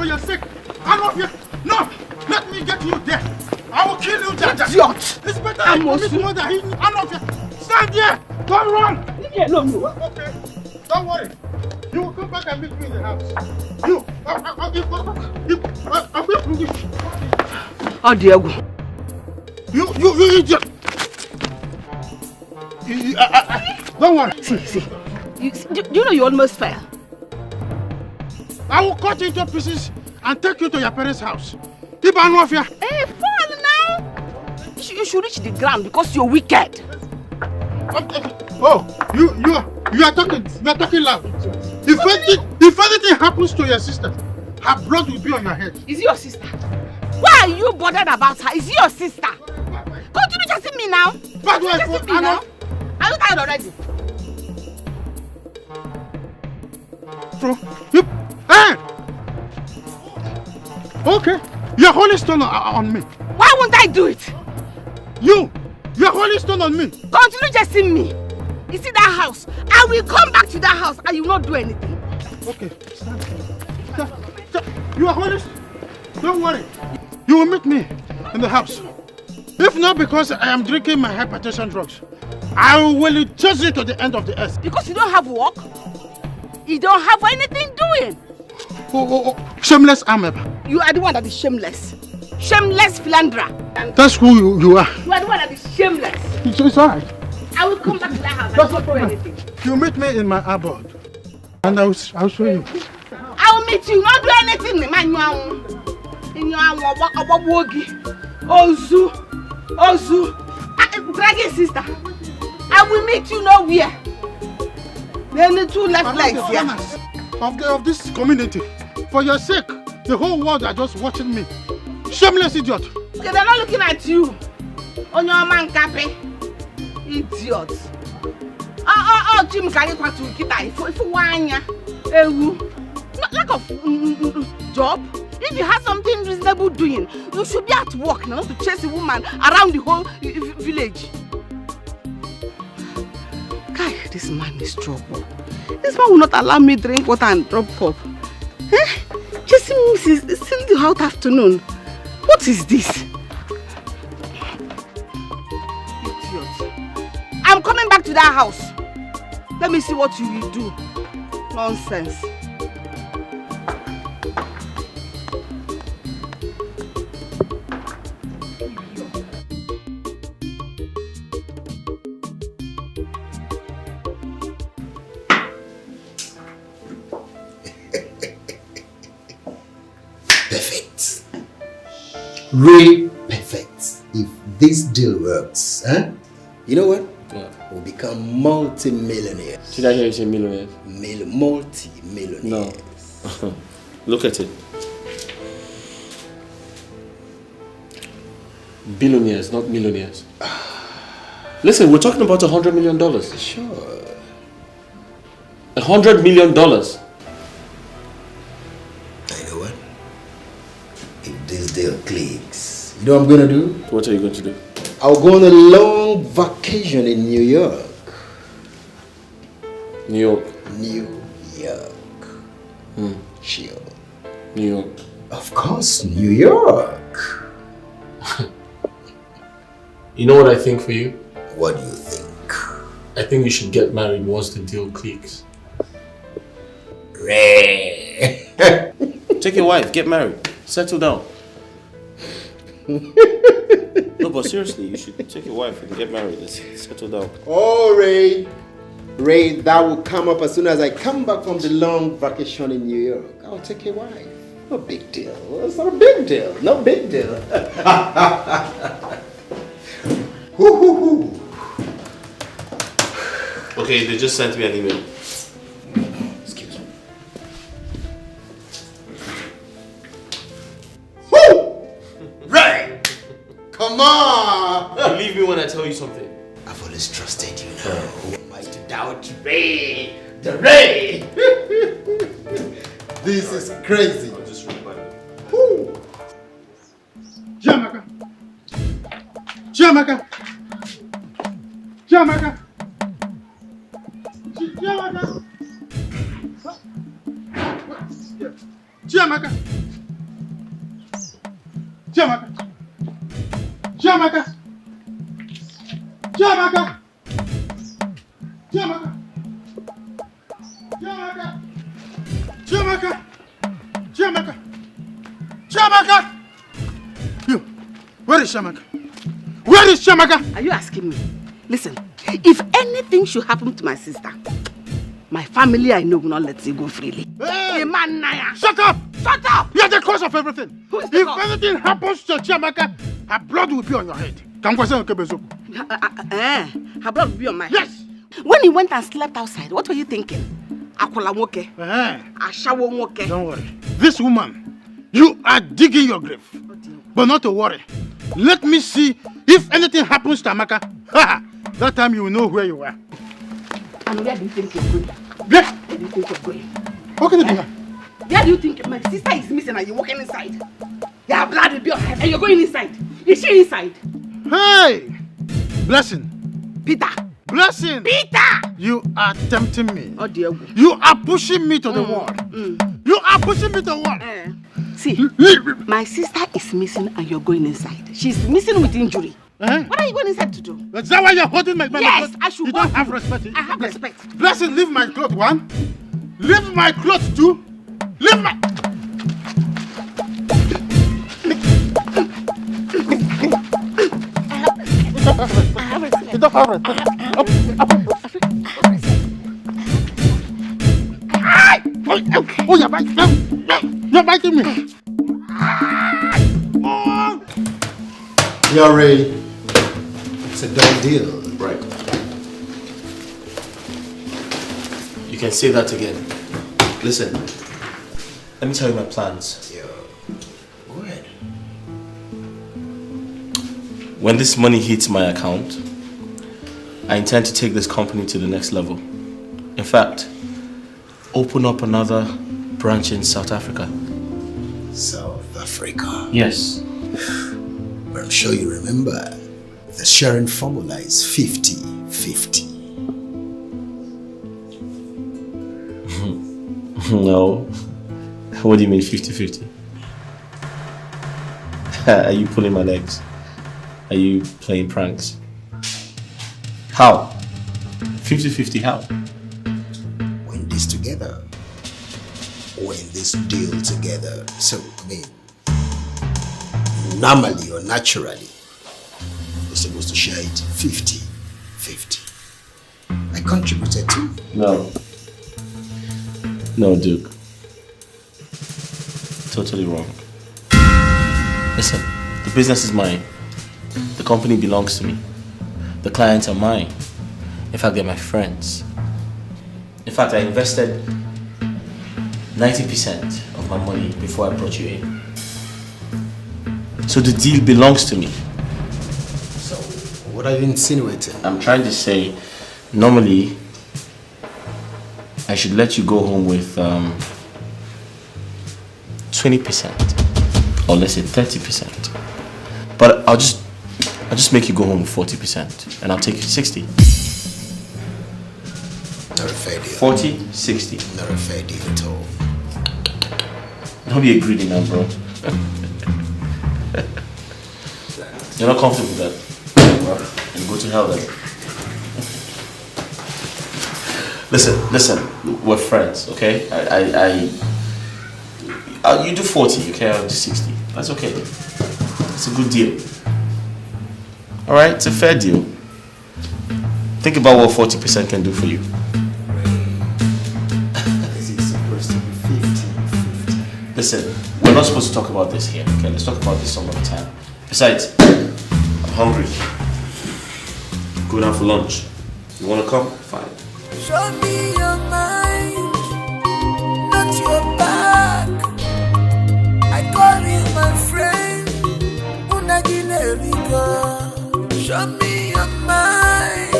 your sake. Hand off here. No, let me get you there. I will kill you, Jaja. Idiot. It's better I commit murder. Hand off here. Stand there. Don't run. Leave me alone. Okay. Don't worry. You will come back and meet me in the house. You. Oh, Diego. You idiot. Don't worry. See. Do you know you almost fell? I will cut you into pieces and take you to your parents' house. Keep on off here. Hey, fall now. You should reach the ground because you're wicked. Oh, you are talking loud. If anything happens to your sister, her blood will be on your head. Is it your sister? Why are you bothered about her? Is it your sister? Continue chasing me now. But wait, are you tired already? Hey! Okay, you're holding stone on me. Why won't I do it? You're holding stone on me. Continue chasing me. You see that house? I will come back to that house and you will not do anything. Okay, stand. You are holding. Don't worry. You will meet me in the house. If not because I am drinking my hypertension drugs, I will chase you to the end of the earth. Because you don't have work? You don't have anything doing? Oh, shameless ameba. You are the one that is shameless. Shameless philanderer. That's who you are. You are the one that is shameless. It's alright. I will come back to that house and not do anything. You meet me in my abode. And I'll show you. I will meet you, not do anything. In your Ozu. Dragging sister. I will meet you nowhere. There are two left legs here. Of this community. For your sake, the whole world are just watching me. Shameless idiot. Okay, they're not looking at you. On your man cafe. Idiot. Jim can you to kita if one lack of job. If you have something reasonable doing, you should be at work now, not to chase a woman around the whole village. Guy, this man is trouble. This man will not allow me drink water and drop cup. Chasing me since the hot afternoon. What is this? Idiot. I'm coming back to that house. Let me see what you will do. Nonsense. Perfect. Really perfect. If this deal works, huh? You know what? What? We'll become multi-millionaires. Did I hear you say millionaires? Multi-millionaires. No. Look at it. Billionaires, not millionaires. Listen, we're talking about $100 million. Sure. $100 million. I know what? If this deal clicks, you know what I'm gonna do? What are you going to do? I'll go on a long vacation in New York. New York. New York. Chill. New York. Of course, New York. You know what I think for you? What do you think? I think you should get married once the deal clicks. Ray. Take your wife, get married, settle down. No, but seriously, you should take your wife and get married and settle down. Oh, Ray. Ray, that will come up as soon as I come back from the long vacation in New York. I'll take your wife. No big deal. It's not a big deal. No big deal. Okay, they just sent me an email. Excuse me. Ray! Come on! Believe me when I tell you something. I've always trusted you now. Who am I to doubt Ray? The Ray! This is crazy. I'll just read by Jamaica! Jamaica! Jamaica! Jamaica! Jamaica! Chiamaka! Chiamaka! Chiamaka! Chiamaka! Chiamaka! Chiamaka! Chiamaka! Chiamaka! You, where is Chiamaka? Where is Chiamaka? Are you asking me? Listen, if anything should happen to my sister, my family I know will not let you go freely. Hey! Naya. Shut up! Shut up! You're the cause of everything. Who is the If cause? anything happens to Chiamaka, her blood will be on your head. Her blood will be on my head? Yes! When he went and slept outside, what were you thinking? Akola woke. Ashawo woke. Don't worry. This woman, you are digging your grave. But not to worry. Let me see if anything happens to Amaka. That time you will know where you are. And where do you think you're going? Where do you think you're going? What can you do? Where do you think my sister is missing and you're walking inside? Your blood will be on her head and you're going inside. Is she inside? Hey! Blessing. Peter. Blessing. Peter! You are tempting me. Oh dear. You are pushing me to the wall. You are pushing me to the wall. See, my sister is missing and you're going inside. She's missing with injury. What are you going inside to do? Is that why you're holding my Yes, clothes? I should. You don't have respect. I have respect. Blessing, leave my clothes, one. Leave my clothes, two. Leave my... I have respect. You don't have respect. Oh, you're biting me. You're biting me. You're ready. It's a done deal. Right. You can say that again. Listen, let me tell you my plans. Yeah. Go ahead. When this money hits my account, I intend to take this company to the next level. In fact, open up another branch in South Africa. South Africa. Yes. But I'm sure you remember the sharing formula is 50-50. No. What do you mean 50-50? Are you pulling my legs? Are you playing pranks? How? 50-50 how? When this together. When this deal together. So, I mean, normally or naturally, we're supposed to share it 50-50. I contributed too. No. No, Duke. Totally wrong. Listen, the business is mine. The company belongs to me. The clients are mine. In fact, they're my friends. In fact, I invested 90% of my money before I brought you in. So the deal belongs to me. So, what are you insinuating? I'm trying to say, normally, I should let you go home with 20%, or let's say 30%. But I'll just make you go home with 40%, and I'll take 60. Not a fair deal. 40, 60. Not a fair deal at all. Don't be a greedy man, bro. You're not comfortable with that. Well, and go to hell then. Listen, we're friends, okay? You do 40, okay? I'll do 60. That's okay. It's a good deal. Alright, it's a fair deal. Think about what 40% can do for you. Is it supposed to be 50-50? Listen, we're not supposed to talk about this here, okay? Let's talk about this some other time. Besides, I'm hungry. Go down for lunch. You wanna come? Fine. Show me your mind, not your back. I call you my friend, Unagilerica. Show me your mind,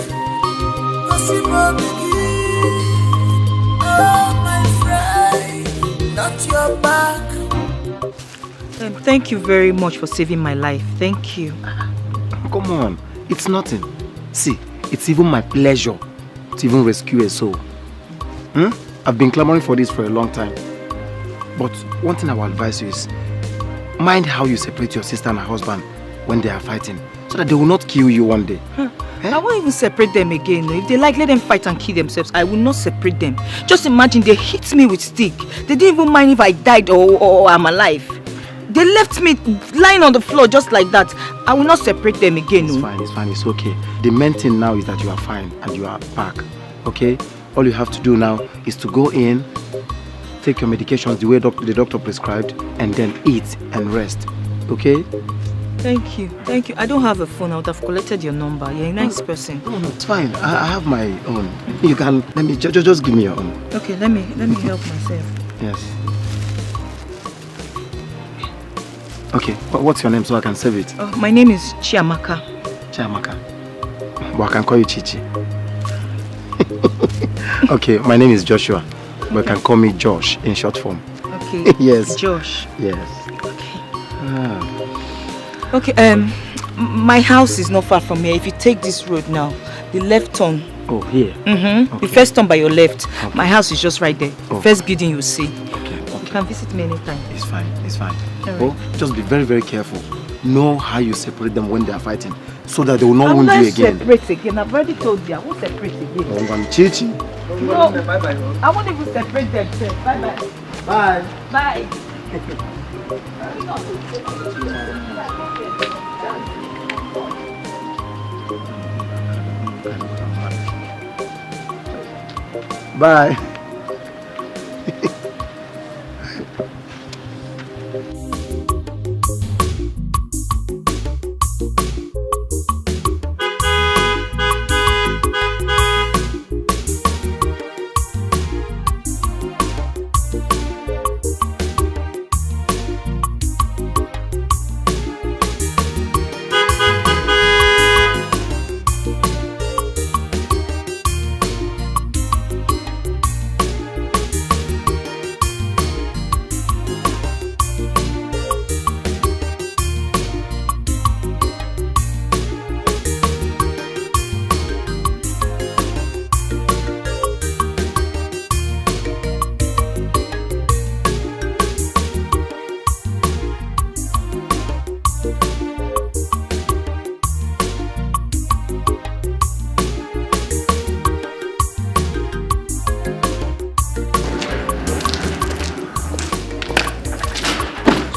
oh my friend, not your back. Thank you very much for saving my life. Thank you. Come on, it's nothing. See, it's even my pleasure to even rescue a soul. I've been clamoring for this for a long time. But one thing I will advise you is, mind how you separate your sister and her husband when they are fighting, so that they will not kill you one day. I won't even separate them again. If they like, let them fight and kill themselves. I will not separate them. Just imagine they hit me with stick. They didn't even mind if I died or I'm alive. They left me lying on the floor just like that. I will not separate them again. It's fine, it's fine, it's okay. The main thing now is that you are fine and you are back. Okay? All you have to do now is to go in, take your medications the way the doctor prescribed, and then eat and rest. Okay? Thank you. Thank you. I don't have a phone. I would have collected your number. You're a nice person. No, it's fine. I have my own. You can, let me, just give me your own. Okay, let me help myself. Yes. Okay, what's your name so I can save it? My name is Chiamaka. Chiamaka. But I can call you Chichi. Okay, my name is Joshua. But you can call me Josh in short form. Okay. Yes. Josh. Yes. Okay. Okay, my house is not far from here. If you take this road now, the left turn. Oh, here? Mm-hmm. Okay. The first turn by your left. Okay. My house is just right there. Oh. First building you'll see. Okay. You can visit me anytime. It's fine, it's fine. Right. Oh, just be very, very careful. Know how you separate them when they are fighting, so that they will not wound you again. I won't separate again. I've already told you. I won't separate again. Oh, I'm Chichi. No, I won't even separate them. Bye-bye. Bye. Bye. Bye.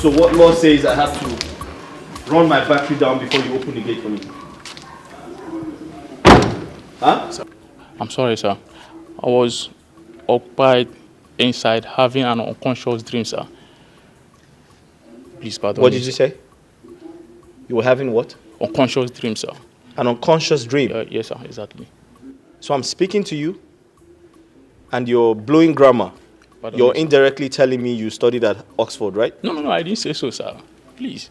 So what law says I have to run my battery down before you open the gate for me? Huh? I'm sorry, sir. I was occupied inside having an unconscious dream, sir. Please pardon me. What did you say? You were having what? Unconscious dream, sir. An unconscious dream? Yes, sir, exactly. So I'm speaking to you and you're blowing grammar. You're indirectly telling me you studied at Oxford, right? No, I didn't say so, sir. Please.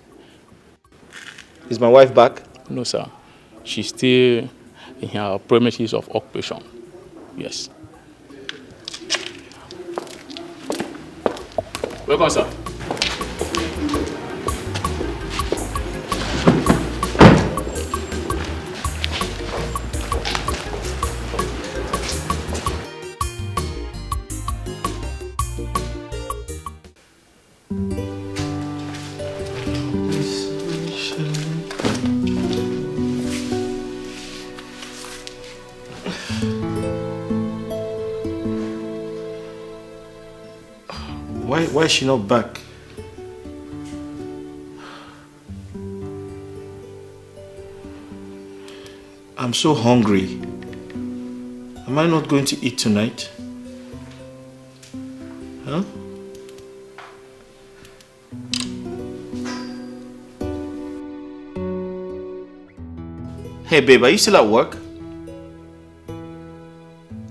Is my wife back? No, sir. She's still in her premises of occupation. Yes. Welcome, sir. Why is she not back? I'm so hungry. Am I not going to eat tonight? Huh? Hey babe, are you still at work?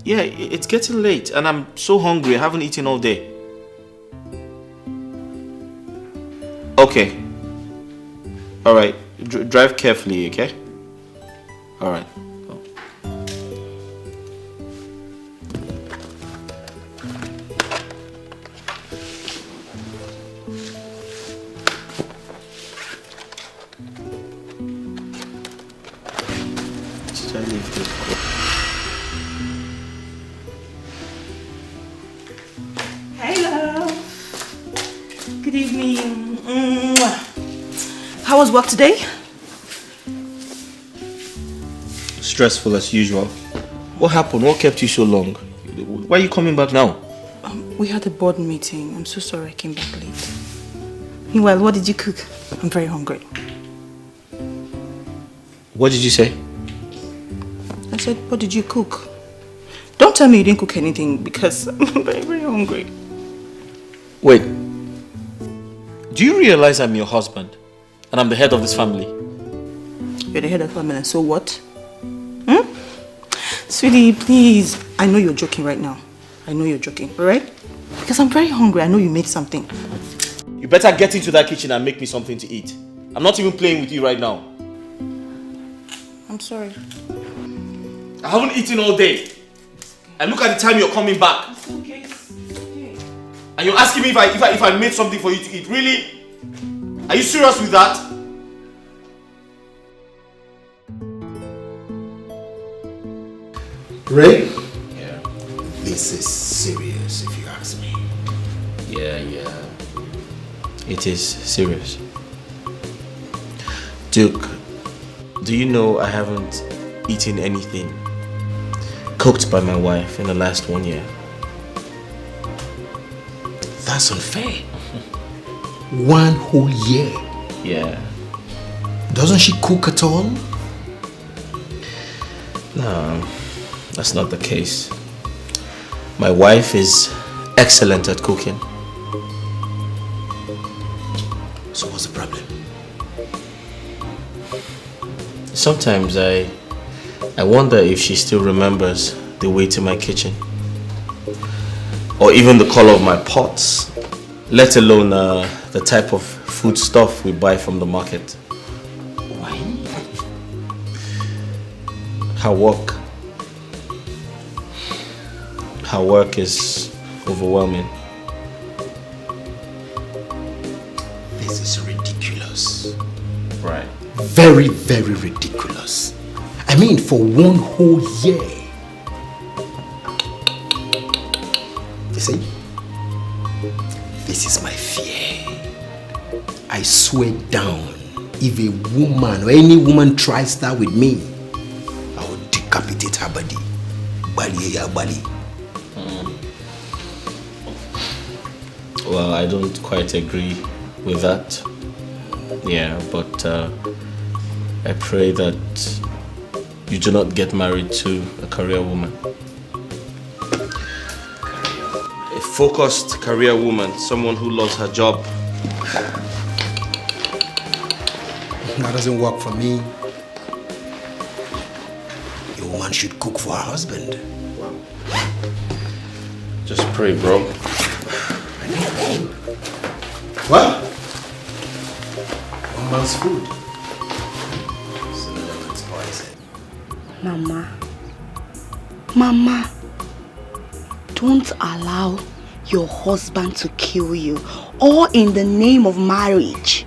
Yeah, it's getting late and I'm so hungry. I haven't eaten all day. Okay. Alright. Drive carefully, okay? Alright. Hello. Good evening. How was work today? Stressful as usual. What happened? What kept you so long? Why are you coming back now? We had a board meeting. I'm so sorry I came back late. Meanwhile, what did you cook? I'm very hungry. What did you say? I said, what did you cook? Don't tell me you didn't cook anything because I'm very, very hungry. Wait. Do you realize I'm your husband? And I'm the head of this family? You're the head of the family, and so what? Sweetie, please. I know you're joking right now. I know you're joking, alright? Because I'm very hungry. I know you made something. You better get into that kitchen and make me something to eat. I'm not even playing with you right now. I'm sorry. I haven't eaten all day. And look at the time you're coming back. It's okay. It's okay. And you're asking me if I made something for you to eat. Really? Are you serious with that? Ray? Yeah. This is serious, if you ask me. Yeah. It is serious. Duke, do you know I haven't eaten anything cooked by my wife in the last 1 year? That's unfair. 1 whole year? Yeah. Doesn't she cook at all? No, that's not the case. My wife is excellent at cooking. So what's the problem? Sometimes I wonder if she still remembers the way to my kitchen. Or even the color of my pots. Let alone the type of food stuff we buy from the market. Why? Her work is overwhelming. This is ridiculous. Right. Very, very ridiculous. I mean, for 1 whole year. You see? This is my fear. I swear down, if a woman or any woman tries that with me, I will decapitate her body. Bali ya bali. Well, I don't quite agree with that. Yeah, but I pray that you do not get married to a career woman. A focused career woman, someone who loves her job. That doesn't work for me. A woman should cook for her husband. Wow. Just pray, bro. What? One man's food. So it's poison. Mama, don't allow your husband to kill you, all in the name of marriage.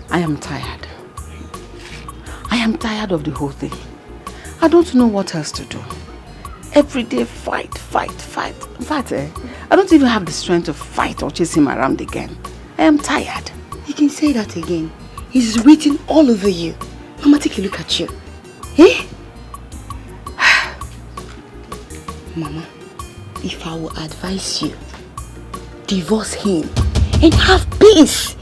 I am tired. I am tired of the whole thing. I don't know what else to do. Every day fight. In fact, I don't even have the strength to fight or chase him around again. I am tired. You can say that again. He's written all over you. Mama, take a look at you. Eh? Mama, if I will advise you, divorce him and have peace.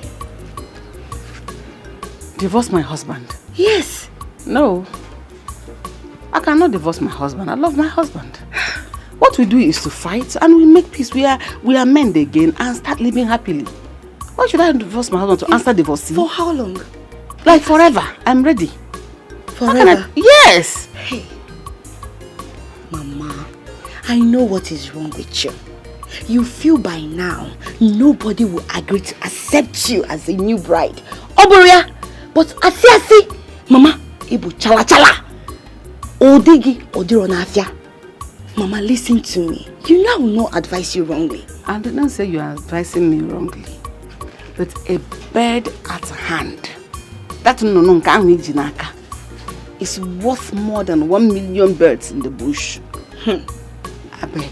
Divorce my husband? Yes. No. I cannot divorce my husband. I love my husband. What we do is to fight and we make peace. We are men again and start living happily. Why should I divorce my husband to answer divorce? For how long? Like forever. I'm ready. Forever? Yes. Hey. Mama, I know what is wrong with you. You feel by now nobody will agree to accept you as a new bride. Oboria, but asi, Mama, ibu chala. Odigi odironafia. Mama, listen to me. You know I will not advise you wrongly. I did not say you are advising me wrongly. But a bird at hand, that no is worth more than 1 million birds in the bush. I beg,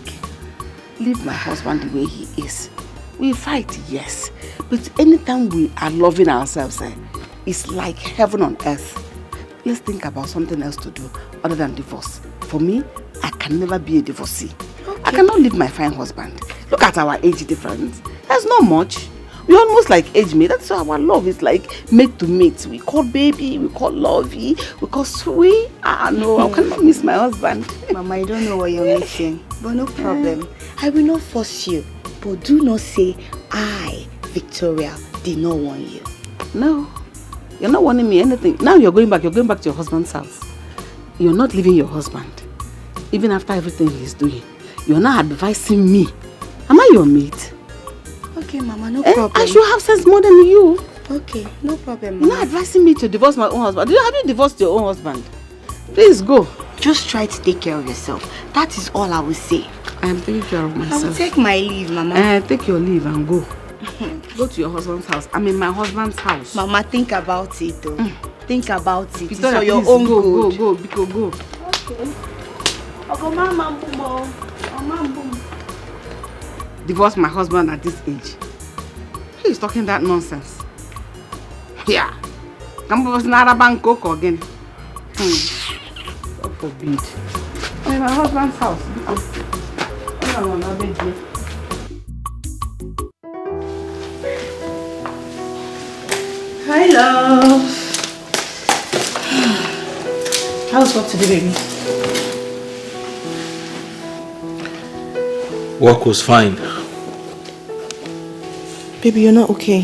leave my husband the way he is. We fight, yes. But anytime we are loving ourselves, it's like heaven on earth. Let's think about something else to do other than divorce. For me, I can never be a divorcee. Okay. I cannot leave my fine husband. Look at our age difference. There's not much. We're almost like age mate. That's why our love is like mate to mate. We call baby, we call lovey, we call sweet. No, I cannot miss my husband. Mama, you don't know what you're missing. But no problem. I will not force you. But do not say I, Victoria, did not want you. No. You're not wanting me anything. Now you're going back to your husband's house. You're not leaving your husband. Even after everything he's doing. You're not advising me. Am I your mate? Okay, Mama, no problem. I should have sense more than you. Okay, no problem, Mama. You're not advising me to divorce my own husband. Have you divorced your own husband? Please go. Just try to take care of yourself. That is all I will say. I am taking care of myself. I will take my leave, Mama. Take your leave and go. Go to your husband's house. I'm in my husband's house. Mama, think about it though. Think about it. Victoria, it's for your own good. Go. Okay. Divorce my husband at this age. He's talking that nonsense. Yeah. Come on, Bank again. God forbid. I'm in my husband's house. Hi, love. How's work today, baby? Work was fine. Baby, you're not okay.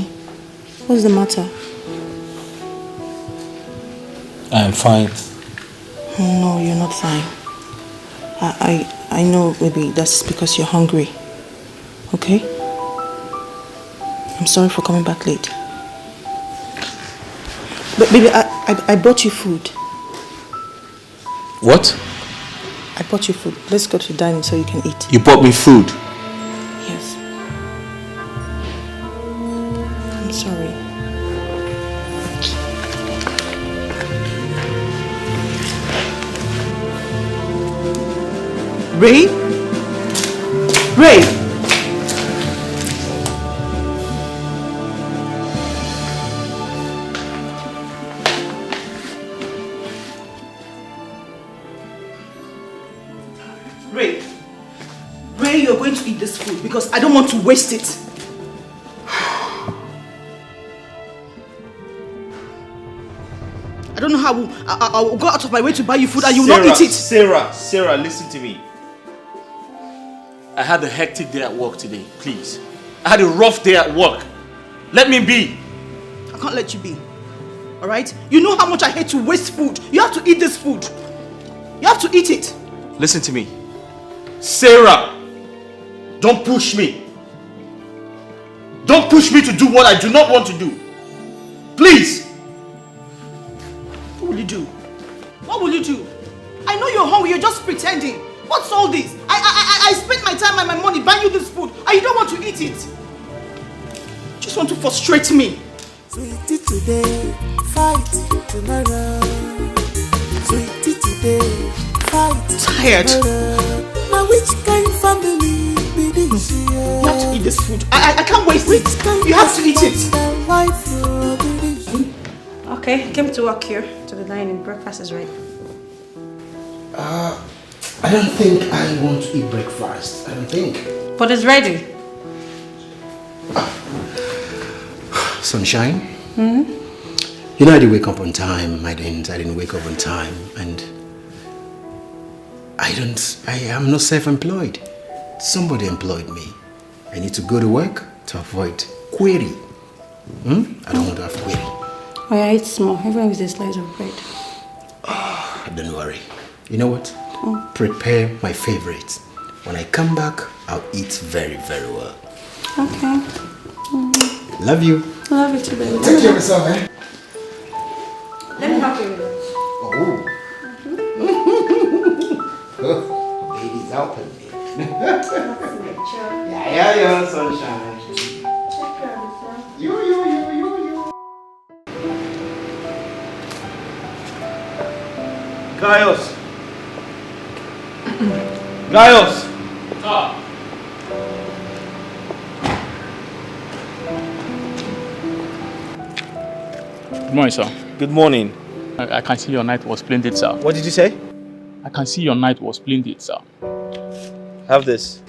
What's the matter? I am fine. No, you're not fine. I know, baby, that's because you're hungry. Okay? I'm sorry for coming back late. But baby, I brought you food. What? I bought you food. Let's go to the dining so you can eat. You bought me food? Yes. I'm sorry. Ray? Ray! Ray, you're going to eat this food because I don't want to waste it. I don't know how I will go out of my way to buy you food and you will not eat it. Sarah, listen to me. I had a hectic day at work today, please. I had a rough day at work. Let me be. I can't let you be. Alright? You know how much I hate to waste food. You have to eat this food. You have to eat it. Listen to me. Sarah, don't push me. Don't push me to do what I do not want to do. Please. What will you do? What will you do? I know you're hungry, you're just pretending. What's all this? I spent my time and my money buying you this food and you don't want to eat it. You just want to frustrate me. Sweetie today, fight tomorrow. Sweetie today, fight tired. Tomorrow. Now which kind of family be this? You have to eat this food. I can't waste it. You have to eat it. Okay, came to work here to the dining. Breakfast is ready. I don't think I want to eat breakfast. I don't think. But it's ready. Sunshine? You know I didn't wake up on time. I didn't wake up on time. And I am not self-employed. Somebody employed me. I need to go to work to avoid query. I don't want to have query. Oh yeah, eat small, even with a slice of bread. Don't worry. You know what? Prepare my favorite. When I come back, I'll eat very, very well. Okay. Love you. I love you too, baby. Take care of yourself, eh? Let me help you with it. Oh. Baby's helping me. Yeah, sunshine. Take care of yourself. You. Gaius! Gaius! Good morning, sir. Good morning. I can see your night was splendid, sir. What did you say? I can see your night was splendid, sir. Have this.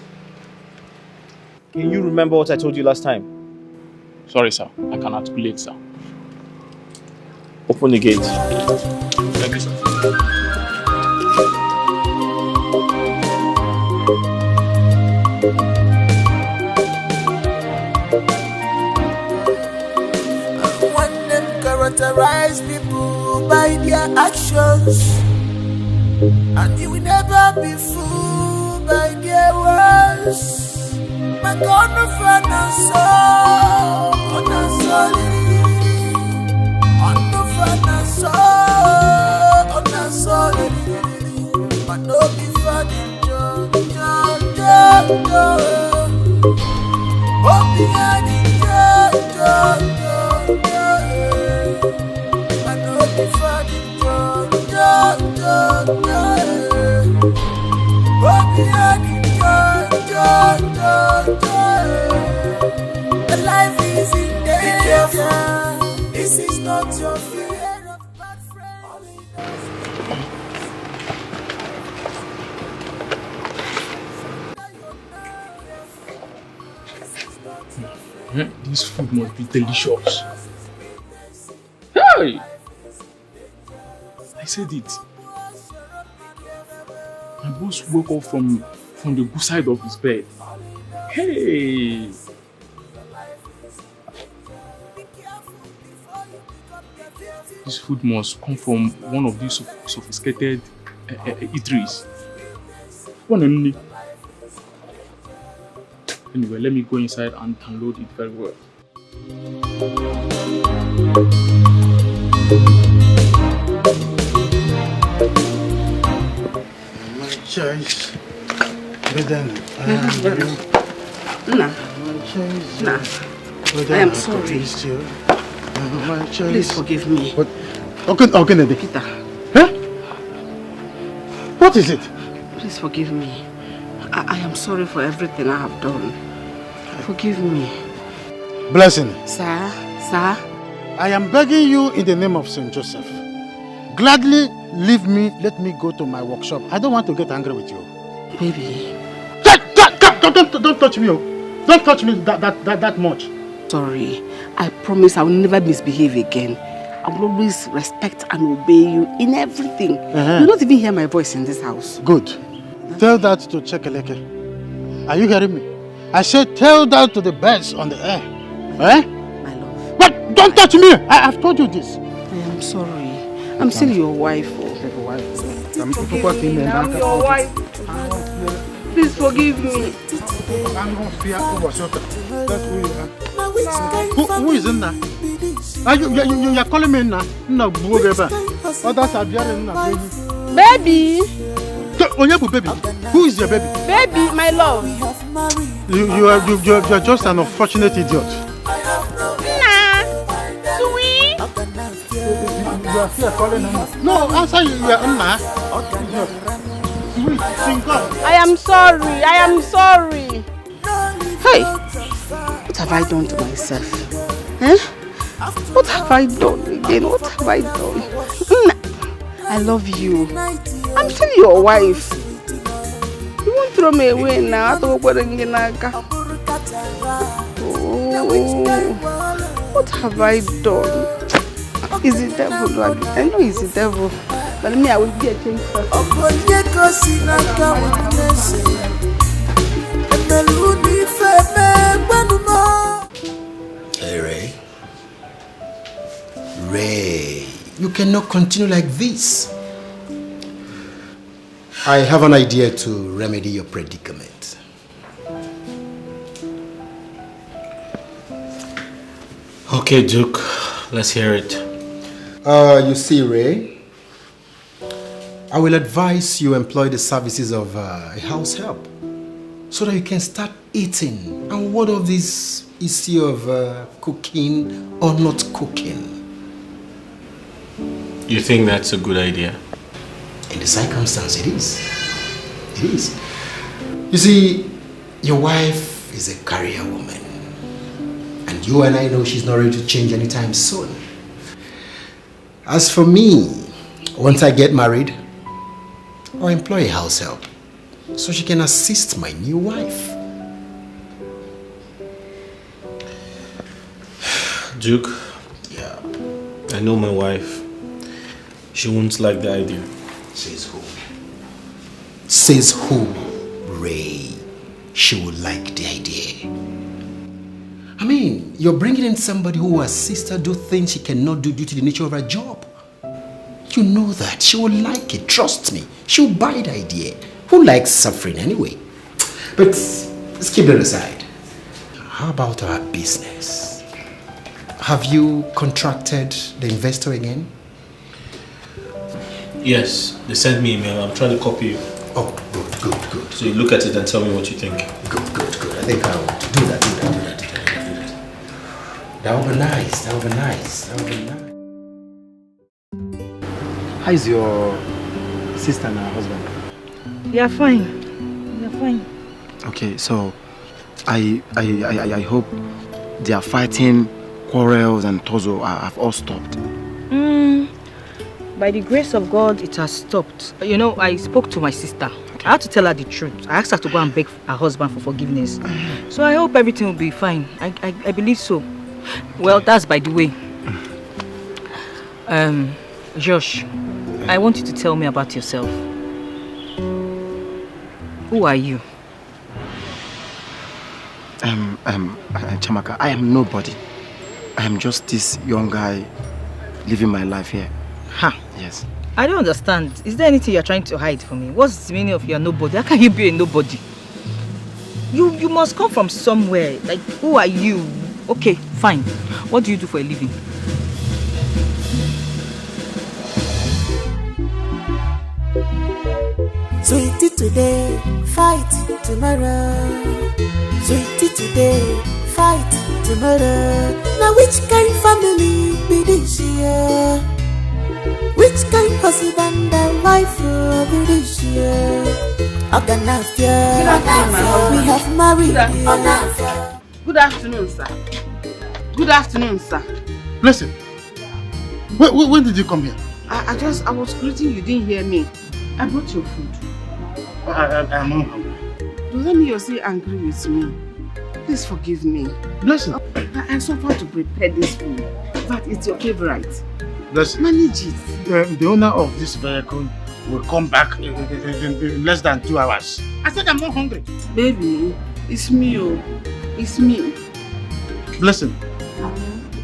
Can you remember what I told you last time? Sorry, sir. I can articulate, sir. Open the gate. Thank you, sir. Characterize people by their actions, and you will never be fooled by their words. My God, no friend, no soul, no soul, no friend, no soul, no soul, but no be funny, oh, be the life is in danger. This is not your fear of bad friends. This food must be delicious. Hey! I said it. My boss woke up from the good side of his bed. Hey! This food must come from one of these sophisticated eateries. One only. Anyway, let me go inside and download it very well. My choice. Nah. I am sorry. Please forgive me. What? Okay, Nikita. Huh? What is it? Please forgive me. I am sorry for everything I have done. Forgive me. Blessing. Sir? I am begging you in the name of St. Joseph. Gladly leave me, let me go to my workshop. I don't want to get angry with you. Baby. Don't touch me. Don't touch me that much. Sorry. I promise I will never misbehave again. I will always respect and obey you in everything. You will not even hear my voice in this house. Good. Tell that to Chekeleke. Are you hearing me? I said tell that to the birds on the air. Eh? My love. But don't touch me! I've told you this. I am sorry. I'm still your wife. I'm your wife. Please forgive me. Who is in there? You are calling me now? No, others are bearing now. Baby. Baby. Who is your baby? Baby, my love. You are just an unfortunate idiot. Nah. Sweet. You are here calling her. No, answer you are Anna. Sweet, sing up. I am sorry. Hey, what have I done to myself? Eh? What have I done again? What have I done? I love you. I'm still your wife. You won't throw me away now. Oh, what have I done? Is the devil? I know it's the devil. But me, I will be a change first. Hey, Ray, you cannot continue like this. I have an idea to remedy your predicament. Okay, Duke, let's hear it. You see, Ray, I will advise you employ the services of a house help so that you can start eating. And what of this issue of cooking or not cooking? You think that's a good idea? In the circumstance, it is. It is. You see, your wife is a career woman. And you and I know she's not ready to change anytime soon. As for me, once I get married, I'll employ a house help so she can assist my new wife. Duke, yeah, I know my wife. She won't like the idea. Says who? Says who? Ray. She will like the idea. I mean, you're bringing in somebody who will assist her do things she cannot do due to the nature of her job. You know that. She will like it. Trust me. She will buy the idea. Who likes suffering anyway? But let's keep that aside. How about our business? Have you contracted the investor again? Yes, they sent me an email. I'm trying to copy you. Oh, good. So you look at it and tell me what you think. Good. I think I'll do that. That would be nice. How is your sister and her husband? They are fine. Okay, so I hope their fighting, quarrels and torso have all stopped. By the grace of God, it has stopped. You know, I spoke to my sister. I had to tell her the truth. I asked her to go and beg her husband for forgiveness. So I hope everything will be fine. I believe so. Well, that's by the way. Josh, I want you to tell me about yourself. Who are you? Chamaka, I am nobody. I am just this young guy living my life here. Yes. I don't understand. Is there anything you're trying to hide from me? What's the meaning of you're nobody? How can you be a nobody? You must come from somewhere. Like, who are you? Okay, fine. What do you do for a living? Sweetie today, fight tomorrow. Sweetie today, fight tomorrow. Now which kind family be this year? Which kind husband and wife be this year? We have married. Good afternoon, sir. Good afternoon, sir. Listen, when did you come here? I was greeting you, didn't hear me. I brought your food. I'm not hungry. Don't let me you're still angry with me. Please forgive me. Listen. I suffered to prepare this food. But it's your favorite. Listen. Manage it. The owner of this vehicle will come back in less than 2 hours. I said I'm not hungry. Baby, it's me, oh. It's me. Listen.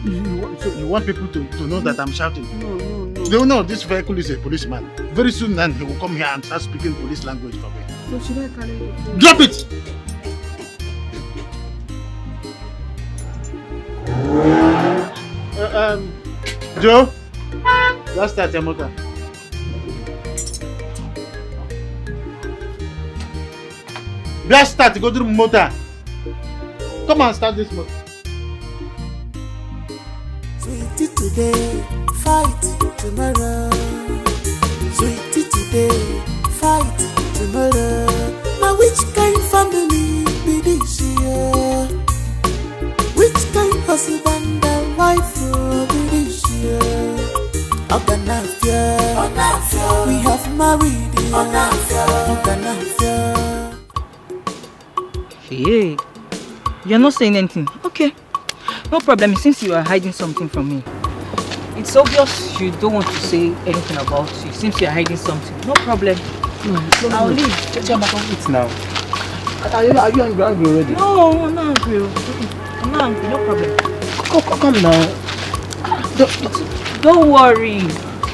You want people to know that I'm shouting? No. The owner of this vehicle is a policeman. Very soon then he will come here and start speaking police language for me. So should I carry the food? Drop it! Joe? Let's start your motor. Let's start, go to the motor. Come on, start this motor. Sweetie today, fight tomorrow. Sweetie today, fight tomorrow. Now which kind family be this year? Which kind husband and wife be this year? We have married. Hey, you're not saying anything. Okay, no problem. Since you are hiding something from me, it's obvious you don't want to say anything about it. Since you are hiding something, no problem. I'll leave. Eat now. Are you angry already? No, I'm not angry. I'm not angry. No problem. Come now. Don't worry.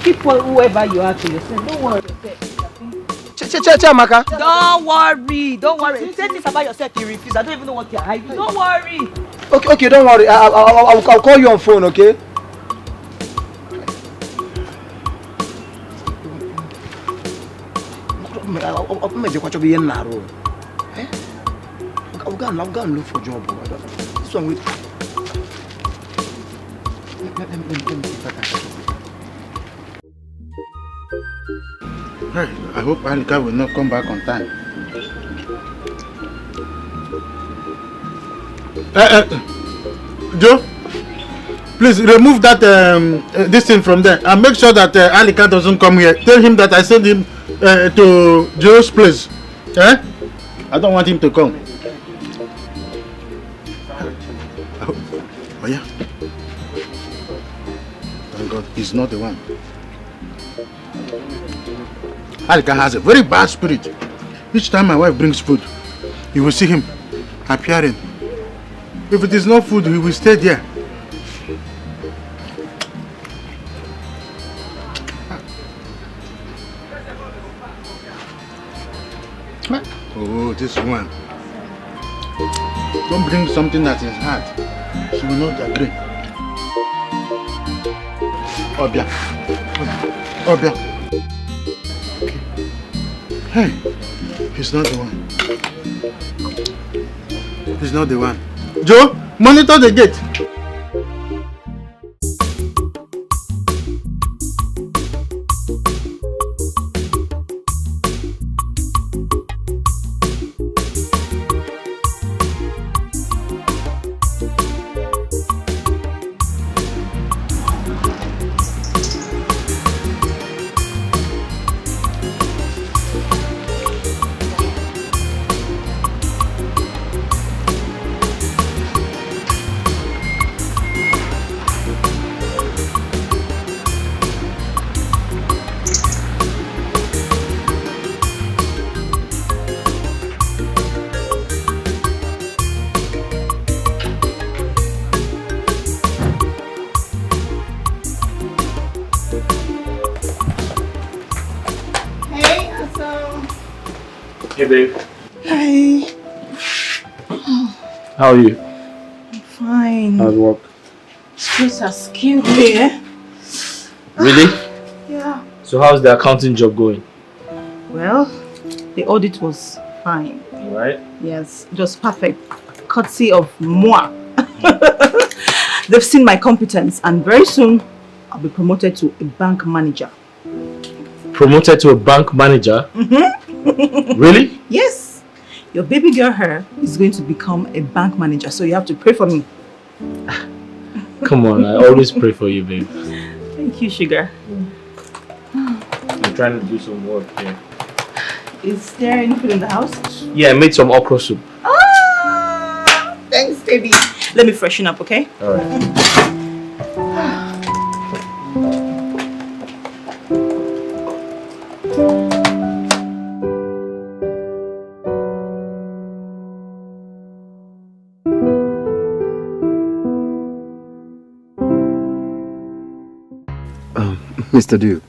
Keep whoever you are to yourself. Don't worry. Chamaka. Don't worry. You said this about yourself, you refuse. I don't even know what you're hiding. Don't worry. Okay, don't worry. I'll call you on phone, okay? I'll go and look for a job. This one with. Let me see if I can. Hey, I hope Anika will not come back on time. Joe? Please remove that this thing from there and make sure that Alika doesn't come here. Tell him that I sent him to Joe's place. Eh? I don't want him to come. Oh yeah. Thank God, he's not the one. Alika has a very bad spirit. Each time my wife brings food, you will see him appearing. If it is not food, he will stay there. Oh, this one. Don't bring something that is hard. She will not agree. Obia. Obia. Okay. Hey, he's not the one. He's not the one. Joe, monitor the gate. Hey babe. Hi. How are you? I'm fine. How's work? Stress has killed me, eh? Really? Yeah. So how's the accounting job going? Well, the audit was fine. Alright. Yes, it was perfect. Courtesy of moi. They've seen my competence and very soon I'll be promoted to a bank manager. Promoted to a bank manager? Mm-hmm. Really? Yes. Your baby girl here is going to become a bank manager, so you have to pray for me. Come on, I always pray for you, babe. Thank you, sugar. I'm trying to do some work here. Is there any food in the house? Yeah, I made some okra soup. Ah, thanks, baby. Let me freshen up, okay? Alright. Mr. Duke,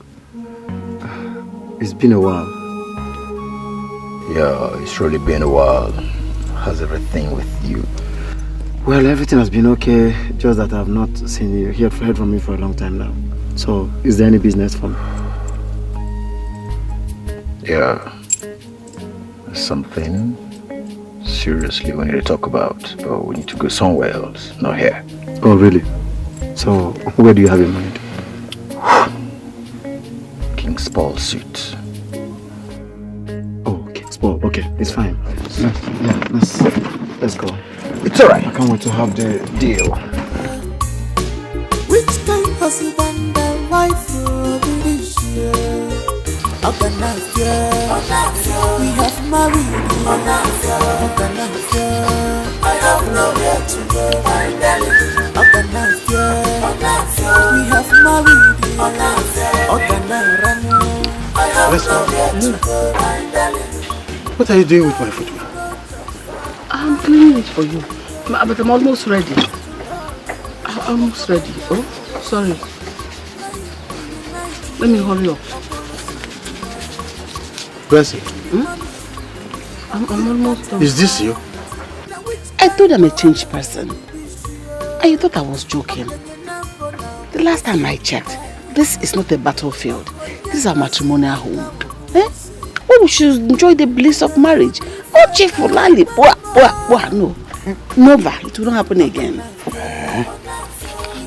it's been a while. Yeah, it's really been a while. How's everything with you? Well, everything has been okay, just that I've not seen you, heard from you for a long time now. So, is there any business for me? Yeah. Something seriously we need to talk about, but we need to go somewhere else, not here. Oh, really? So, where do you have in mind? King's Paul suit. Oh, King's Paul. Okay, it's fine. Let's go. It's alright. I can't wait to have the deal. Which kind of husband and wife will be this year? Organized, yeah. We have married, organized, I have nowhere to go. Organized, yeah. We have married, organized, Let's go. What are you doing with my footwear? I'm cleaning it for you. But I'm almost ready. I'm almost ready. Oh, sorry. Let me hurry up. Bessie. I'm almost done. Is this you? I thought I'm a changed person. And you thought I was joking. The last time I checked, this is not a battlefield. This is a matrimonial home. Eh? Oh, we should enjoy the bliss of marriage. Oh, cheerful, lali. No. Never. It will not happen again.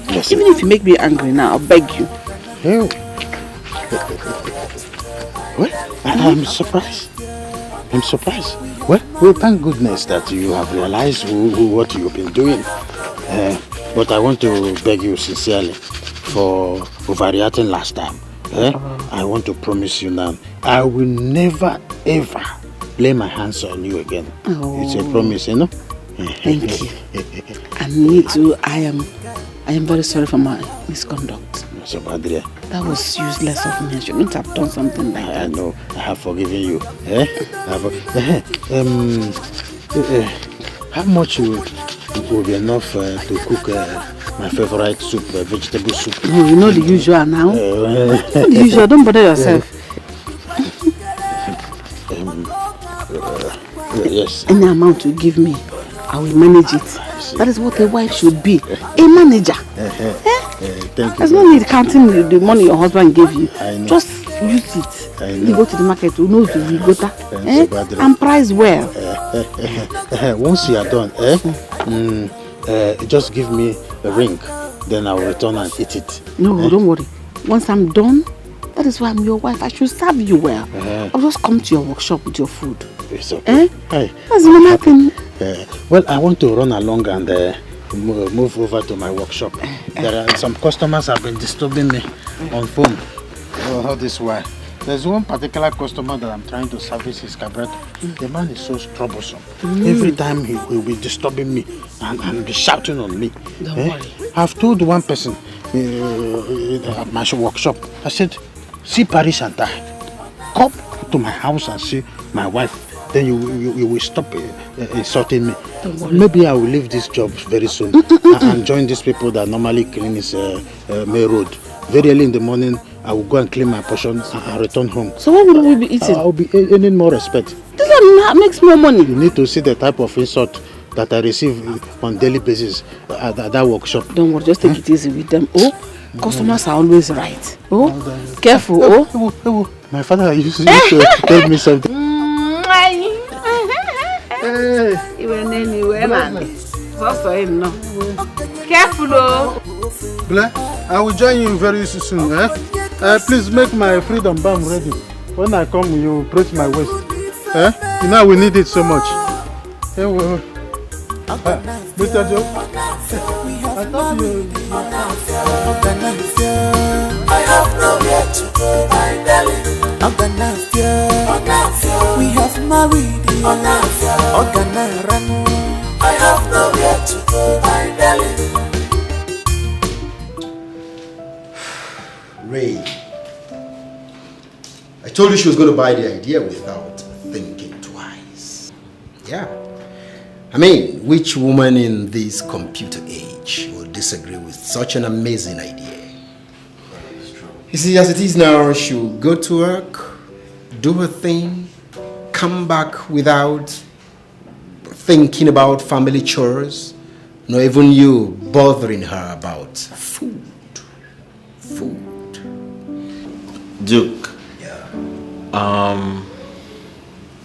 Yes. Even if you make me angry now, I'll beg you. Well, I'm surprised. I'm surprised. Well, thank goodness that you have realized what you've been doing. But I want to beg you sincerely for overreacting last time. I want to promise you now, I will never ever lay my hands on you again. It's a promise, you know? Thank you. And me too, I am very sorry for my misconduct. That was useless of me. I shouldn't have done something like that. I know. I have forgiven you. How much will be enough to cook my favorite soup, vegetable soup? No, you know the usual now. The usual, don't bother yourself. Yes. Any amount you give me, I will manage it. That is what a wife should be. A manager. Thank you. There's no need counting the money your husband gave you. Just use it. I know. You go to the market, who knows the gota, and price well. Once you are done, just give me a ring, then I will return and eat it. No, don't worry. Once I'm done, that is why I'm your wife. I should serve you well. I'll just come to your workshop with your food. It's okay. That's the normal thing. Well, I want to run along and move over to my workshop. There are some customers have been disturbing me on phone. How this why? There's one particular customer that I'm trying to service his carburetor. The man is so troublesome. Every time he will be disturbing me and be shouting on me. Don't worry. I've told one person at my workshop, I said, see Paris and come to my house and see my wife. Then you will stop insulting me. Maybe I will leave this job very soon and join these people that normally clean this main road. Very early in the morning, I will go and clean my portion and return home. So what will we be eating? I'll be earning more respect. That makes more money. You need to see the type of insult that I receive on daily basis at that workshop. Don't worry, just take it easy with them. Customers are always right. Careful. My father used to tell me something. Careful, Blair, I will join you very soon. Please make my freedom balm ready. When I come, you press my waist. You know we need it so much. Mr. Joe, I thought you. I have nowhere to go, my darling. We have married. I have nowhere to go, my darling. Ray, I told you she was going to buy the idea without thinking twice. Yeah. I mean, which woman in this computer age would disagree with such an amazing idea? You see, as it is now, she'll go to work, do her thing, come back without thinking about family chores, nor even you bothering her about food. Duke.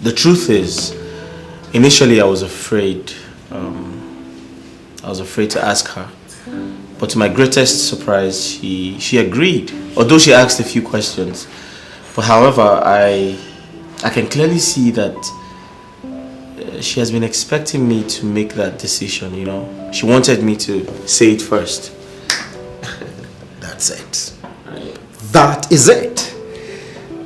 The truth is, initially I was afraid. I was afraid to ask her, but to my greatest surprise, she agreed. Although she asked a few questions, but however, I can clearly see that she has been expecting me to make that decision. You know, she wanted me to say it first. That's it. That is it.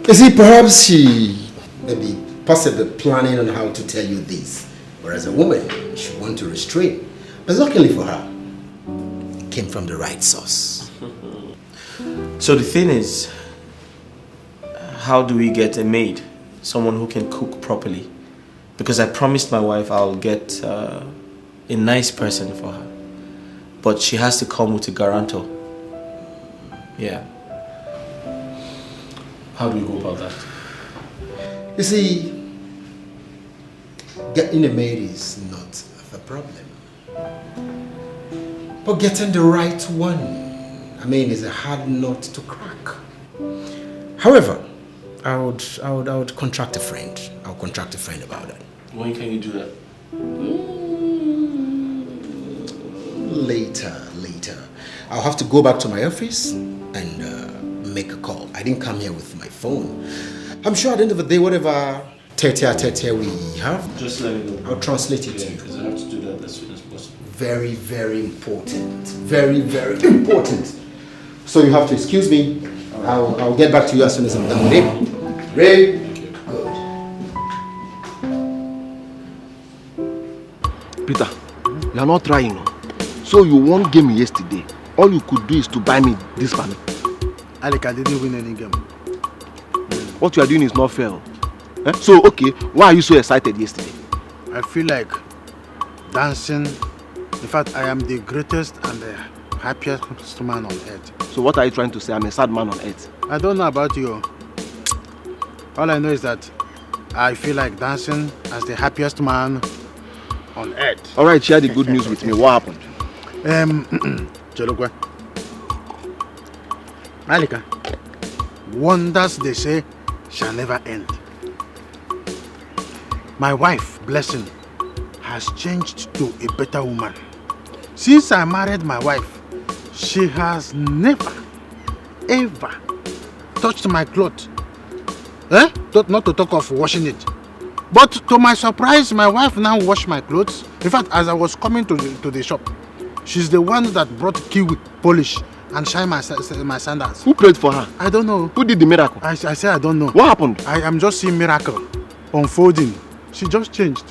You see, perhaps she may be possibly planning on how to tell you this, whereas a woman, she wants to restrain. But luckily for her, it came from the right source. So the thing is, how do we get a maid? Someone who can cook properly? Because I promised my wife I'll get a nice person for her. But she has to come with a guarantor. Yeah. How do we go about that? You see, getting a maid is not the problem. But getting the right one, I mean, is a hard nut to crack. However, I would contract a friend. I'll contract a friend about that. When can you do that? Later. I'll have to go back to my office and make a call. I didn't come here with my phone. I'm sure at the end of the day, whatever tete we have. Just let me know. I'll translate it to you. Because I have to do that as soon as possible. Very, very important. Very, very important. So you have to excuse me. I'll get back to you as soon as I'm done with it. Ray? Good. Peter, you are not trying. No? So you won game yesterday. All you could do is to buy me this panel. Alec, I didn't win any game. What you are doing is not fair. Eh? So, okay, why are you so excited yesterday? I feel like dancing. In fact, I am the greatest and the happiest man on earth. So what are you trying to say? I'm a sad man on earth. I don't know about you. All I know is that I feel like dancing as the happiest man on earth. Alright, share the good news with me. What happened? Chelokwe. Malika, wonders they say shall never end. My wife, Blessing, has changed to a better woman. Since I married my wife, she has never, ever touched my clothes. Not to talk of washing it. But to my surprise, my wife now washed my clothes. In fact, as I was coming to the shop, she's the one that brought kiwi polish and shine my sandals. Who prayed for her? I don't know. Who did the miracle? I say I don't know. What happened? I am just seeing miracle unfolding. She just changed.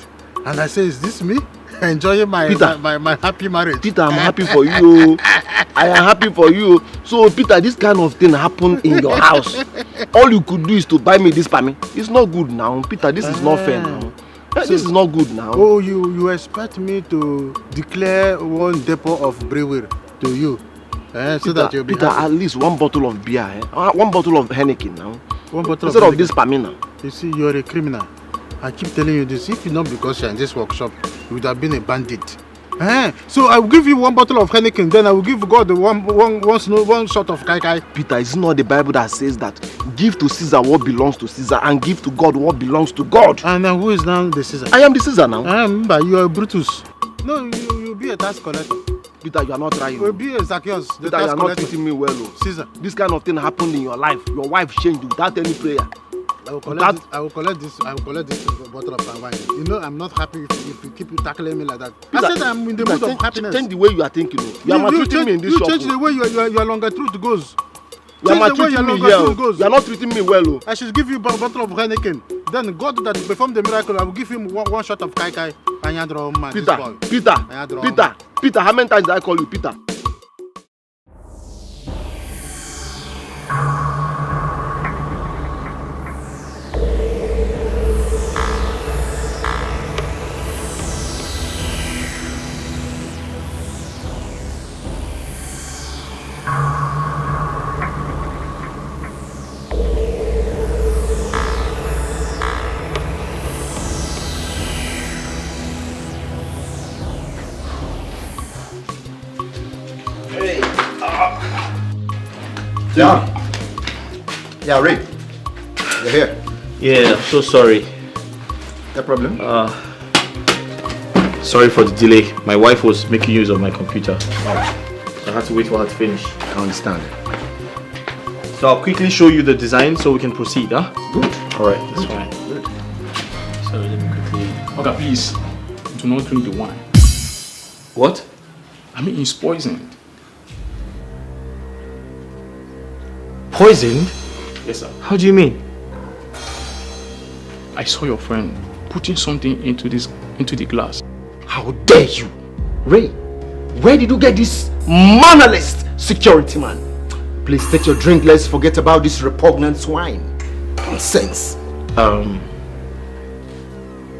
And I say, is this me? Enjoying my happy marriage. Peter, I'm happy for you. I am happy for you. So, Peter, this kind of thing happened in your house. All you could do is to buy me this pami. It's not good now. Peter, this is not fair now. So, this is not good now. Oh, you expect me to declare one depot of brewery to you? So Peter, that you'll be Peter, happy. at least one bottle of beer. One bottle of Heineken now. One bottle instead of this pami now. You see, you're a criminal. I keep telling you this. If not because you're in this workshop, you would have been a bandit. So I will give you one bottle of Heineken, then I will give God one shot of Kai Kai. Peter, is it not the Bible that says that give to Caesar what belongs to Caesar and give to God what belongs to God? And now who is now the Caesar? I am the Caesar now. But you are Brutus. No, you'll be a tax collector. Peter, you are not trying. You'll be a Zacchaeus. Peter, you are not treating me well. Caesar. This kind of thing happened in your life. Your wife changed without any prayer. I will collect this bottle of wine. You know I'm not happy if you keep tackling me like that. Peter, I said I'm in the mood of happiness. Change the way you are thinking. You are maltreating me in this shop. You change the way your longer truth goes. You are maltreating me here. You are not treating me well. I should give you a bottle of Heineken. Then God that performed the miracle, I will give him one shot of Kai Kai. Peter, how many times did I call you Peter? Yeah, Ray. You're here. Yeah, I'm so sorry. No problem. Sorry for the delay. My wife was making use of my computer. I had to wait for her to finish. I understand. So I'll quickly show you the design so we can proceed, huh? Good. Alright, that's fine. Good. So let me quickly... Okay, please, do not drink the wine. What? I mean, it's poisoned. Poisoned? Yes, sir. How do you mean? I saw your friend putting something into the glass. How dare you? Ray, where did you get this mannerless security man? Please take your drink, let's forget about this repugnant swine. Nonsense.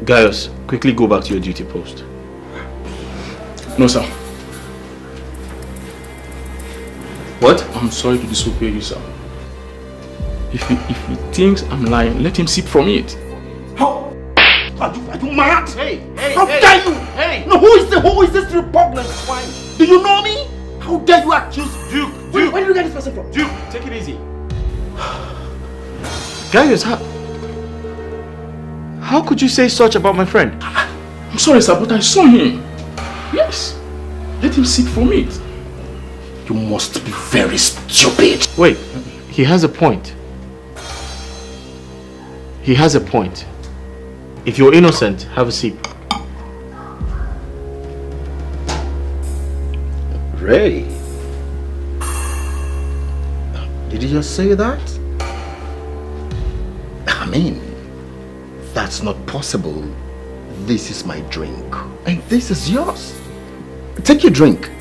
Gaius, quickly go back to your duty post. No, sir. What? I'm sorry to disobey you, sir. If he thinks I'm lying, let him sip from it. How? Are you mad? Hey! How dare you? Hey! No, who is this repugnant swine? Do you know me? How dare you accuse Duke? Where did you get this person from? Duke, take it easy. Gaius, how could you say such about my friend? I'm sorry, sir, but I saw him. Yes. Let him sip from it. You must be very stupid. Wait, he has a point. He has a point. If you're innocent, have a seat. Ray, did you just say that? I mean, that's not possible. This is my drink, and this is yours. Take your drink.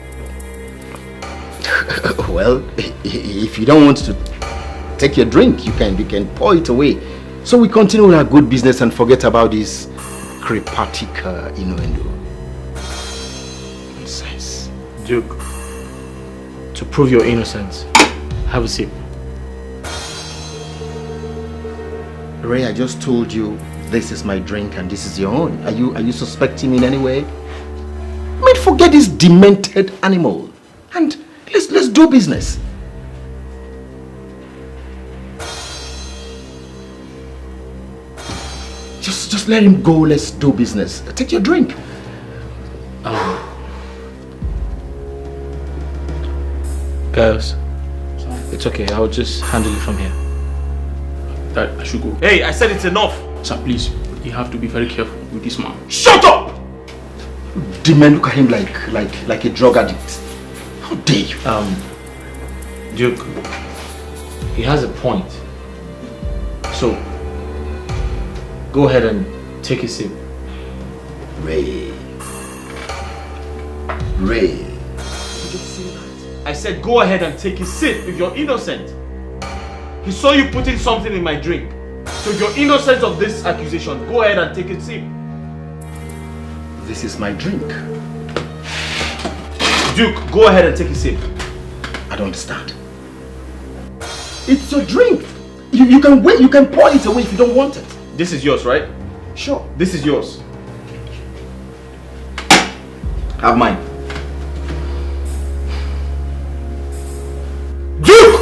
Well, if you don't want to take your drink, you can pour it away. So we continue with our good business and forget about this crepatic innuendo. Nonsense. Duke, to prove your innocence, have a sip. Ray, I just told you this is my drink and this is your own. Are you suspecting me in any way? I mean, forget this demented animal and let's do business. Just let him go. Let's do business. Take your drink. Guys, it's okay. I'll just handle it from here. Dad, I should go. Hey, I said it's enough. Sir, please, you have to be very careful with this man. Shut up! The man look at him like a drug addict. How dare you? Duke, he has a point. So, go ahead and take a sip. Ray. I said go ahead and take a sip if you're innocent. He saw you putting something in my drink. So if you're innocent of this accusation, go ahead and take a sip. This is my drink. Duke, go ahead and take a sip. I don't understand. It's your drink. You can wait. You can pour it away if you don't want it. This is yours, right? Sure. This is yours. Have mine. Duke!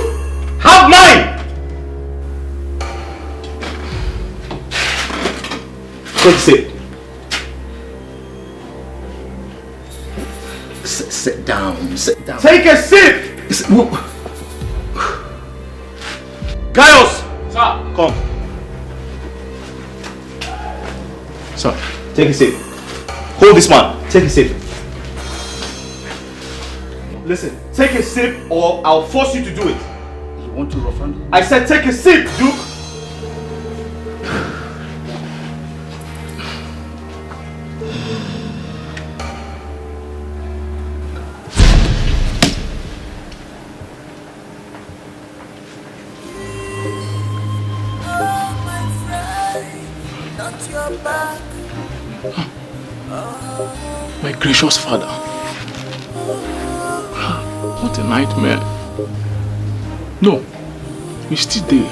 Have mine! Take a sip. Sit down. Sit down. Take a sip! Gaius! Sir! Come. Sir. Take a sip. Hold this man. Take a sip. Listen, take a sip or I'll force you to do it. You want to rough handle? I said take a sip, Duke. My gracious Father. What a nightmare. No, we're still there.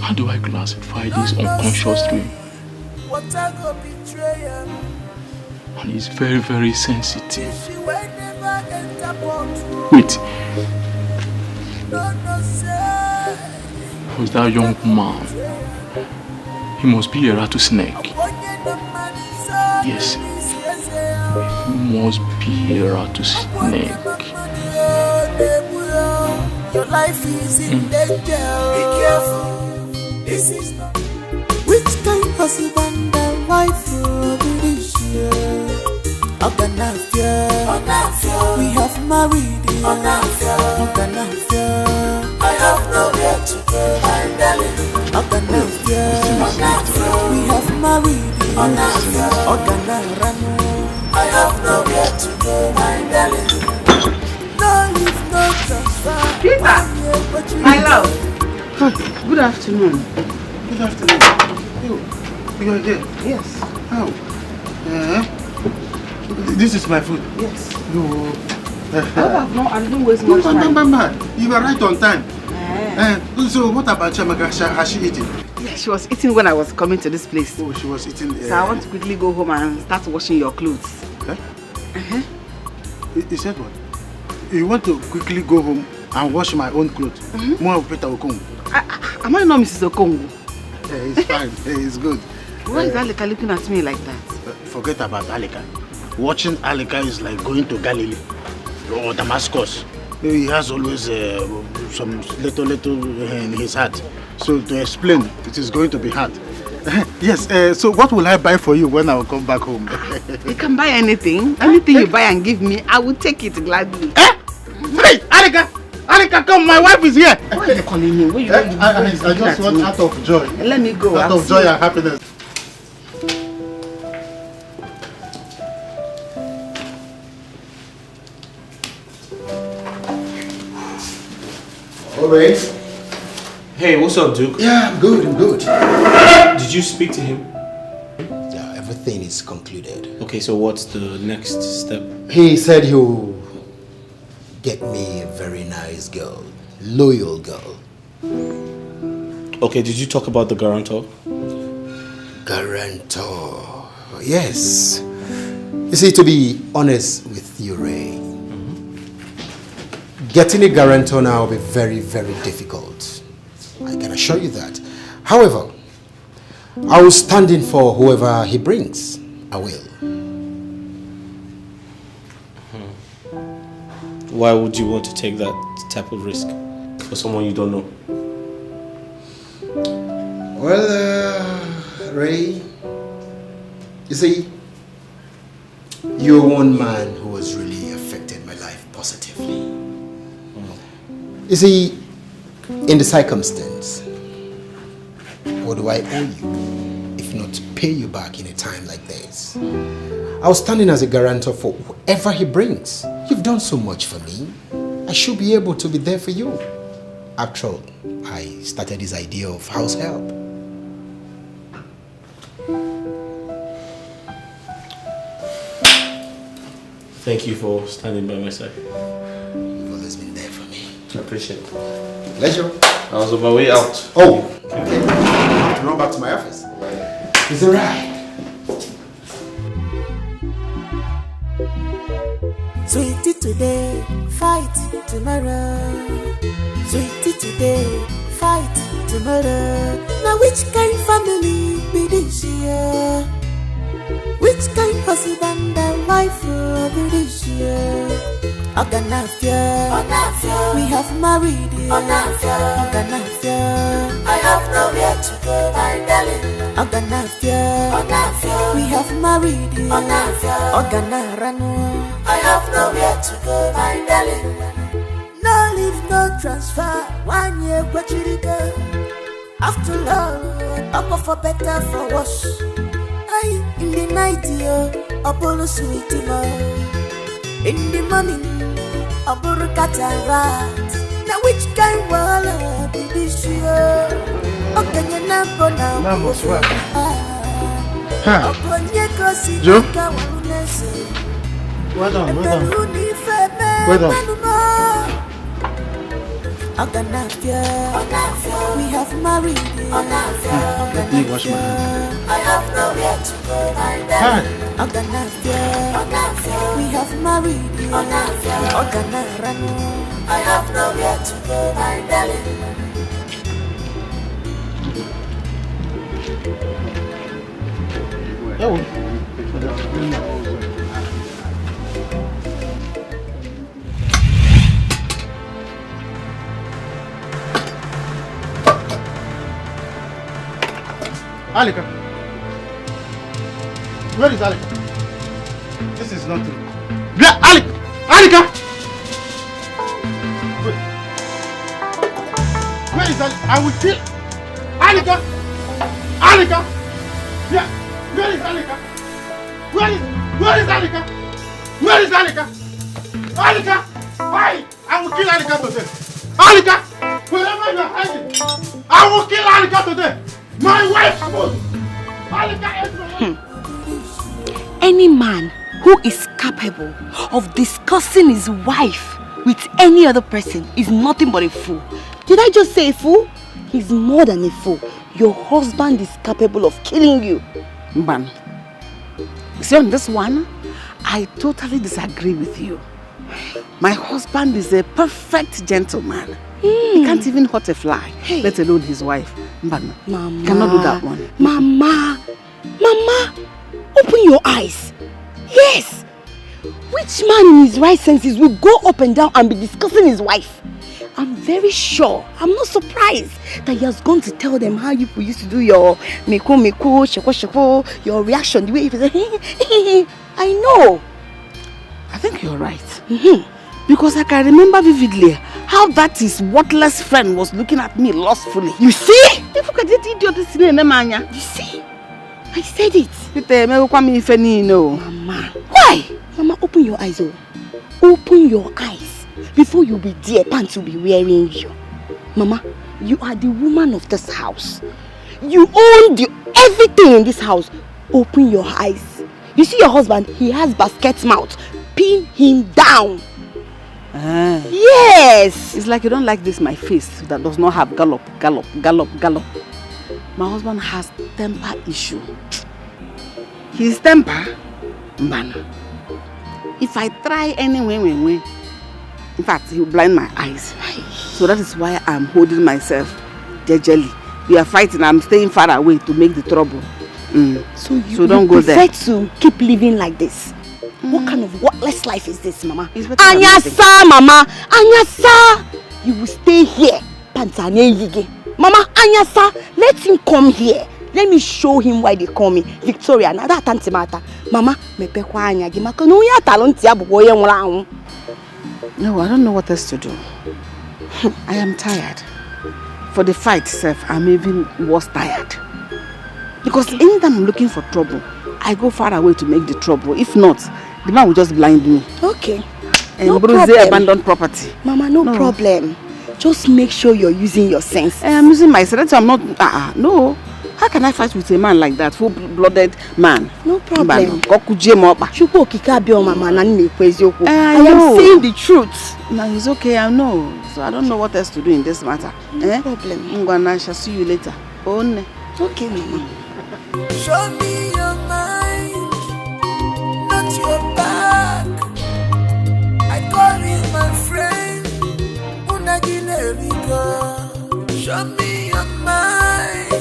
How do I classify this unconscious dream? And it's very, very sensitive. Wait. Who's that young man? He must be a rattlesnake. Yes. He must be a rattlesnake. Your life is in danger. Be careful. This is not. Which kind of husband and wife will be this year? We have married. I have nowhere to go. I'm telling you. We have married. I have nowhere to go. I'm telling you. Peter, my love. Good afternoon. Good afternoon. You are here? Yes. How? This is my food. Yes. No. I didn't waste much time. You were right on time. So what about Chamaka? Has she eaten? Yeah, she was eating when I was coming to this place. Oh, she was eating. So I want to quickly go home and start washing your clothes. Huh? He said what? You want to quickly go home and wash my own clothes? More of Peter Okongo. Am I not Mrs. Okongo? It's fine. It's good. Why is Alika looking at me like that? Forget about Alika. Watching Alika is like going to Galilee or Damascus. he has always some little in his heart. So to explain, it is going to be hard. Yes, so what will I buy for you when I will come back home? You can buy anything. Anything you buy and give me, I will take it gladly. Hey, Alika! Alika, come, my wife is here! Why are you calling him? I just want out of joy. Let me go. Out of joy and happiness. Alright. Hey, what's up, Duke? Yeah, I'm good. Did you speak to him? Yeah, everything is concluded. Okay, so what's the next step? He said he'll get me a very nice girl, loyal girl. Okay, did you talk about the guarantor? Guarantor, yes. You see, to be honest with you, Ray, getting a guarantor now will be very, very difficult. I can assure you that. However, I will stand in for whoever he brings. I will. Why would you want to take that type of risk for someone you don't know? Well, Ray, you see, you're one man who has really affected my life positively. You see, in the circumstance, what do I owe you if not to pay you back in a time like this? I was standing as a guarantor for whoever he brings. You've done so much for me. I should be able to be there for you. After all, I started this idea of house help. Thank you for standing by my side. You've always been there for me. I appreciate it. Pleasure. I was on my way out. Oh, okay. I have to run back to my office. It's alright. Sweetie today, fight tomorrow. Sweetie today, fight tomorrow. Now which kind family be this year? Which kind husband and wife be this year? Oganafia, we have married you. Oganafia, I have nowhere to go, my darling. Oganafia, we have married you. Oganarano, I have nowhere to go, my darling. No leave, no transfer, 1 year, what you go? After all, up for better, for worse. In the night, Apollo sweetie mo. In the morning, Apollo cat and rat. Now which kind will be this year? Okay, you're not gonna. Vamos, va. Joe? Well done. Oganafia, we have married. Let me wash my hands. I have nowhere to go, my darling. Oganafia, we have married. Oganarano, I have nowhere to go, my darling. Alika, where is Alika? This is not true. Yeah, Alika! Where is Alika? I will kill Alika! Yeah, where is Alika? Where is Alika? Where is Alika? Alika! Why? I will kill Alika today. Alika! Wherever you are hiding, I will kill Alika today. My wife's food! Any man who is capable of discussing his wife with any other person is nothing but a fool. Did I just say a fool? He's more than a fool. Your husband is capable of killing you. Mban, see on this one, I totally disagree with you. My husband is a perfect gentleman. He can't even hurt a fly, let alone his wife. Mama, cannot do that one. Mama, open your eyes. Yes, Which man in his right senses will go up and down and be discussing his wife? I'm very sure, I'm not surprised that he has gone to tell them how you used to do your meko, shako, your reaction, the way you say, I know. I think you're right. Because I can remember vividly how that his worthless friend was looking at me lustfully. You see? If you can idiot, you see? I said it. Mama. Why? Mama, open your eyes. Open your eyes. Before you be there, pants will be wearing you. Mama, you are the woman of this house. You own everything in this house. Open your eyes. You see your husband, he has basket mouth. Pin him down. Yes. It's like you don't like this, my face that does not have gallop. My husband has temper issue. His temper, man. If I try anyway, in fact, he will blind my eyes. So that is why I'm holding myself jejely. We are fighting. I'm staying far away to make the trouble. So don't go there. To keep living like this. What kind of worthless life is this, Mama? Anyasa, Mama. Anyasa. You will stay here. Mama, Anyasa, let him come here. Let me show him why they call me Victoria. Now that antimata. Mama, no, I don't know what else to do. I am tired. For the fight itself, I'm even worse tired. Because anytime I'm looking for trouble, I go far away to make the trouble. If not, the man will just blind me. Okay. And no problem. Abandoned property. Mama, no problem. Just make sure you're using your sense. I'm using my sense. I'm not. No. How can I fight with a man like that? Full-blooded man. No problem. I am saying the truth. No, it's okay. I know. So I don't know what else to do in this matter. No problem. I shall see you later. Okay, Mama. Show me your mind, not your back. I call you my friend. Show me your mind.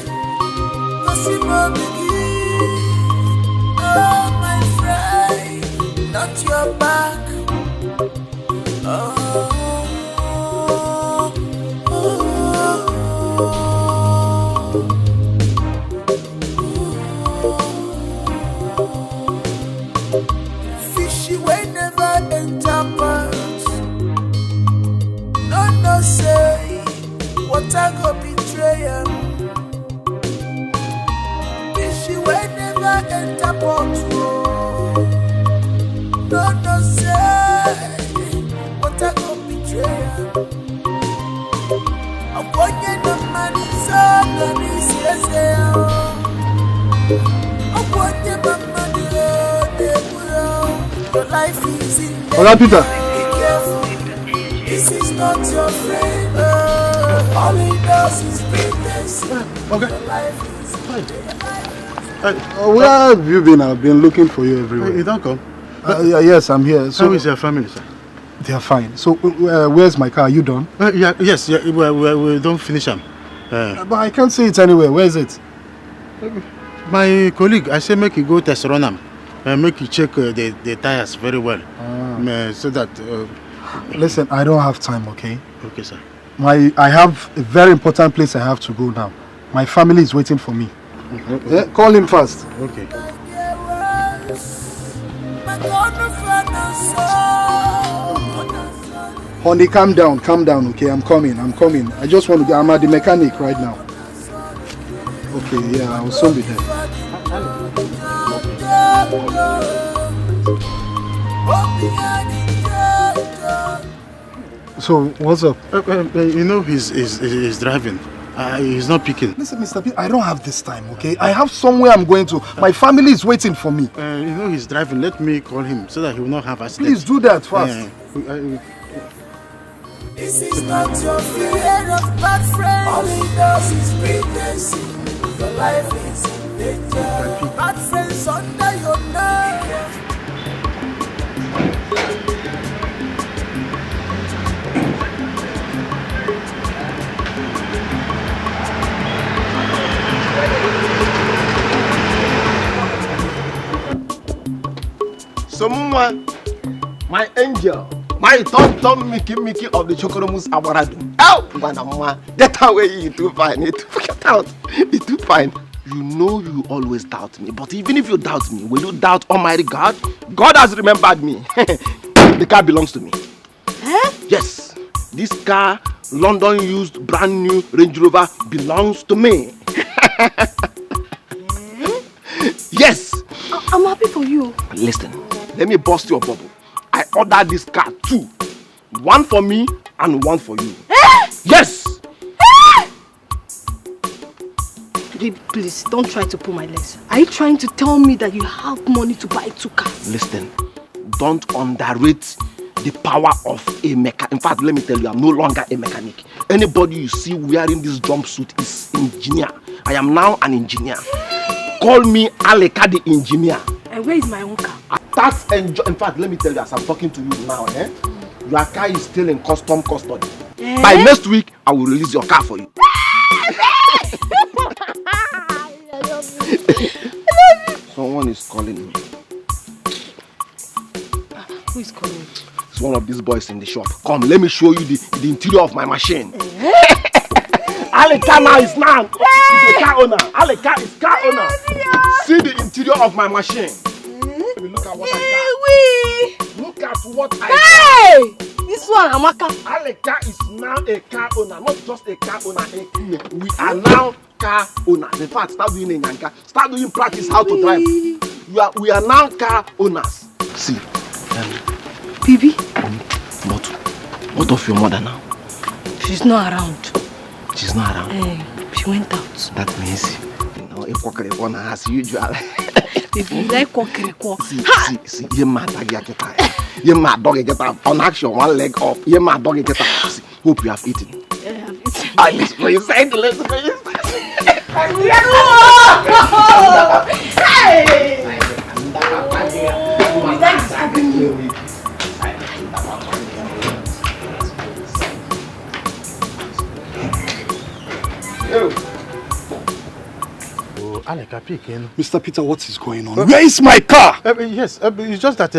Oh, my friend, not your back. Fishy way never enter parts. No, say what I go betray him. She will never enter portal. No, say what I go betray. I'm going to money, son, and he's here. I'm going to money, your life is in there. Hola, Peter. Be careful. This is not your friend. All he does is pretend. Okay. Your life is in there. Where have you been? I've been looking for you everywhere. You don't come? Yes, I'm here. So, how is your family, sir? They are fine. So, where's my car? Are you done? Yes, we don't finish them. But I can't see it anywhere. Where is it? My colleague, I say make you go test run them. Make you check the tires very well. So that... Listen, I don't have time, okay? Okay, sir. I have a very important place I have to go now. My family is waiting for me. Okay. Call him fast. Okay. Honey, calm down, okay? I'm coming. I just want to get, I'm at the mechanic right now. Okay, yeah, I'll soon be there. So, what's up? You know he's driving. He's not picking. Listen, Mr. P, I don't have this time, okay? I have somewhere I'm going to. My family is waiting for me. You know he's driving. Let me call him so that he will not have accident. Please do that fast. This is not your fear of bad friends. All he does is pretend. Your life is in danger. Bad friends under your nerve. Someone My angel. My Tom Mickey of the Chokoromus Awaradu. Oh, Manama. Get away, you too fine. Get out. It's too fine. You know you always doubt me, but even if you doubt me, will you doubt Almighty God? God has remembered me. The car belongs to me. Huh? Yes. This car, London used brand new Range Rover, belongs to me. Yes. I'm happy for you. Listen, let me bust your bubble. I ordered this car too. One for me and one for you. Yes. Please, don't try to pull my legs. Are you trying to tell me that you have money to buy 2 cars? Listen, don't underrate the power of a mechanic. In fact, let me tell you, I'm no longer a mechanic. Anybody you see wearing this jumpsuit is engineer. I am now an engineer. Call me Aleka the engineer. And where is my own car? That's enjoy. In fact, let me tell you, as I'm talking to you now, your car is still in custom custody. By next week, I will release your car for you. Someone is calling me. Who is calling me? It's one of these boys in the shop. Come, let me show you the interior of my machine. Aleka now is now. He's a car owner. Aleka is car owner. See the interior of my machine. Let me look at what I got. Look at what I got. This one, Amaka. Aleka is now a car owner, not just a car owner. We are now car owners. In fact, start doing Nyanka. Start doing practice how to drive. We are now car owners. See, Bibi. But what of your mother now? She's not around. She's not around? She went out. That means, you know, a quacker as usual. If you like quacker, see, you my dog get up on action, one leg up. You my dog get up. Hope you have eaten. Yeah, I have eaten. I listen for you say the listen for you. Aleka picking. Mr. Peter, what is going on? Where is my car? Yes, it's just that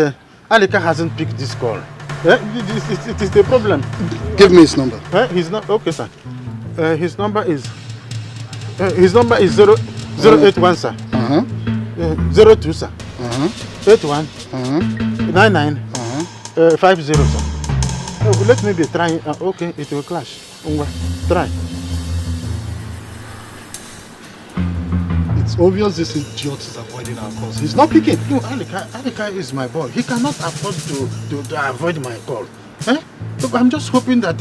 Aleka hasn't picked this call. It is the problem. Give me his number. His okay, sir. His number is 081, sir. 02, sir. 81 99 50, sir. Let me be trying. Okay, it will clash. Try. It's obvious this idiot is avoiding our calls. He's not picking. No, Aleka is my boy. He cannot afford to avoid my call. Look, I'm just hoping that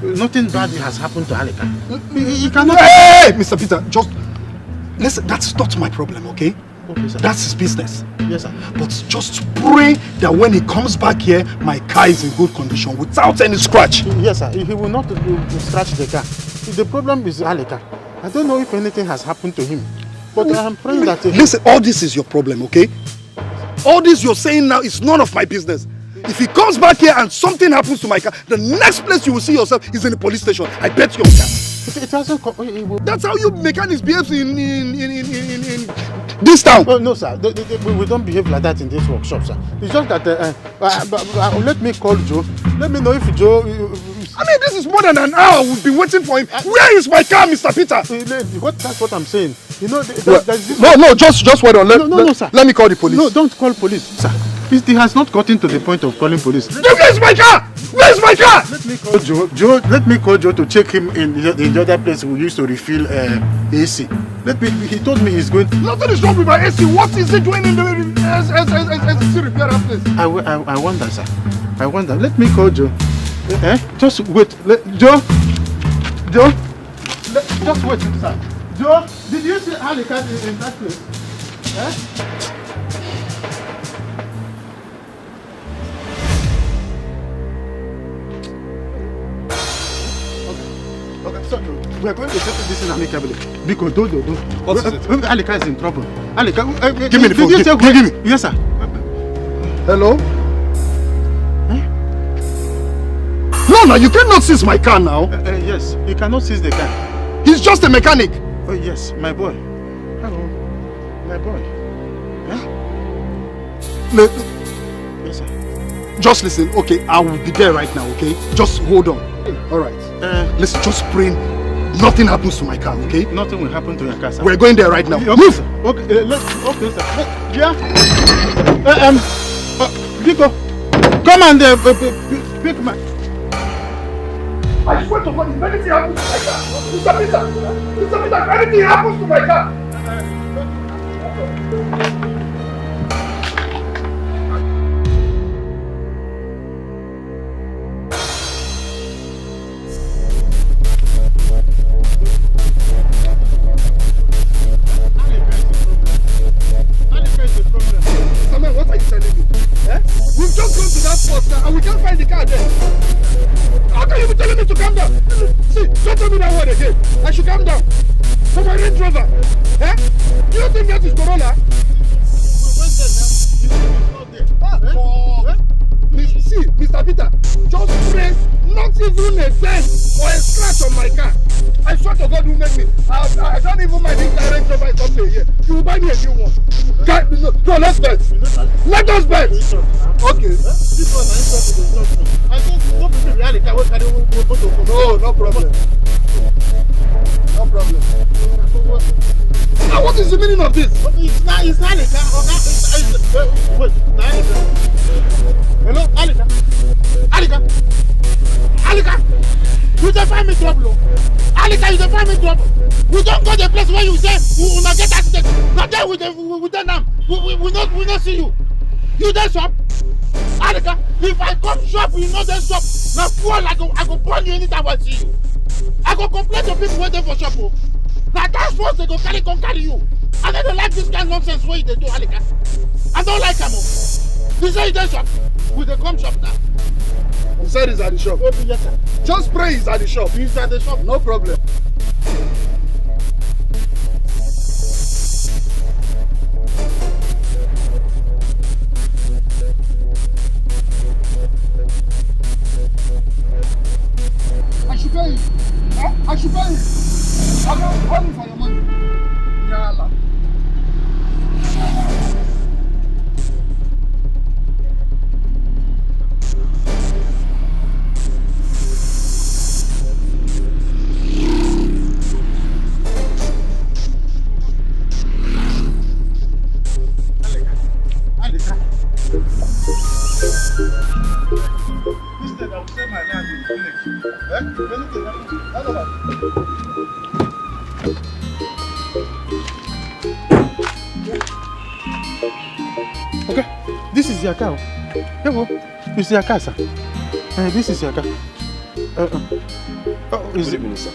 nothing bad has happened to Aleka. He cannot. Hey, Mr. Peter, just listen. That's not my problem, okay? Okay, sir. That's his business. Yes, sir. But just pray that when he comes back here, my car is in good condition without any scratch. Yes, sir. He will not scratch the car. The problem is Aleka. I don't know if anything has happened to him. But I am praying that... Listen, all this is your problem, okay? All this you're saying now is none of my business. If he comes back here and something happens to my car, the next place you will see yourself is in the police station. I bet you on that. It hasn't... That's how you mechanics behave in this town. Oh, no, sir. We don't behave like that in this workshop, sir. It's just that... let me call Joe. Let me know if Joe... I mean, this is more than an hour we've been waiting for him. Where is my car, Mr. Peter? That's what I'm saying. You know, just wait on. No, sir. Let me call the police. No, don't call police, sir. He has not gotten to the point of calling police. Where's my car? Where's my car? Let me call Joe. Let me call Joe to check him in the other place we used to refill AC. He told me he's going. Nothing is wrong with my AC. What is he doing in the AC repair place? I wonder, sir. I wonder. Let me call Joe. Just wait. Joe. Just wait, sir. Joe, did you see Aleka in that place? Okay, so we are going to settle this in amicably. Because don't. What is it? Aleka is in trouble. Aleka, give me the phone. Give me. Yes, sir. Hello? No, you cannot seize my car now. Yes, you cannot seize the car. He's just a mechanic. Oh, yes, my boy. Hello, my boy. Yes, sir. Just listen, okay? I will be there right now, okay? Just hold on. All right. Listen, just pray nothing happens to my car, okay? Nothing will happen to your car, sir. We're going there right now. Okay, Move! Okay, okay, sir. Yeah. Nico, come and pick my... I swear to God, if anything happens to my car, Mr. Peter, if anything happens to my car, what are you telling me? Eh? We've just gone to that spot now and we can't find the car there. How can you be telling me to calm down? See, don't tell me that word again. I should calm down. For my Range Rover. Eh? You don't think that is Corolla? See, Mr. Peter, just pray not even a dent or a scratch on my car. I swear to God who made me. I don't even mind if the Range Rover is up there here. You will buy me a new one. No, let's bet. Let us bet. Okay. This one is not. I think no reality. No, no problem. No problem. Now, what is the meaning of this? It's not Alika. Wait, hello, Alika. Alika, you don't find me trouble. Alika, you don't find me trouble. We don't go to the place where you say we will not get accident. Not there with them. We not see you. You there shop. Alika, if I come shop, you know there shop. Now fall, I go burn you anytime I see you. I go complain to people waiting for shop. Now that's what they go carry you. I don't like this kind of nonsense way they do, Alika. I don't like them. You say they shop. We they come shop now. You said he's at the shop. Okay, yes, sir. Just pray he's at the shop. He's at the shop. No problem. I should pay you. Huh? I should pay you. I'm not calling for your money. Yeah, Allah. Okay, this is your car. It's your car, sir. This is your car. Is it, Minister?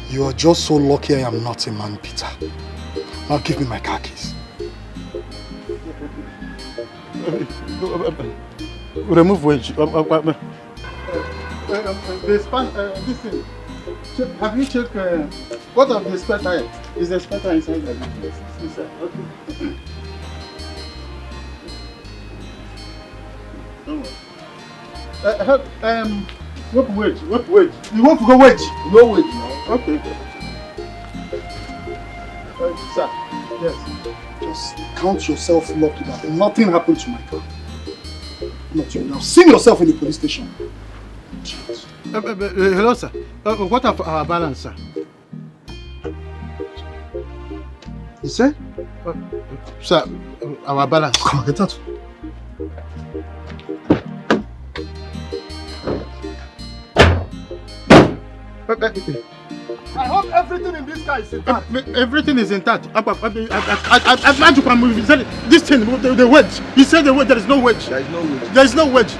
You are just so lucky I am not a man, Peter. Now give me my car keys. Remove wedge. This thing. Have you checked what of the spare tire? Is the spare tire inside the business? Okay. What wedge? What wedge? You want to go wedge? No wedge. Okay. Sir. Yes. Just count yourself lucky that nothing happened to my car. Not you. Now see yourself in the police station. Hello, sir. What of our balance, sir? You said? Sir, our balance. Come on, get out. I hope everything in this car is intact. Everything is intact. This thing, the wedge. He said the wedge. There is no wedge. There is no wedge. There is no wedge.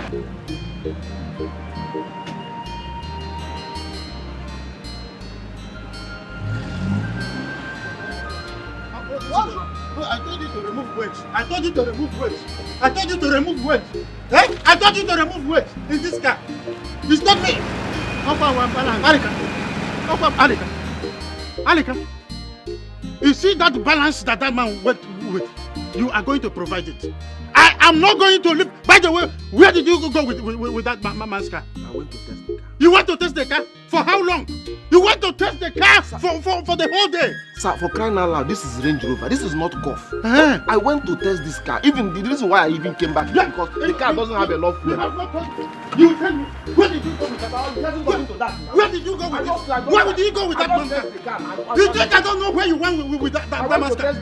I told you to remove wedge. I told you to remove wedge. I told you to remove wedge. Eh? I told you to remove wedge in this car. It's not me. Alika, you see that balance that man went with? You are going to provide it. I am not going to leave. By the way, where did you go with that man's car? I went to test the car. You went to test the car? For how long? You went to test the car for the whole day. Sir, for crying out loud, this is Range Rover. This is not golf. I went to test this car. Even the reason why I even came back is because the car doesn't have enough fuel. You tell me, where did you go with that? Where did you go with it? Where did you go with that monster? You think I don't know where you went with that monster?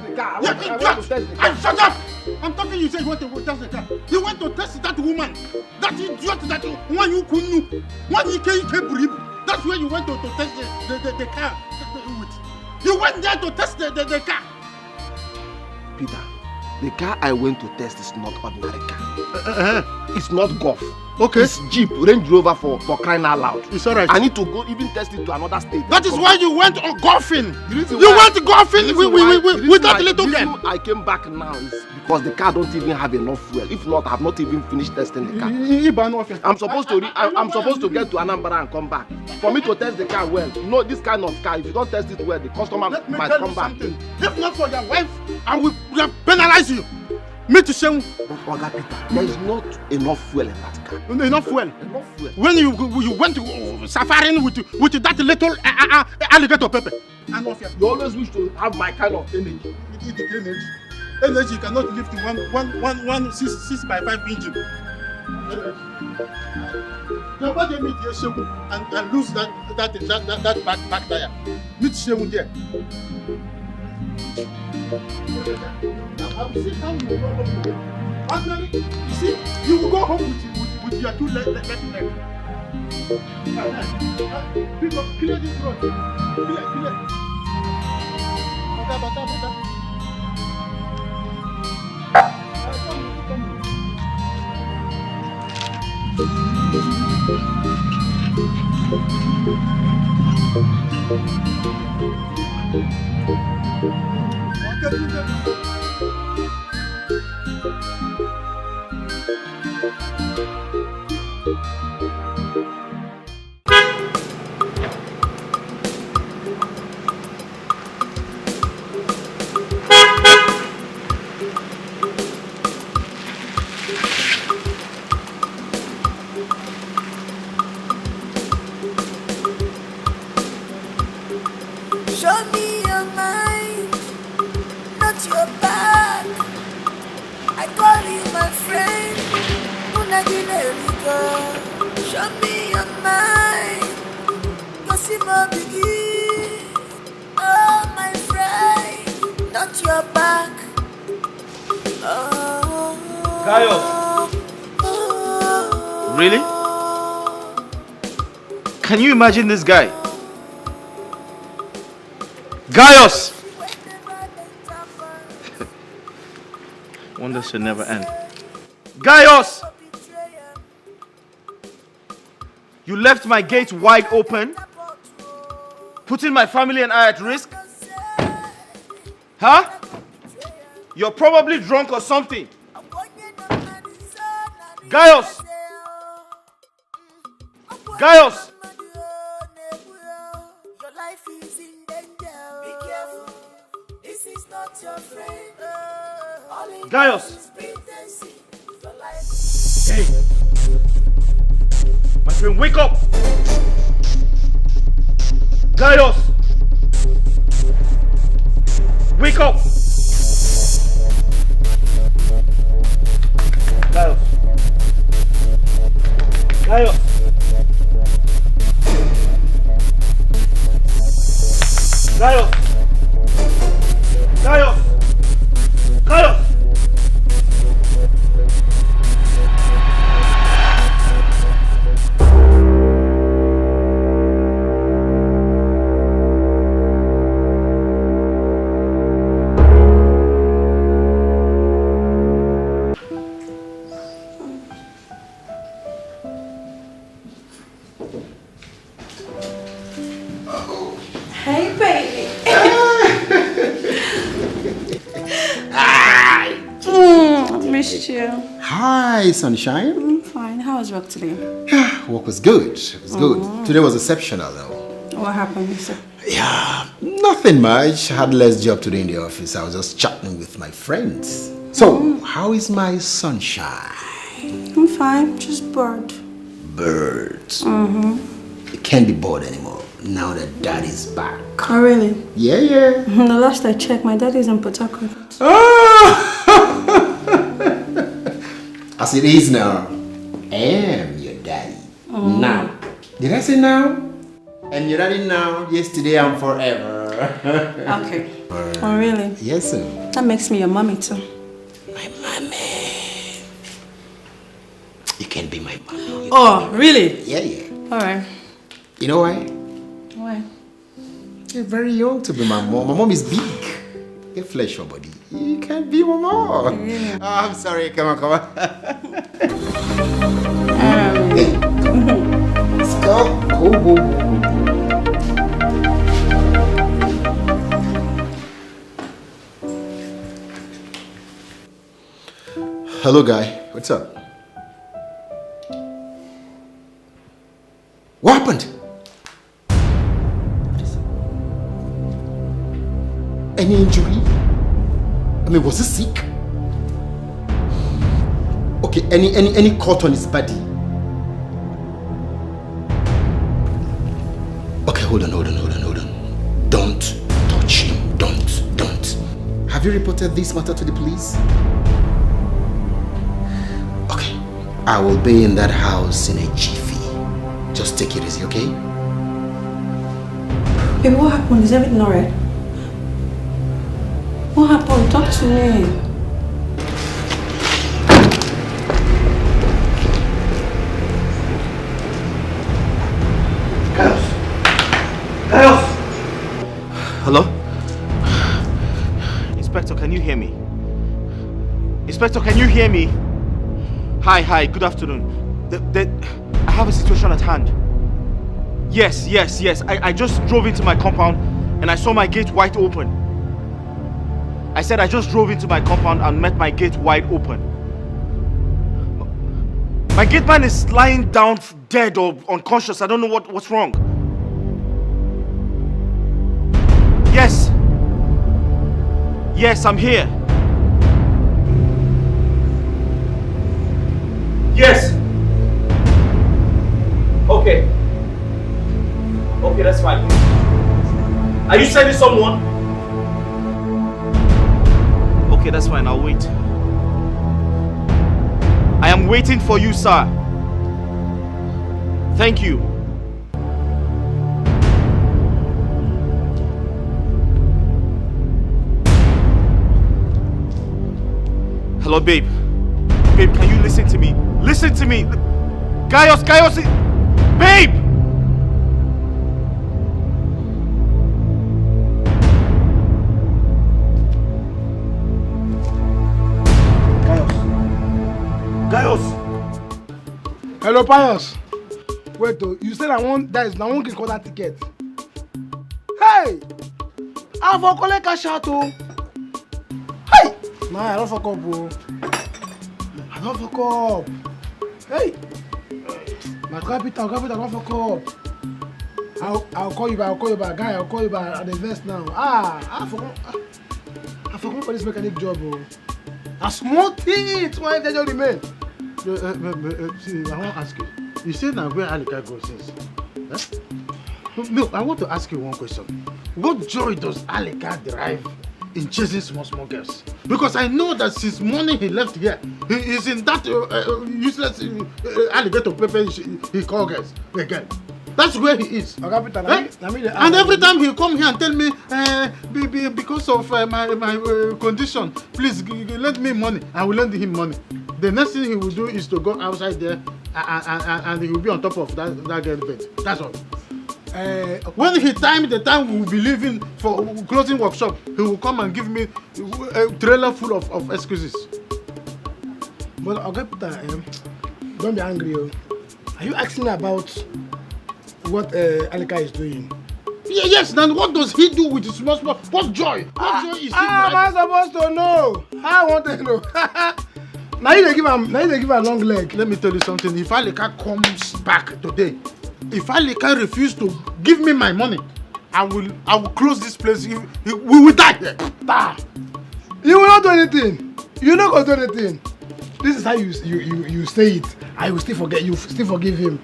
Shut up! I'm talking, you say you want to test the car. You went to test that woman. That idiot, that one you couldn't. One you can't. That's where you went to test the car with. You went there to test the car. Peter, the car I went to test is not ordinary car. It's not golf. Okay. It's Jeep, Range Rover for crying out loud. It's alright. I need to go even test it to another state. That is why you went golfing. You went golfing with that little girl. I came back now is because the car don't even have enough fuel. If not, I've not even finished testing the car. I'm supposed to get to Anambra and come back. For me to test the car well, you know this kind of car, if you don't test it well, the customer might come back. If not for your wife, I will penalize you. Me to say, Oga Peter, there is not enough fuel in that car. Enough fuel. Enough fuel. When you went to safari with that little alligator pepper. You always wish to have my kind of energy. Energy cannot lift one 6x5 engine. Nobody meet your show and lose that back tire. Meet show there. I will see how you will go home. Ordinary, you see, you will go home with your two legs. People, clear this road. Clear. Bata. Show me your mind, not your back. I call you my friend. Show me your mind, cause you my begin. Oh my friend, not your back. Gaio. Really? Can you imagine this guy? Gaius! Wonders should never end. Gaius! You left my gate wide open, putting my family and I at risk? Huh? You're probably drunk or something. Gaius! Gaius! Gaius! Hey! My friend, wake up! Gaius! Wake up! Gaius! Gaius! Gaius! Gaius! Gaius! Hey, baby. Missed you. Hi, sunshine. I'm fine. How was work today? Work was good. It was good. Today was exceptional, though. What happened, sir? Yeah, nothing much. I had less job today in the office. I was just chatting with my friends. So, how is my sunshine? I'm fine. Just bored. Birds. You can't be bored anymore. now that daddy's back. Oh, really? Yeah. The last I checked, my daddy's in Port Harcourt. As it is now, I am your daddy. Now. Did I say now? I'm your daddy now. Yesterday and forever. Okay. Oh, really? Yes, sir. That makes me your mommy too. My mommy. You can be my mommy. Oh, really? Yeah. Alright. You know why? Why? You're very young to be my mom. My mom is big. You're flesh for body. You can't be my mom. Yeah. Oh, I'm sorry. Come on. Hey. Let's go. Go. Hello, guy. What's up? What happened? Any injury? I mean, was he sick? Okay, any cut on his body? Okay, hold on. Don't touch him. Don't. Have you reported this matter to the police? Okay, I will be in that house in a jiffy. Just take it easy, okay? Baby, what happened? Is everything alright? What happened? Talk to me. Chaos! Hello? Inspector, can you hear me? Inspector, can you hear me? Hi, good afternoon. I have a situation at hand. Yes. I just drove into my compound and I saw my gate wide open. I said I just drove into my compound and met my gate wide open. My gate man is lying down dead or unconscious. I don't know what's wrong. Yes, I'm here. Yes. Okay, that's fine. Are you sending someone? Okay, that's fine. I'll wait. I am waiting for you, sir. Thank you. Hello, babe. Babe, can you listen to me? Listen to me. Gaius, babe! Gaius! Hello, Pius. Wait, though. You said I want can call that ticket. Hey! I for collect cash out, oh. Hey! Nah, I don't fuck up, bro. I don't fuck up. Hey! My capital, don't fuck up. I'll call you back, guy. I'll call you back at the vest now. I forgot for this mechanic job, bro. A small thing, why they don't remain. See, I want to ask you. You said now where Alika goes since? Huh? No, I want to ask you one question. What joy does Alika derive in chasing small girls? Because I know that since morning he left here, he is in that useless alligator paper he calls girls again. That's where he is. And every time he come here and tell me, because of my condition, please lend me money. I will lend him money. The next thing he will do is to go outside there and he will be on top of that girl bed. That's all. When he the time we will be leaving for closing workshop, he will come and give me a trailer full of excuses. But don't be angry. Are you asking about what Alika is doing? Yes, then what does he do with his small? What joy? What joy is he? How am I supposed to know? I want to know. Now you give him a long leg. Let me tell you something. If Alika comes back today, if Alika refuses to give me my money, I will close this place. We will die here. You will not do anything. You're not gonna do anything. This is how you say it. I will still forget. You still forgive him.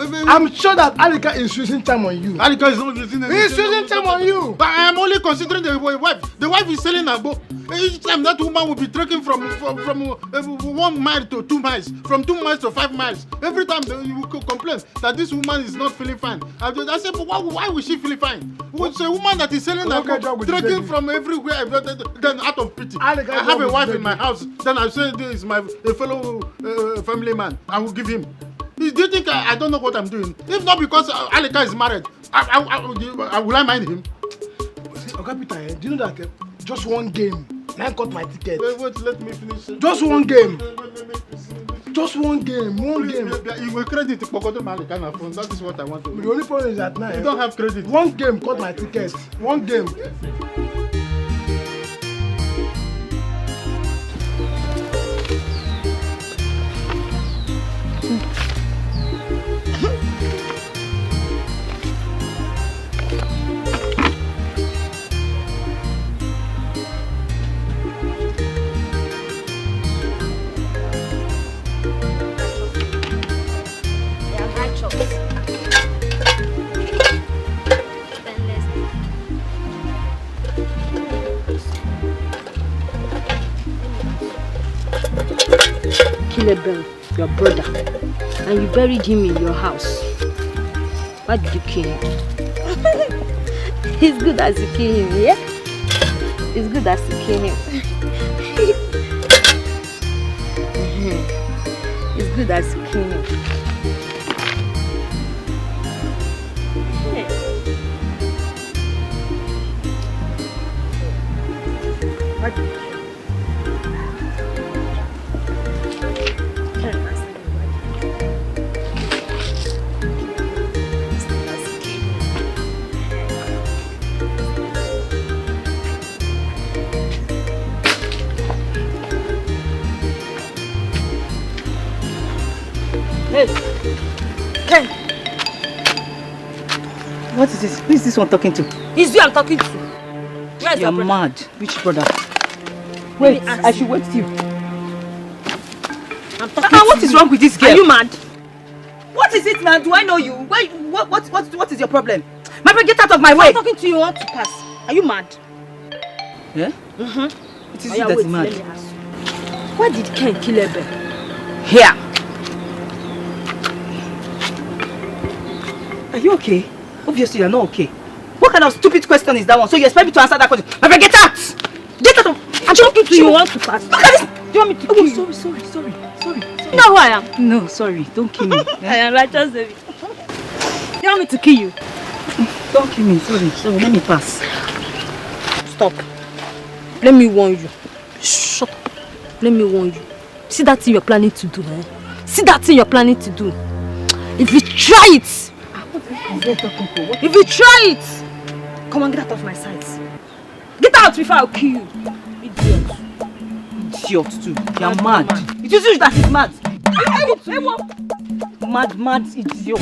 I'm sure that Alika is using time on you. Alika is not using anything. He's using time on you. But I am only considering the wife. The wife is selling her boat. Each time that woman will be trekking from 1 mile to 2 miles, from 2 miles to 5 miles. Every time you will complain that this woman is not feeling fine. I said, but why will she feel fine? It's a woman that is selling her boat, trekking from everywhere. Then out of pity, I have a wife in my house. Then I say this is my fellow family man. I will give him. Do you think I don't know what I'm doing? If not because Alika is married, will I mind him? Okay, Peter, do you know that just one game, I got my ticket. Wait, let me finish. Just one game. Just one game. You will credit Malika on phone. That is what I want to do. The only problem is that now you don't have credit. One game got my ticket. One game. Your brother, and you buried him in your house. Why did you kill him? It's good as you kill him, yeah? It's good as you kill him. It's good as you kill him. What is this? Who is this one talking to? It's you I'm talking to. Where's You're mad. Which brother? Wait, I should wait you. I'm talking to what is wrong with this girl? Are you mad? What is it now? Do I know you? What is your problem? My friend, get out of my way. I'm talking to you. Want to pass? Are you mad? Yeah? Mm-hmm. It is you that is mad. Let me ask you. Why did Ken kill Ebe? Here. Are you okay? Obviously, you're not okay. What kind of stupid question is that one? So you expect me to answer that question? My friend, get out! Get out of... I'm talking to you. Want to pass? Look at this! Do you want me to kill you? Sorry. You know who I am? No, sorry. Don't kill me. I am righteous, David. You want me to kill you? Don't kill me. Sorry. Let me pass. Stop. Let me warn you. Shut up. Let me warn you. See that thing you're planning to do, eh? See that thing you're planning to do. If you try it, if you try it, come on, get out of my sight. Get out before I'll kill you. Idiot. Idiot too. You're mad. It is you that is mad. Mad idiot.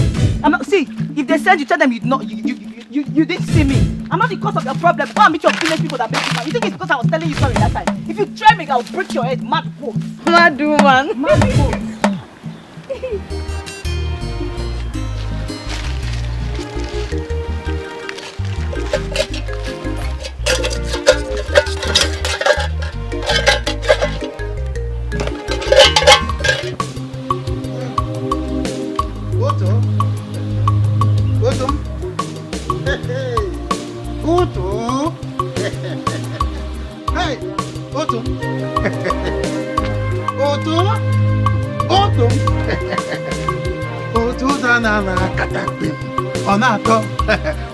See, if they said you tell them you didn't see me. I'm not the cause of your problem. Go and meet your village people that make you mad. You think it's because I was telling you sorry that time? If you try me, I'll break your head. Mad boat. Mad woman. Mad boat. Onato,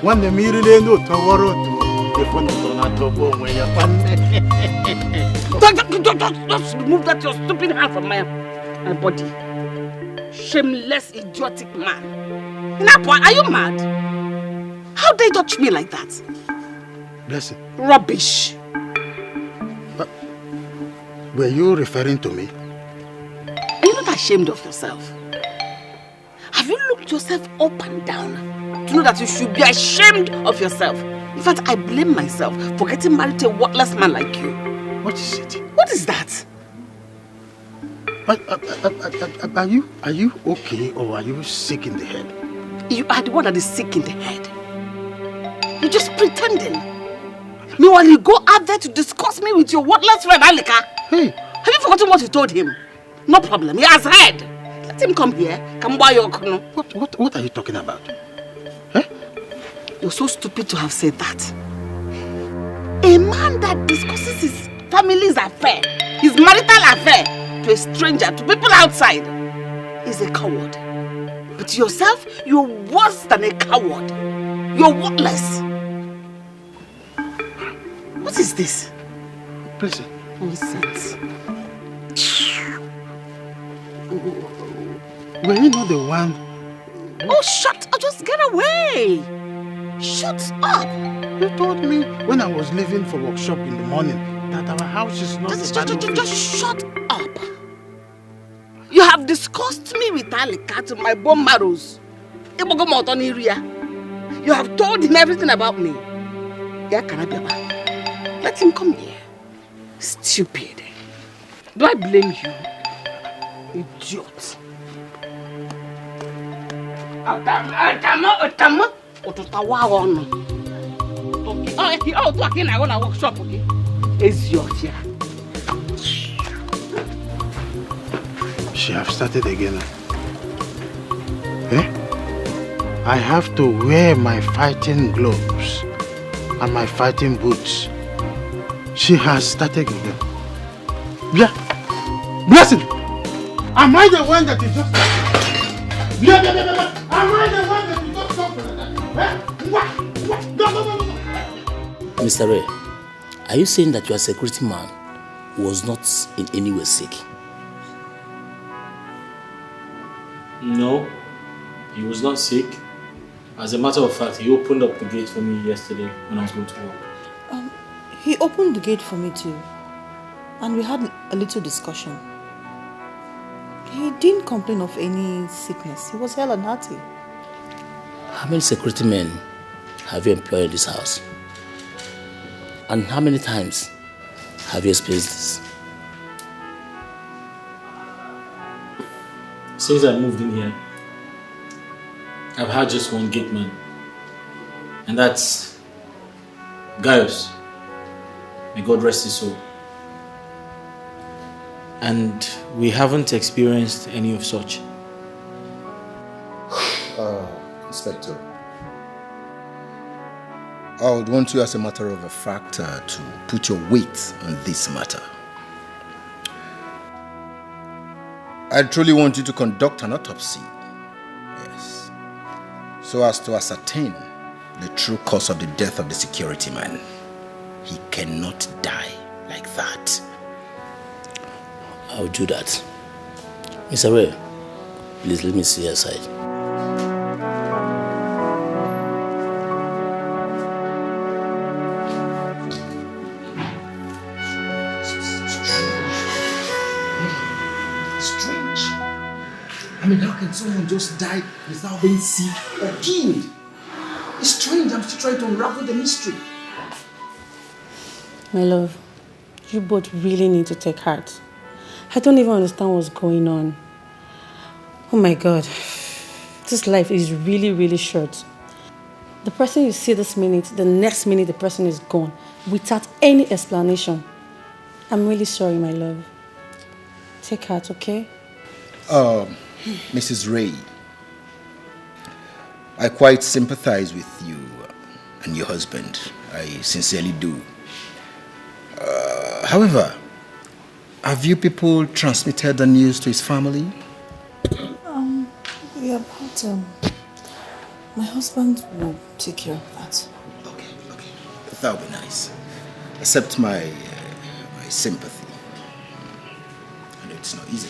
when the mirror no toworo, if one Just remove that your stupid hand from my body. Shameless, idiotic man. Napwa, are you mad? How dare you touch me like that? Blessing. Rubbish. But were you referring to me? Are you not ashamed of yourself? Have you looked yourself up and down to know that you should be ashamed of yourself? In fact, I blame myself for getting married to a worthless man like you. What is it? What is that? But are you okay or are you sick in the head? You are the one that is sick in the head. You're just pretending. Meanwhile, you go out there to discuss me with your worthless friend Alika. Hey. Have you forgotten what you told him? No problem, he has heard. Let him come here. Come buy your canoe. What are you talking about? You're so stupid to have said that. A man that discusses his family's affair, his marital affair, to a stranger, to people outside, is a coward. But yourself, you're worse than a coward. You're worthless. What is this? Please. Nonsense. Were you not the one? Oh, shut up! Just get away! Shut up! You told me when I was leaving for workshop in the morning that our house is not Just shut up! You have discussed me with Alika to my bone marrows. You have told him everything about me. Let him come here. Stupid. Do I blame you? Idiot. Workshop. She have started again. I have to wear my fighting gloves and my fighting boots. She has started again. Yeah. Blessing! Am I the one that you just... Yeah. Am I the one that you just talked about? No. Mr. Ray, are you saying that your security man was not in any way sick? No, he was not sick. As a matter of fact, he opened up the gate for me yesterday when I was going to work. He opened the gate for me too. And we had a little discussion. He didn't complain of any sickness. He was hale and hearty. How many security men have you employed in this house? And how many times have you experienced this? Since I moved in here, I've had just one gate man. And that's Gaius. May God rest his soul. And we haven't experienced any of such. Inspector, I would want you, as a matter of a fact, to put your weight on this matter. I truly want you to conduct an autopsy. Yes. So as to ascertain the true cause of the death of the security man. He cannot die like that. I'll do that. Mr. Ray, please let me see your side. Strange. I mean, how can someone just die without being sick or killed? It's strange. I'm still trying to unravel the mystery. My love, you both really need to take heart. I don't even understand what's going on. Oh my God. This life is really, really short. The person you see this minute, the next minute the person is gone without any explanation. I'm really sorry, my love. Take heart, okay? Mrs. Ray, I quite sympathize with you and your husband. I sincerely do. However, have you people transmitted the news to his family? Yeah, but my husband will take care of that. Okay. That would be nice. Accept my sympathy. I know it's not easy.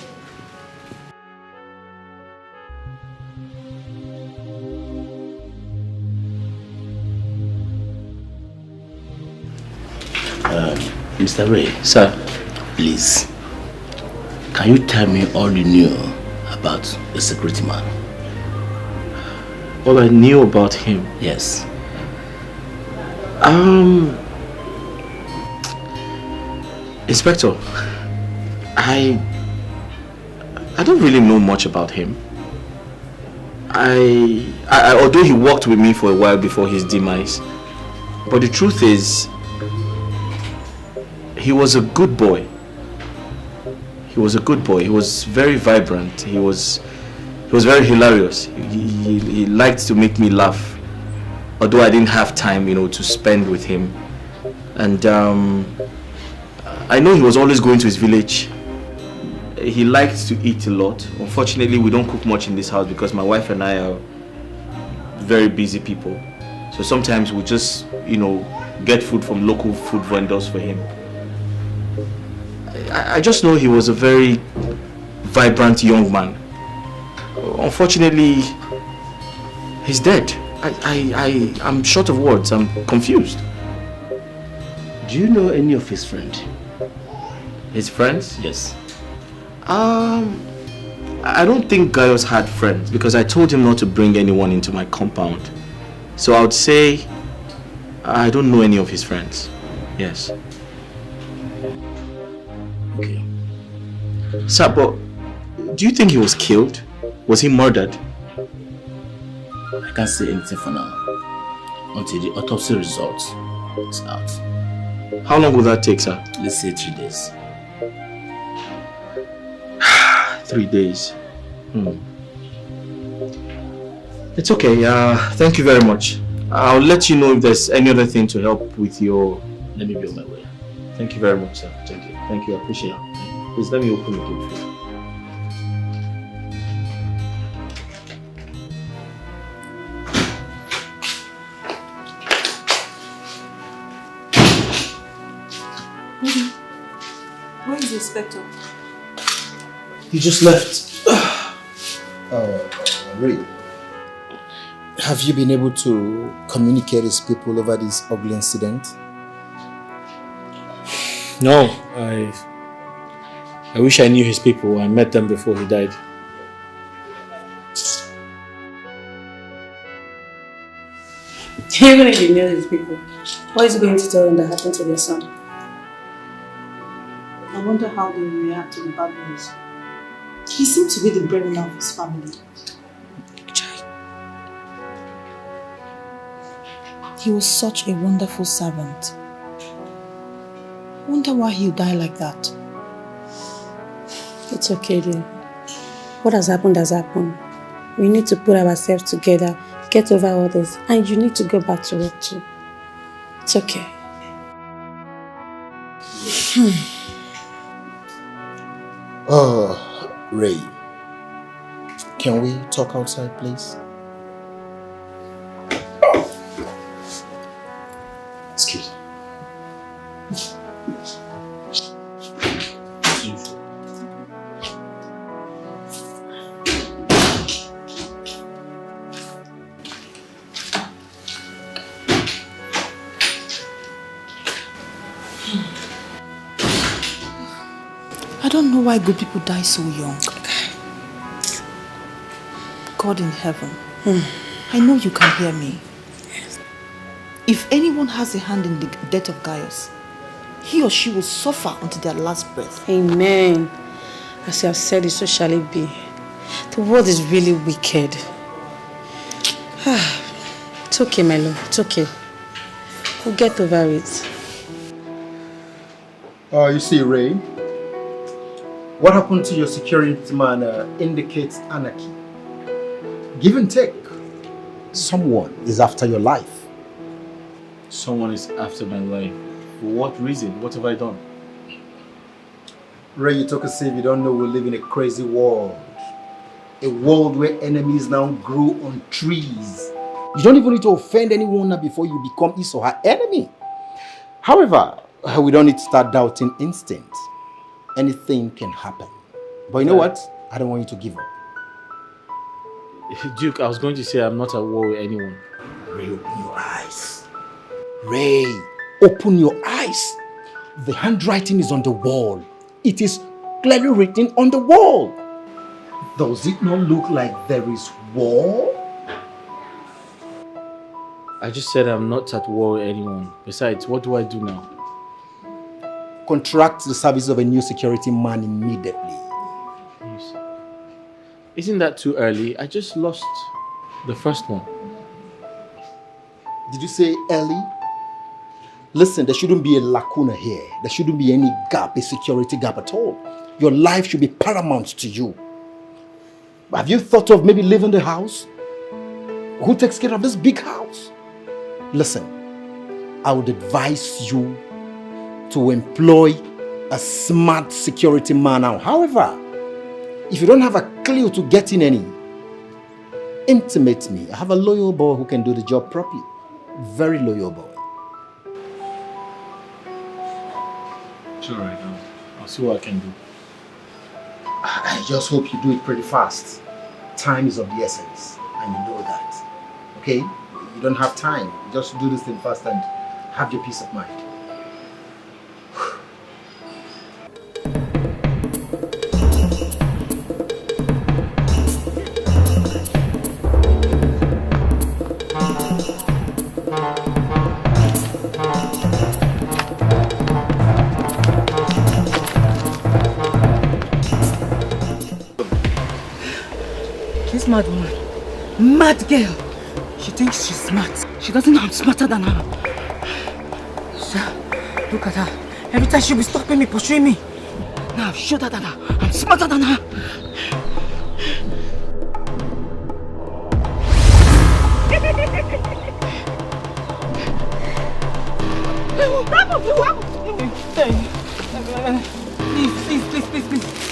Mr. Ray. Sir. Please, can you tell me all you knew about the security man? All I knew about him? Yes. Inspector, I I don't really know much about him. Although he worked with me for a while before his demise, but the truth is, he was a good boy. He was a good boy. He was very vibrant. He was very hilarious. He liked to make me laugh, although I didn't have time, to spend with him. And I know he was always going to his village. He liked to eat a lot. Unfortunately, we don't cook much in this house because my wife and I are very busy people. So sometimes we just, get food from local food vendors for him. I just know he was a very vibrant young man. Unfortunately, he's dead. I'm short of words. I'm confused. Do you know any of his friends? His friends? Yes. I don't think Gaius had friends because I told him not to bring anyone into my compound. So I would say I don't know any of his friends. Yes. Okay. Sir, but do you think he was killed? Was he murdered? I can't say anything for now until the autopsy result is out. How long will that take, sir? Let's say 3 days. 3 days. It's okay. Thank you very much. I'll let you know if there's any other thing to help with your... Let me be on my way. Thank you very much, sir. Thank you. Thank you. I appreciate it. Please let me open the gate for you. Where is the inspector? He just left. Ray, have you been able to communicate with people over this ugly incident? No, I wish I knew his people. I met them before he died. Even if you knew his people, what is he going to tell them that happened to their son? I wonder how they will react to the bad news. He seemed to be the breadwinner of his family. He was such a wonderful servant. I wonder why he'll die like that. It's okay, dear. What has happened has happened. We need to put ourselves together, get over all this, and you need to go back to work too. It's okay. Ray, can we talk outside, please? Excuse me. I don't know why good people die so young. God in heaven, I know you can hear me. If anyone has a hand in the death of Gaius, he or she will suffer until their last breath. Amen. As you have said it, so shall it be. The world is really wicked. It's okay, my love. It's okay. We'll get over it. You see, Ray, what happened to your security man indicates anarchy. Give and take. Someone is after your life. Someone is after my life. For what reason? What have I done? Ray, you talk as if you don't know we live in a crazy world. A world where enemies now grow on trees. You don't even need to offend anyone now before you become his or her enemy. However, we don't need to start doubting instinct. Anything can happen. But you know what? I don't want you to give up. Duke, I was going to say I'm not at war with anyone. Ray, open your eyes. Ray, open your eyes. The handwriting is on the wall. It is clearly written on the wall. Does it not look like there is war? I just said I'm not at war with anyone. Besides, what do I do now? Contract the service of a new security man immediately. Isn't that too early? I just lost the first one. Did you say early? Listen, there shouldn't be a lacuna here. There shouldn't be any gap, a security gap at all. Your life should be paramount to you. Have you thought of maybe leaving the house? Who takes care of this big house? Listen, I would advise you to employ a smart security man now. However, if you don't have a clue to getting any, intimate me. I have a loyal boy who can do the job properly. Very loyal boy. It's alright, I'll see what I can do. I just hope you do it pretty fast. Time is of the essence, and you know that. Okay? You don't have time. Just do this thing fast and have your peace of mind. This mad woman, mad girl. She thinks she's smart. She doesn't know I'm smarter than her. Look at her. Every time she'll be stopping me, pursuing me. Now I've showed her that I'm smarter than her.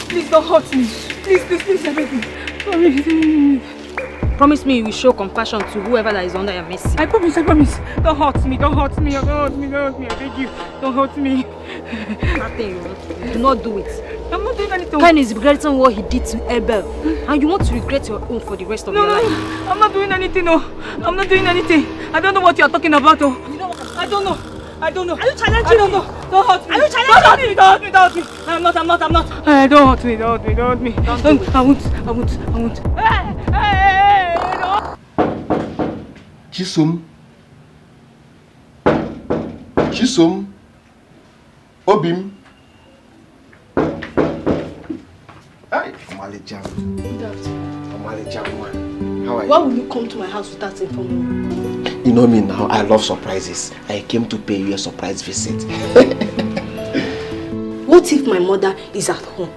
Please don't hurt me. Please, everything. Promise me you will show compassion to whoever that is under your mercy. I promise. Don't hurt me, I beg you. Don't hurt me. Nothing you want to do. Do not do it. I'm not doing anything. Cain is regretting what he did to Abel. And you want to regret your own for the rest of your life. No, I'm not doing anything, no. I'm not doing anything. I don't know what you're talking about, oh. I don't know. Are you challenging me? I don't know. Don't hurt me. Are you challenging me? Don't hurt me. I'm not. Don't hurt me. Don't do it. I won't. Hey, no. Chisom, Obim. Hi, how are you? Why will you come to my house without informing me? You know me now, I love surprises. I came to pay you a surprise visit. What if my mother is at home?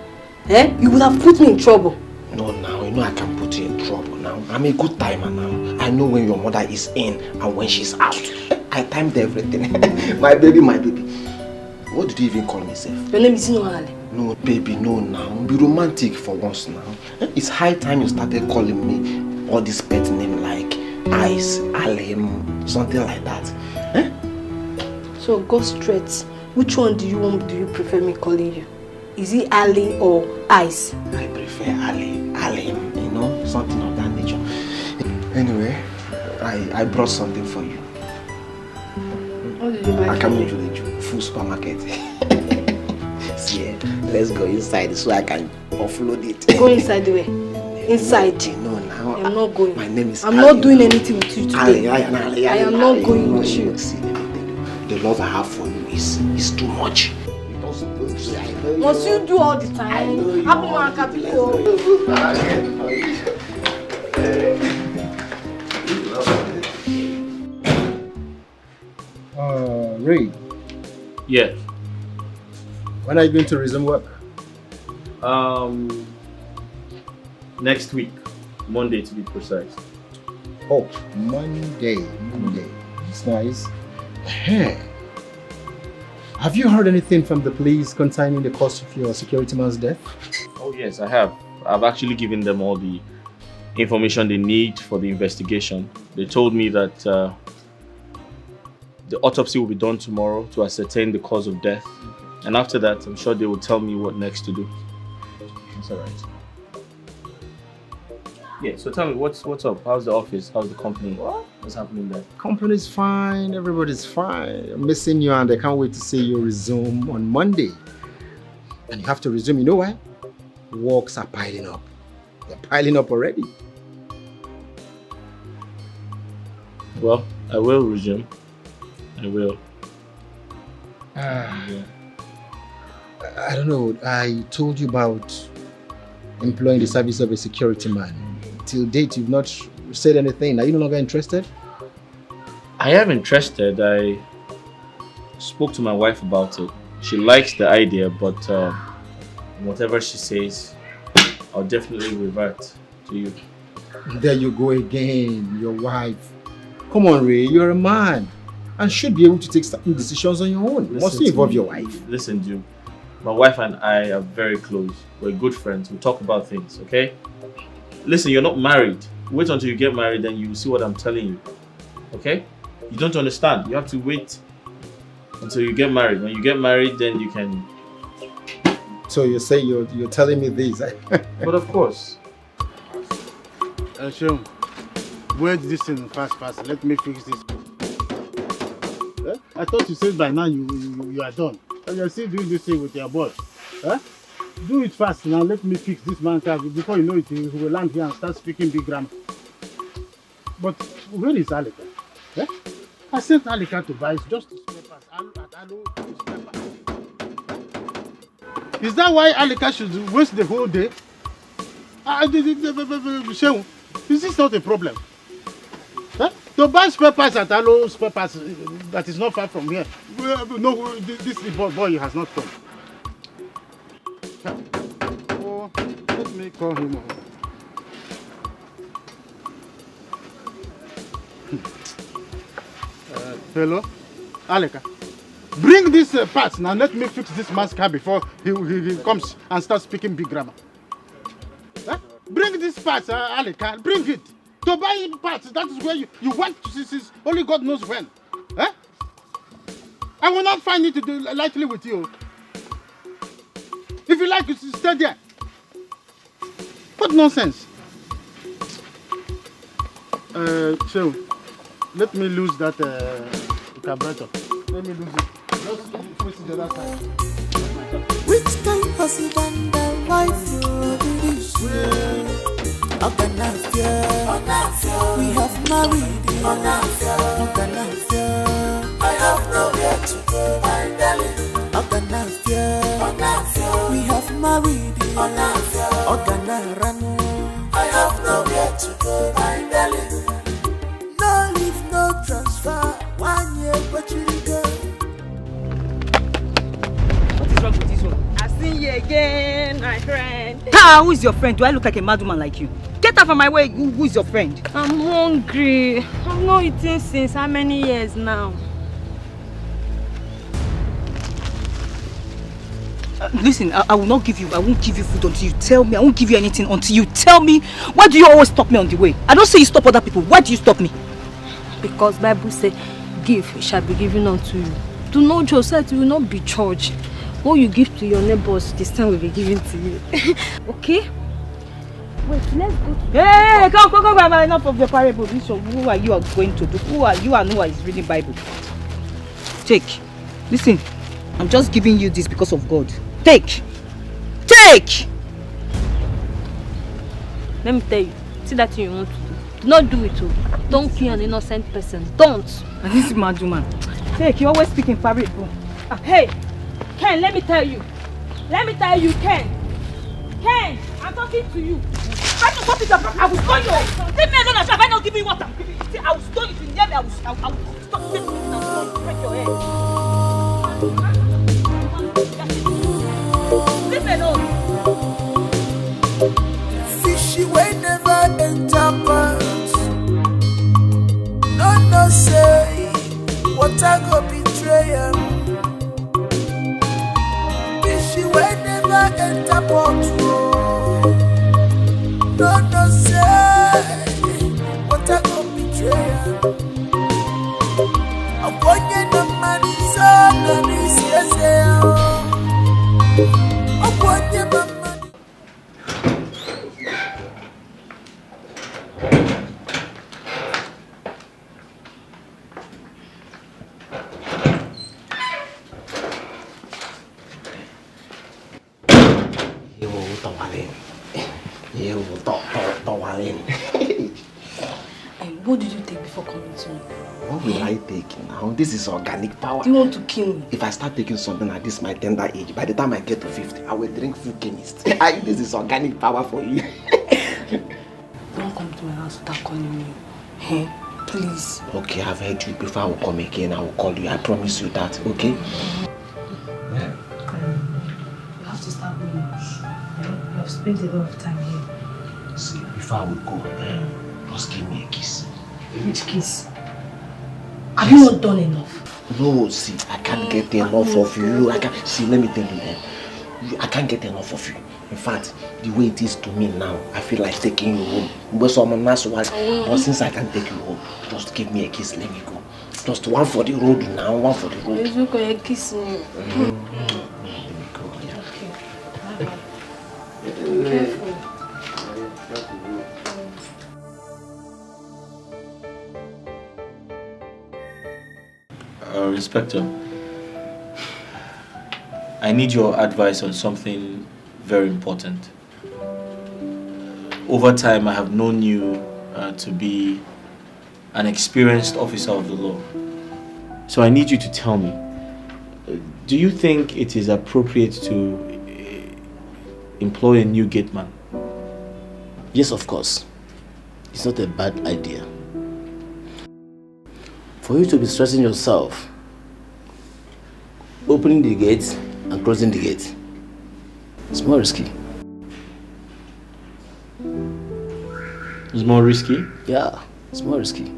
You would have put me in trouble. No, now, you know I can put you in trouble now. I'm a good timer now. I know when your mother is in and when she's out. I timed everything. My baby. What did you even call me, Seth? Your name is Noale. No, baby, no now. Be romantic for once now. It's high time you started calling me all this pet name like Ice, Alim, something like that. So go straight. Which one do you prefer me calling you? Is it Ali or Ice? I prefer Ali, Alim, you know, something of that nature. Anyway, I brought something for you. What did you buy? I can usually do full supermarket. See, let's go inside so I can offload it. Go inside the way. Inside. No, now. I'm not going. My name is I'm Ali. not doing anything with you today. I am not going with you. See, let me tell you, the love I have for you is too much. Must you do all the time? I know you. Ray. Yeah. When are you going to resume work? Next week, Monday to be precise. Oh, Monday. It's nice. Hey. Have you heard anything from the police concerning the cause of your security man's death? Oh yes, I have. I've actually given them all the information they need for the investigation. They told me that the autopsy will be done tomorrow to ascertain the cause of death. And after that, I'm sure they will tell me what next to do. That's alright. Yeah, so tell me, what's up? How's the office? How's the company? What's happening there? Company's fine, everybody's fine. I'm missing you and I can't wait to see you resume on Monday. And you have to resume, you know why? Works are piling up. They're piling up already. Well, I will resume. I will. Yeah. I don't know, I told you about employing the service of a security man. Till date, you've not said anything. Are you no longer interested? I am interested. I spoke to my wife about it. She likes the idea, but whatever she says, I'll definitely revert to you. There you go again, your wife. Come on, Ray, you're a man and should be able to take certain decisions on your own. You must involve your wife. Listen, Duke. My wife and I are very close. We're good friends. We talk about things, okay? Listen, you're not married. Wait until you get married, then you will see what I'm telling you. Okay? You don't understand. You have to wait until you get married. When you get married, then you can... So you say you're telling me this? But of course. Sure. Wait this thing fast. Let me fix this. I thought you said by now you are done. And you're still doing this thing with your boss. Do it fast now. Let me fix this man's car. Before you know it, he will land here and start speaking big grammar. But where is Alika? I sent Alika to buy just the spare parts. Is that why Alika should waste the whole day? Is this not a problem? To buy spare parts at Alo spare parts that is not far from here. No, this boy has not come. Oh, let me call him. Hello, Alika. Bring these parts now. Let me fix this man's car before he comes and starts speaking big grammar. Bring these parts, Alika. Bring it. To buy parts, that is where you want to see, only God knows when. I will not find it to do lightly with you. If you like, you stay there. What nonsense. So, let me lose that carburetor. Let me lose it. Just face the other side. Which kind of husband and wife will be this? We have married. I have nowhere to go, my darling. We have married. I have nowhere to go, my darling. No leave, no transfer. 1 year, but you go. What is wrong with this one? I see you again, my friend. Who is your friend? Do I look like a mad woman like you? Get out of my way. Who is your friend? I'm hungry. I've not eaten since how many years now? Listen, I will not give you. I won't give you food until you tell me. I won't give you anything until you tell me. Why do you always stop me on the way? I don't say you stop other people. Why do you stop me? Because Bible says, give, it shall be given unto you. Do not just say you will not be charged. What you give to your neighbors, this time will be given to you. Okay? Wait, let's go to... Hey, come, enough of the parable. Who are you going to do? Who are you and who is reading Bible? Take. Listen, I'm just giving you this because of God. Take. Let me tell you, see that thing you want to do. Do not do it too. Don't kill an innocent person. Don't. And this is mad woman. Take, you always speak in parable. Hey, Ken, let me tell you, Ken. Ken, I'm talking to you. I will stone you. Leave me alone. Have I not given you what I'm giving you? See, I will stone you. If you near me, I will stop you. Break your head. Leave me alone. Fishy way never enter pants. No say what I go betray him. Fishy way never enter pants. No say what I go betray him. I'm going to money so no say I'm going to money. And what did you take before come with me. What will I take now? This is organic power. Do you want to kill me? If I start taking something at this my tender age, by the time I get to 50, I will drink full chemist. This is organic power for you. Don't come to my house without calling me. Hey, please. Okay, I've heard you. Before I will come again, I will call you. I promise you that, okay? You have to start going. You have spent a lot of time here. See, before I will go, just give me a kiss. Which kiss? Have you not done enough? No, see, I can't get enough of you. I can't. See, let me tell you, I can't get enough of you. In fact, the way it is to me now, I feel like taking you home. But since I can't take you home, just give me a kiss, let me go. Just one for the road now, one for the road. It's okay, kiss me. Let me go, yeah. Okay. Careful. Inspector, I need your advice on something very important. Over time, I have known you to be an experienced officer of the law. So I need you to tell me, do you think it is appropriate to employ a new gate man? Yes, of course. It's not a bad idea. For you to be stressing yourself, opening the gate and closing the gate, it's more risky. It's more risky? Yeah, it's more risky.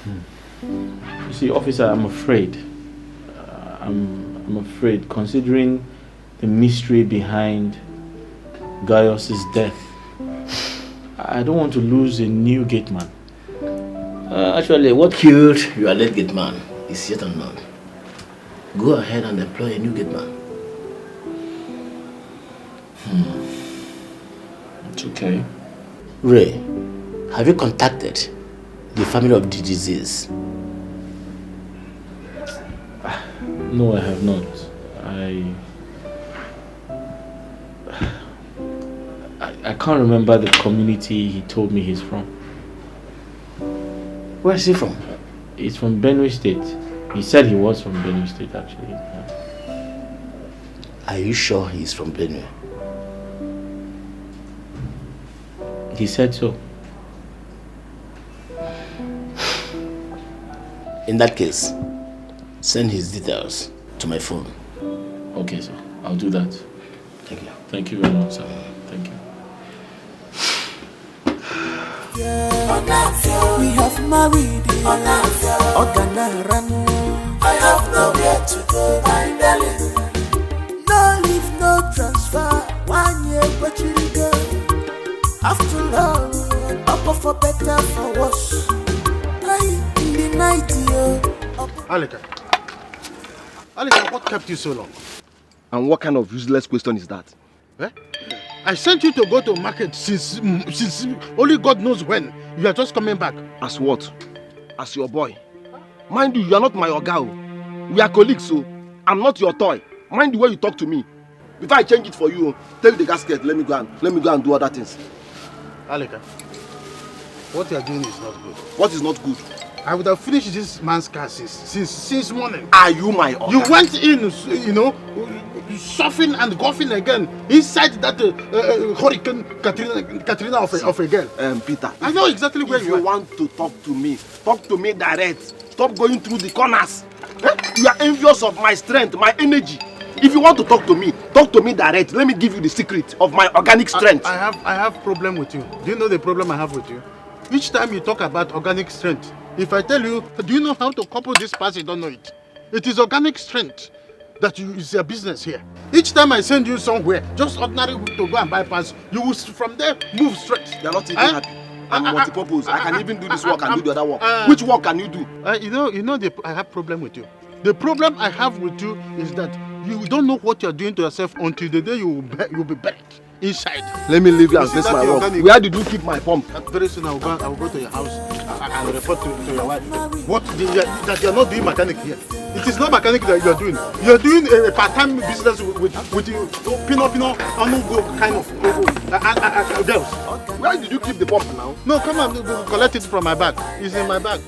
You see, officer, I'm afraid. I'm afraid, considering the mystery behind Gaius's death. I don't want to lose a new gate man. Actually, what killed your late gate man is yet unknown. Go ahead and employ a new gate man. It's okay. Ray, have you contacted the family of the disease? No, I have not. I can't remember the community he told me he's from. Where is he from? He's from Benue State. He said he was from Benue State, actually. Yeah. Are you sure he's from Benue? He said so. In that case, send his details to my phone. Okay, sir. I'll do that. Thank you. Thank you very much, sir. Thank you. We have married. I have nowhere to go, my darling. No leave, no transfer. 1 year, but you go. After all, up for better, for worse. I in the night, Alika, what kept you so long? And what kind of useless question is that? Eh? I sent you to go to market since only God knows when. You are just coming back. As what? As your boy. Mind you, you are not my oga. We are colleagues, so I'm not your toy. Mind the way you talk to me. Before I change it for you, tell the gasket, let me go and do other things. Alika, what you are doing is not good. What is not good? I would have finished this man's car since morning. Are you my oga? You went in, you know, surfing and golfing again inside that hurricane Katrina of a girl. Peter, I know exactly where you want to talk to me direct. Stop going through the corners. You are envious of my strength, my energy. If you want to talk to me direct. Let me give you the secret of my organic strength. I have problem with you. Do you know the problem I have with you? Each time you talk about organic strength, if I tell you, do you know how to couple this pass? You don't know it. It is organic strength that is your business here. Each time I send you somewhere, just ordinary to go and buy pass, you will from there move straight. You are not even happy. I'm multi-purpose. I can even do this work and do the other work. Which work can you do? I have problem with you. The problem I have with you is that you don't know what you are doing to yourself until the day you will be buried. inside. Let me leave you and see face that my your work. organic- Where did you keep my pump? Very soon I will go to your house and report to your wife. What that you are not doing mechanic here. It is not mechanic that you are doing. You are doing a part-time business with pino go kind of girls. Where did you keep the pump now? No, come on, collect it from my bag. It's in my bag.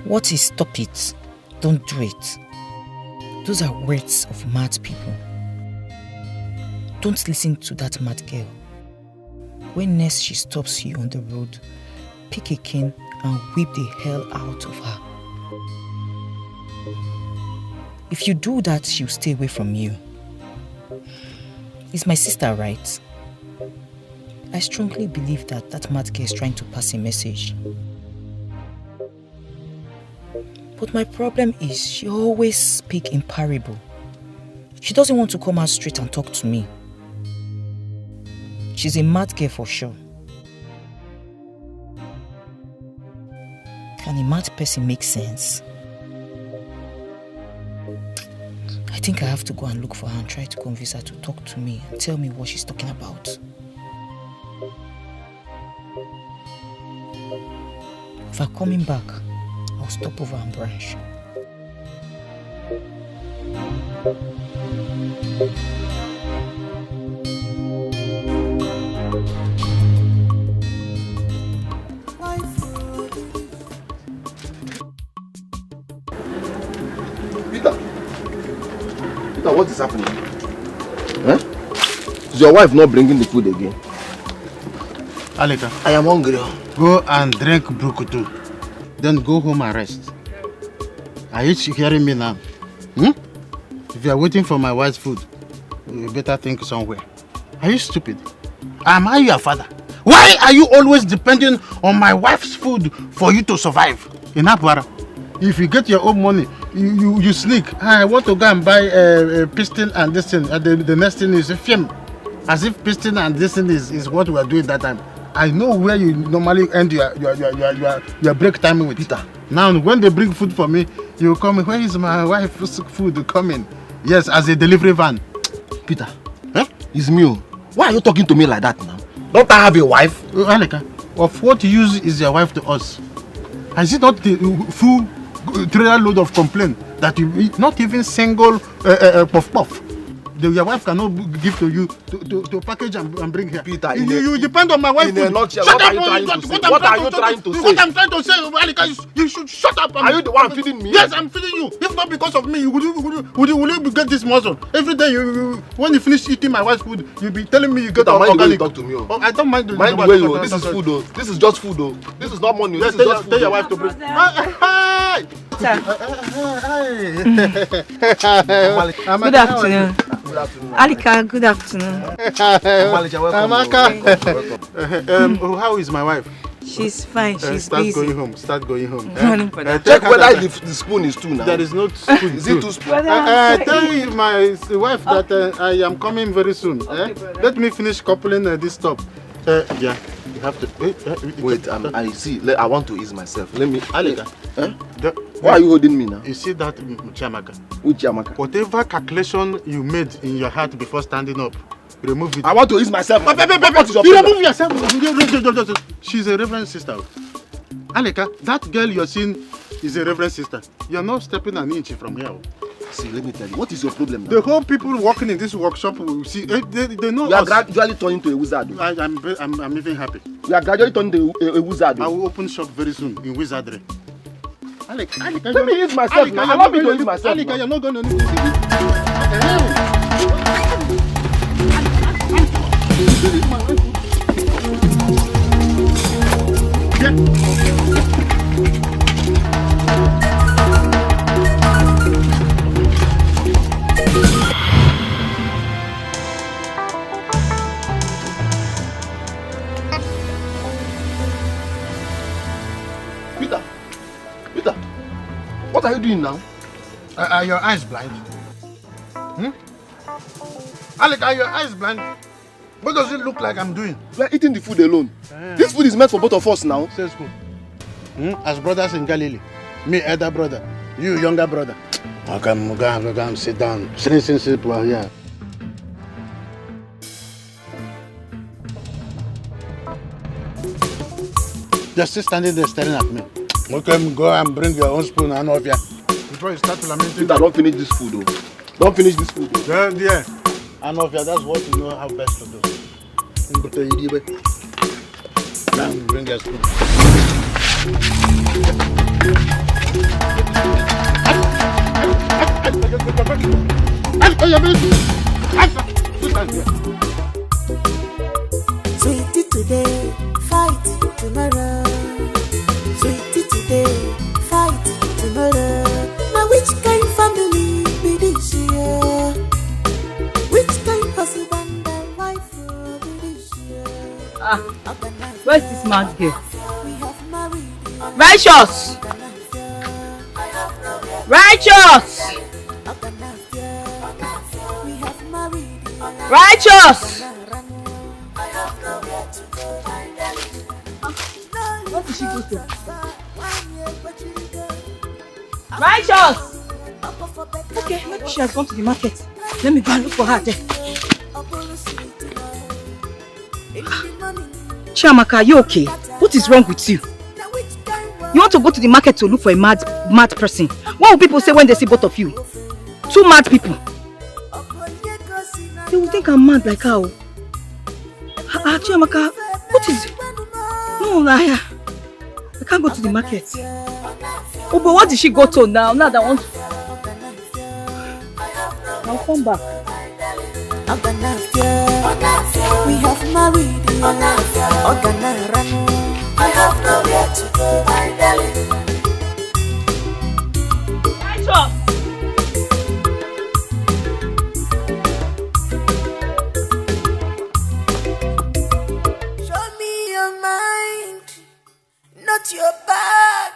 What is stop it? Don't do it. Those are words of mad people. Don't listen to that mad girl. When next she stops you on the road, pick a cane and whip the hell out of her. If you do that, she'll stay away from you. Is my sister right? I strongly believe that that mad girl is trying to pass a message. But my problem is she always speaks in parable. She doesn't want to come out straight and talk to me. She's a mad girl for sure. Can a mad person make sense? I think I have to go and look for her and try to convince her to talk to me and tell me what she's talking about. If I'm coming back, I'll stop over and branch. Peter, what is happening? Huh? Is your wife not bringing the food again? Alika, I am hungry. Go and drink brukutu. Then go home and rest. Are you hearing me now? If you are waiting for my wife's food, you better think somewhere. Are you stupid? Am I your father? Why are you always depending on my wife's food for you to survive? In Abwara, if you get your own money, you sneak. I want to go and buy a piston and this thing. The next thing is a film. As if piston and this thing is what we are doing that time. I know where you normally end your break time with Peter. Now, when they bring food for me, you come. Where is my wife's food coming? Yes, as a delivery van. Peter, it's me. Why are you talking to me like that now? Don't I have a wife? Alika, of what use is your wife to us? Is it not the full trailer load of complaint that you eat? Not even single puff? Your wife cannot give to you to package and bring here. Peter, you depend on my wife. In a nutshell, shut what up! are you trying to say? What are you trying to say? What I'm trying to say, Alika, you should shut up. Are you the one feeding me? Yes, I'm feeding you. If not because of me, will you get this muscle? Every day, when you finish eating my wife's food, you'll be telling me you get Peter, organic. Talk to me. Oh, I don't mind. Mind the way you. This is food, though. This is just food, though. This is not money. Yes, this is just food. Tell your wife to bring. Hi. Good afternoon. Good afternoon. Alika, good afternoon. Amaka. How is my wife? She's fine. She's Start busy. going home. Start going home. Check whether the spoon is two now. There is no spoon. Is it two spoons? Tell my wife that I am coming very soon. Let me finish coupling this top. Yeah, you have to wait. I see. I want to ease myself. Let me. Alika. Why are you holding me now? You see that, Chiamaka? Which Chiamaka? Whatever calculation you made in your heart before standing up, remove it. I want to ease myself. You remove yourself. She's a reverend sister. Alika, that girl you're seeing is a reverend sister. You're not stepping an inch from here. See, let me tell you, what is your problem now? The whole people working in this workshop will see. They know. You are gradually turning to a wizard. I'm even happy. You are gradually turning to a wizard. I will open shop very soon in wizardry. Alika, let me use myself. Alika, allow me to use myself. Alika, you're not going to need Peter, what are you doing now? Are your eyes blind? Alec, are your eyes blind? What does it look like I'm doing? We are eating the food alone. This food is meant for both of us now. Says who? As brothers in Galilee. Me, elder brother. You, younger brother. Okay, sit down. Sit here. Just sit standing there staring at me. Okay, go and bring your own spoon and off here. Before you start lamenting. Don't finish this food, though. Don't finish this food. Yeah. And off here, that's what you know how best to do. Now bring your spoon. Sweetie today, fight tomorrow. Sweetie today, fight tomorrow. Now which kind family be this year? Which kind husband and wife be this year? Where's this man's girl? Righteous! Righteous! Righteous! What did she go to? Righteous! Okay, maybe she has gone to the market. Let me go and look for her there. Chiamaka, are you okay? What is wrong with you? You want to go to the market to look for a mad person? What will people say when they see both of you? Two mad people. They will think I'm mad like how? Chiamaka, what is it? No, I can't go to the market. Oh, but what did she go to now? Now that I want to... I'll come back. We have married. I have nowhere to go, my darling. Show me your mind, not your back.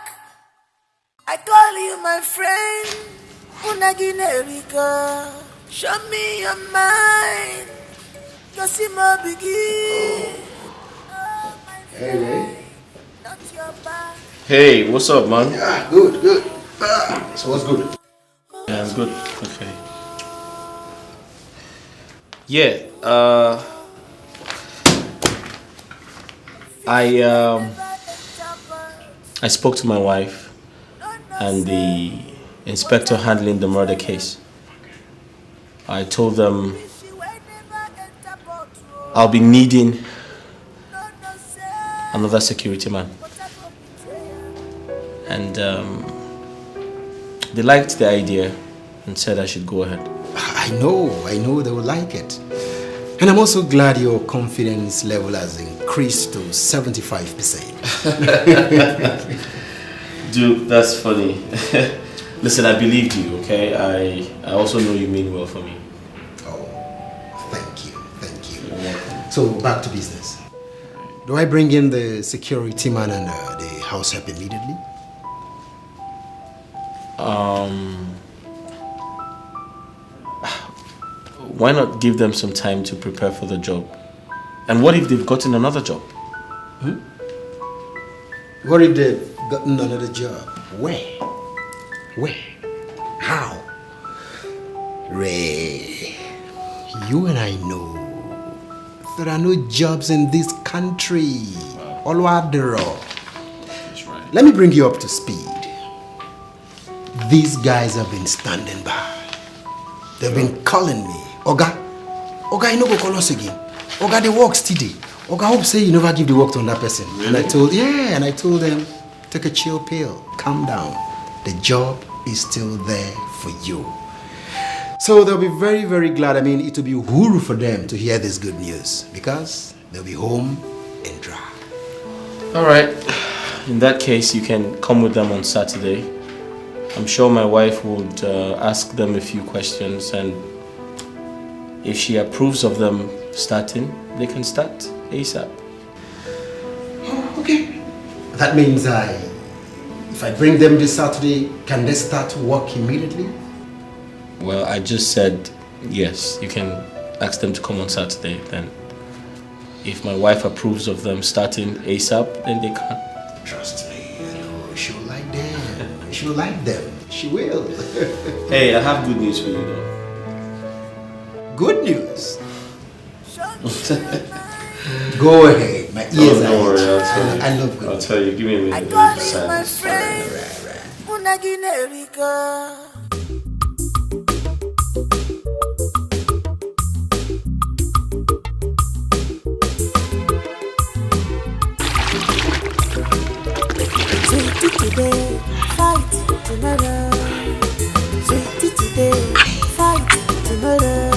I call you my friend, Unaginerika. Show me your mind, Yosimo Bigi. Hey, Ray. Hey, what's up, man? Yeah, good. So what's good? Yeah, I'm good. Okay. Yeah, I spoke to my wife and the inspector handling the murder case. I told them I'll be needing another security man. And they liked the idea and said I should go ahead. I know they will like it. And I'm also glad your confidence level has increased to 75%. Dude, that's funny. Listen, I believed you, okay? I also know you mean well for me. Oh, thank you. You're welcome. So back to business. Do I bring in the security man and the house help immediately? Why not give them some time to prepare for the job? And what if they've gotten another job? What if they've gotten another job? Where? How? Ray, you and I know there are no jobs in this country. Olwadero. That's right. Let me bring you up to speed. These guys have been standing by. They've been calling me. Oga, you no go call us again. Oga, the work steady. Oga, hope say you never give the work to another person. Really? And I told them, take a chill pill, calm down. The job is still there for you. So they'll be very, very glad. I mean, it will be whoo for them to hear this good news because they'll be home and dry. All right. In that case, you can come with them on Saturday. I'm sure my wife would ask them a few questions, and if she approves of them starting, they can start ASAP. Oh, okay. That means if I bring them this Saturday, can they start work immediately? Well, I just said yes. You can ask them to come on Saturday. Then, if my wife approves of them starting ASAP, then they can. Trust me, she'll like them. She'll like them. She will. Hey, I have good news for you, though. Good news. Go ahead. My ears are itchy. I love good. I'll tell you. Give me a minute. I got it, my friend. Today, fight tomorrow. Sweetie today, fight tomorrow.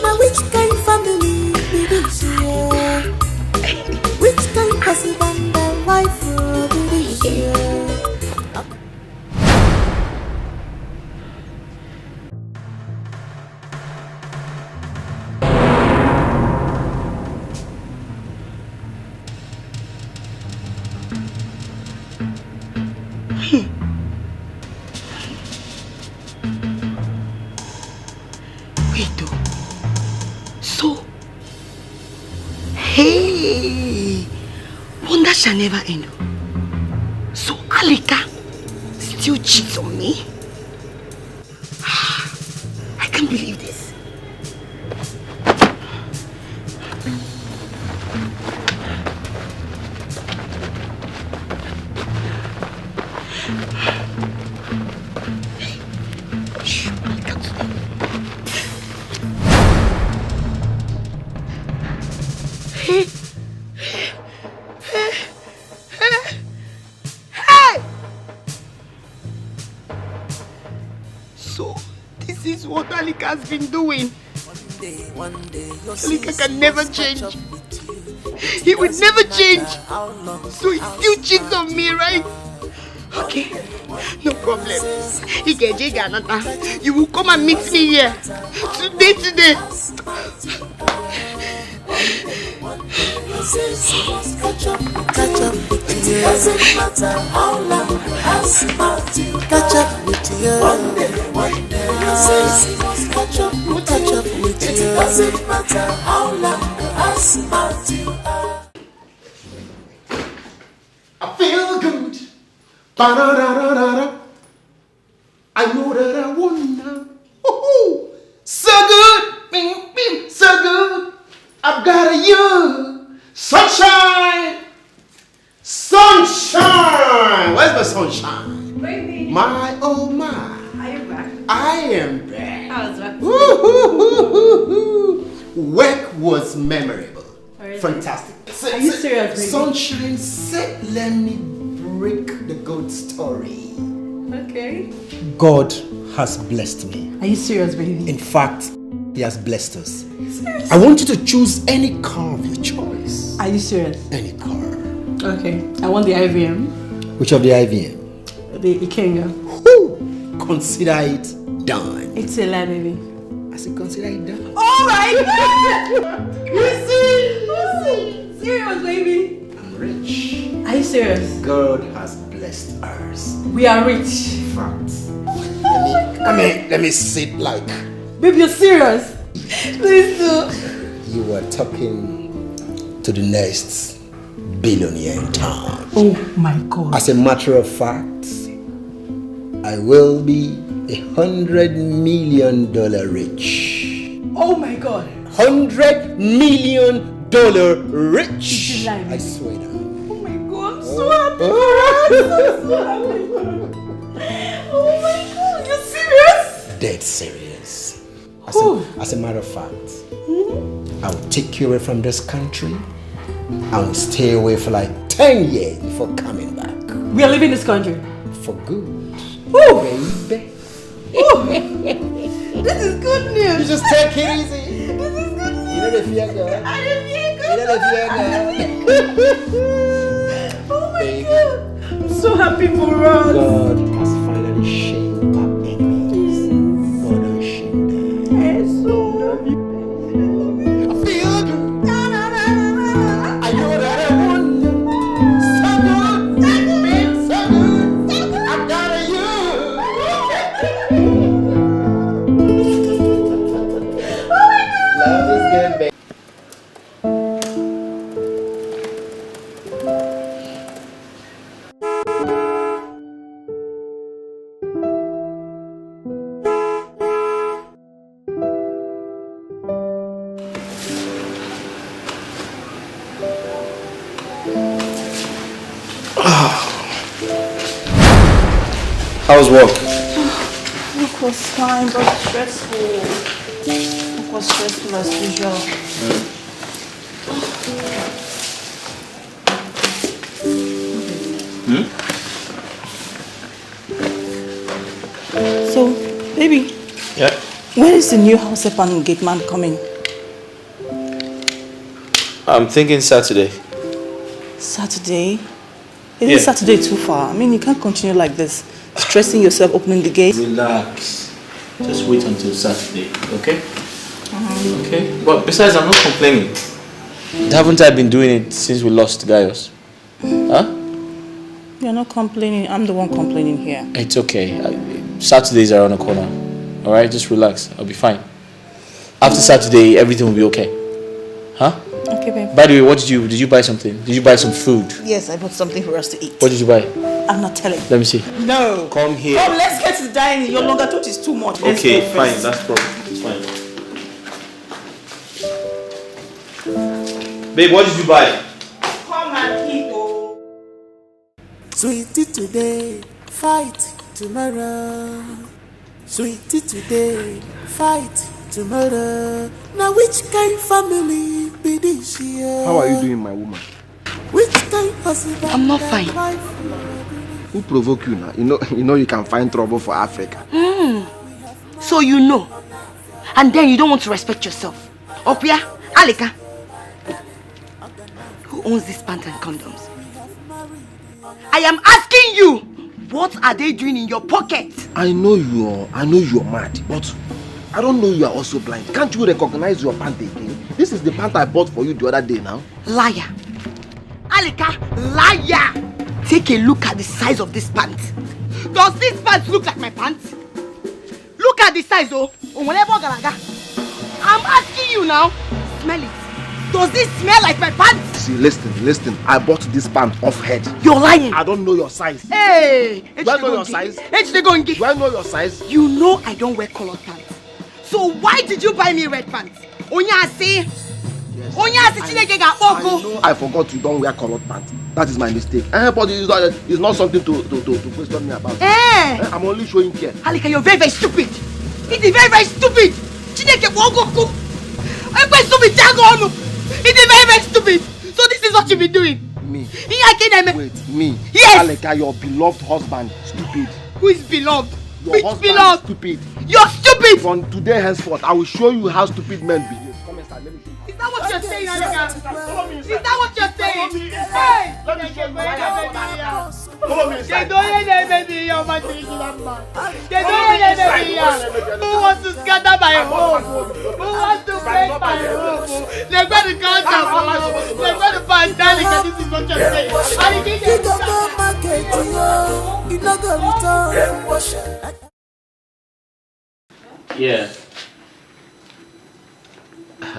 Now which kind family be this year? Which kind husband and wife will be this year? Shall never end. So Alika still cheats on me? I can't believe this. Has been doing. Alika can never change. He would never change. So he still cheats on me, right? Okay, no problem. You will come and meet me here. Today. Catch up with you. Doesn't matter how long catch up with you. One day. Catch up with you. It doesn't matter how long you are. I feel good. Ba-da-da-da-da-da. I know that I won now. So good. So good. I've got a you. Sunshine. Where's my sunshine? Baby. My oh my. Are you back? I am back. How's that? Work was memorable. Really? Fantastic. Are you serious, baby? Sunshine said, let me break the good story. Okay. God has blessed me. Are you serious, baby? In fact, He has blessed us. I want you to choose any car of your choice. Are you serious? Any car. Okay. I want the IVM. Which of the IVM? The Ikenga. Consider it done. It's a lie, baby. I said consider it done. Oh my God! You see? Serious, baby? I'm rich. Are you serious? God has blessed us. We are rich. Fact. Let me sit like. Baby, you're serious? Please do. You are talking to the next billionaire in town. Oh my God. As a matter of fact, I will be $100 million rich. Oh my God. $100 million rich. I swear down. Oh my God, I'm so happy for us. I'm so happy. Oh my God, you're serious? Dead serious. As a matter of fact, I will take you away from this country. I will stay away for like 10 years before coming back. We are leaving this country. For good. Woo! Baby. This is good news. You just take it easy. This is good news. You know the fear, girl. I don't fear, girl. You know the fear, girl. Oh my God. I'm so happy for us. God has finally shamed our enemies. God has shamed them. I so love you. I feel good. I know that I want you. So good. So good. I've got you. How's work? Work was fine, but stressful. Work was stressful as usual. So, baby. Yeah? When is the new house help and gate man coming? I'm thinking Saturday. Saturday? Isn't Saturday too far? I mean, you can't continue like this. Stressing yourself opening the gate. Relax. Just wait until Saturday, okay? Okay? But besides, I'm not complaining. Haven't I been doing it since we lost Gaius? Huh? You're not complaining. I'm the one complaining here. It's okay. Saturdays are around the corner. Alright? Just relax. I'll be fine. After Saturday, everything will be okay. Huh? Okay, babe. By the way, what did you buy something? Did you buy some food? Yes, I bought something for us to eat. What did you buy? I'm not telling. Let me see. No. Come here. Come, let's get to the dining. Your longer thought is too much. Let's Okay, go fine. first. That's problem. It's fine. Babe, what did you buy? Come and eat, oh. Sweetie today, fight tomorrow. Sweetie today, fight tomorrow. Now which kind family be this year? How are you doing, my woman? Which kind husband? I'm not fine. Who provoke you now? You know you can find trouble for Africa. So you know. And then you don't want to respect yourself. Opia, Alika. Who owns these pants and condoms? I am asking you, what are they doing in your pocket? I know you're mad, but I don't know you are also blind. Can't you recognize your pant again? This is the pant I bought for you the other day now. Liar. Alika, liar. Take a look at the size of this pant. Does this pant look like my pants? Look at the size, oh. I'm asking you now. Smell it. Does this smell like my pants? See, listen. I bought this pant off head. You're lying. I don't know your size. Hey. Do I know your size? Do I know your size? You know I don't wear colored pants. So why did you buy me red pants? Onyase. I forgot you don't wear colored pants. That is my mistake. But it's not something to question me about. I'm only showing care. Alika, you're very, very stupid. It is very, very stupid. It is very, very stupid. So this is what you've been doing. Me? Wait, me? Yes. Alika, your beloved husband, stupid. Who is beloved? Your husband beloved? Is stupid. You're stupid. From today henceforth, I will show you how stupid men behave. Come inside, let me show you. Is that what you're saying, Alika? Is that what you're saying? Hey! Let me show you why I'm not. Follow me inside. Who wants to scatter my home? Who wants to break my home? They're going to count up. They're going to pass down. This is what you're saying. Yeah.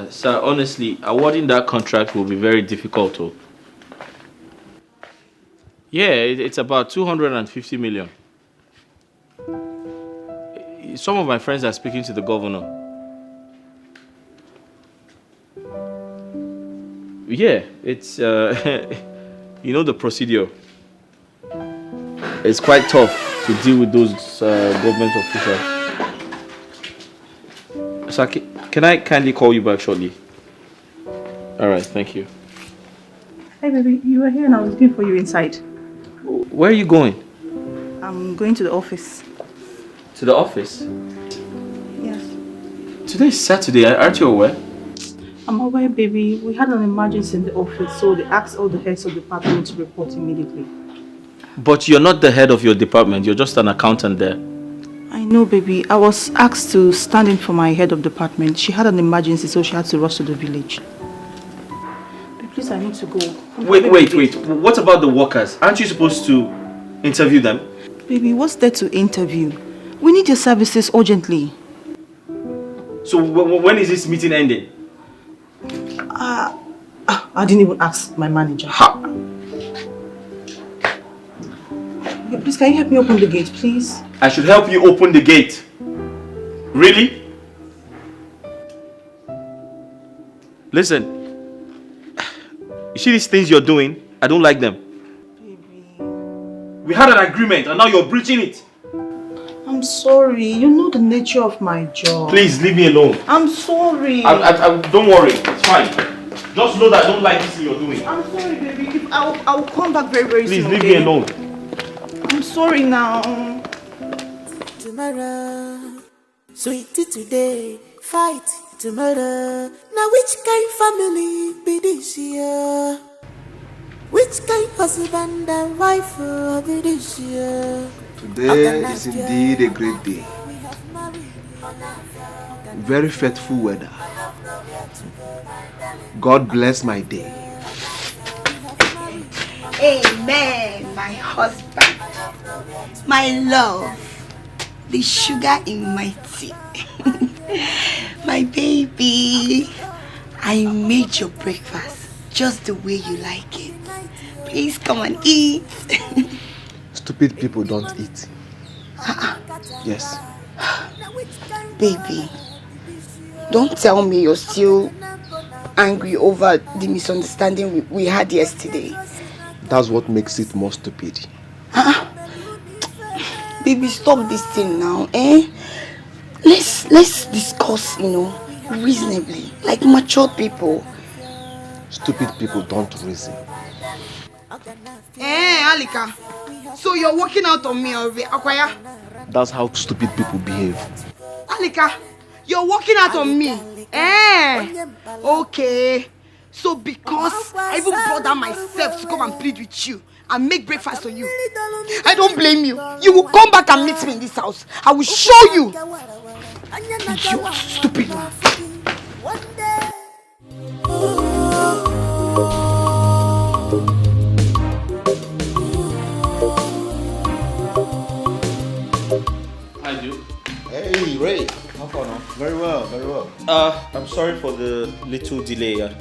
Sir, honestly, awarding that contract will be very difficult too. Yeah, it's about 250 million. Some of my friends are speaking to the governor. Yeah, it's, you know the procedure. It's quite tough to deal with those government officials. So can I kindly call you back shortly? All right, thank you. Hey, baby, you were here and I was looking for you inside. Where are you going? I'm going to the office. To the office? Yes. Today is Saturday, aren't you aware? I'm aware, baby. We had an emergency in the office, so they asked all the heads of the department to report immediately. But you're not the head of your department, you're just an accountant there. I know, baby. I was asked to stand in for my head of department. She had an emergency, so she had to rush to the village. Babe, please, I need to go. Wait. What about the workers? Aren't you supposed to interview them? Baby, what's there to interview? We need your services urgently. So when is this meeting ending? I didn't even ask my manager. Okay, please, can you help me open the gate, please? I should help you open the gate. Really? Listen, you see these things you're doing? I don't like them. Baby. We had an agreement and now you're breaching it. I'm sorry. You know the nature of my job. Please leave me alone. I'm sorry. Don't worry. It's fine. Just know that I don't like this thing you're doing. I'm sorry, baby. I'll come back very, very soon. Please leave me alone. I'm sorry now. Tomorrow, sweetie today, fight tomorrow. Now which kind family be this year? Which kind husband and wife will be this year? Today is indeed a great day. Very faithful weather. God bless my day. Amen, my husband, my love, the sugar in my tea, my baby. I made your breakfast just the way you like it. Please come and eat. Stupid people don't eat. Yes. Baby, don't tell me you're still angry over the misunderstanding we had yesterday. That's what makes it more stupid. Baby, stop this thing now, eh? Let's discuss, reasonably, like mature people. Stupid people don't reason. Alika, so you're walking out on me already, Akwaya? That's how stupid people behave. Alika, you're walking out on me. Okay. So because I even brought down myself to come and plead with you and make breakfast for you, I don't blame you. You will come back and meet me in this house. I will show you. You stupid one. Hi, Duke. Hey, Ray. How far now? Very well, very well. I'm sorry for the little delay. I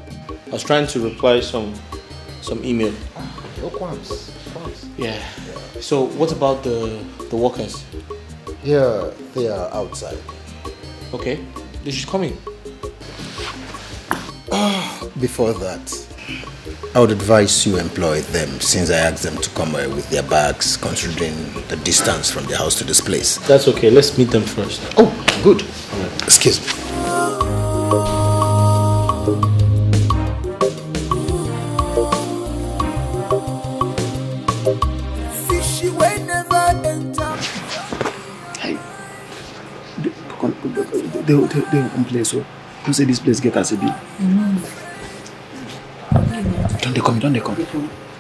was trying to reply some email. No qualms. Yeah. So what about the workers? Yeah, they are outside. Okay. They should come in. Before that, I would advise you employ them since I asked them to come with their bags, considering the distance from the house to this place. That's okay. Let's meet them first. Oh, good. Excuse me. Fishy way never enter. Hey, they will complain, so who say this place get as a bit? Don't they come?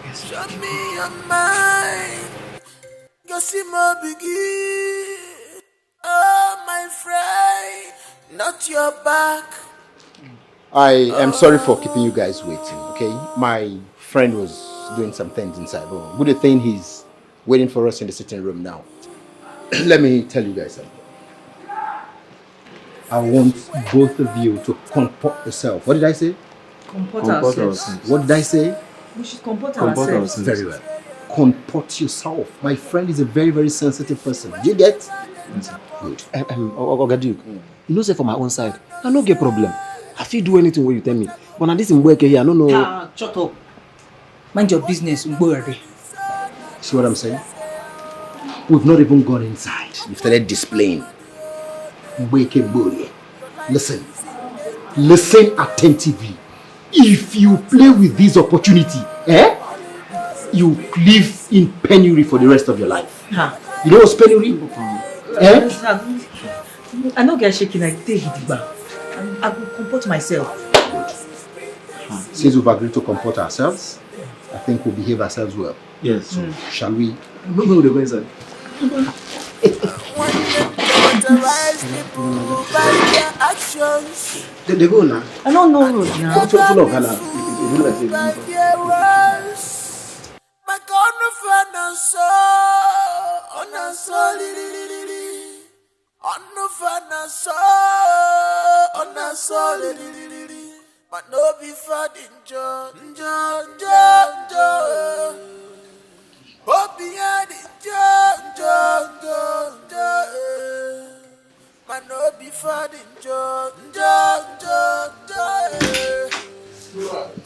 Yes. Shut me your mind. Go see my begin. Oh, my friend, not your back. I am sorry for keeping you guys waiting, okay? My friend was doing some things inside. Oh, good thing he's waiting for us in the sitting room now. Let me tell you guys something. I want both of you to comport yourself. What did I say? Comport ourselves. What did I say? We should comport ourselves. Very well. Comport yourself. My friend is a very, very sensitive person. Do you get? Good. Oga Duke, you know, say for my own side, I no get problem. I feel do anything when you tell me. But now this in work here, I don't know. Shut up. Mind your business. See what I'm saying? We've not even gone inside. We've started displaying. Listen attentively. If you play with this opportunity, you live in penury for the rest of your life. You know what's penury? I don't get shaking. I take it back. I will comport myself. Since we've agreed to comport ourselves, I think we'll behave ourselves well. Yes. So, shall we? No, they go inside. They go now. I don't know road now. My God, but no be fighting John. Oh, behind it, John. Man, no be fighting John.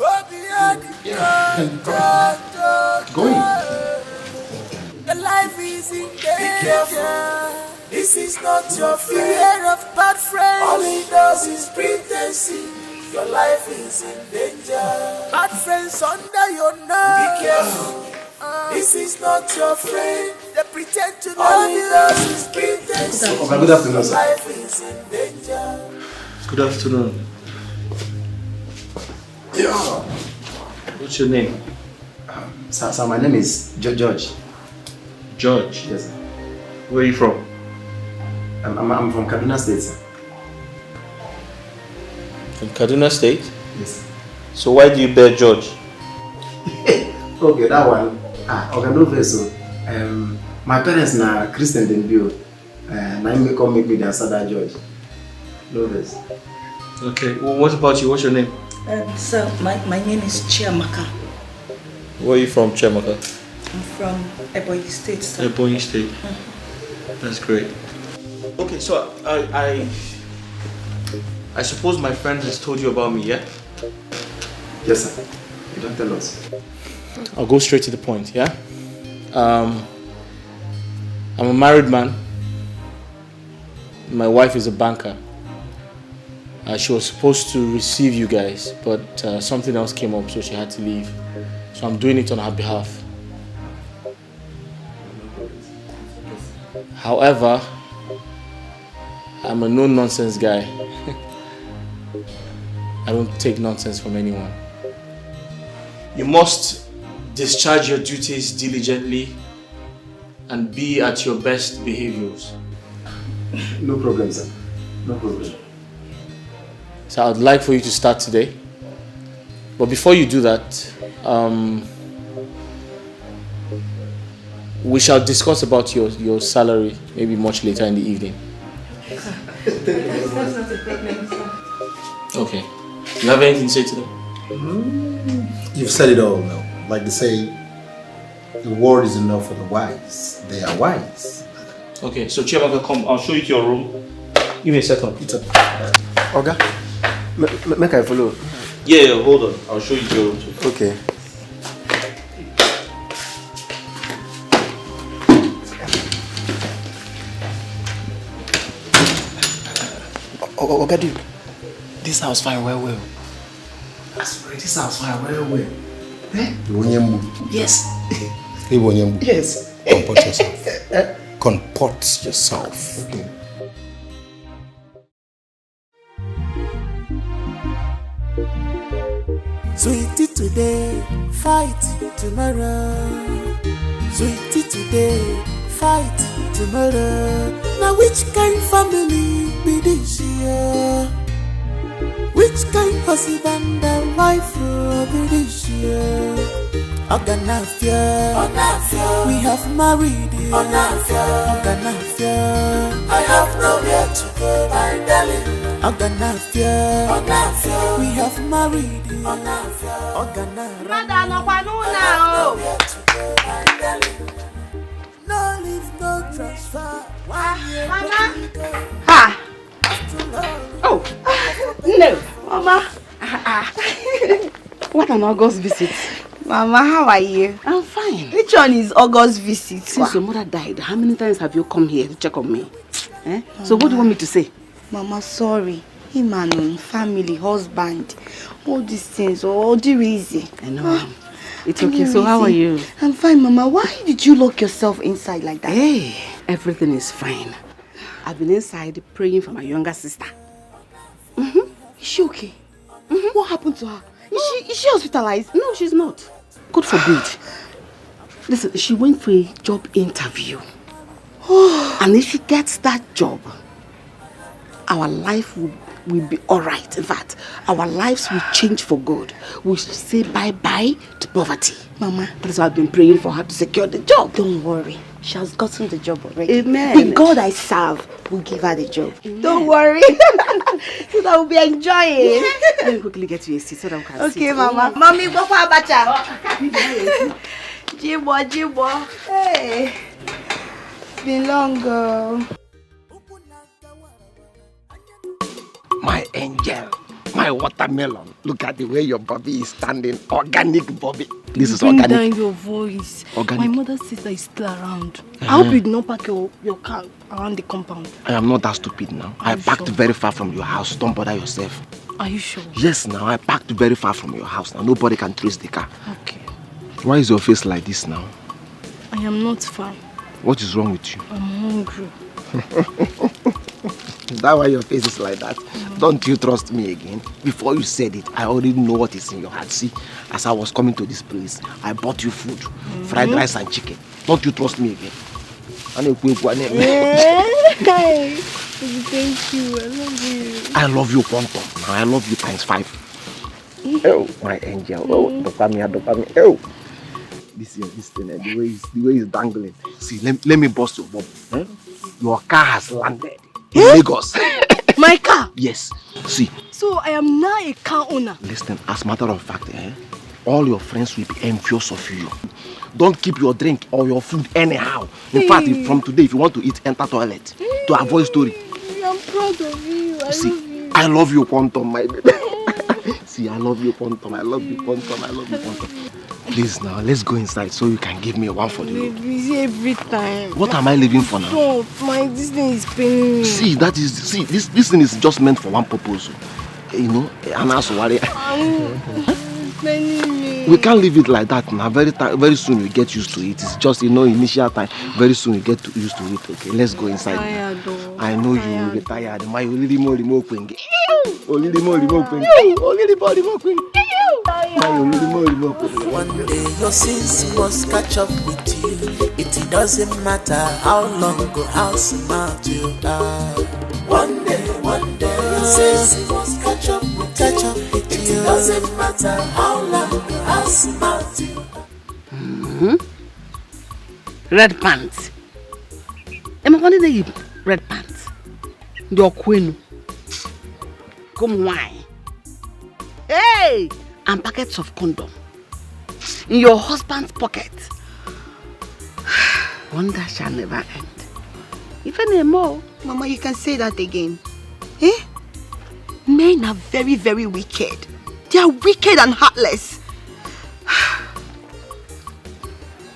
Oh, behind it, John. Going. The life is in danger. This is not your fear of bad friends. All he does is pretense. Your life is in danger. Bad friends under your nose. Be careful. This is not your friend. They pretend to know you. Does is pretense. Good afternoon, sir. Life is in danger. Good afternoon. Yeah. What's your name? Sir, my name is George. George? Yes, sir. Where are you from? I'm from Kaduna State, sir. From Kaduna State? Yes. So why do you bear George? Okay, that one. Okay, no face. So, my parents na Christian then bio. Now me come make me the Asada George. No face. Okay. Well, what about you? What's your name? Sir, my name is Chiamaka. Where are you from, Chiamaka? I'm from Ebonyi State, sir. Ebonyi State. That's great. Okay, so I suppose my friend has told you about me, yeah? Yes, sir. You don't tell us. I'll go straight to the point, yeah? I'm a married man. My wife is a banker. She was supposed to receive you guys, but something else came up, so she had to leave. So I'm doing it on her behalf. However, I'm a no-nonsense guy. I don't take nonsense from anyone. You must discharge your duties diligently and be at your best behaviors. No problem, sir. No problem. So I'd like for you to start today. But before you do that, we shall discuss about your salary maybe much later in the evening. That's not a problem, sir. Okay. You have anything to say to them? You've said it all now. Like they say, the word is enough for the wise. They are wise. Okay, so Chiamaka, come. I'll show you to your room. Give me a second. Oga, make I follow. Yeah, hold on. I'll show you to your room too. Okay. Oga, dude, this house fine well. I swear, this house fine well. Eh? Yes. Yes. Comport yourself. Comport yourself. Okay. Sweetie today, fight tomorrow. Sweetie today, fight tomorrow. Now which kind family be this year? Which kind husband and wife be this year? Oganafia, we have married you. Oganafia, I have nowhere to go, my darling. Oganafia, we have married you. Oganafia, no leave, no transfer. Mama. Ha. Oh. No, Mama. What an August visit. Mama, how are you? I'm fine. Which one is August visit? Since your mother died, how many times have you come here to check on me? Eh? So what do you want me to say? Mama, sorry. Him and family, husband, all these things, all the reason. I know. It's okay. So how are you? I'm fine, Mama. Why did you lock yourself inside like that? Hey, everything is fine. I've been inside praying for my younger sister. Is she okay? What happened to her? Is she hospitalized? No, she's not. God forbid. Listen, she went for a job interview. And if she gets that job, our life will be alright. In fact, our lives will change for good. We'll say bye-bye to poverty. Mama, that's why I've been praying for her to secure the job. Don't worry. She has gotten the job already. Amen. The God I serve will give her the job. Amen. Don't worry. So that we'll be enjoying. Let me quickly get you a seat so that we can sit. Okay, Mama. Mommy, go for a bacha. Jibo. Hey. It's been long, girl. My angel. My watermelon. Look at the way your Bobby is standing. Organic Bobby. This is Bring organic. down your voice. Organic. My mother's sister is still around. I hope you did not park your car around the compound. I am not that stupid now. I parked very far from your house. Don't bother yourself. Are you sure? Yes, now I parked very far from your house. Now nobody can trace the car. Okay. Why is your face like this now? I am not fine. What is wrong with you? I'm hungry. Is that why your face is like that? Don't you trust me again? Before you said it, I already know what is in your heart. See, as I was coming to this place, I bought you food, fried rice and chicken. Don't you trust me again? Thank you. I love you. I love you, quantum. Now I love you times 5. Oh, my angel. Oh, dopamine. Oh. This thing, the way it's dangling. See, let me bust your bubble. Eh? Your car has landed in Lagos. My car? Yes. See. So I am now a car owner. Listen, as a matter of fact, all your friends will be envious of you. Don't keep your drink or your food anyhow. In fact, from today, if you want to eat, enter toilet to avoid story. I'm proud of you. I love you, quantum, my baby. See, I love you, quantum. I love you, quantum. I love you, quantum. Please now, let's go inside so you can give me one for the road. Busy every time. What am I leaving for now? Don't. This thing is paining me. See, this thing is just meant for one purpose. You know, and also worry. We can't leave it like that now. Very soon you get used to it. It's just, initial time. Very soon you get used to it. Okay, let's go inside. I know you will be tired. My only more queen. One day your sins must catch up with you. It doesn't matter how long or how smart you are. One day your sins must catch up with you. It doesn't matter how long or how smart you are. Red pants. Am I going to red pants? Your queen. Come why? Hey! And packets of condom in your husband's pocket. Wonder shall never end. If any more, Mama, you can say that again. Eh? Men are very, very wicked. They are wicked and heartless.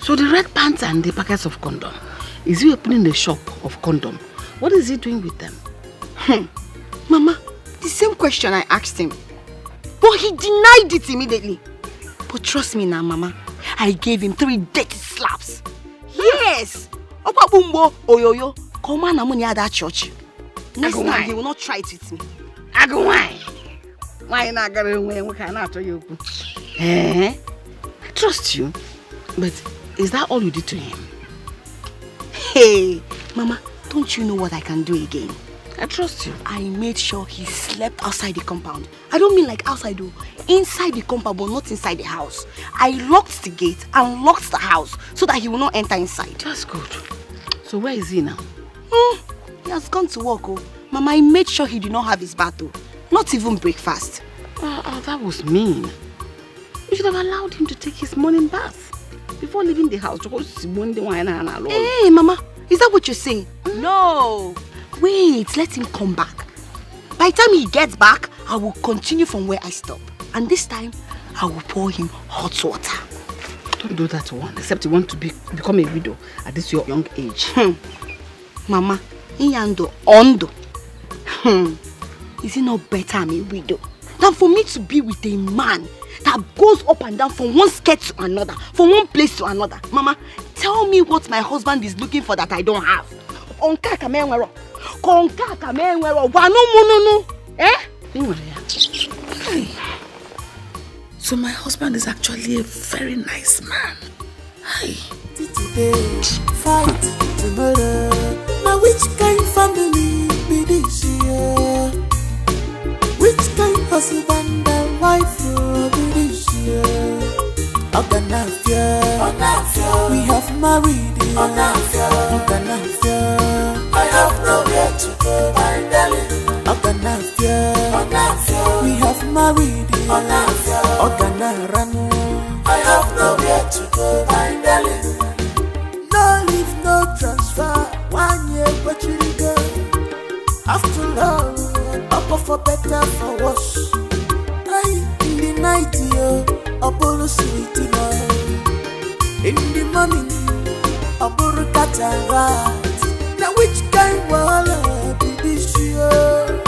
So the red pants and the packets of condom, is he opening the shop of condom? What is he doing with them? Mama, the same question I asked him. But he denied it immediately. But trust me now, Mama. I gave him 3 dirty slaps. Yes! Opa Bumbo, Oyoyo, come on, I'm at that church. Next time, he will not try it with me. I go, why? Why not going away? We cannot tell you. I trust you. But is that all you did to him? Hey, Mama, don't you know what I can do again? I trust you. I made sure he slept outside the compound. I don't mean like outside though. Inside the compound, but not inside the house. I locked the gate and locked the house so that he will not enter inside. That's good. So where is he now? He has gone to work. Oh. Mama, I made sure he did not have his bath. Not even breakfast. Oh, that was mean. You should have allowed him to take his morning bath before leaving the house. Hey, Mama, is that what you're saying? No. Wait, let him come back. By the time he gets back, I will continue from where I stopped. And this time, I will pour him hot water. Don't do that one, except you want to become a widow at this your young age. Mama, Inyando, Ondo. Is it not better I'm a widow than for me to be with a man that goes up and down from one skirt to another, from one place to another? Mama, tell me what my husband is looking for that I don't have. So my husband is actually a very nice man. Hi. Today, fight tomorrow. Now which kind family be this year? Which kind husband and wife will be this year? Oganafia, we have married. Oganafia, I have nowhere to go, my darling. Oganafia, we have married. Oganaranu, I have nowhere to go, my darling. No leave, no transfer. 1 year, but you go. After all, up for better, for worse. night, yo, Apollo sweet, in the morning, Apollo cataract. Now which kind wala be this year?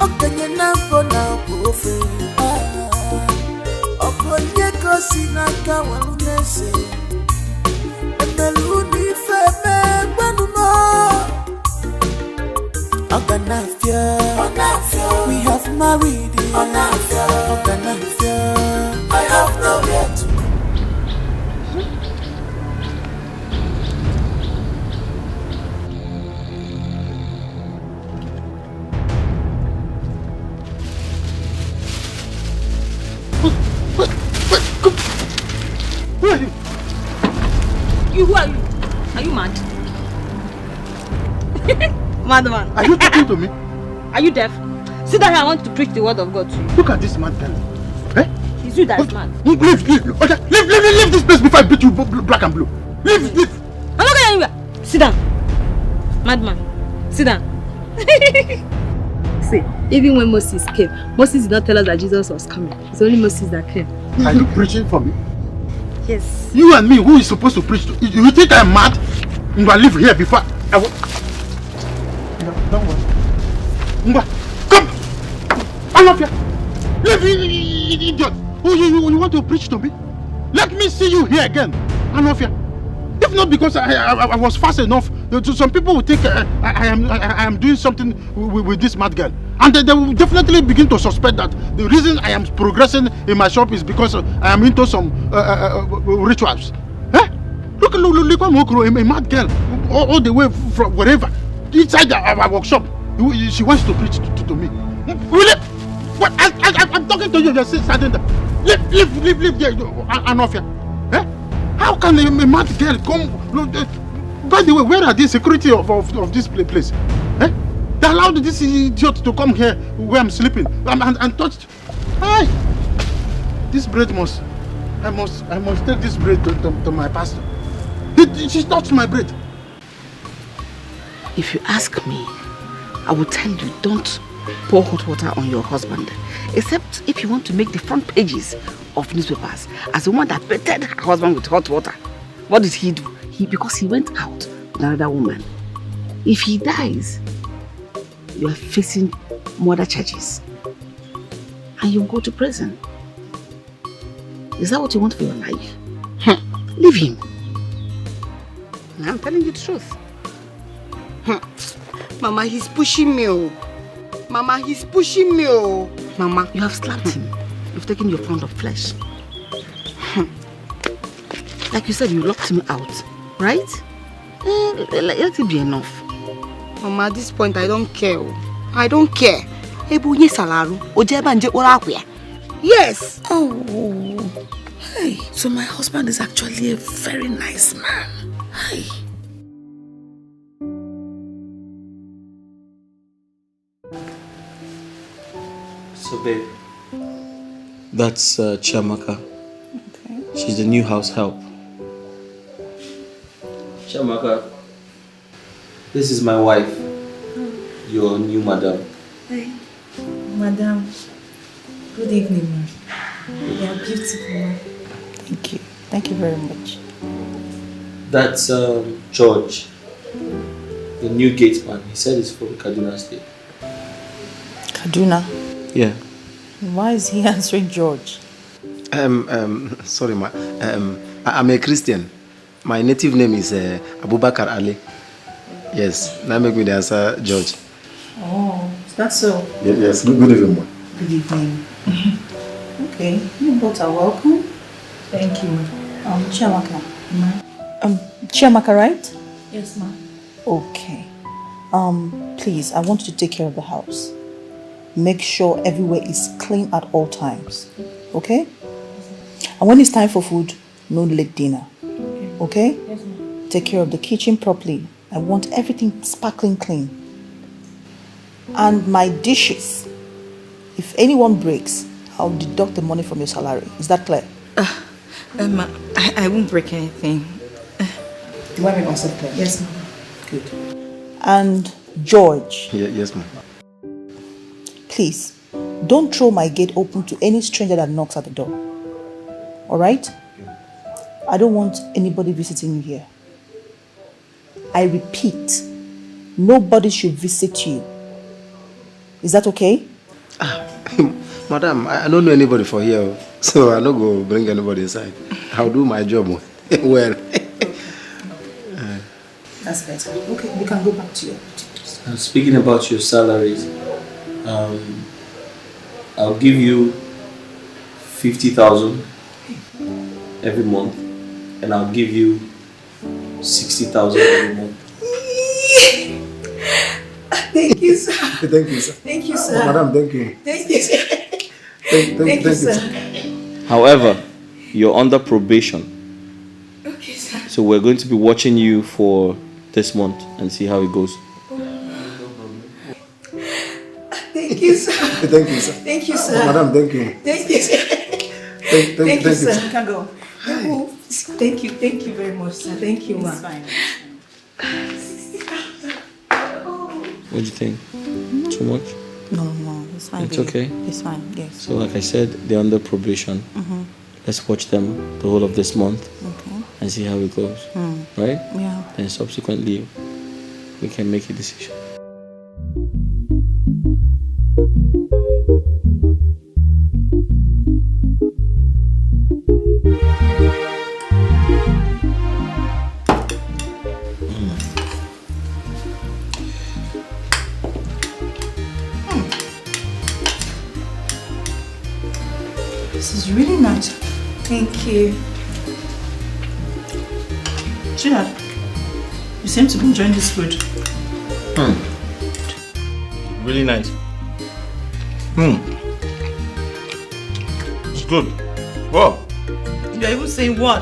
Okay, you never now, profile. Upon your cousin, I can't want to say. And the loony fame, one more. We have married. I have nowhere to go. Who are you? Who are you? Are you mad? Madman. Are you talking to me? Are you deaf? Sit down here, I want to preach the word of God to you. Look at this mad girl. Eh? It's you that is mad. Leave this place before I beat you black and blue. Leave. I'm not going anywhere. Sit down. Madman. Sit down. See, even when Moses came, Moses did not tell us that Jesus was coming. It's only Moses that came. Are you preaching for me? Yes. You and me, who is supposed to preach to? You think I'm mad? I'm going to leave here before I will... No, don't worry. Come! I'm up here! Leave, idiot! You want to preach to me? Let me see you here again! I'm up here. If not because I was fast enough, some people will think I am doing something with this mad girl. And they will definitely begin to suspect that the reason I am progressing in my shop is because I am into some rituals. Eh? Look, a mad girl, all the way from wherever, inside our workshop. She wants to preach to me. Really? What? I'm talking to you, you're standing there. Leave there, Anofia. Eh? How can a mad girl come? By the way, where are the security of this place? Eh? They allowed this idiot to come here where I'm sleeping and touched. Hey! This bread I must take this bread to my pastor. She touched my bread. If you ask me, I will tell you, don't pour hot water on your husband. Except if you want to make the front pages of newspapers as the one that battered her husband with hot water. What did he do? Because he went out with another woman. If he dies, you are facing murder charges. And you go to prison. Is that what you want for your life? Leave him. I'm telling you the truth. Mama, he's pushing me. Mama, he's pushing me. Mama, you have slapped him. You've taken your pound of flesh. Like you said, you locked him out, right? Let it be enough. Mama, at this point, I don't care. I don't care. Yes. Oh, hey. So my husband is actually a very nice man. Hey. So babe, that's Chiamaka. Okay. She's the new house help. Chiamaka, this is my wife, your new madam. Hey, madam. Good evening, ma'am. You are beautiful, ma'am. Thank you. Thank you very much. That's George, the new gatesman. He said it's for Kaduna State. Kaduna? Yeah. Why is he answering George? Sorry, ma. I'm a Christian. My native name is Abubakar Ali. Yes, now make me the answer, George. Oh, is that so? Yes, good evening, ma. Good evening. Okay, you both are welcome. Thank you, ma'am. Chiamaka. Chiamaka, right? Yes, ma'am. Okay. Please, I want you to take care of the house. Make sure everywhere is clean at all times. Okay? And when it's time for food, no late dinner. Okay? Yes, ma'am. Take care of the kitchen properly. I want everything sparkling clean. And my dishes, if anyone breaks, I'll deduct the money from your salary. Is that clear? I won't break anything. Do I make myself clear? Yes, ma'am. Good. And George. Yes, ma'am. Please, Don't throw my gate open to any stranger that knocks at the door. Alright? I don't want anybody visiting you here. I repeat, nobody should visit you. Is that okay? Madam, I don't know anybody for here, so I don't go bring anybody inside. I'll do my job well. That's better. Okay, we can go back to your duties. Speaking about your salaries, I'll give you 50,000 every month, and I'll give you 60,000 every month. Thank you, sir. Thank you, sir. Thank you, sir. Madam, thank you. Thank you, sir. Thank you, sir. However, you're under probation. Okay, sir. So we're going to be watching you for this month and see how it goes. Thank you, sir. Thank you, sir. Thank you, sir. Madam, thank you. Thank you, sir. Thank you, you, sir. sir. You can go. Oh, thank you very much, sir. Thank you, ma'am. Fine. What do you think? Too much? No, it's fine. It's baby. okay? It's fine, yes. So like I said, they're under probation. Let's watch them the whole of this month and see how it goes. Right? Yeah. Then subsequently, we can make a decision. This is really nice. Thank you. Chad, you seem to be enjoying this food. Really nice. It's good. Wow. You're even saying what?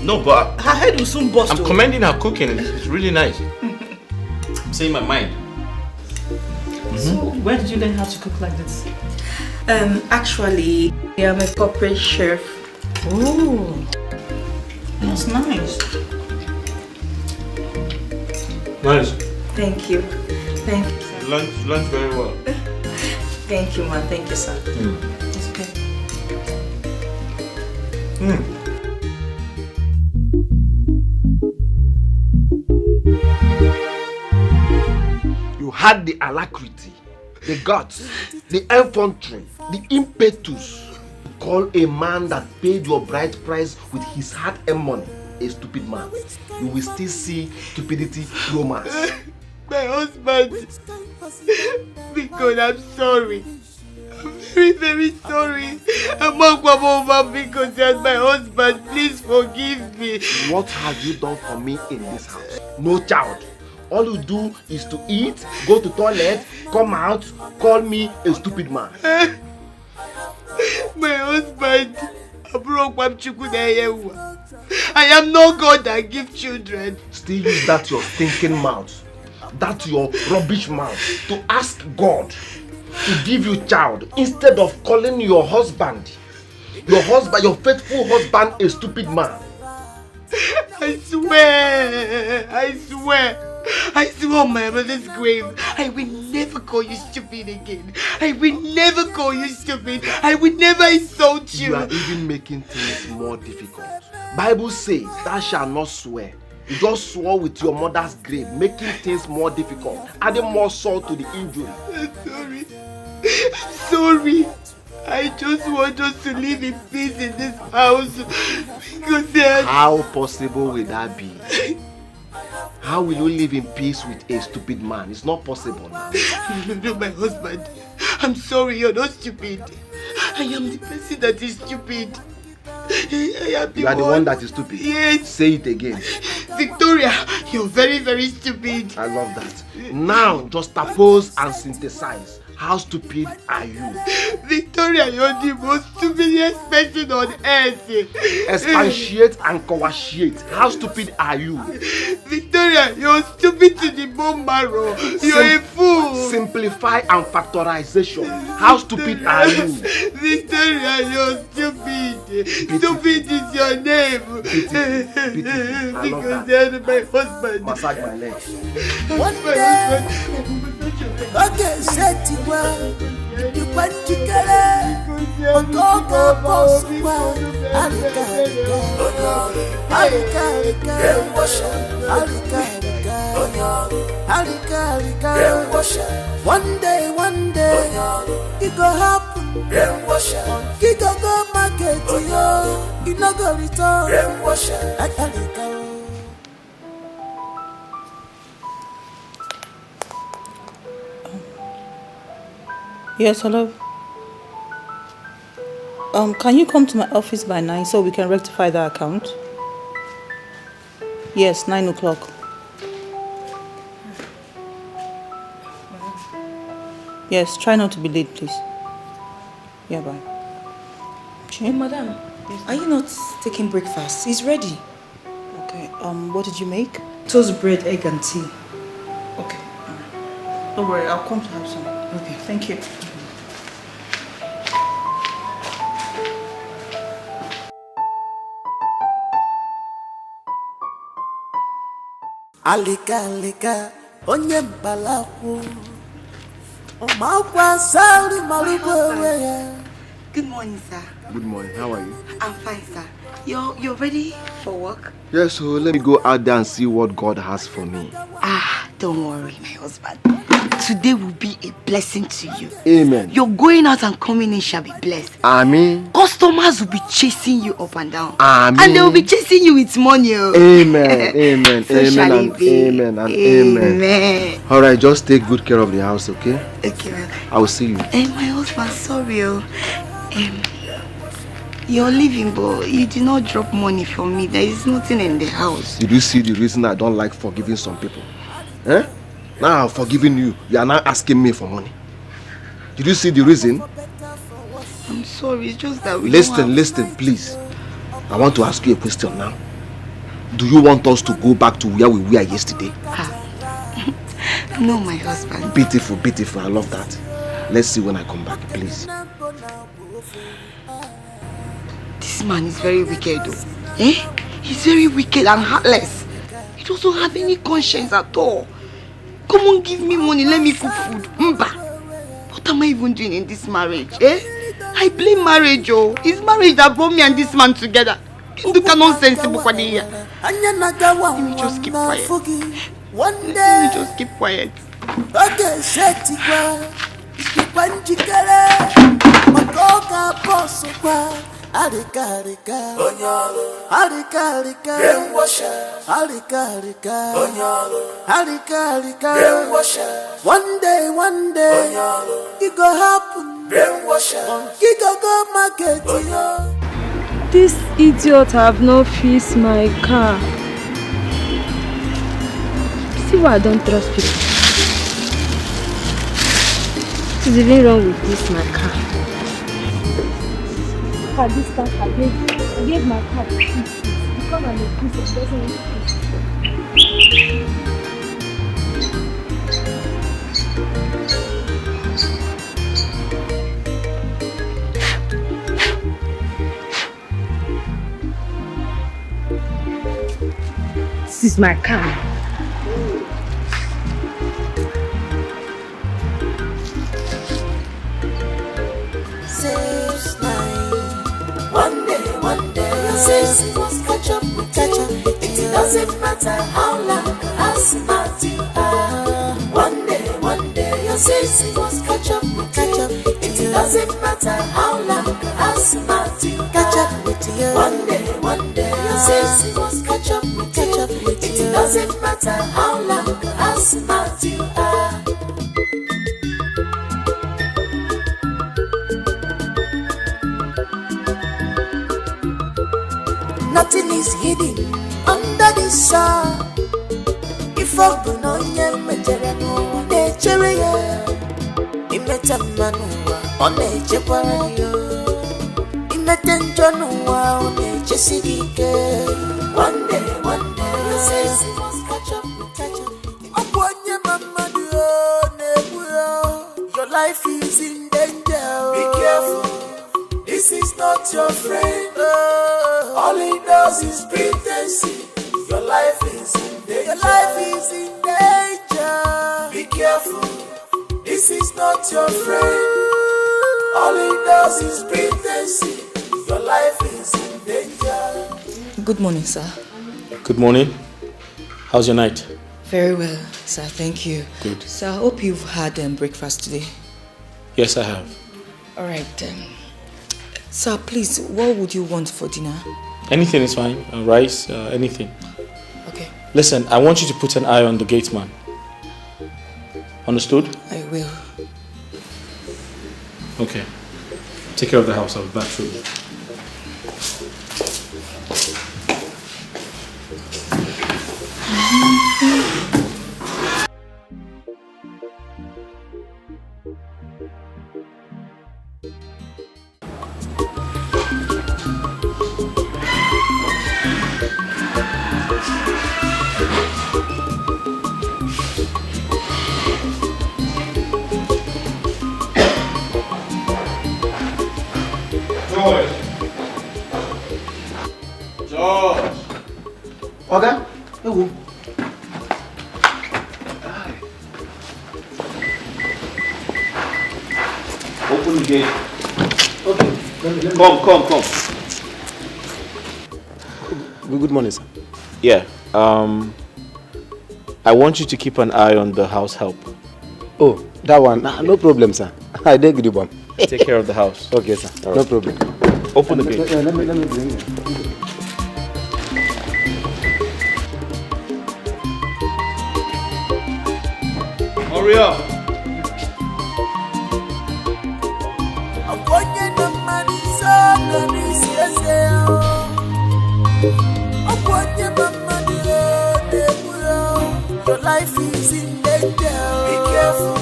No, but Her head will soon burst. I'm commending her cooking. It's really nice. I'm saying my mind. So, where did you learn how to cook like this? Actually, I'm a corporate chef. Oh, that's nice. Nice. Thank you. Thank you. You learned very well. Thank you, man. Thank you, sir. It's okay. You had the alacrity, the guts, the infantry, the impetus to call a man that paid your bride price with his hard-earned money a stupid man. You will still see stupidity romance. My husband, because I'm sorry. I'm very, very sorry. I'm over because as my husband, please forgive me. What have you done for me in this house? No child. All you do is to eat, go to toilet, come out, call me a stupid man. My husband, I am no God that gives children. Still use that your thinking mouth, that your rubbish mouth to ask God to give you child instead of calling your husband, your faithful husband, a stupid man. I swear on my mother's grave, I will never call you stupid again. I will never call you stupid. I will never insult you. You are even making things more difficult. Bible says thou shalt not swear. You just swore with your mother's grave, making things more difficult, adding more salt to the injury. I'm sorry. I just want us to live in peace in this house because How possible will that be? How will you live in peace with a stupid man? It's not possible now. No, my husband. I'm sorry, you're not stupid. I am the person that is stupid. You are the one that is stupid. Yes. Say it again. Victoria, you're very, very stupid. I love that. Now, just oppose and synthesize. How stupid are you? Victoria, you're the most stupidest person on earth. Expatiate and coagulate. How stupid are you? Victoria, you're stupid to the bone marrow. You're a fool. Simplify and factorization. How stupid are you? Victoria, you're stupid. Stupid is your name. Because you're my husband. Massage my legs. One day, okay, set it well. One day, it go happen. It go market, you no go return. Yes, hello. Can you come to my office by 9 so we can rectify the account? Yes, 9 o'clock. Yes, try not to be late, please. Yeah, bye. Hey, madam, are you not taking breakfast? It's ready. Okay, what did you make? Toast bread, egg and tea. Okay. Don't worry, I'll come to have some. Okay, thank you. Alika, onye mbalaku. Omakwa sauri malubo. Good morning, sir. Good morning. How are you? I'm fine, sir. You're ready for work? Yes, so let me go out there and see what God has for me. Don't worry, my husband. Today will be a blessing to you. Amen. Your going out and coming in shall be blessed. Amen. Customers will be chasing you up and down. Amen. And they will be chasing you with money. Amen. Amen. So amen. And amen. And amen. All right, just take good care of the house, okay? Okay. I will see you. My husband, sorry. You're leaving, but you did not drop money for me. There is nothing in the house. Did you see the reason I don't like forgiving some people? Eh? Now I'm forgiving you. You are now asking me for money. Did you see the reason? I'm sorry, it's just that we Listen, please. I want to ask you a question now. Do you want us to go back to where we were yesterday? No, my husband. Beautiful. I love that. Let's see when I come back, please. This man is very wicked, though. He's very wicked and heartless. He doesn't have any conscience at all. Come on, give me money, let me cook food. What am I even doing in this marriage? I blame marriage, oh. It's marriage that brought me and this man together. Let me just keep quiet. Harika, one day, it go happen. It go market. This idiot have not fixed my car. See why I don't trust people. What is even wrong with this my car? This car I gave my car to fix it. Because I'm a Christian, doesn't want to fix it. This is my car. One day, your sis must catch up. It doesn't matter how long, how smart you are. One day, your sis must catch up. It doesn't matter how long, how smart you catch up with you. One day, your sis must catch up. It doesn't matter how long, how smart you are. Nothing is hidden under the sun. If I no nyemejere no nechere ya, imeta manuwa oneche kwarayo, imeta njonuwa oneche sigike. One day, you say she must catch up. Okwanye mama dio nebuyo, your life is in danger. Be careful, this is not your friend. All he does is pretend. Your life is in danger. Be careful. This is not your friend. All he does is pretend. Your life is in danger. Good morning, sir. Good morning. How's your night? Very well, sir. Thank you. Good. Sir, I hope you've had breakfast today. Yes, I have. All right. Sir, please, what would you want for dinner? Anything is fine. Rice, anything. Okay. Listen, I want you to put an eye on the gate man. Understood? I will. Okay. Take care of the house. I'll be back shortly. Okay? Hey, Open the gate. Okay. Come. Good morning, sir. Yeah. I want you to keep an eye on the house help. Oh, that one. No problem, sir. I did the bomb. Take care of the house. Okay, sir. All right. No problem. Open the gate. Let me bring it. Hurry up. Your life is in danger. Be careful,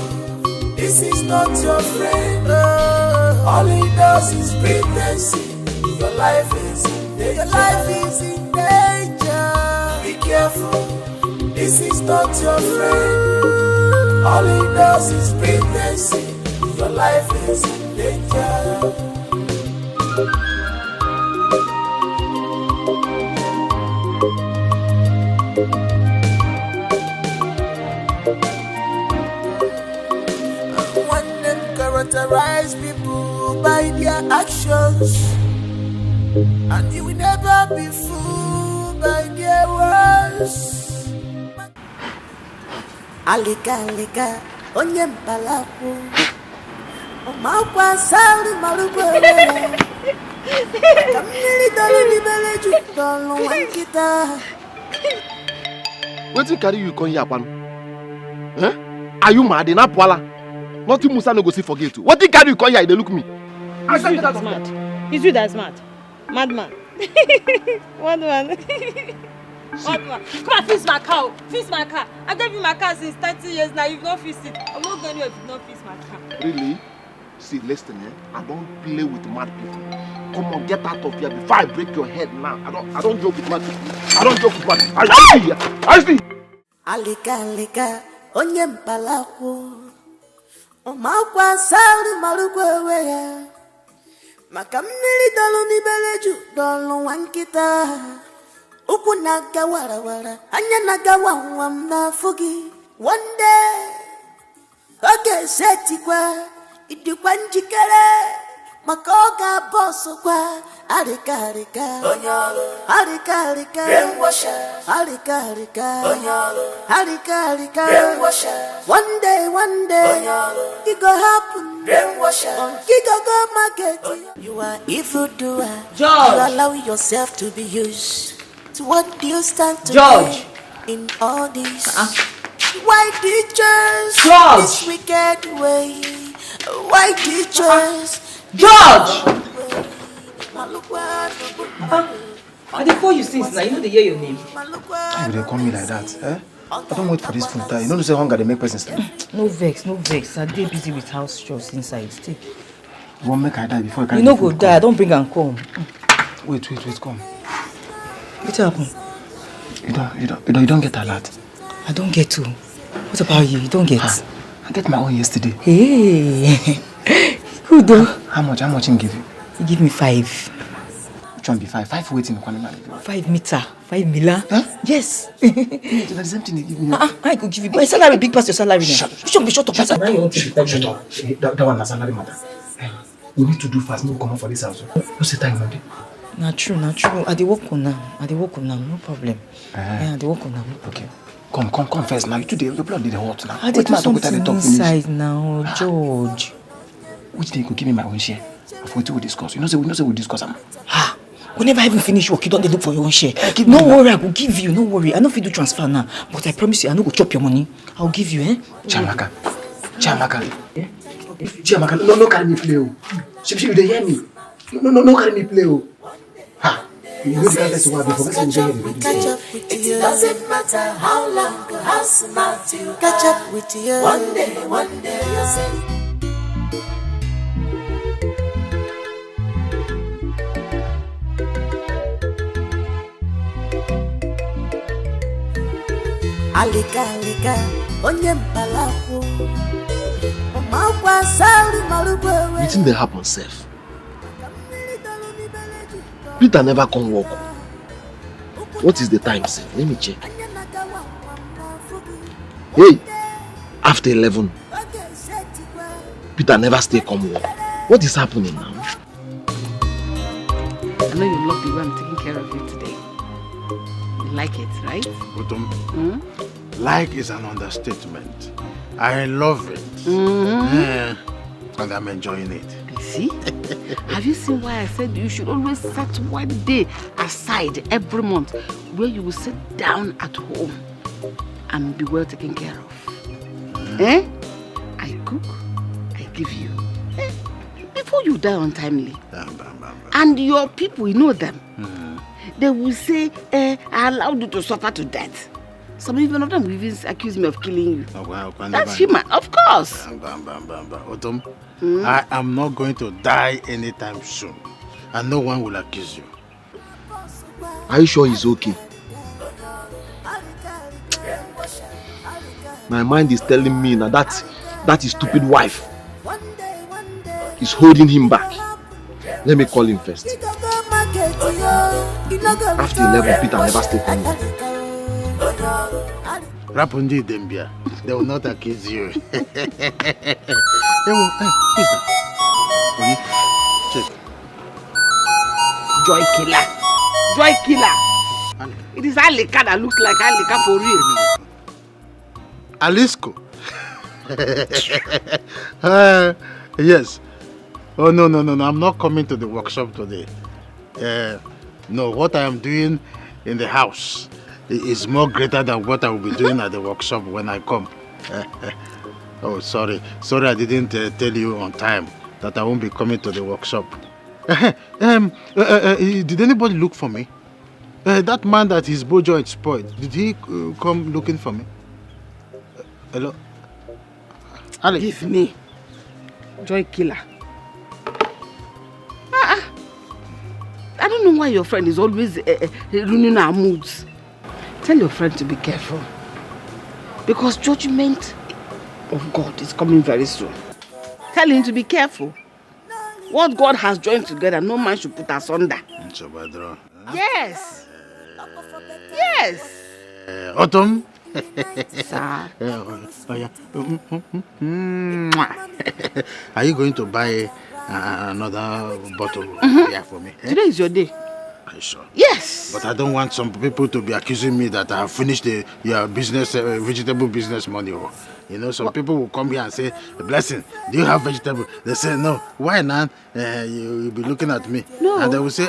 this is not your friend. All he does is pretend. Your life is in danger. Your life is in danger. Be careful, this is not your friend. All he does is pretend. Your life is in danger. Characterize people by their actions, and you will never be fooled by their words. Alika, onye mpalaku, omakwa sali malugwe. Kamili dali libele jutolo wankita. Wetin carry you come here, Panu? Eh? Are you mad? Na Pwala? Nothing Musa no go see forget you. What did carry you come here? They look me. It's you that's mad. It's you that's mad. Madman. Madman. Madman. Come and fix my car. Fix my car. I gave you my car since 30 years now. You've not fixed it. I'm not going to if you've not fixed my car. Really? See, listen, I don't play with mad people. Come on, get out of here before I break your head now. I don't joke with mad people. I don't joke with mad people. I see here. I see. Alika, onye mpalaku. Omakwa sali malugwe ya. Makamili dolo ni beleju dolo wankita. Uku naga wara anya naga wam na fugi. One day oge seti kwa idikwa njikere. Makoga boso kwa arika onyalo arika brainwasher arika onyalo arika brainwasher one day onyalo it go happen brainwasher it go market. You are evil doer. George. You allow yourself to be used. So what do you stand to George in all this? Why did you George this wicked way? Why did you George! I dey call you since now. You know they hear your name. Why would they call me like that? Eh? I don't wait for this food time. You know to say hunger they make person sleep. No vex. I dey busy with house chores inside. Take. You won't make I die before I can. You no go die. Don't bring and come. Wait, come. What happened? You don't get a lot. I don't get to. What about you? You don't get. I get my own yesterday. Hey. Good though. How much him give you? He give me 5. Which one be 5? 5 waiting. 5 meter. 5 mila. Huh? Yes. It's the same thing they give me. I could give you. My salary big past your salary now. Shut up. Shut up. That one is salary matter. We need to do fast. No come out for this house. What's the time, Monday? Not true. I dey work on now. No problem. Yeah, I dey work on now. Okay. Come first now. You today your blood did hot now. I dey do something inside now, George. Which day you could give me my own share? Of what we discuss. You know say we discuss am. We never even finish work. You don't look for your own share. No worry, I will give you. No worry. I know if you do transfer now, but I promise you, I no go chop your money. I'll give you, eh? Chiamaka. No carry me play. She you dey hear me? No carry me play. Ha. You know the kind of one before catch up with you. It doesn't matter how long or how smart you catch up with you. One day you'll see. Alika, onye mpalaku. Omakwa sali marubwe. Wetin dey happen sef? Peter never come work. What is the time, sef? Let me check. Hey, after 11. Peter never stay come work. What is happening now? I know you love the way I'm taking care of you today. You like it, right? Like is an understatement. I love it. And I'm enjoying it. You see? Have you seen why I said you should always set one day aside every month where you will sit down at home and be well taken care of? I cook, I give you. Before you die untimely. And your people, you know them. They will say, I allowed you to suffer to death. Some even of them will even accuse me of killing you. That's human, of course. Otom, I am not going to die anytime soon. And no one will accuse you. Are you sure he's okay? My mind is telling me now that his stupid wife is holding him back. Let me call him first. After 11, Peter never stayed home. Rapundi Dembia, they will not accuse you. Check. Joy killer. It is Alika that looks like Alika for real. Alisco. Yes. Oh no, I'm not coming to the workshop today. No, what I am doing in the house is more greater than what I will be doing at the workshop when I come. Oh, sorry I didn't tell you on time that I won't be coming to the workshop. Did anybody look for me? That man that his bow joint spoiled, did he come looking for me? Hello? Alex. Give me. Joy killer. I don't know why your friend is always ruining our moods. Tell your friend to be careful. Because judgment of God is coming very soon. Tell him to be careful. What God has joined together, no man should put asunder. Yes. Autumn. Sir. Are you going to buy another bottle of beer for me? Today is your day. Are you sure? Yes. But I don't want some people to be accusing me that I have finished your business, vegetable business money. You know, some people will come here and say, Blessing, do you have vegetable? They say, no. Why not? You'll be looking at me. No. And they will say,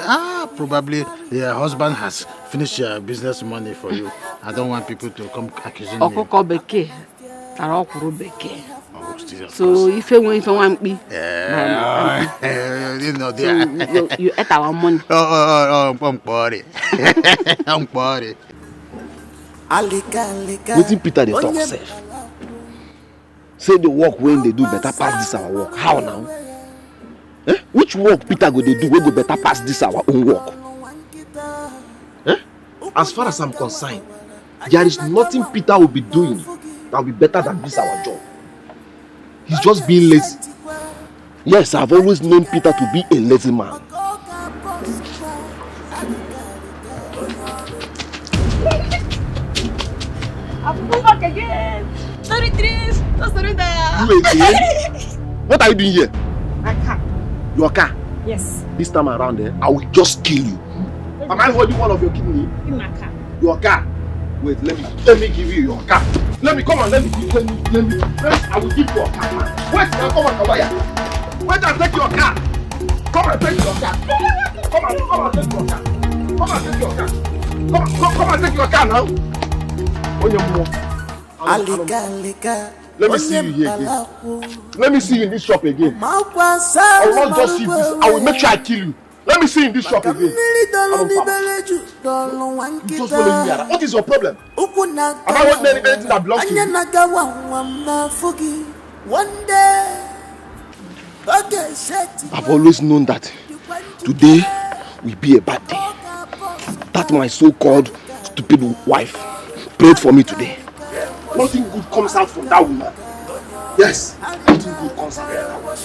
probably your husband has finished your business money for you. I don't want people to come accusing me. So if you want me, you know, so you ate our money. I'm party. I'm party. Wetin Peter dey talk sef? Say the work when they do better pass this our work. How now? Which work Peter go dey do wey go better pass this our own work? As far as I'm concerned, there is nothing Peter will be doing that will be better than this our job. He's just being lazy. Yes, I've always known Peter to be a lazy man. I've come back again. Sorry, Tris. You again? What are you doing here? I can't. Your car? Yes. This time around, I will just kill you. Am I holding one of your kidney? In my car. Your car? Wait, let me give you your car. Let me, I will give you your car, man. Wait, now come on, Kabaya. Wait and take your car. Come and take your car. Come and take your car. Come and take your car. Come and take your car now. On your move. Let me see you here again. Let me see you in this shop again. I will not just see this. I will make sure I kill you. Let me see you in this shop again. Just follow me around. What is your problem? Am I wanting anything that belongs to you? One day, I've always known that today will be a bad day. That my so-called stupid wife prayed for me today. Nothing good comes out from that woman. Yes, nothing good comes out from that woman.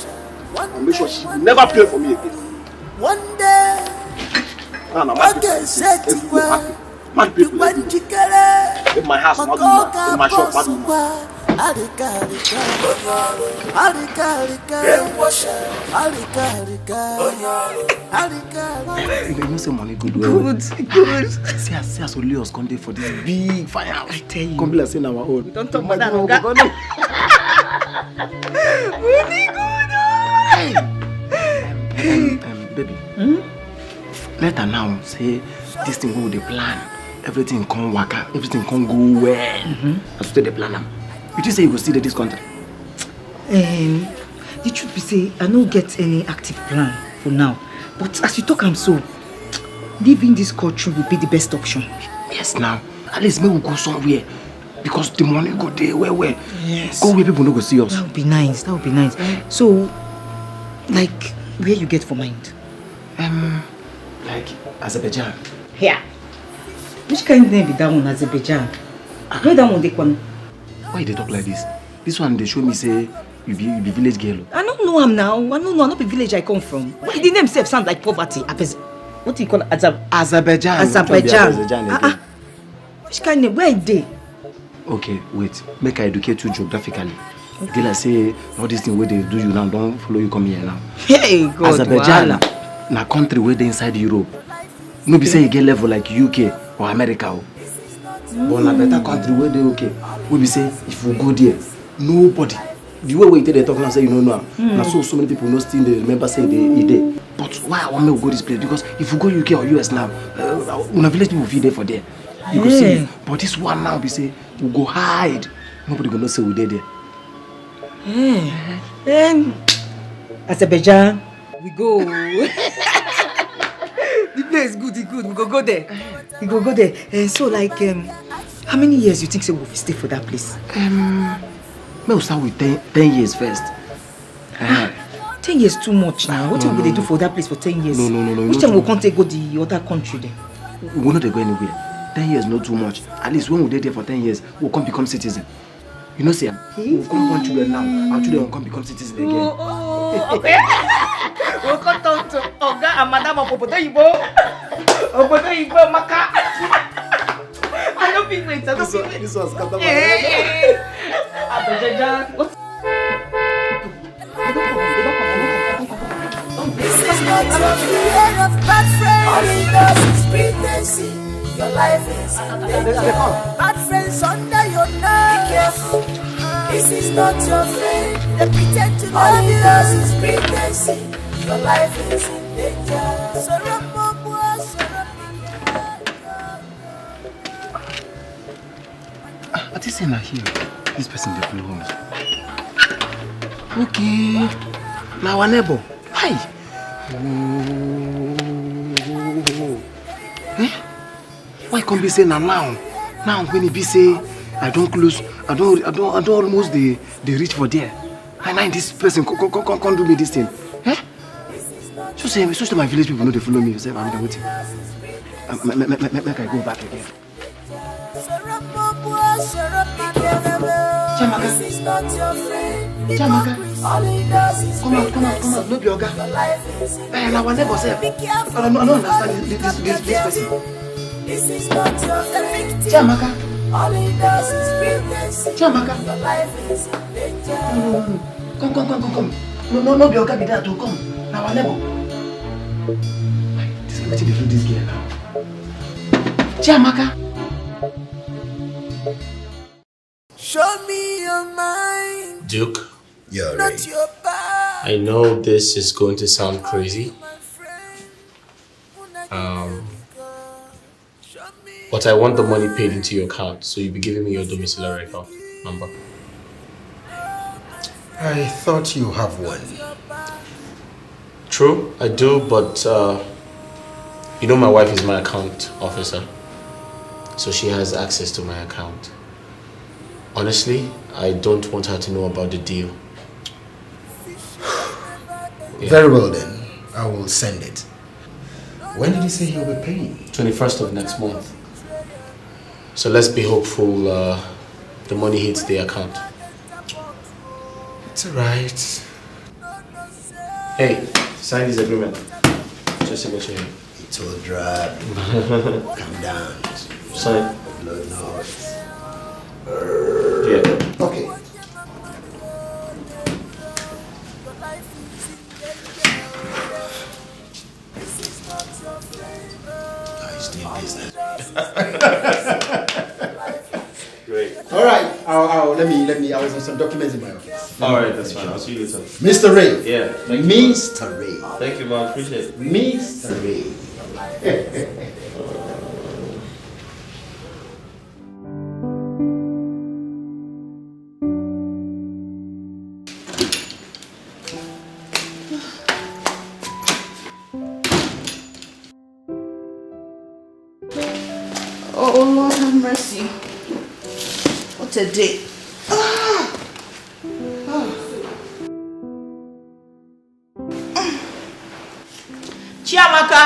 I'll make sure she will never pray for me again. One day, Mad people like you. In my house, mad woman. In my shop, mad woman. You know say money good. Good. See as only us come there for this big firehouse. I tell you. Come be like saying our own. We don't talk about that, Oga. Baby. Let her now say this thing go with the plan. Everything come work out. Everything can go well. As to the plan now. You just say you go see this country. The truth be say, I don't get any active plan for now. But as you talk, I'm so leaving this country will be the best option. Yes, now at least maybe we'll go somewhere because the money go there. Where? Yes. Go where people no go see us. That would be nice. That would be nice. So, like, where you get for mind? Like Azerbaijan. Here. Which kind of name be that one, Azerbaijan? Where that one they come? Why they talk like this? This one they show me say you be village girl. I don't know him now. I don't know. I'm not the village I come from. Why the name self sound like poverty? What do you call it? Azerbaijan. Azerbaijan. Which kind of name? Where are they? Okay, wait. Make I educate you geographically. Okay. Like say all these things where they do you now don't follow you come here now. Hey God. Azerbaijan na country where they inside Europe. No be say you get level like UK or America. But na better country where they okay. We be say if we go there, nobody. The way we they talk now say you know now. Now so many people no still they remember say they there. But why I want me to go this place? Because if we go UK or US now, una village people feel there for there. You go see. But this one now be say we go hide. Nobody gonna say we there. Azerbaijan, we go. The place good, it's good. We go there. We go there. So like, how many years you think so we'll stay for that place? We'll start with 10 years first. 10 years too much now. What will they do for that place for 10 years? No. Which time we can't go the other country then? We will not go anywhere. 10 years not too much. At least when we're there for 10 years, we'll come become citizen. You know, say, we'll come born children now. Our children will come become citizen again. Okay. We'll come down to Oga and Madam Obodo Ibo. Obodo Ibo Maka. I don't think wait. This one's cut off. What? This is not your fear of bad friends. All it does is pregnancy. Your life is in danger. Bad friends under your nose. Be careful. This is not your friend. They pretend to love you. All it does is pregnancy. Your life is in danger. I think saying that here, this person they follow us. Okay. Now our neighbor. Hi. Why can't be saying now? Now when he be say I don't close, I don't almost they reach for there. And this person can't do me this thing. So say my village people know they follow me. You say I'm waiting. Make I go back again. Jamaka. Come out. No be Oga. Now our neighbor say, I don't understand this person. This is not your friend. Jamaka. All it does is pregnancy. Jamaka. Your life is in danger. Come. No, be okay with that to come. Now our neighbor. What did you do this girl now? Chiamaka. Show me your mind. Duke. Yeah, not your back. I know this is going to sound crazy. But I want the money paid into your account, so you'll be giving me your domiciliary account number. I thought you have one. True, I do, but you know my wife is my account officer, so she has access to my account. Honestly, I don't want her to know about the deal. Yeah. Very well then, I will send it. When did you say he'll be paying? 21st of next month. So let's be hopeful the money hits the account. It's alright. Hey, sign this agreement. Just to make sure. It will drop. Calm down. Sign. Blood knows. Yeah. Okay. Nice doing business. Great. All right. Let me. I was on some documents in my office. All right, that's fine. I'll see you later. Mr. Ray. Yeah. Mr. Ray. Thank you, man. Appreciate it. Mr. Ray. Oh Lord have mercy. What a day. Chiamaka!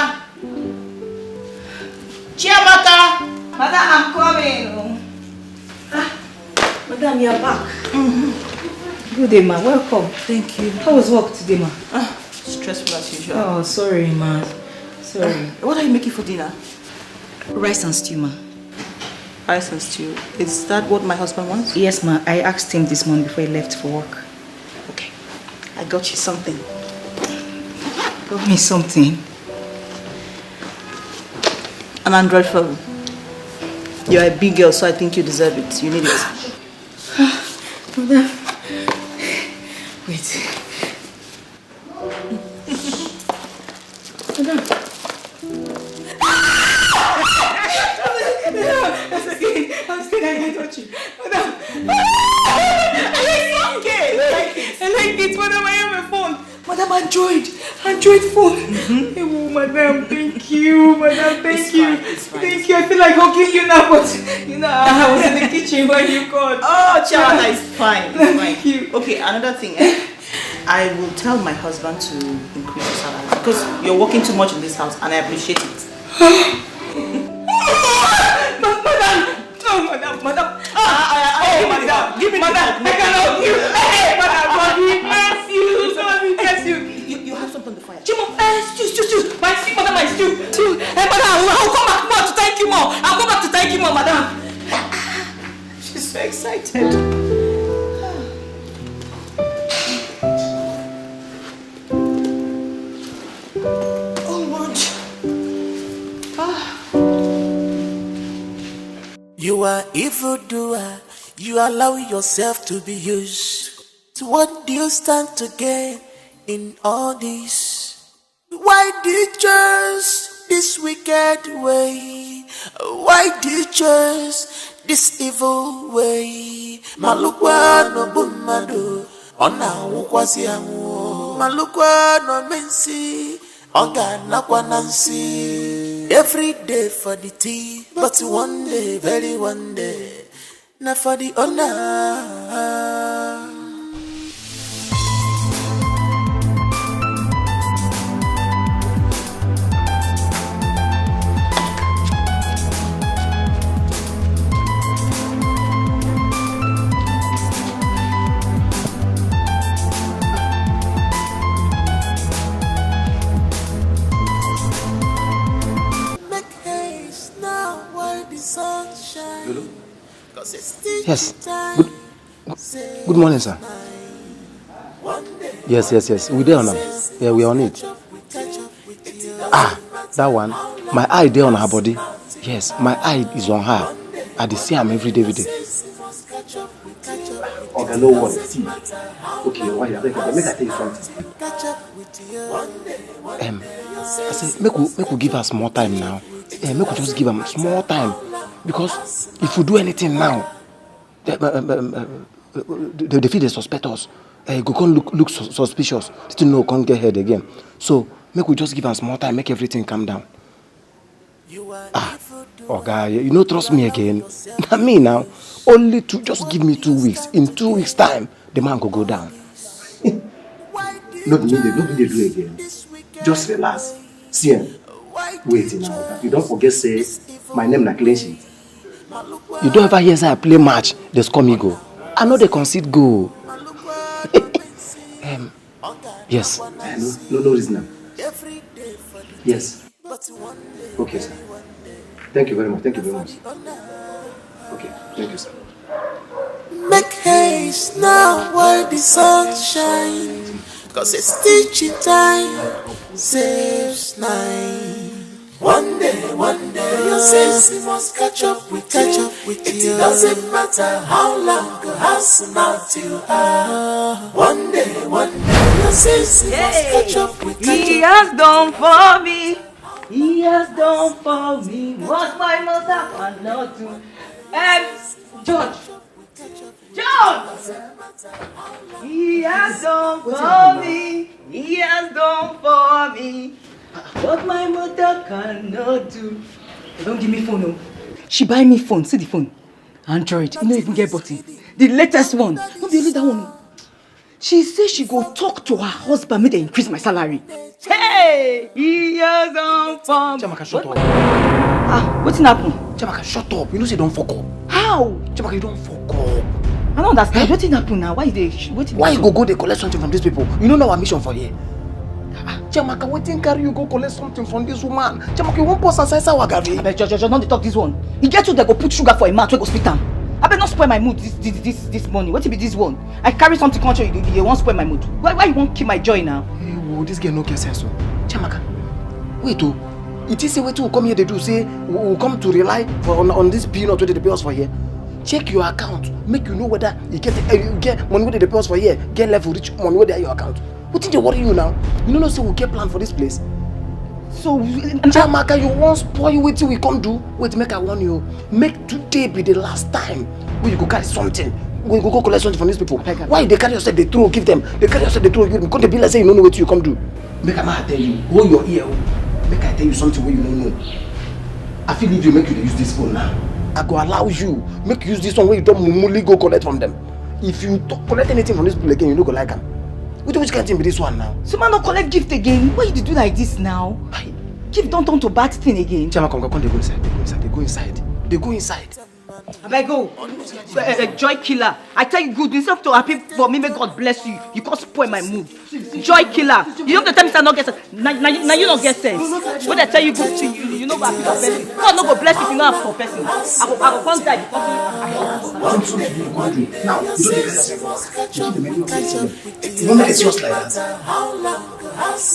Chiamaka! Madam, I'm coming. Madam, you're back. Good day, ma. Welcome. Thank you. How was work today, ma? Stressful as usual. Oh, sorry, ma. Sorry. What are you making for dinner? Rice and stew, ma. Rice and stew. Is that what my husband wants? Yes, ma. I asked him this morning before he left for work. Okay. I got you something. Got me something? An Android phone. You're a big girl, so I think you deserve it. You need it. Madam. Wait. Madam. That's okay. I'm scared I can't touch you. Madam. I like it. Madam, I have a phone. Madam, Android phone. Oh, madam, thank you. Madam, thank you. Thank you. I feel like hugging you now, but you know, I was in the kitchen when you called. Oh, Chiamaka, it's fine. Thank you. Okay, another thing. I will tell my husband to increase your salary because you're working too much in this house, and I appreciate it. Madam. Give me madam. I can help you. Hey, madam, God, we bless you. God, we bless you. You have something to fire. Chimo, stew. My stew, madam, my stew. Hey, madam, I'll come back more to thank you more. I'll come back to thank you more, madam. She's so excited. Oh, Lord. You are evildoer. You allow yourself to be used. So what do you stand to gain in all this? Why do you choose this wicked way? Why do you choose this evil way? Malukwa no bumado, ona ukwasi amu. Malukwa no mensi, onga nakwa nansi. Every day for the tea, but one day, very one day, not for the honor. Yes. Good morning, sir. Yes. We there on them. Yeah, we on it. Ah, that one. My eye there on her body. Yes, my eye is on her. I see her every day. Okay, no worry. See. Okay, why? Make I tell you something. I said, make we give her small time now. Make we just give her small time. Because if we do anything now, they feel they suspect us. Go come look suspicious. Still no, can't get head again. So make we just give her small time, make everything calm down. Guy, you don't trust me again. Not me now. Just give me 2 weeks. In 2 weeks' time, the man could go down. Not me, they do again. Just relax. See, wait now. You don't forget say my name na clean sheet. You don't ever hear say I play match, they score me go. I know they concede go. Yes. No reason. Yes. Okay, sir. Thank you very much. Okay, thank you, sir. Make haste now while the sun shines, 'cause it's teaching time saves nine. One day, your sins must catch up with you. It doesn't matter how long or how smart you are. One day, your sins must catch up with you. He has done for me. He has done for me what my mother cannot do. George. He has done for me. He has done for me what my mother cannot do. Don't give me phone, no. She buy me phone. See the phone. Android. You don't even get button. The latest one. Not the only that one. She says she go talk to her husband, make they increase my salary. Hey! He has done for me. Chamaka, shut up. What's happened? Chamaka, shut up. You know say don't fuck up. How? Chamaka, you don't fuck up. I don't understand. What's happened now? Why you go they collect something from these people? You know our mission for here. Chamaka, waiting carry you go collect something from this woman. Chamaka, you won't post and say our Gavi. I bet George, not talk this one. You get to they go put sugar for a mouth, we go spit am. I better not spoil my mood this morning. What be this one? I carry something contrary, you won't spoil my mood. Why you won't keep my joy now? Hey, whoa, this girl no get sense. Chamaka, wait oh. It is a way to come here they do say we'll come to rely on this peanut where they pay us for here. Check your account, make you know whether you get money where they pay us for here, get level rich money where they are your account. What did they worry you now? You know say we'll get plan for this place. So Chamaka, you won't spoil wait till we come do. Wait, make I warn you. Make today be the last time when you go carry something. When you go collect something from these people. Why they carry yourself, they throw, give them. They carry yourself, they throw, give them. Because they be like say you don't know what you come do. Make I tell you, hold your ear. Make I tell you something where you don't know. I feel if you make you use this phone now, I go allow you make you use this one where you don't normally go collect from them. If you don't collect anything from this people again, you don't go like them. Which kind of thing be this one now? So man don't collect gift again. Why you do like this now? Gift don't turn to bad thing again. Chama, come, they go inside. They go inside. I go. Joy killer. I tell you good. Instead of to happy for me, may God bless you. You can't spoil my mood. Joy killer. You know the time I not get sense. Now you don't get sense. When I tell you good thing, you know what happy for person. God no go bless you if you not have for person. I go come die because now, you don't get you don't make it serious like that.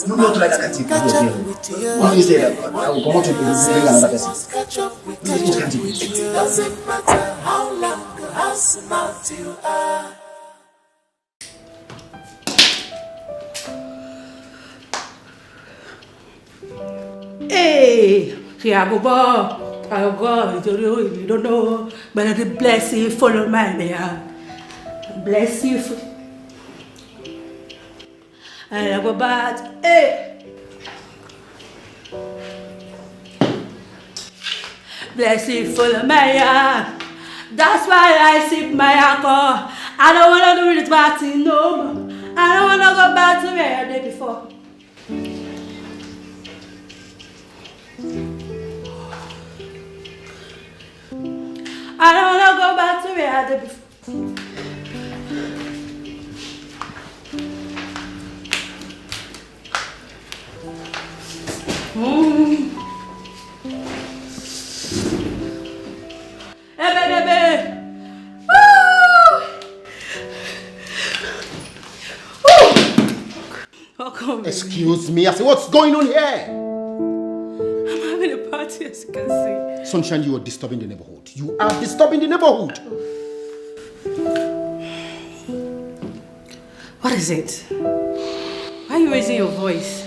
No, not like that. What do you say that? I will come out to bring another person. Doesn't matter how long or how smart you are. Hey, Tiago, you don't know, but the blessing follow my man. Bless you. And I go back. Hey. Blessing follow my hand. That's why I sip my alcohol. I don't want to do this party no more. I don't want to go back to where I did before. I don't want to go back to where I did before. Hey, baby. Woo! Woo! Excuse me, I said, what's going on here? I'm having a party, as you can see. Sunshine, you are disturbing the neighborhood. You are disturbing the neighborhood. What is it? Why are you raising your voice?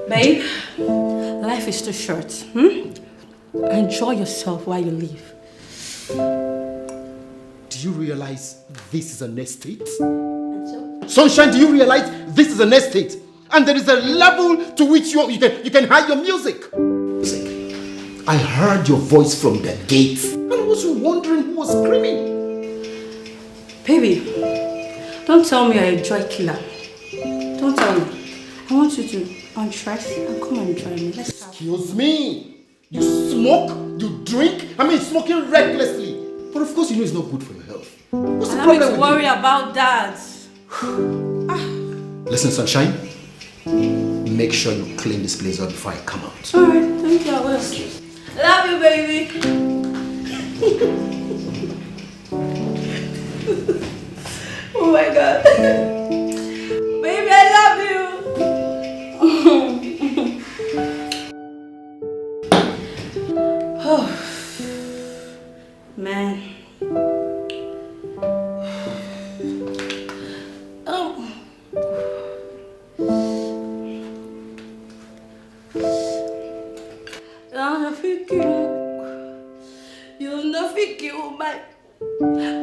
Babe, life is too short. Enjoy yourself while you live. Do you realize this is an estate? Sunshine, do you realize this is an estate? And there is a level to which you can hide your music. I heard your voice from the gate and I was wondering who was screaming. Baby, don't tell me you're a joy killer. Don't tell me. I want you to undress and come and join me. Excuse me. You smoke, you drink, smoking recklessly. But of course you know it's not good for your health. What's the problem with you? Worry about that. Listen, Sunshine. Make sure you clean this place up before I come out. Alright, thank you, I will. Love you, baby. Oh my God. Baby, I love you. Oh, man.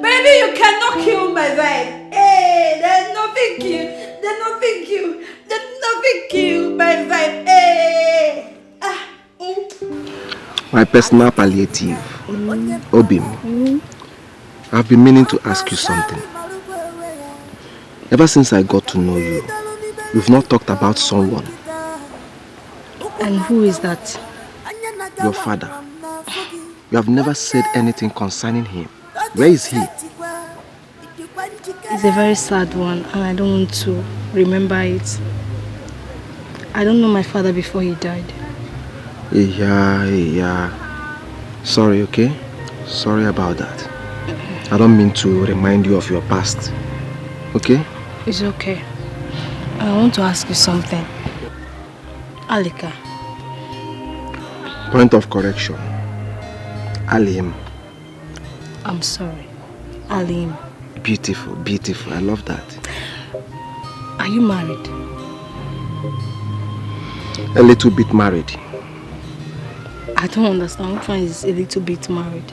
Baby, you cannot kill my vibe. Hey, there's nothing kill. There's nothing kill. There's nothing kill my vibe. Hey. My personal palliative, Obim. I've been meaning to ask you something. Ever since I got to know you, we've not talked about someone. And who is that? Your father. You have never said anything concerning him. Where is he? It's a very sad one and I don't want to remember it. I don't know my father before he died. Yeah. Sorry, okay? Sorry about that. I don't mean to remind you of your past. Okay? It's okay. I want to ask you something. Alika. Point of correction. Alim. I'm sorry. Alim. Beautiful, beautiful. I love that. Are you married? A little bit married. I don't understand. Which one is a little bit married?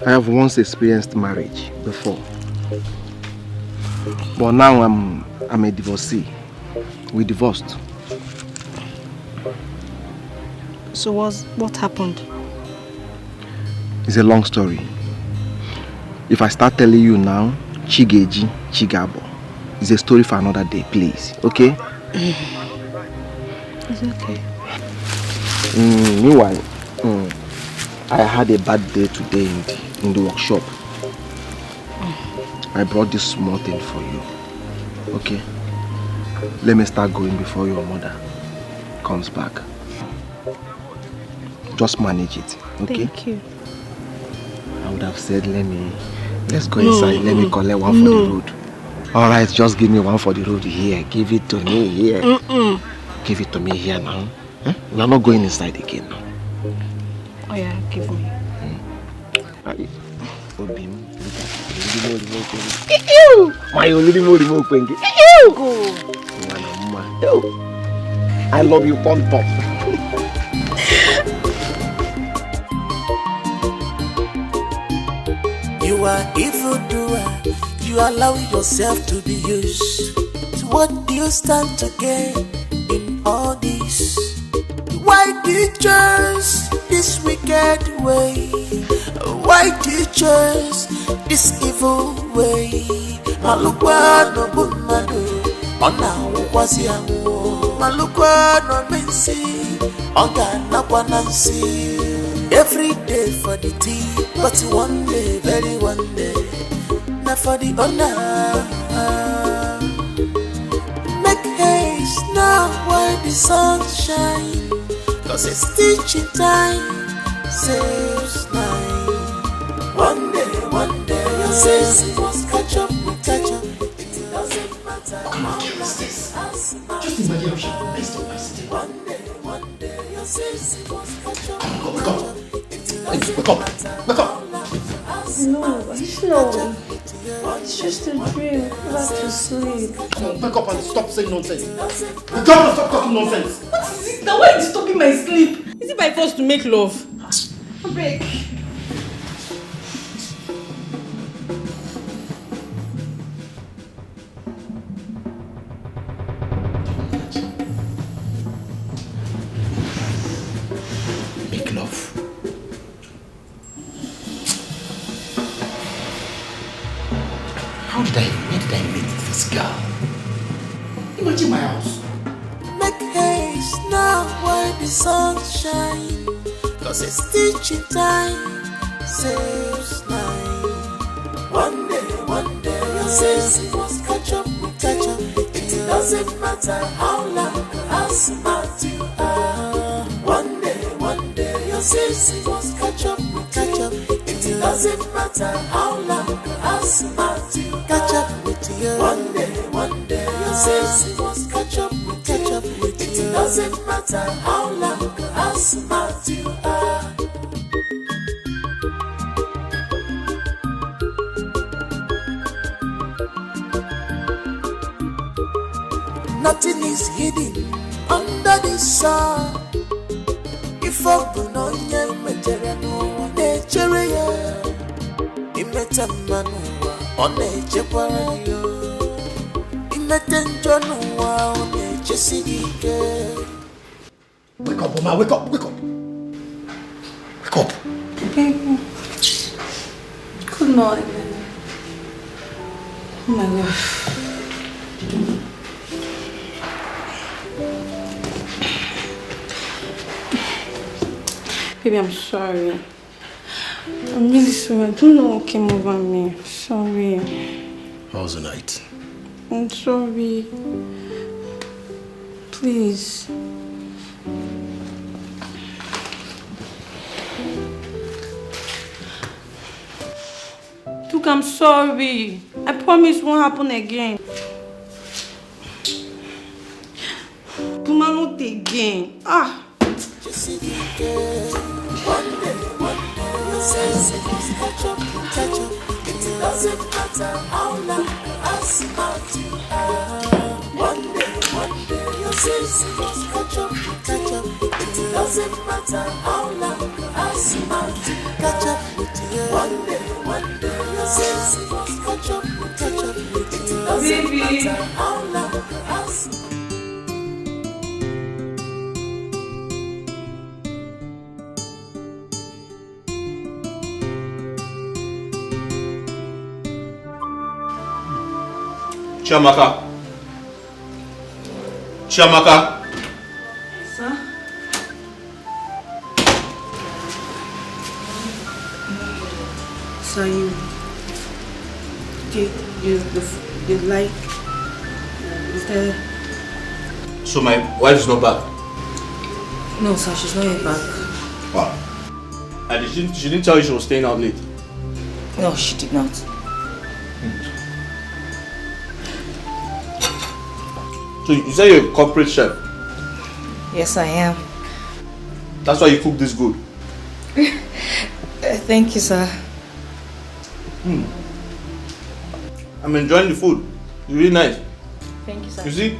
I have once experienced marriage before. But now I'm a divorcee. We divorced. So what happened? It's a long story. If I start telling you now, Chigeji, Chigabo. It's a story for another day, please. Okay? It's okay. Meanwhile, I had a bad day today in the workshop. I brought this small thing for you. Okay? Let me start going before your mother comes back. Just manage it, okay? Thank you. I would have said, let's go inside. Let me collect one for the road. All right, just give me one for the road here. Give it to me here. Give it to me here now. Huh? We are not going inside again now. Oh yeah, give me. I love you, pom pom. You are evildoer, you allow yourself to be used. So what do you stand to gain in all this? Why do you choose this wicked way? Why do you choose this evil way? Malukwa no bumadu, ona ukwasi amu. Malukwa no mensi, onga na kwanansi. Every day for the tea, but one day, very one day, not for the honor. Make haste now while the sun shine, cause it's teaching time, saves nine. One day, your sins must catch up, it doesn't matter. Just imagine how she messed up my city. Come on, wake up. Hey, wake up. Wake up. No, it's just a dream. Go back to sleep. Wake up and stop saying nonsense. Wake up and stop talking nonsense. What is it? Now why is it stopping my sleep? Is it by force to make love? Break. Make love. Where did I meet this girl? Imagine my house. Make haste now while the sun shine, 'cause it's teaching time, saves time. One day, your sins must catch up. It doesn't matter how long, how smart you are. One day, your sins must catch up. It doesn't matter how long, how smart you are. Catch up with you. One day, your sins must catch up. It doesn't matter how long, how smart you are. Nothing is hidden under the sun. If open on your material, nature, imetamanoa on nature, imetanjanua on nature, city. Wake up, Oma, wake up. Wake up. Baby. Good morning. Oh my God. Baby, I'm sorry. I'm really sorry. I don't know what came over me. Sorry. How was the night? I'm sorry. Please. Look, I'm sorry. I promise it won't happen again. Puma, not again. Ah. One day, your sense catch up. It doesn't matter how long, how smart you are. One day, your sense catch up. It doesn't matter how long, how smart you catch up with you. One day, your sense catch up. It doesn't matter how long, how smart. Chiamaka. Sir? So you like, is there? So my wife is not back? No, sir, she's not yet back. Wow. And she didn't tell you she was staying out late? No, she did not. So you say you're a corporate chef? Yes, I am. That's why you cook this good? Thank you, sir. I'm enjoying the food. It's really nice. Thank you, sir. You see,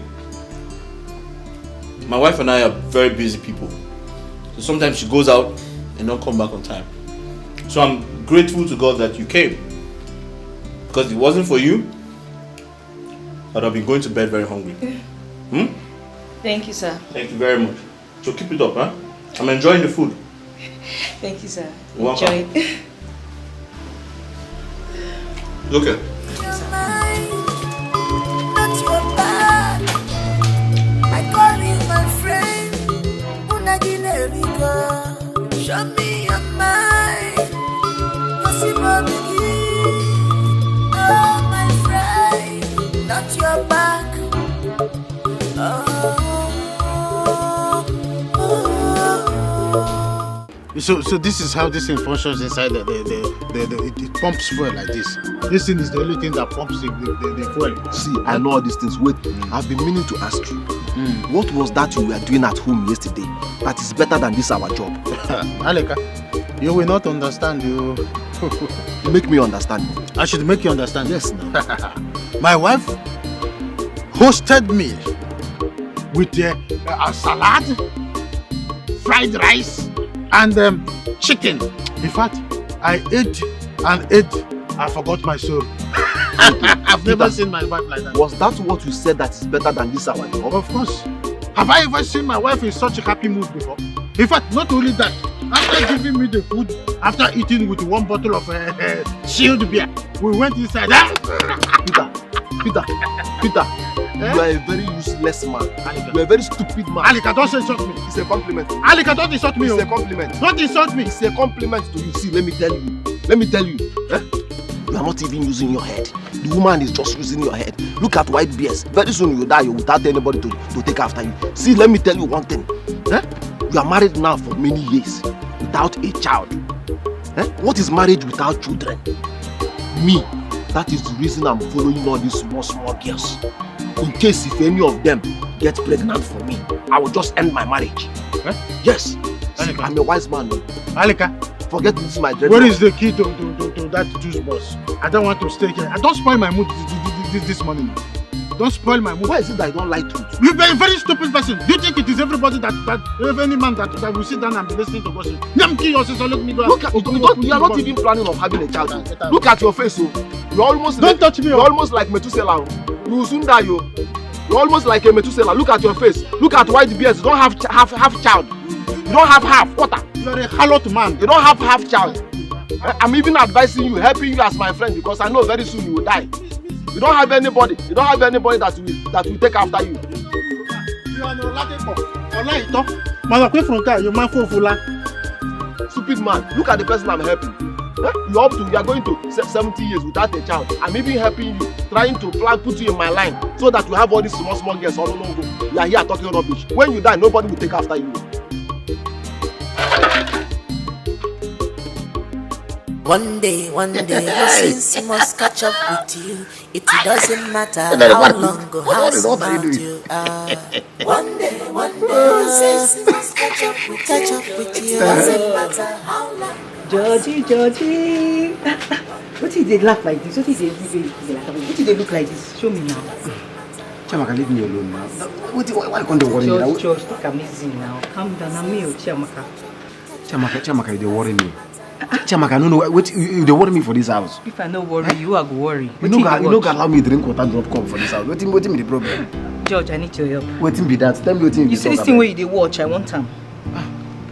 my wife and I are very busy people. So sometimes she goes out and don't come back on time. So I'm grateful to God that you came. Because if it wasn't for you, I'd have been going to bed very hungry. Thank you, sir. Thank you very much. So keep it up, huh? I'm enjoying the food. Thank you, sir. You're welcome. Enjoy it. Okay. Not your bad. I call you my friend. Unagilerica. Show me your mind. Cause you know the key. Oh, my friend. Not your back. You So this is how this thing functions inside it pumps fuel like this. This thing is the only thing that pumps the fuel. See, I know all these things. Wait, I've been meaning to ask you. What was that you were doing at home yesterday that is better than this our job? Aleka, you will not understand. You make me understand. I should make you understand. Yes, now. My wife hosted me with a salad, fried rice, and chicken. In fact, I ate and ate. I forgot my soul. I've never seen my wife like that. Was that what you said that is better than this our job? Of course. Have I ever seen my wife in such a happy mood before? In fact, not only that, after giving me the food, after eating with 1 bottle of chilled beer, we went inside. Peter, you are a very useless man. You are a very stupid man. Alika, don't insult me. It's a compliment. Alika, don't insult me. It's a compliment. Don't insult me. It's a compliment to you. See, let me tell you. You are not even using your head. The woman is just using your head. Look at white bears. Very soon you will die without anybody to take after you. See, let me tell you one thing. You are married now for many years without a child. What is marriage without children? Me. That is the reason I'm following all these small girls. In case if any of them get pregnant for me, I will just end my marriage. Yes. See, I'm a wise man. Alika, forget this my dream. Where is the key to that juice box? I don't want to stay here. I don't spoil my mood this morning. Don't spoil my mood. Why is it that I don't like truth? You're a very stupid person. Do you think it is everybody that any man that will sit down and be listening to gossip? Look at you are not even planning of having a child. Look at your face, you're almost. Don't touch me. You're almost like Methuselah. You will soon die, You're almost like a Methuselah. Look at your face. Look at white beards. You don't have half child. You don't have half quarter. You're a harlot man. You don't have half child. I'm even advising you, helping you as my friend, because I know very soon you will die. You don't have anybody. You don't have anybody that will take after you. You are no stupid man. Look at the person I'm helping. You are going to 70 years without a child. I'm even helping you, trying to put you in my line so that you have all these small girls all along. You are here talking rubbish. When you die, nobody will take after you. One day, your sins must catch up with you. It doesn't matter how long or how smart you are. One day, your sins must catch up with you. It doesn't matter how long. Georgie. What did they laugh like this? What did they look like this? Show me now. Chiamaka, leave me alone now. Why can't they worry me? George, look amazing now. Calm down, I'm me, Chiamaka. Chiamaka, they worry me. Chiamaka, no, wait, they worry me for this house. If I don't worry, you are go worry. You know, allow me to drink water drop cup for this house. Wait, me the problem. George, I need your help. Waiting be that. Tell me what you see this thing where you watch. I want them.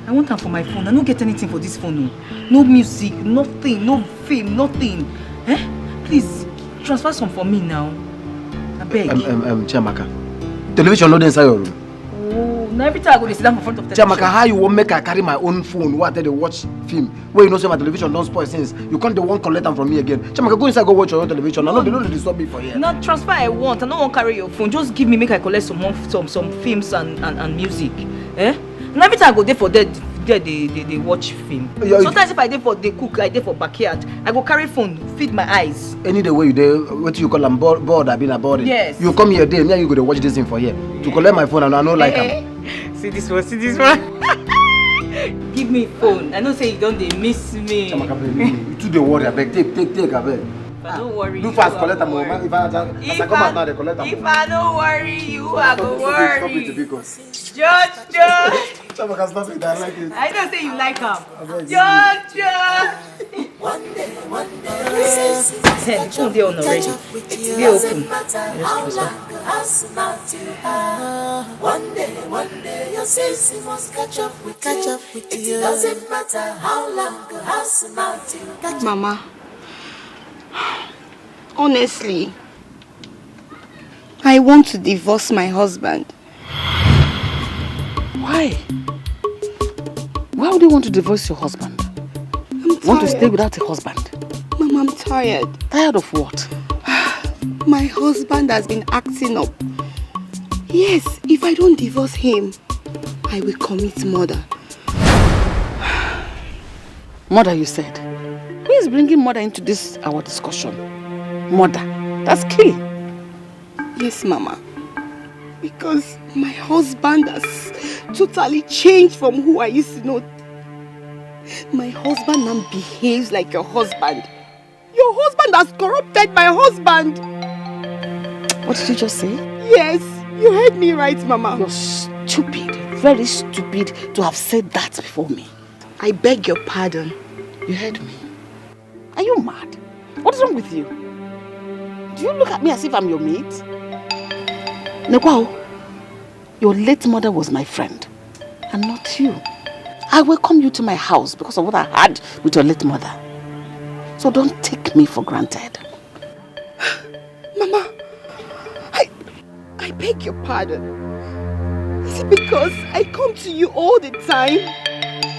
I want them for my phone. I don't get anything for this phone. No music, nothing, no film, nothing. Please transfer some for me now. I beg. Chiamaka, television not inside your room. Oh, now every time I go to sit down in front of the television. Chiamaka, how you won't make I carry my own phone? What they watch film? Where you know say my television don't spoil since you can't the one collect them from me again. Chiamaka, go inside go watch your own television. I know they don't disturb me for here. Not transfer I want. I don't want to carry your phone. Just give me make I collect some films and music. And every time I go there for that. They watch film. Sometimes if I dey for they cook, I dey for backyard. I go carry phone, feed my eyes. Any the way you dey, what you call them bored? I been bored. Yes. You come here there, me and you go to watch this thing for here. To collect my phone and I know like See this one. Give me phone. I know say you don't they miss me. You too dey worry. I beg, take, I beg. But don't worry. Do fast, collect them. If I come out now, they collect them. If I don't worry, you are go worry. Stop it, because. George. Stop it, I like it. I don't say you like him. George. One day, the phone they on already. They open. One day, your sins must catch up with you. It doesn't matter how long or how smart you. Mama, honestly, I want to divorce my husband. Why? Why would you want to divorce your husband? I'm tired. Want to stay without a husband? Mom, I'm tired. Tired of what? My husband has been acting up. Yes, if I don't divorce him, I will commit murder. Murder, you said. Who is bringing murder into this our discussion? Murder. That's killing. Yes, Mama. Because my husband has totally changed from who I used to know. My husband now behaves like your husband. Your husband has corrupted my husband. What did you just say? Yes, you heard me right, Mama. You're stupid, very stupid to have said that before me. I beg your pardon. You heard me. Are you mad? What is wrong with you? Do you look at me as if I'm your mate? Nekwao, your late mother was my friend and not you. I welcome you to my house because of what I had with your late mother. So don't take me for granted. Mama, I beg your pardon. Is it because I come to you all the time?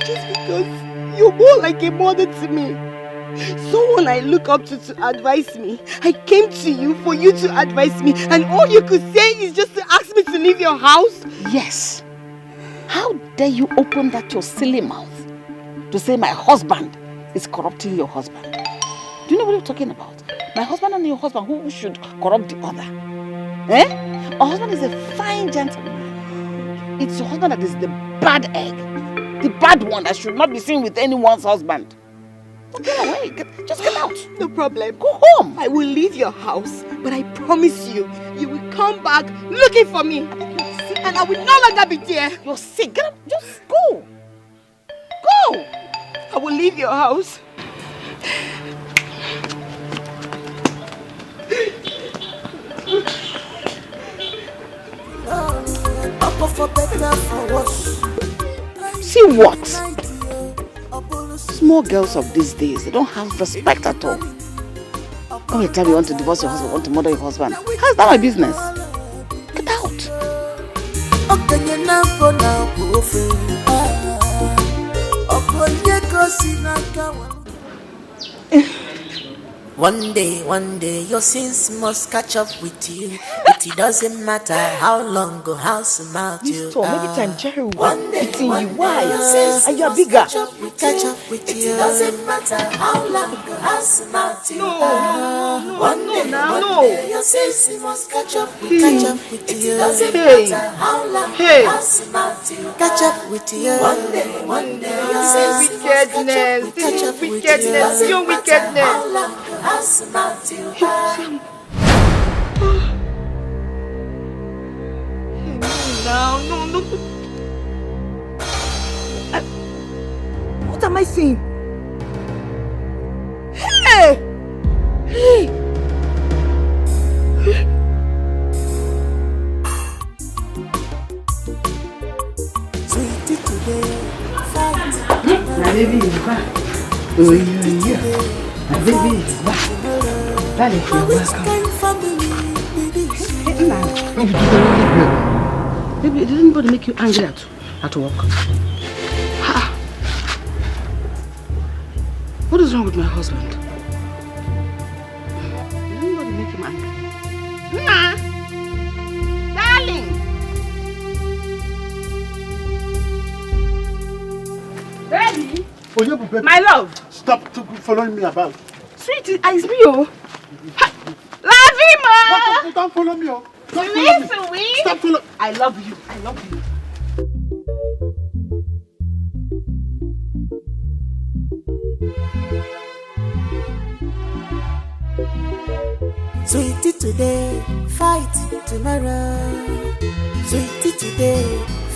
Just because you're more like a mother to me? Someone I look up to advise me. I came to you for you to advise me, and all you could say is just to ask me to leave your house? Yes. How dare you open that your silly mouth to say my husband is corrupting your husband? Do you know what you're talking about? My husband and your husband, who should corrupt the other? Eh? My husband is a fine gentleman. It's your husband that is the bad egg. The bad one that should not be seen with anyone's husband. Get away. Just get out. No problem. Go home. I will leave your house, but I promise you, you will come back looking for me. And I will no longer be there. You're sick. Get up. Just go. Go. I will leave your house. See what? Small girls of these days, they don't have respect at all. Every time you want to divorce your husband, you want to murder your husband. How's that my business? Get out. One day, your sins must catch up with you. It doesn't matter how long or how smart you are. Maybe time Jerry will beat you. Why? And you're bigger. Catch up with you. It doesn't matter how long or how smart you are. One day, your sins must catch up with you. It doesn't matter how long or how smart you are. Catch up with you. One day, your sins must catch up with you. Your wickedness. How long or how smart you are. No. What am I seeing? Hey! Sweetie today, fight. My baby is back. Oh, yeah. My baby is back. That is your welcome. Baby, did anybody make you angry at work? Ha! What is wrong with my husband? Did anybody make him angry? Nah! Darling! Baby! My love! Stop following me about. Sweetie, it's me, oh. Lavima! Don't follow me, oh. Sweet. Stop following. I love you. Sweetie today, fight tomorrow. Sweetie today,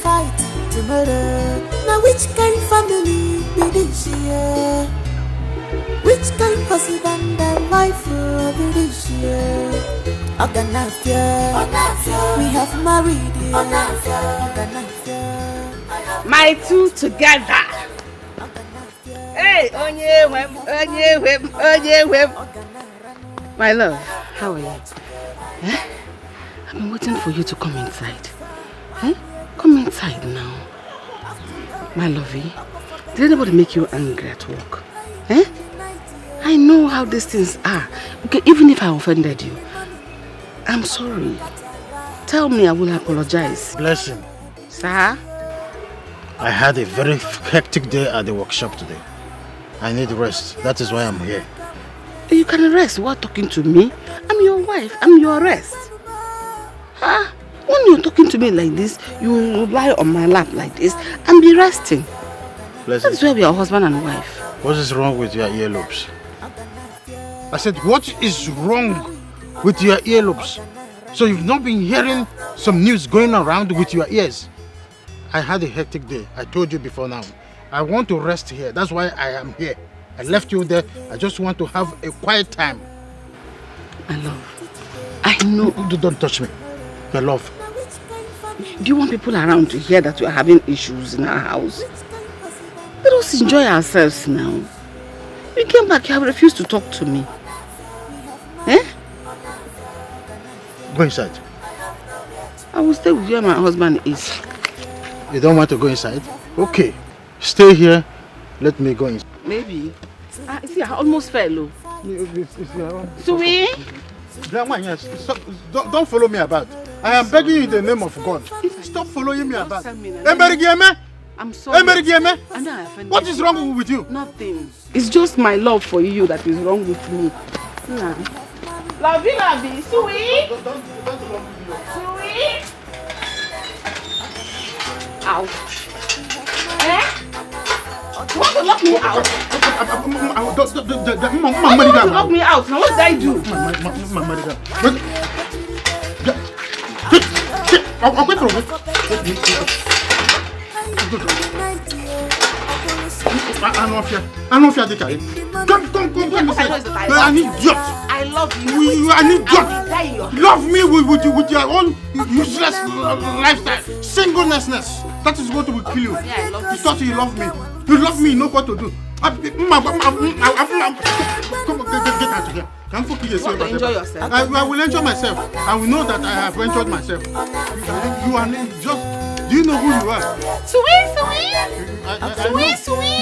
fight tomorrow. Now which kind family be this year? Which kind husband and wife be this year? We have married you. My two together. Hey, onye wem. My love, how are you? Eh? I've been waiting for you to come inside. Eh? Come inside now. My lovey, did anybody make you angry at work? Eh? I know how these things are. Okay, even if I offended you, I'm sorry. Tell me, I will apologize. Bless him. Sir? I had a very hectic day at the workshop today. I need rest. That is why I'm here. You can rest while talking to me. I'm your wife. I'm your rest. Huh? When you're talking to me like this, you lie on my lap like this and be resting. Listen. That's why we are husband and wife. What is wrong with your earlobes? I said, what is wrong with your earlobes? So you've not been hearing some news going around with your ears? I had a hectic day. I told you before now. I want to rest here. That's why I am here. I left you there. I just want to have a quiet time. My love, I know. Don't touch me. My love. Do you want people around to hear that we're having issues in our house? Let us enjoy ourselves now. You came back, you have refused to talk to me. Eh? Go inside. I will stay with you where my husband is. You don't want to go inside? Okay. Stay here. Let me go inside. Maybe. See, I almost fell. Sweet? Don't follow me about. I am begging you in the name of God. Stop following me about. I'm sorry. What is wrong with you? Nothing. It's just my love for you that is wrong with me. Nah. Lovey, sweet. Sweet. Ow. Eh? You want to lock me out? You want to lock me out? Now what did I do? I'll wait for you. I don't fear the guy. Come. I need idiot. I love you. I need idiot. Love me with your own useless lifestyle. Singleness. That is what will kill you. Yeah, I love you. You thought you love me. You love me, you know what to do. Come on, get out of here. Can't forget yourself. You want to enjoy yourself? I will enjoy myself. I will know that I have enjoyed myself. You are just... Do you know who you are? Sweet.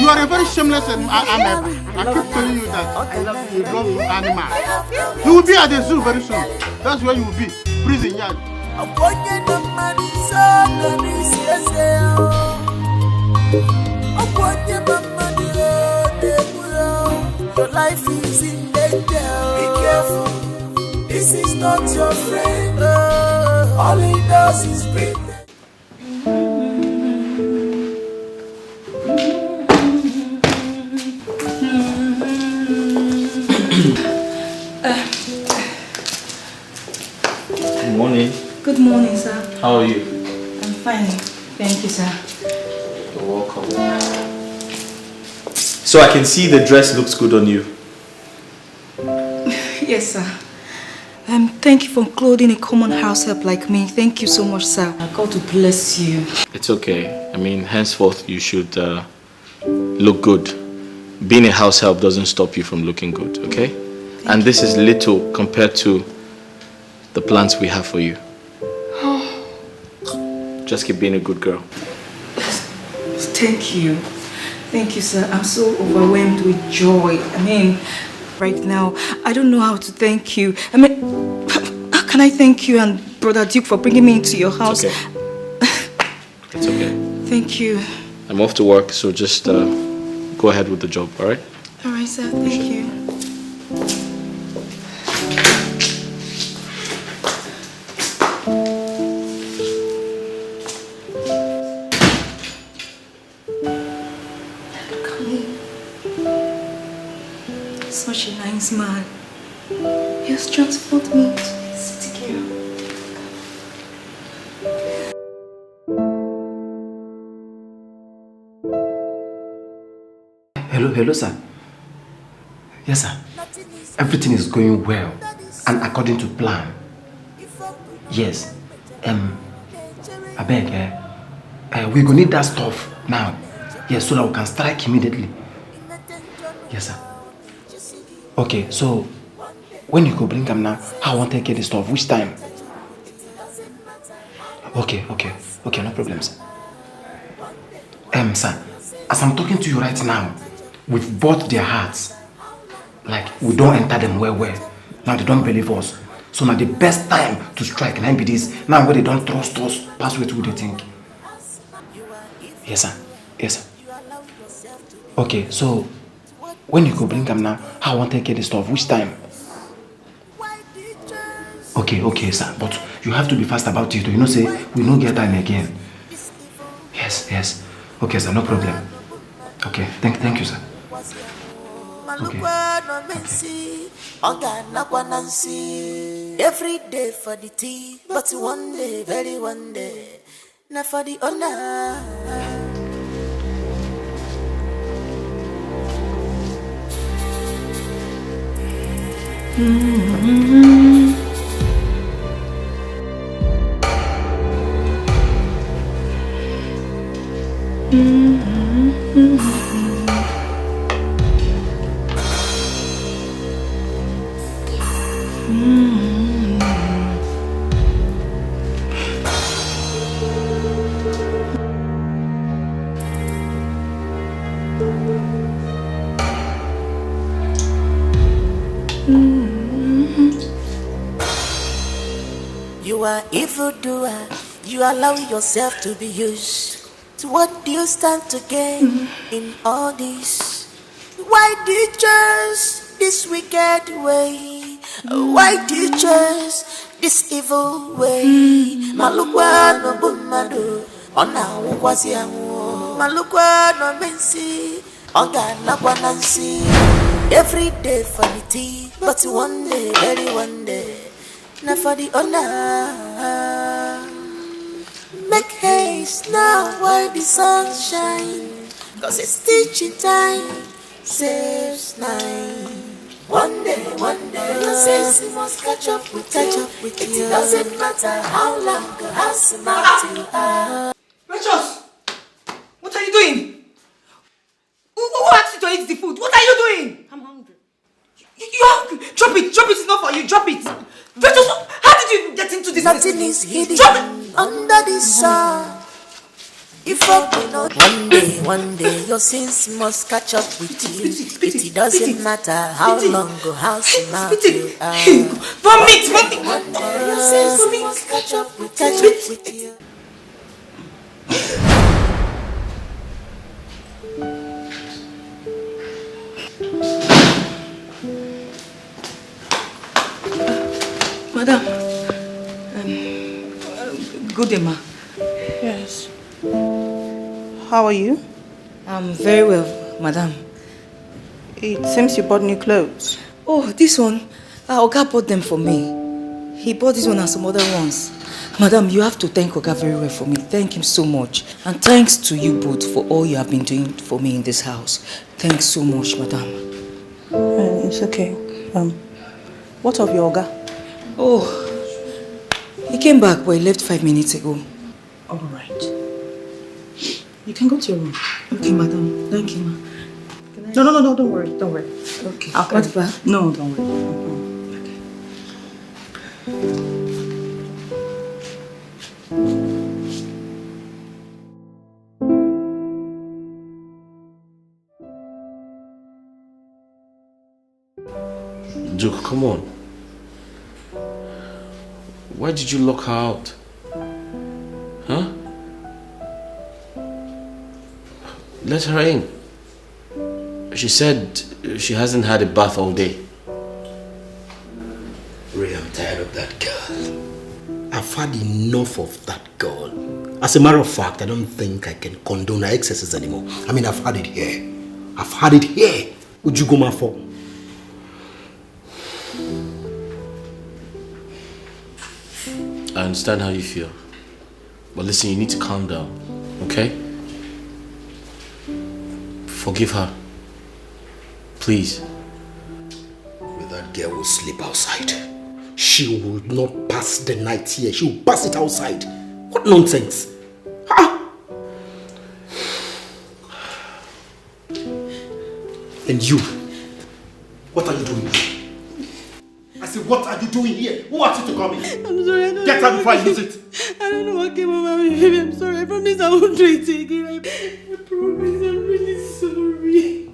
You are a very shameless animal. I keep telling you that. I love you. You love animals. You will be at the zoo very soon. That's where you will be. Prison yard. Your life is in danger. Be careful. This is not your friend. All he does is breathe. Good morning. Good morning, sir. How are you? I'm fine. Thank you, sir. You're welcome. So I can see the dress looks good on you. Yes, sir. Thank you for clothing a common house help like me. Thank you so much, sir. God to bless you. It's okay. I mean, henceforth you should look good. Being a house help doesn't stop you from looking good, okay? And this is little compared to the plans we have for you. Just keep being a good girl. Thank you. Thank you, sir. I'm so overwhelmed with joy. I mean, right now, I don't know how to thank you. I mean, how can I thank you and Brother Duke for bringing me into your house? It's okay. It's okay. Thank you. I'm off to work, so just go ahead with the job, all right? All right, sir. Thank you. Such a nice man. He has transformed me into a city girl. Hello, sir. Yes, sir. Everything is going well and according to plan. Yes. I beg, we're gonna need that stuff now. Yes, so that we can strike immediately. Yes, sir. Okay, so when you go bring them now, I want to take the stuff. Which time? Okay, no problems. Sir, as I'm talking to you right now, we've bought their hearts. Like, we don't enter them well. Now they don't believe us. So now the best time to strike now be this. Now where they don't trust us, pass with who they think. Yes, sir. Okay, so When you go bring them now, I want to take care of the stuff. Which time? Okay, sir. But you have to be fast about it. You know, say we don't get time again. Yes. Okay, sir. No problem. Okay. Thank you, sir. Okay. Every day for the tea, but one day, very one day, not for the honor. You are evildoer, you allow yourself to be used. So what do you stand to gain in all this? Why do you choose this wicked way? Why do you choose this evil way? Malukwa no bumadu, ona ukwasi amu. Malukwa no mensi, onga na kwanansi. Every day for the tea, but one day, very one day, not for the honor. Make haste now while the sun shine, 'cause it's teaching time, saves nine. One day, your sense must catch up with you. It doesn't matter how long or how smart you are. Precious, what are you doing? Who asked you to eat the food? What are you doing? I'm hungry. You're hungry. Drop it. It's not for you. Drop it. Precious, how did you get into this? Nothing is hidden Drop it. under the sun. If you know one day your sins must catch up with you. It doesn't matter how long or how smart you are. Vomit. One day your sins must catch up with you. Madam, good day, ma. Yes. How are you? I'm very well, madam. It seems you bought new clothes. Oh, this one, Oga bought them for me. He bought this one and some other ones. Madam, you have to thank Oga very well for me. Thank him so much. And thanks to you both for all you have been doing for me in this house. Thanks so much, madam. It's okay. What of your Oga? Oh, he came back, but he left 5 minutes ago. All right. You can go to your room. Okay, madam. Thank you, ma. No, don't worry. Okay. I'll come back. No, don't worry. Duke, come on. Why did you lock her out? Huh? Let her in. She said she hasn't had a bath all day. Ray, I'm tired of that girl. I've had enough of that girl. As a matter of fact, I don't think I can condone her excesses anymore. I mean, I've had it here. Would you go my fault? I understand how you feel. But listen, you need to calm down, okay? Forgive her. Please. That girl will sleep outside. She will not pass the night here. She will pass it outside. What nonsense. And you, what are you doing here? I said, what are you doing here? Who asked you to come in? I'm sorry, I don't Get out before I use it. I don't know what came over me, baby. I'm sorry. I promise I won't do it again. I promise. I'm really sorry.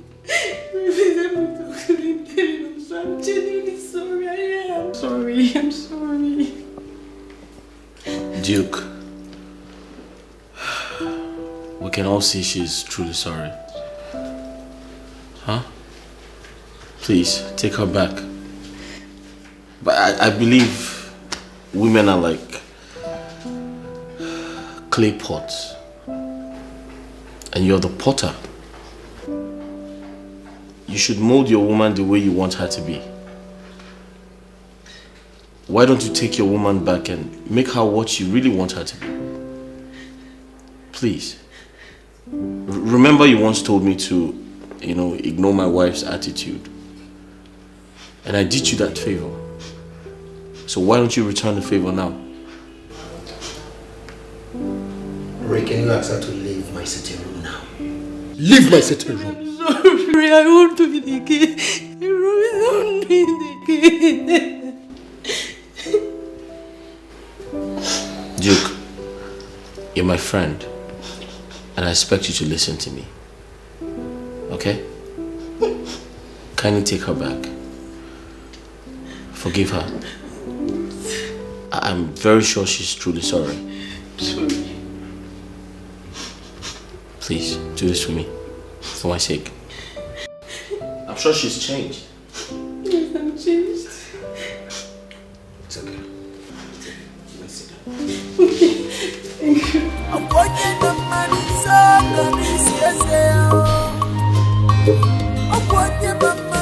Please, let me talk to him. Tell him I'm sorry. I'm genuinely sorry. I am sorry. I'm sorry. Duke, we can all see she's truly sorry. Huh? Please, take her back. But I believe women are like clay pots. And you're the potter. You should mold your woman the way you want her to be. Why don't you take your woman back and make her what you really want her to be? Please. Remember you once told me to, ignore my wife's attitude. And I did you that favor. So why don't you return the favor now? Ray, can you ask her to leave my sitting room now? Leave my sitting room! Sorry, I won't do it again. I won't do it again. Duke, you're my friend, and I expect you to listen to me. Okay? Kindly take her back. Forgive her. I'm very sure she's truly sorry. Sorry. Please, do this for me. For my sake. I'm sure she's changed. Yes, I'm changed. It's okay. Thank you. I'm watching the money song and this yes, I'm watching the money,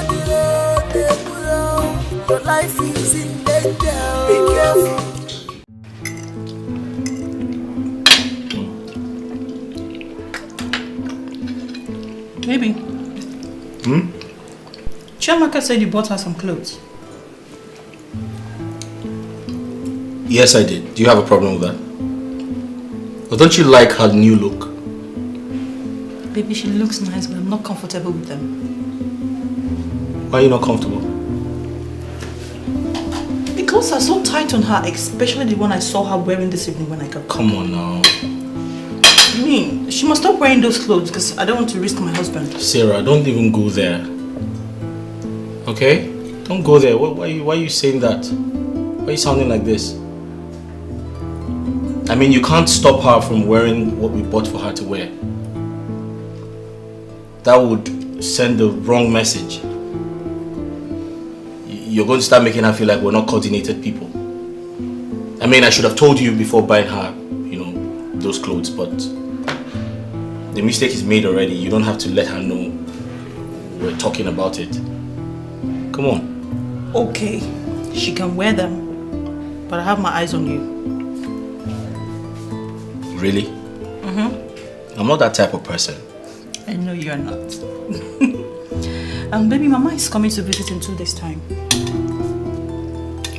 your life is in danger. Be careful. Baby. Chiamaka said you bought her some clothes. Yes, I did. Do you have a problem with that? Or don't you like her new look? Baby, she looks nice, but I'm not comfortable with them. Why are you not comfortable? The clothes are so tight on her, especially the one I saw her wearing this evening when I got Come on now. I mean, she must stop wearing those clothes because I don't want to risk my husband. Sarah, don't even go there. Okay? Don't go there. Why are you saying that? Why are you sounding like this? I mean, you can't stop her from wearing what we bought for her to wear. That would send the wrong message. You're going to start making her feel like we're not coordinated people. I mean, I should have told you before buying her, those clothes, but the mistake is made already. You don't have to let her know we're talking about it. Come on. Okay, she can wear them, but I have my eyes on you. Really? I'm not that type of person. I know you're not. Baby, Mama is coming to visit in 2 days' time.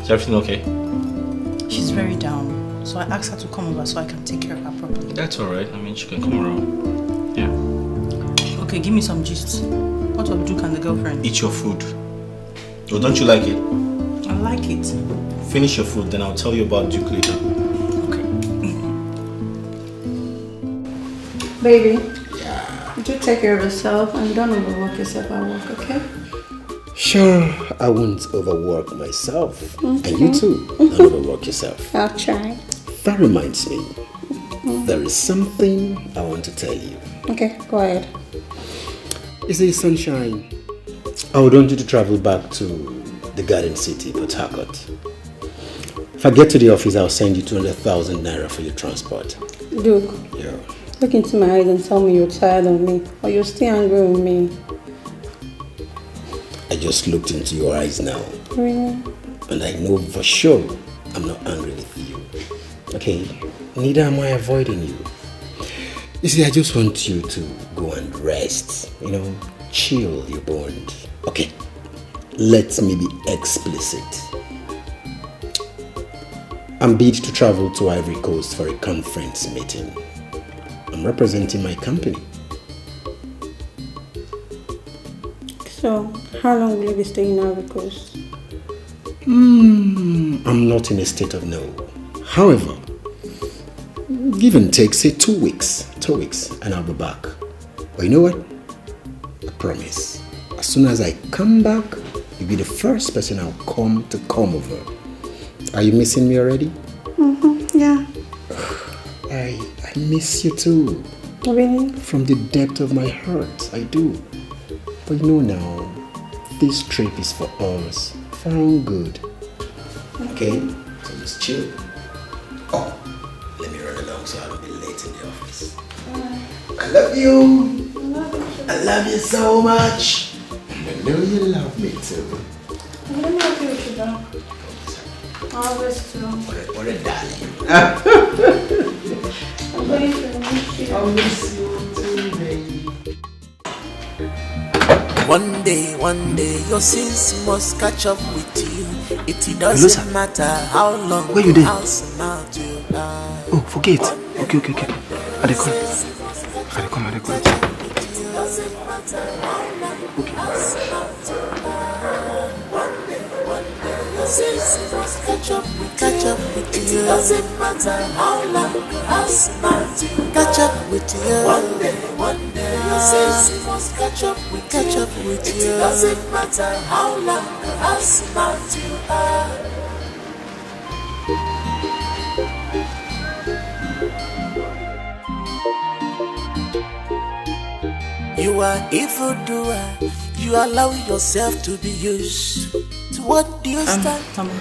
Is everything okay? She's very down, so I asked her to come over so I can take care of her properly. That's alright. I mean, she can come around. Yeah. Okay, give me some gist. What of Duke and the girlfriend? Eat your food. Oh, don't you like it? I like it. Finish your food, then I'll tell you about Duke later. Baby, do take care of yourself and don't overwork yourself at work, okay? Sure, I won't overwork myself. Okay. And you too, don't overwork yourself. I'll try. That reminds me, there is something I want to tell you. Okay, go ahead. You see, Sunshine, I would want you to travel back to the Garden City, Port Harcourt. If I get to the office, I'll send you 200,000 naira for your transport. Duke. Yeah. Look into my eyes and tell me you're tired of me, or you're still angry with me. I just looked into your eyes now. Really? And I know for sure I'm not angry with you. Okay? Neither am I avoiding you. You see, I just want you to go and rest. Chill your bond. Okay. Let me be explicit. I'm bid to travel to Ivory Coast for a conference meeting. I'm representing my company. So, how long will you be staying in Ivory Coast? I'm not in a state of no. However, give and take, say 2 weeks. 2 weeks, and I'll be back. But you know what? I promise. As soon as I come back, you'll be the first person I'll come over. Are you missing me already? Yeah. I miss you too. Really? From the depth of my heart, I do. But now, this trip is for us. For our good. Okay? So just chill. Oh, let me run along so I don't be late in the office. I love you. I love you so much. I know you love me too. I love you, Sugar. Always too. What a darling. I'm going to miss you. I'll miss you too, baby. One day, your sins must catch up with you. It doesn't matter how long, where you how smart you are. Oh, forget. Okay. I dey come. It doesn't matter how long, how smart you are. One day, your sins must catch up with you. It doesn't matter how long, how smart you catch up with you. One day, your sins must catch up with you. It doesn't matter how long, how smart you are. You are evildoer. You allow yourself to be used. To what do you stand? Mama,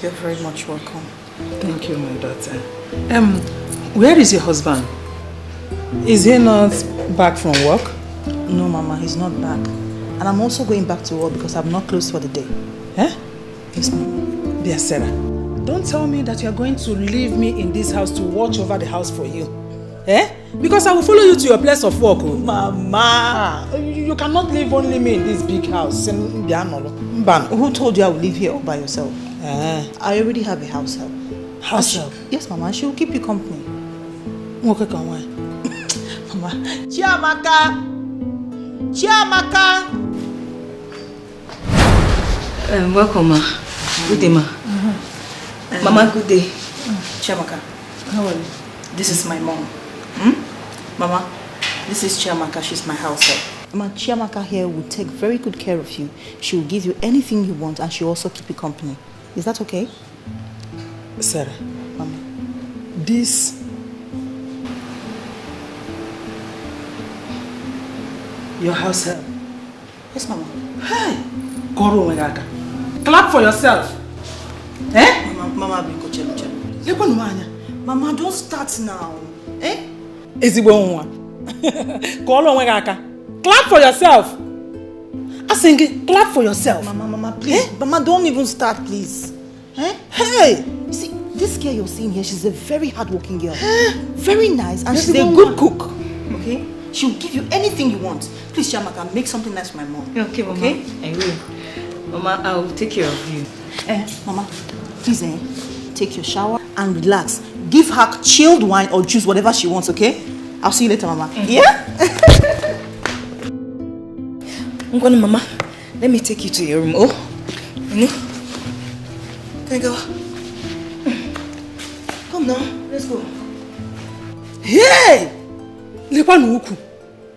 you're very much welcome. Thank you, my daughter. Where is your husband? Is he not back from work? No, Mama, he's not back. And I'm also going back to work because I'm not closed for the day. Eh? Yes, Mama. Dear Sarah, don't tell me that you are going to leave me in this house to watch over the house for you. Eh? Because I will follow you to your place of work. Mama, you cannot leave only me in this big house. Who told you I will live here all by yourself? I already have a house help. House help? Yes, Mama. She will keep you company. Okay, come on. Mama. Chiamaka! Welcome, ma. Good day, ma. Mama, good day. Chiamaka. How are you? This is my mom. Mama, this is Chiamaka. She's my house help. Mama, Chiamaka here will take very good care of you. She will give you anything you want and she will also keep you company. Is that okay? Sarah, Mama. This... Your house help? Yes, Mama. Hey! Clap for yourself. Eh? Mama, Biko Chelo. Mama, don't start now. Eh? Clap for yourself. I sing clap for yourself. Mama, please. Eh? Mama, don't even start, please. Eh? Hey! You see, this girl you're seeing here, she's a very hardworking girl. Very nice, and she's a good cook. Okay? She'll give you anything you want. Please, Chiamaka, make something nice for my mom. Okay, Mama. Okay? I will. Mama, I'll take care of you. Mama, please, take your shower and relax. Give her chilled wine or juice, whatever she wants, okay? I'll see you later, Mama. Yeah? I'm going, Mama. Let me take you to your room. Oh, you know? Can I go? Come now, let's go. Hey!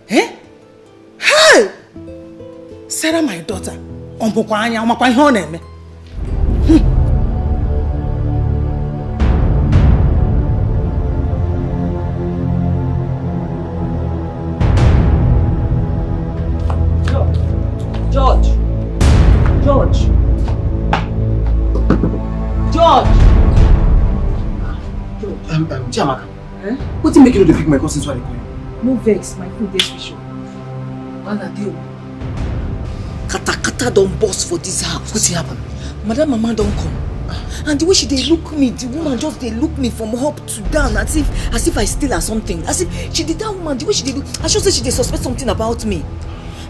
Eh? Hey! Sarah, my daughter. Chiamaka, what do you make you to pick my cousins while I call you? No vex, my food is special. Kata don't boss for this house. What's happened? Madam Mama don't come. And the way she they look me, the woman just they look me from up to down as if I steal her something. As if she did that woman, the way she did look, I should say she they suspect something about me.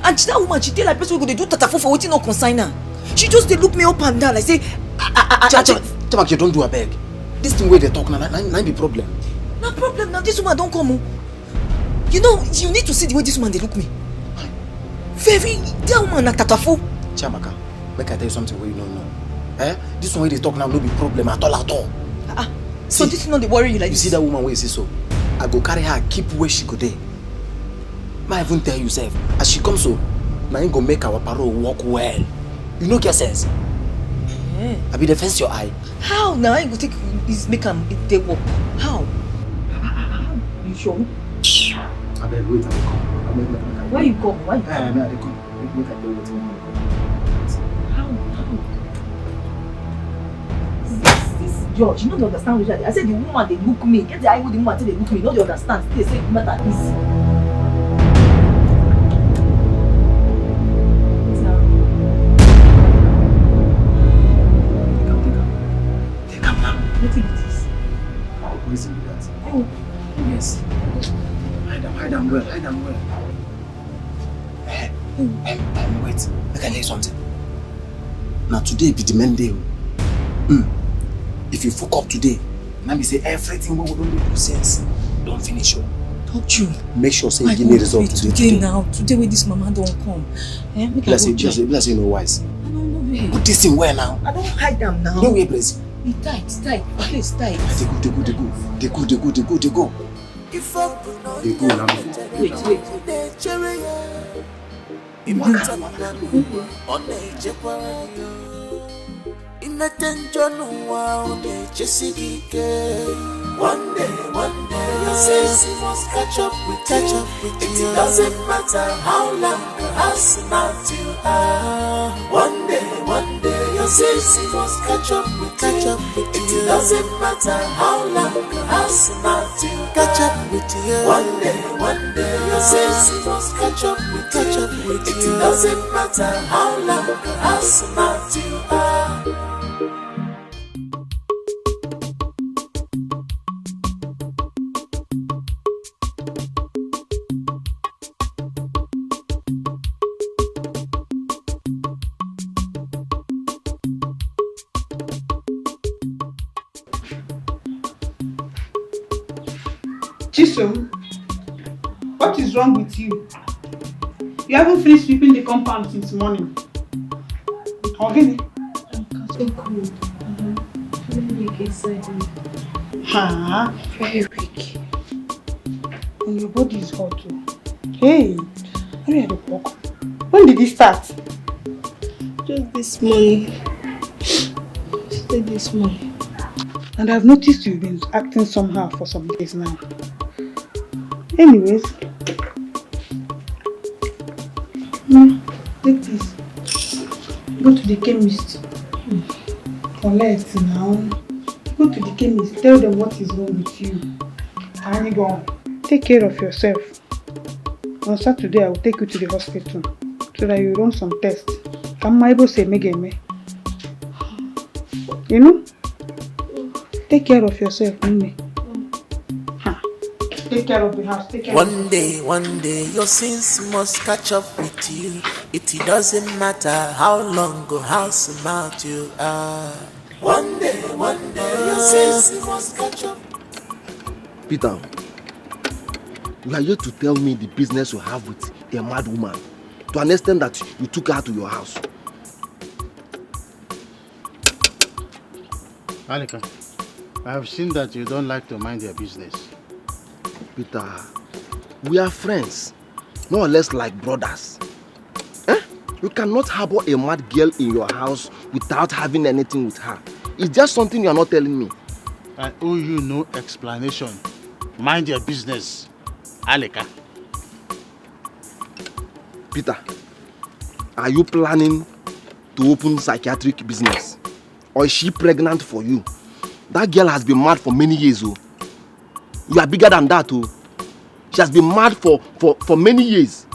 And that woman, she tell like person go they do tatafo for waiting no consign her. She just they look me up and down like say Chiamaka, you don't do a beg. This thing where they talk now, not be problem. No problem now, this woman don't come. You know, you need to see the way this woman they look me. Very, that woman na tatafo. Chiamaka, make I tell you something where you don't know. This one where they talk now no be problem at all. So this is not the worry you like. You see that woman where you see so? I go carry her, keep where she go there. May I even tell you, self, as she comes so, I ain't gonna make our parole work well. You know get sense? I be defense your eye. How now? I go take this make them they work. How? You sure? I better wait and come. Where you go? Why you come? I come. Make I tell you what you want. George, you don't understand what I said. The woman, they look me. Get the eye with the woman till they look me. You don't understand. They say women are easy. Take up now. What is this? Who is it with that? Oh, yes. Hide them well. Wait, I can hear something. Now today be the main day. If you fuck up today, now we say everything we don't do sense. Don't finish you. Don't you? Make sure say you give me result today. Today when this mama don't come. Let's say you know wise. I don't know where. Put this in where now? I don't hide them now. No way, please. Be tight. Please tight. They go. They go now. Wait. One day, your sins must catch up with you. It doesn't matter how long or how smart you are. One day, your sins must catch up with you. It doesn't matter how long or how smart you catch up with you. One day, your sins must catch up with you. It doesn't matter how long or how smart you are. Chisom, what is wrong with you? You haven't finished sweeping the compound since morning. Okay. I'm so cold. I'm feeling weak inside me. Very weak. And your body is hot too. Hey, hurry at the walk. When did it start? Just this morning. Just this morning. And I've noticed you've been acting somehow for some days now. Anyways, take this. Go to the chemist. Collect now. Go to the chemist. Tell them what is wrong with you. And go. Take care of yourself. On Saturday, I will take you to the hospital so that you run some tests. Come, my boss say, me. You know? Take care of yourself, Mimi. Take care of the house. Take care One day, your sins must catch up with you. It doesn't matter how long or how smart you are. One day, your sins must catch up. Peter, you are here to tell me the business you have with a mad woman, to an extent that you took her to your house. Alika, I have seen that you don't like to mind your business. Peter, we are friends, more or less like brothers. You cannot harbor a mad girl in your house without having anything with her. It's just something you are not telling me. I owe you no explanation. Mind your business, Alika. Peter, are you planning to open psychiatric business? Or is she pregnant for you? That girl has been mad for many years. Oh. You are bigger than that. Oh. She has been mad for many years.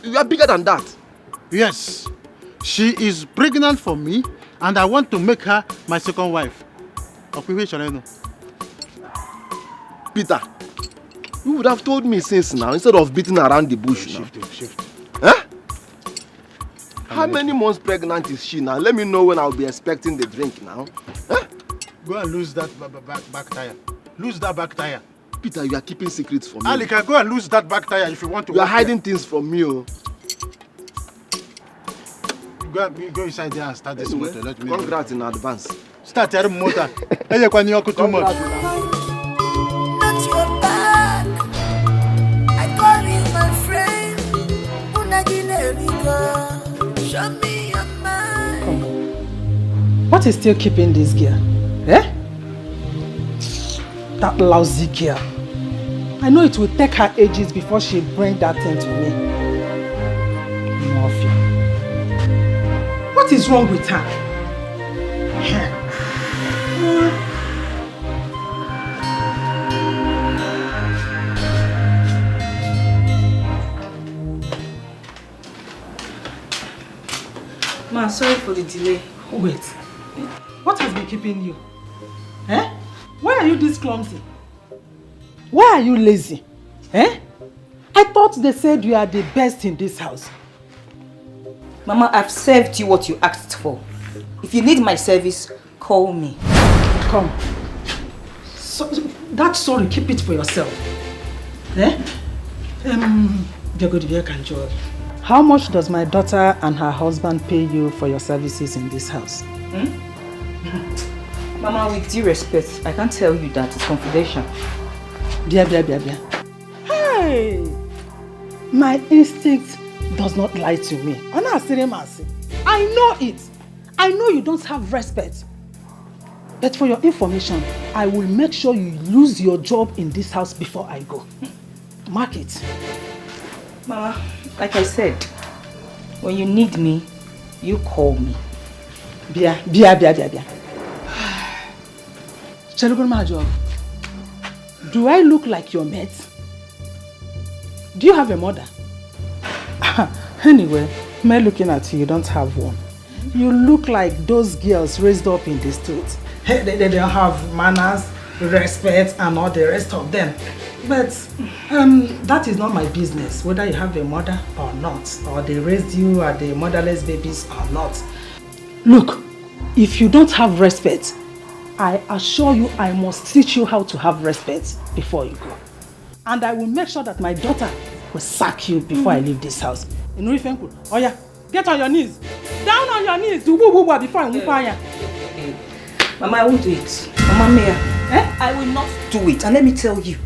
You are bigger than that. Yes, she is pregnant for me and I want to make her my second wife. Peter, you would have told me since now instead of beating around the bush. Shift. Huh? How many months pregnant is she now? Let me know when I'll be expecting the drink now. Huh? Go and lose that back tire. Lose that back tire. Peter, you are keeping secrets from me. Alika, go and lose that back tire if you want to. You are hiding things from me. Oh. Go inside there and start this motor. Let me congrats in advance. Start your motor. Too much. Not your back. I call you my friend. Show me your mind. What is still keeping this girl? Eh? That lousy girl. I know it will take her ages before she brings that thing to me. Mafia. What is wrong with her? Mama, sorry for the delay. Wait. What has been keeping you? Eh? Why are you this clumsy? Why are you lazy? Eh? I thought they said you are the best in this house. Mama, I've served you what you asked for. If you need my service, call me. Come. So, that sorry, keep it for yourself. Eh? How much does my daughter and her husband pay you for your services in this house? Mama, with due respect, I can't tell you that. It's confidential. Bia. Hey! My instinct does not lie to me. I know it. I know you don't have respect. But for your information, I will make sure you lose your job in this house before I go. Mark it. Mama, like I said, when you need me, you call me. Bia. Do I look like your mate? Do you have a mother? Anyway, me looking at you, you don't have one. You look like those girls raised up in the street. They don't have manners, respect, and all the rest of them. But that is not my business, whether you have a mother or not, or they raised you or the motherless babies or not. Look, if you don't have respect, I assure you I must teach you how to have respect before you go. And I will make sure that my daughter will sack you before I leave this house. Oh yeah, get on your knees. Down on your knees. Do before I move on. Mama, I won't do it. Mama Mia, I will not do it. And let me tell you.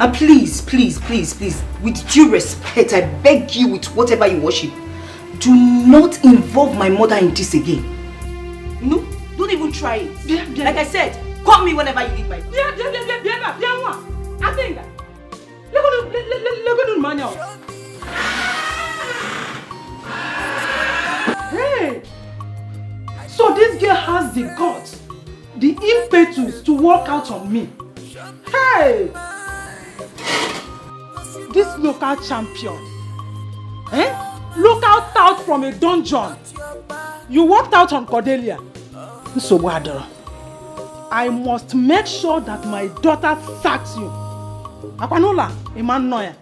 And please, with due respect, I beg you with whatever you worship, do not involve my mother in this again. No, don't even try it. Like I said, call me whenever you need my phone. I think that. Look at the manual. Hey! So this girl has the guts, the impetus to walk out on me. Hey! This local champion, local tout from a dungeon. You walked out on Cordelia. So I must make sure that my daughter sacks you. Akwanola, Iman Noya.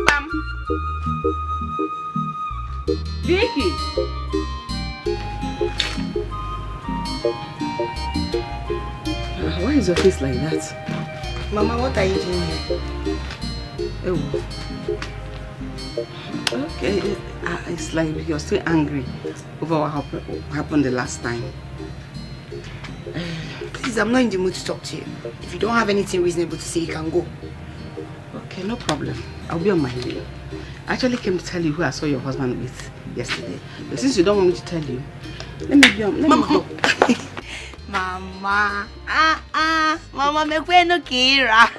Bam. Vicky. Why is your face like that? Mama, what are you doing here? Oh. Okay, it's like you're still angry over what happened the last time. Please, I'm not in the mood to talk to you. If you don't have anything reasonable to say, you can go. Okay, no problem. I'll be on my way. I actually came to tell you who I saw your husband with yesterday. But since you don't want me to tell you, let me go. Mama, Mama, me no Kira.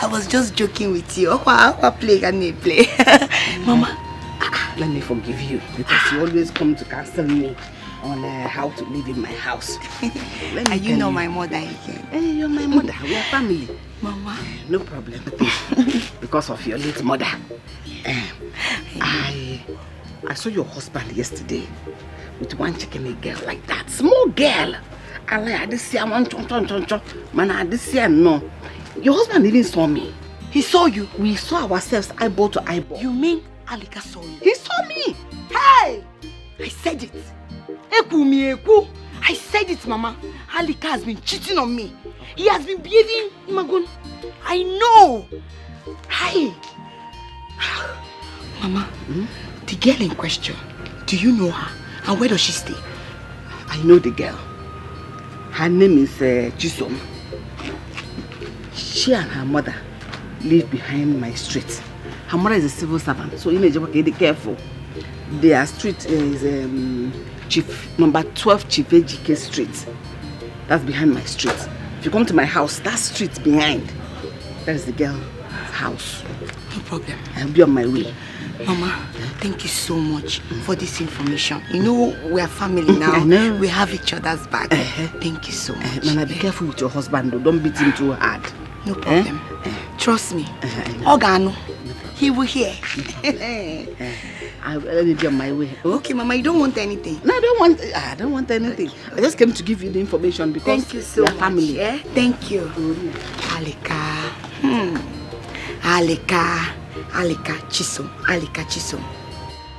I was just joking with you. What play can you play? Mama, let me forgive you because you always come to counsel me on how to live in my house. And you know my mother again. Hey, you're my mother. We are family. Mama. No problem. Because of your late mother. I saw your husband yesterday with one chicken girl like that. Small girl. I didn't see one man, I didn't see no. Your husband even saw me. He saw you? We saw ourselves eyeball to eyeball. You mean Alika saw you? He saw me. Hey! I said it. I said it, Mama. Alika has been cheating on me. He has been behaving Imagun. I know. Hi. Mama, the girl in question, do you know her? And where does she stay? I know the girl. Her name is Chisom. She and her mother live behind my street. Her mother is a civil servant, so you need to be careful. Their street is number 12 Chief AGK Street. That's behind my street. If you come to my house, that street behind, that is the girl's house. No problem. I'll be on my way. Mama, thank you so much for this information. You know, we are family now. I know. We have each other's back. Thank you so much. Nana, be careful with your husband though. Don't beat him too hard. No problem. Trust me. Ogano. He will hear. I'll let you on my way. Okay, Mama, you don't want anything? No, I don't want anything. I just came to give you the information because thank you so much. Family. Yeah? Thank you. Alika. Alika Chisom.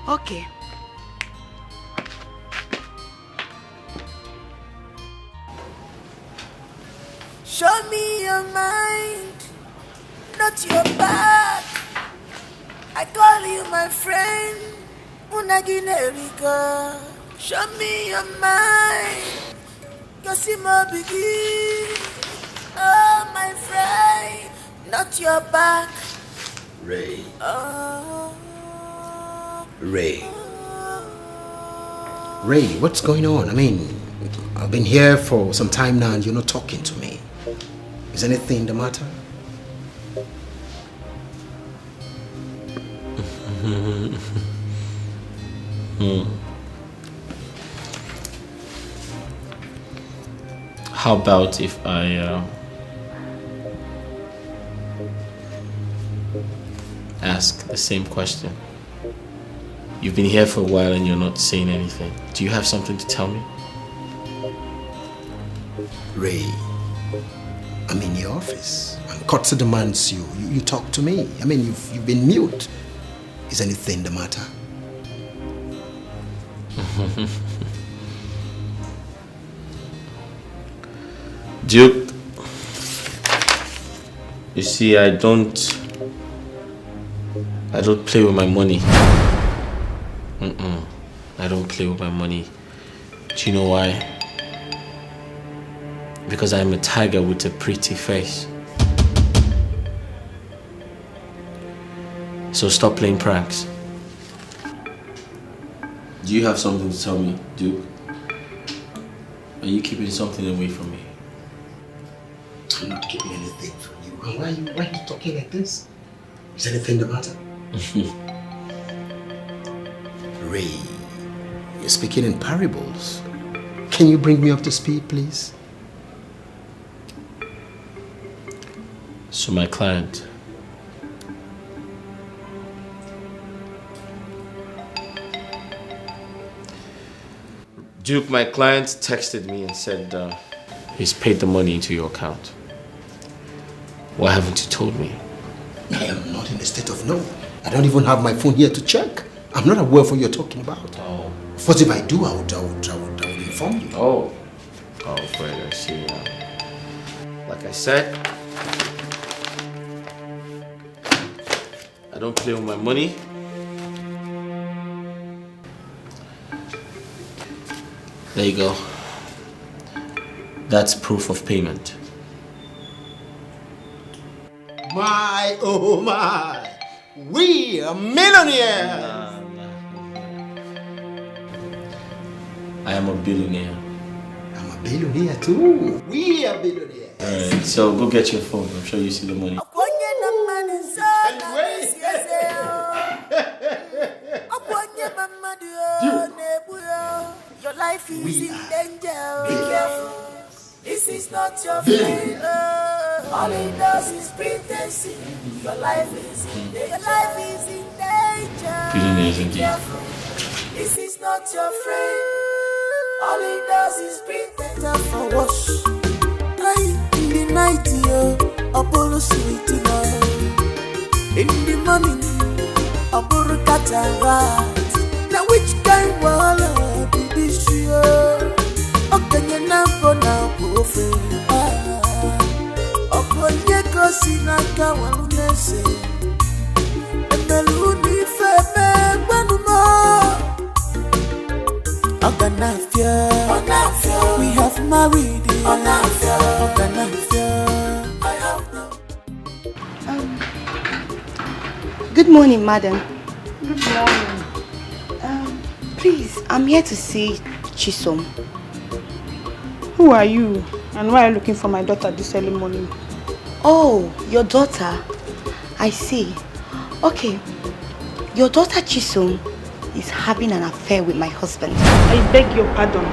Okay. Show me your mind, not your back. I call you my friend, Unaginerika. Show me your mind, Yosimo Bigi. Oh, my friend, not your back. Ray. Oh. Ray, what's going on? I mean, I've been here for some time now and you're not talking to me. Is anything the matter? How about if I ask the same question? You've been here for a while and you're not saying anything. Do you have something to tell me? Ray, I'm in your office and Kotze demands you talk to me. I mean, you've been mute. Is anything the matter? Duke, you see, I don't play with my money. I don't play with my money. Do you know why? Because I'm a tiger with a pretty face. So stop playing pranks. Do you have something to tell me, Duke? Are you keeping something away from me? I'm not keeping anything from you. Why are you talking like this? Is anything the matter? Ray, you're speaking in parables. Can you bring me up to speed, please? So my client, Duke, my client texted me and said he's paid the money into your account. Why haven't you told me? I am not in a state of no. I don't even have my phone here to check. I'm not aware of what you're talking about. Oh. First, if I do, I would inform you. Oh, great, I see. Like I said, I don't play with my money. There you go. That's proof of payment. My, oh my, we are millionaires. I am a billionaire. I'm a billionaire too. We are billionaires. Alright, so go get your phone. I'm sure you see the money. Your life is in danger. Be careful. This is not your friend. All he does is pretending. Your life is in danger. Your life is in danger. Be careful. This is not your friend. All he does is pretend. For wash. In the night, Apollo sweet in the morning, Apollo cataract. Now which kind wala be this year? Okay, you now go now, Okonye kosina kawalunese. Emeluni feme gbanumo. Oganafia, we have married. Oganafia, I have no. Good morning, madam. Good morning. Please, I'm here to see Chisom. Who are you? And why are you looking for my daughter this early morning? Oh, your daughter. I see. Okay. Your daughter Chisom is having an affair with my husband. I beg your pardon.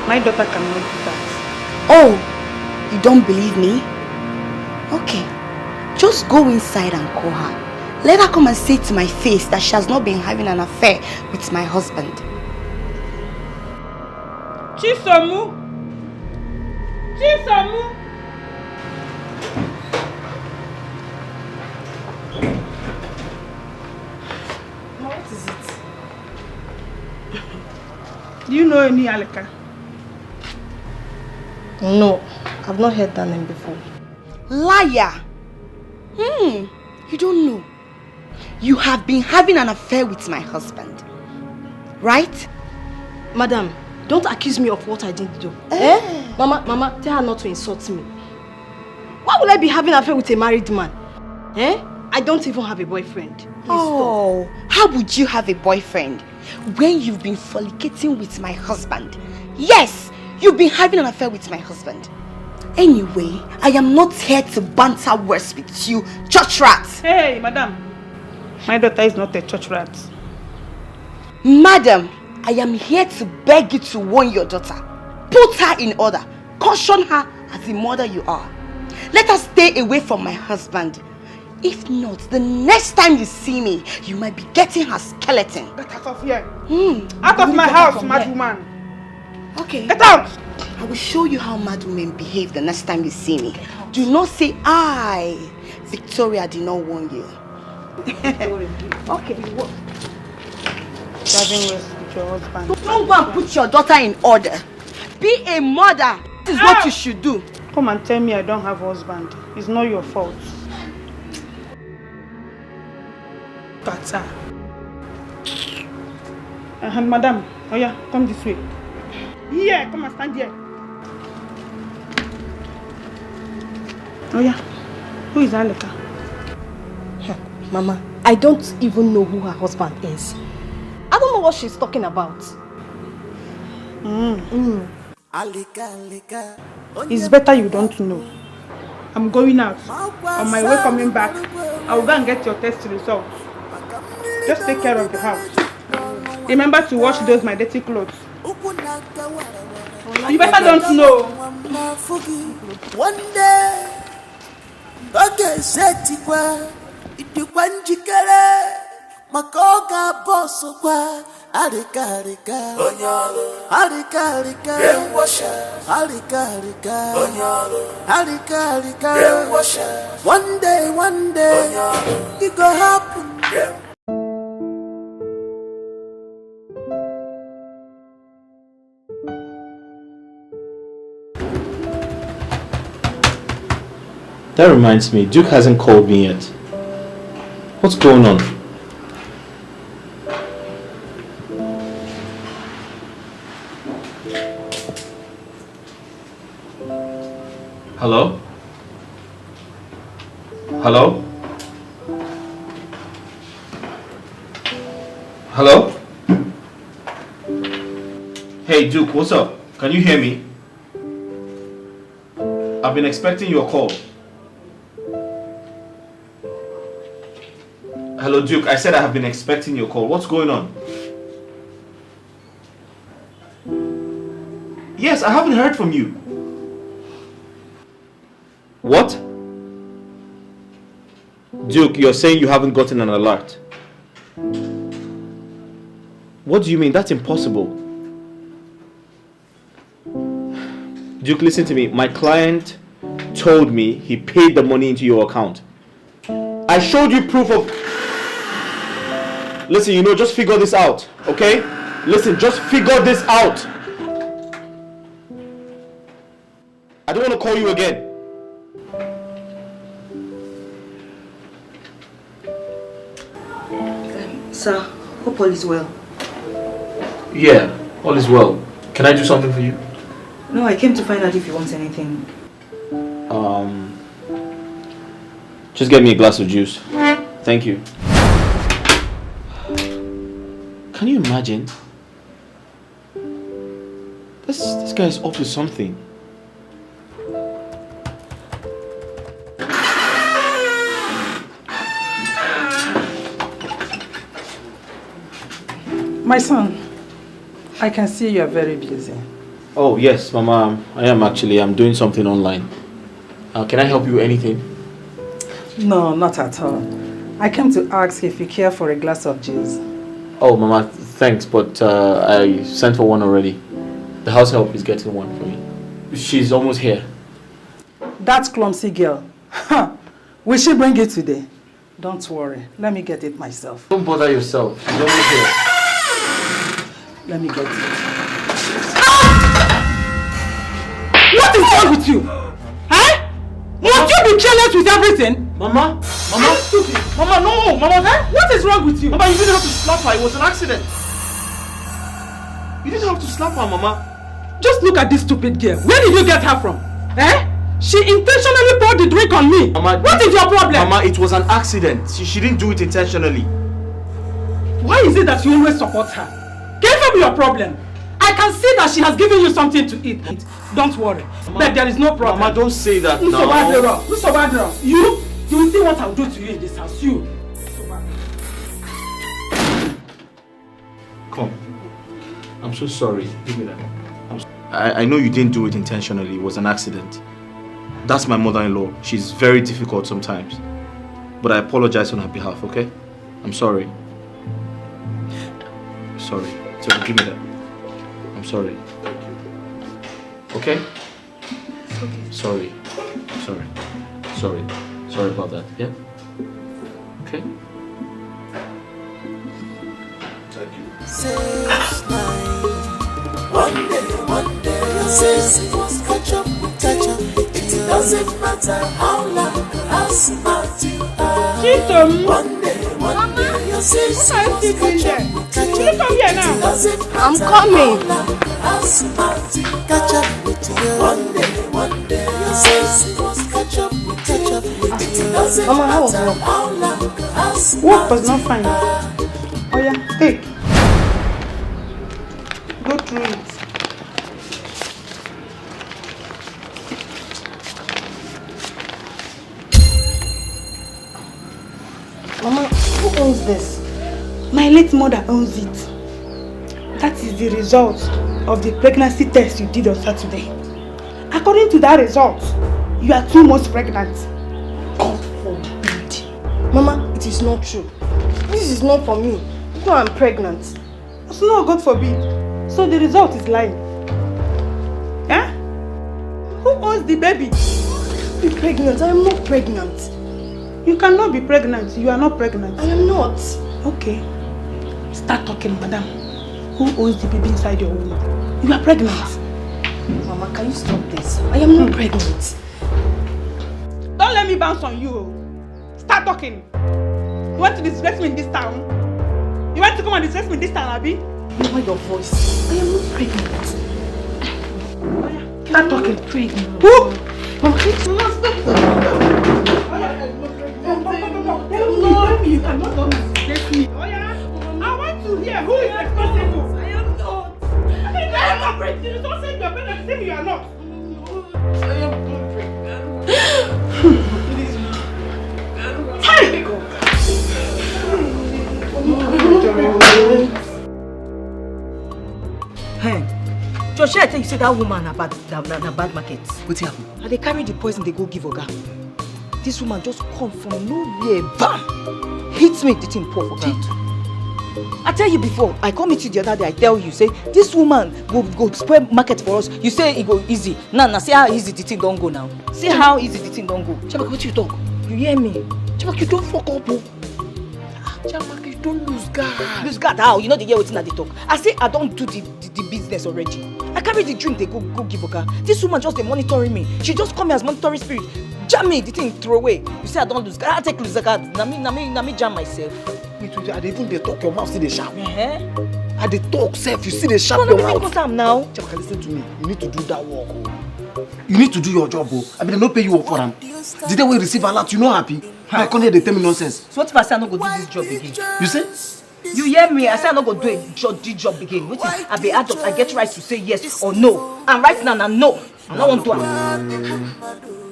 My daughter cannot do that. Oh, you don't believe me? Okay. Just go inside and call her. Let her come and say to my face that she has not been having an affair with my husband. Chisomu! Chisomu! What is it? Do you know any Aleka? No, I've not heard that name before. Liar! You don't know. You have been having an affair with my husband. Right? Madam, don't accuse me of what I didn't do. Mama, tell her not to insult me. Why would I be having an affair with a married man? I don't even have a boyfriend. Please stop. How would you have a boyfriend when you've been fornicating with my husband? Yes, you've been having an affair with my husband. Anyway, I am not here to banter words with you, church rat. Hey, madam. My daughter is not a church rat. Madam, I am here to beg you to warn your daughter. Put her in order. Caution her as the mother you are. Let her stay away from my husband. If not, the next time you see me, you might be getting her skeleton. Get out of here. Out of my house, mad woman. Okay. Get out. I will show you how mad women behave the next time you see me. Do not say I, Victoria, did not warn you. Okay. Driving west with your husband. Don't go and put your daughter in order. Be a mother. This is what you should do. Come and tell me I don't have a husband. It's not your fault. Tata. And madam, oh yeah, come this way. Here, come and stand here. Oh yeah, who is Aleka? Mama, I don't even know who her husband is. I don't know what she's talking about. It's better you don't know. I'm going out. On my way coming back, I will go and get your test results. Just take care of the house. Remember to wash those my dirty clothes. You better don't know. One day, okay, setikwa, itukwa njikere, makoga boso kwa, arika, onyalo, arika, arika, arika, one day, it go happen. That reminds me, Duke hasn't called me yet. What's going on? Hello? Hello? Hello? Hey Duke, what's up? Can you hear me? I've been expecting your call. Hello Duke, I said I have been expecting your call. What's going on? Yes, I haven't heard from you. What? Duke, you're saying you haven't gotten an alert. What do you mean? That's impossible. Duke, listen to me. My client told me he paid the money into your account. I showed you proof of... Listen, you know, just figure this out, okay? Listen, just figure this out. I don't want to call you again. Sir, hope all is well. Yeah, all is well. Can I do something for you? No, I came to find out if you want anything. Just get me a glass of juice. Thank you. Can you imagine? This guy is up to something. My son, I can see you are very busy. Oh yes, Mama, I am actually. I'm doing something online. Can I help you with anything? No, not at all. I came to ask if you care for a glass of juice. Oh, Mama, thanks, but I sent for one already. The house help is getting one for me. She's almost here. That clumsy girl. Will she bring it today? Don't worry. Let me get it myself. Don't bother yourself. She's almost here. Let me get it. What is wrong with you? Huh? Must you be careless with everything? Mama? Mama? Mama, no! Mama! Huh? What is wrong with you? Mama, you didn't have to slap her. It was an accident. You didn't have to slap her, Mama. Just look at this stupid girl. Where did you get her from? Eh? She intentionally poured the drink on me. Mama, what is your problem? Mama, it was an accident. She didn't do it intentionally. Why is it that you always support her? Can it be your problem? I can see that she has given you something to eat. Don't worry. Mama, but there is no problem. Mama, don't say that now. You will see what I'll do to you in this house. You. Come. I'm so sorry. Give me that. I know you didn't do it intentionally. It was an accident. That's my mother-in-law. She's very difficult sometimes. But I apologize on her behalf, okay? I'm sorry. Sorry. So give me that. I'm sorry. Okay? It's okay. Sorry. Sorry. Sorry. Sorry about that. Yeah? Okay? Thank you. One day, your sins must catch up. It doesn't matter how long, how smart you are. One day, your sins must catch up. It doesn't matter how long, how smart you catch up with you. One day, your sins must catch up. It doesn't matter how long, how smart work was not fine. Oh yeah, take. Go through it. Mama, who owns this? My late mother owns it. That is the result of the pregnancy test you did on Saturday. According to that result, you are 2 months pregnant. God forbid. Mama, it is not true. This is not for me. No, I'm pregnant. It's not God forbid. So the result is lying. Eh? Who owns the baby? Be pregnant. I am not pregnant. You cannot be pregnant. You are not pregnant. I am not. Okay. Start talking, madam. Who owns the baby inside your womb? You are pregnant. Mama, can you stop this? I am not pregnant. Don't let me bounce on you. Start talking. You want to disgrace me in this town? You want to come and disgrace me in this town, Abby? Lower your voice. I am not pregnant. Start talking. Pregnant. Who? Mama, please. No, you cannot disgrace me. I want to hear who is responsible. I am not. I am not pregnant. Don't say you are pregnant. Say you are not. I am not pregnant. Please. Hey! Hey, Joshua, I tell you, say that woman na bad market. What's happened? And they carry the poison, they go give Oga. This woman just come from nowhere, bam! Hits me, the thing pour for ground. I tell you before, I come meet you the other day, I tell you, say, this woman go spoil market for us. You say it go easy. Now, see how easy the thing don't go now. See how easy the thing don't go. Chabak, what you talk? You hear me? Chabak, you don't fuck up. Chabak, you don't lose guard. Lose guard how? You know the year waiting at the talk. I say I don't do the business already. I carry the drink, they go give Oga. This woman just monitoring me. She just come here as monitoring spirit. Jam me, the thing throw away. You say I don't lose guard. I take lose guard. Na me jam myself. Wait, I even they talk your mouth, see the sharp. I they talk self, you see the sharp your mouth. What's up now? Chabaka, listen to me. You need to do that work. You need to do your job. I mean, they don't pay you for them. The day we receive a lot, you not happy. I can't hear they tell me nonsense. So what if I say I not go do this job again? You say? You hear me? I say I not go do this job again. What if I be adult? I get right to say yes or no. And right now, no. I don't want to.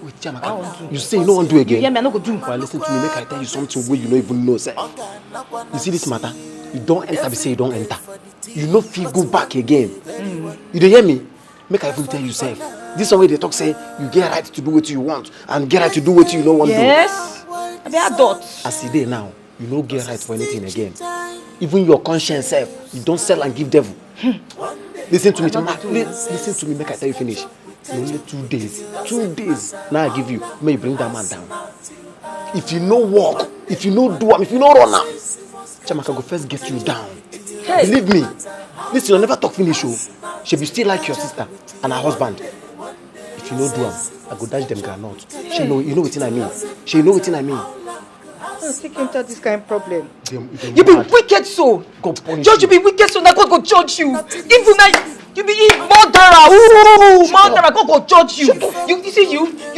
Wait, Jamaka, you say you don't want to do again? You hear me? I not go do. Well, listen to me. Make I tell you something where you don't even know, sir. You see this matter? You don't enter, we say you don't enter. You no feel go back again. You don't hear me? Make I even tell you, sir. This is the way they talk, say you get right to do what you want and get right to do what you don't want to do. Yes. I'm an adult. As you dey now, you no get right for anything again. Even your conscience self, you don't sell and give devil. Listen to me, Chama. Listen to me, make I tell you finish. Only 2 days. 2 days. Now I give you, may you bring that man down. If you no walk, if you no do, if you no run now, Chamaka go first get you down. Hey. Believe me. Listen, you never talk finish, oh. She be still like your sister and her husband. If you no do I go dash them granite. She know, you know what I mean. She know what I mean. I think enter this kind of problem. You be wicked so. Judge, you be wicked so that God go judge you. Even now, you be murderer. Ooh, murderer, God go judge you. You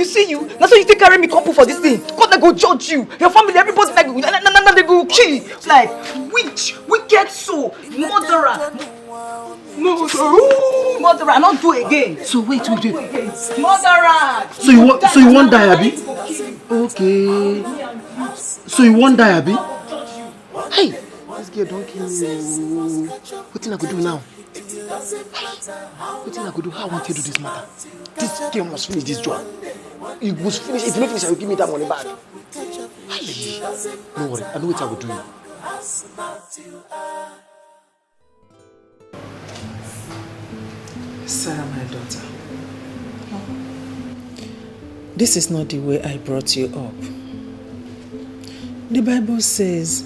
see you. That's why you take carry me couple for this thing. God go judge you. Your family, everybody like they go kill. Like witch, wicked so, murderer. Murderer, not do again. So wait. Murderer. So you won't die, Abi? Okay. So you won't die, Abi? Hey, this girl don't kill me. What thing I could do now? What thing I could do? How I want to do this matter? This girl must finish this job. It must finish. If you don't finish, I will give me that money back. Hey, don't worry. I know what I will do. Sarah, my daughter. This is not the way I brought you up. The Bible says,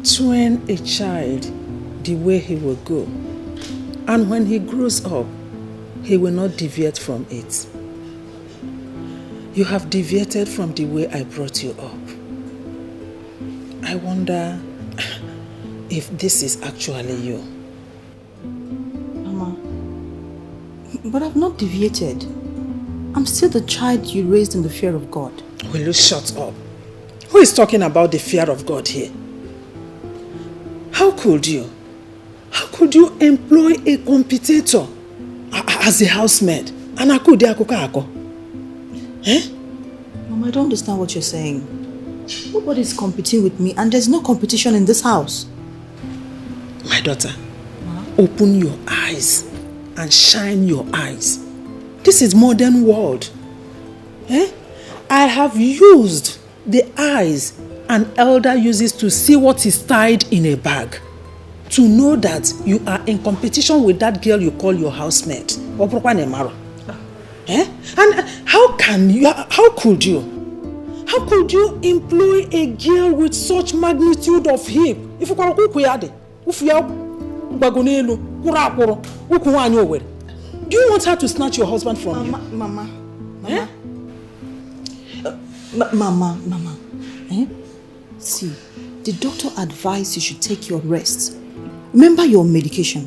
train a child the way he will go, and when he grows up, he will not deviate from it. You have deviated from the way I brought you up. I wonder if this is actually you. Mama, but I've not deviated. I'm still the child you raised in the fear of God. Will you shut up? Who is talking about the fear of God here? How could you? How could you employ a competitor as a housemaid? Eh? Mama, I don't understand what you're saying. Nobody's competing with me and there's no competition in this house. My daughter, open your eyes and shine your eyes. This is modern world. Eh? I have used the eyes an elder uses to see what is tied in a bag, to know that you are in competition with that girl you call your housemate. Eh? And how could you employ a girl with such magnitude of hip? Do you want her to snatch your husband from you? Mama. Mama. Eh? See, the doctor advised you should take your rest. Remember your medication.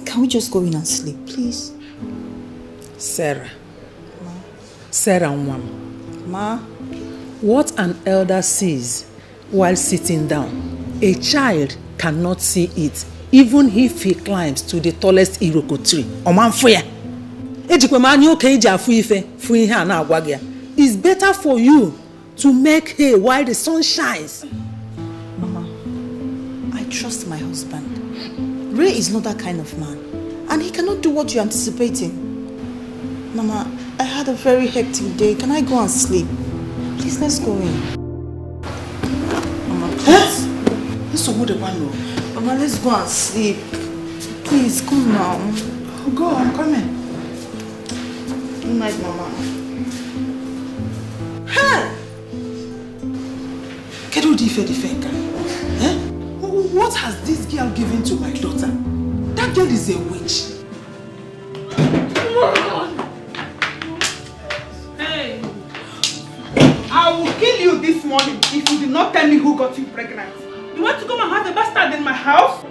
Can we just go in and sleep, please? Sarah. Sarah Nwam. Ma. What an elder sees while sitting down, a child cannot see it, even if he climbs to the tallest iroko tree. It's better for you to make hay while the sun shines. Mama, I trust my husband. Ray is not that kind of man, and he cannot do what you're anticipating. Mama, I had a very hectic day. Can I go and sleep? Please, let's go in. Mama, please. Mama, let's go and sleep. Please, come now. Go, I'm coming. Good night, Mama. Hey! What has this girl given to my daughter? That girl is a witch. Hey! I will kill you this morning if you do not tell me who got you pregnant. You want to come and have a bastard in my house?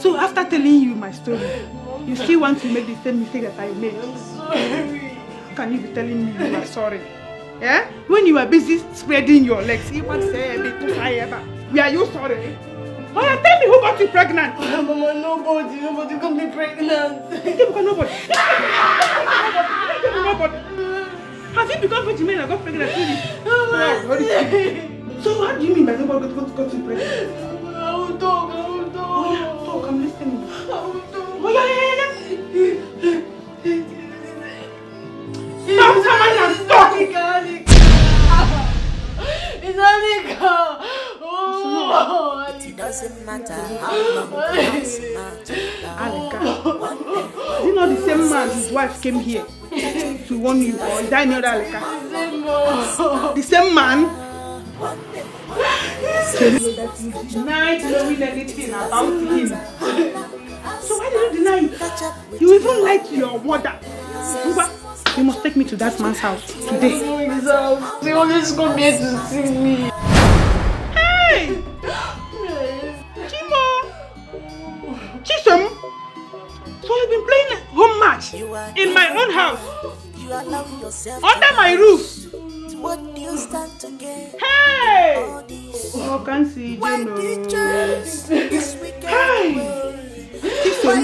So after telling you my story, you still want to make the same mistake that I made? I'm sorry. How can you be telling me you are sorry? Yeah? When you are busy spreading your legs, you want to say a bit too high ever. Are you sorry? Oh yeah, tell me who got you pregnant? Mama, nobody got me pregnant. Nobody. Have you become what you mean I got pregnant? So what do you mean by nobody got you pregnant? I will talk. Oh yeah, talk, I'm listening. I will talk. Oh yeah. Stop, someone now, stop! doesn't matter how long Aleka, is it not the same man whose wife came here to warn you, or is that any other Aleka? The same man? Tell me that you denied knowing anything about him. So why did you deny it? You even lied to your mother. Uba, you must take me to that man's house today. They always come here to see me. Hey! Chimo! Chisom! So you've been playing home match in my own house? Under my roof? What do you stand to gain? Hey! Oh, can't see you. Hey! Chisom!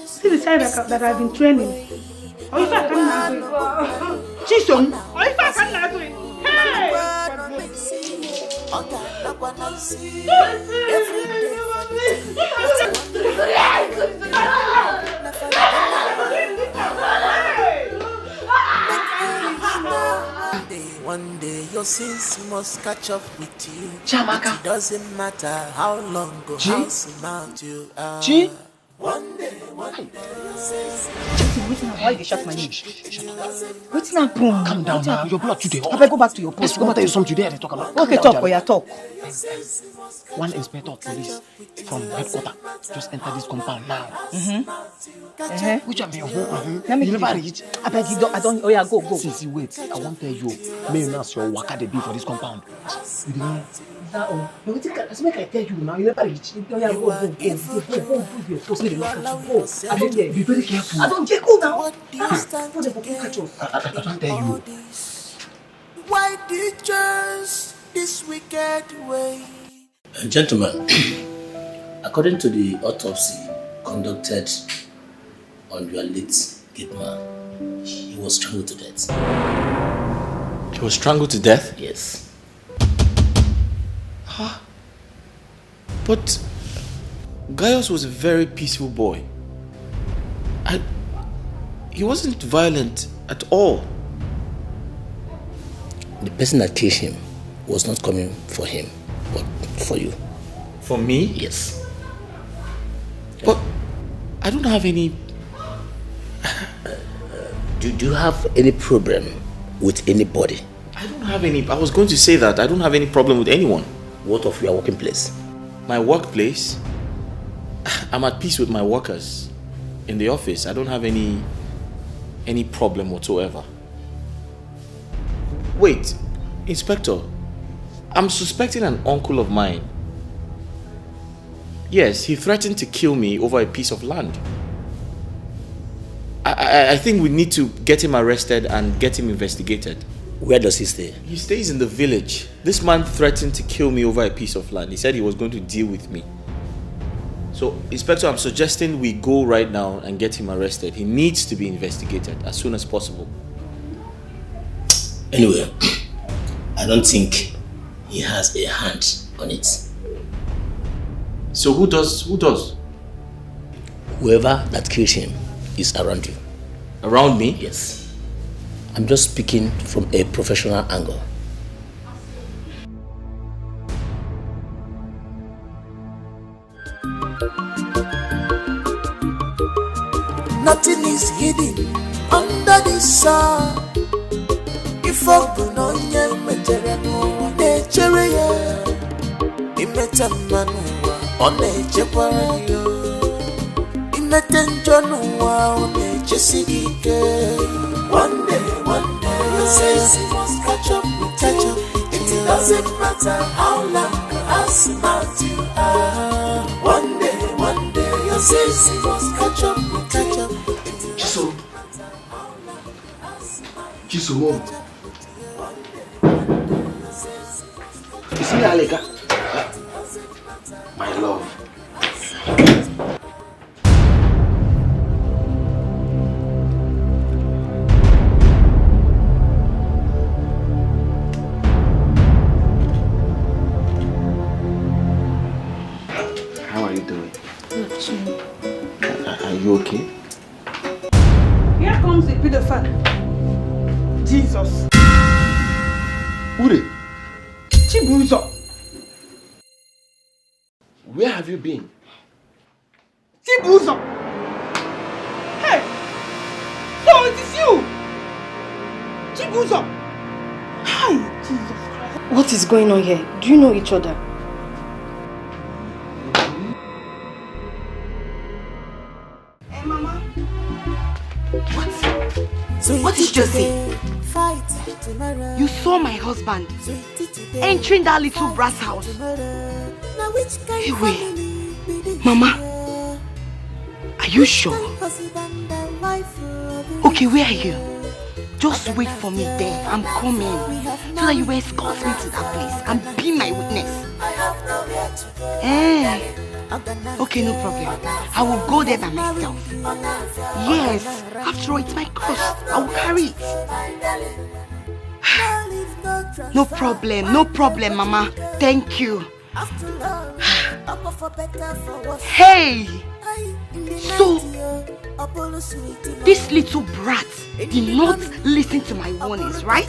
See the child that I've been training. Or if I can't do it. Chisom! Or if I can't do it. Hey! One day your sins must catch up with you. Chamaka. It doesn't matter how long or how smart you are. Chi? One day your sins. Why you shut my name? What's not boom? Calm down now. Your blood today. I go back to your post. Go back to you something today. Talk about. Okay, talk. Oh, yeah, talk. One inspector of police from headquarters just entered this compound now. Which one be your home? Let me you never reach. I beg you, I don't. Oh yeah, go. See, wait. I won't tell you. May you not your waka dey be for this compound. You don't know. That all. But what I tell you now, you never reach. Oh yeah, go. I don't care. Be very careful. I don't care. Go now. What do you stand to gain? I don't tell you. Why do you choose this wicked way? Gentlemen, according to the autopsy conducted on your late gate man, he was strangled to death. He was strangled to death? Yes. Huh? But Gaius was a very peaceful boy. He wasn't violent at all. The person that killed him was not coming for him, but for you. For me? Yes. But I don't have any... Do you have any problem with anybody? I don't have any... I was going to say that. I don't have any problem with anyone. What of your working place? My workplace? I'm at peace with my workers in the office. I don't have any problem whatsoever. Wait, Inspector, I'm suspecting an uncle of mine. Yes, he threatened to kill me over a piece of land. I think we need to get him arrested and get him investigated. Where does he stay? He stays in the village. This man threatened to kill me over a piece of land. He said he was going to deal with me. So, Inspector, I'm suggesting we go right now and get him arrested. He needs to be investigated as soon as possible. Anyway, I don't think he has a hand on it. So who does? Whoever that killed him is around you. Around me? Yes. I'm just speaking from a professional angle. Nothing is hidden under the sun. If open on your material, nature, imetamanu, on nature, imetanjanua, on nature, sigike. One day, your sense must catch up. It doesn't matter how long or how smart you are. One day, your sense must catch up. Chiso. You see Aleka? My love. How are you doing? Are you okay? Here comes the pedophile. Jesus. Who? Chibuzo. Where have you been? Chibuzo! Hey! So it is you! Chibuzo! Hi, Jesus Christ. What is going on here? Do you know each other? Hey, Mama. What did you say? You saw my husband entering that little brass house. Hey, wait. Mama, are you sure? Okay, where are you? Just wait for me there. I'm coming. So that you will escort me to that place and be my witness. Eh? Okay, no problem. I will go there by myself. Yes, after all, it's my cross. I will carry it. No problem, Mama. Thank you. Hey! So, this little brat did not listen to my warnings, right?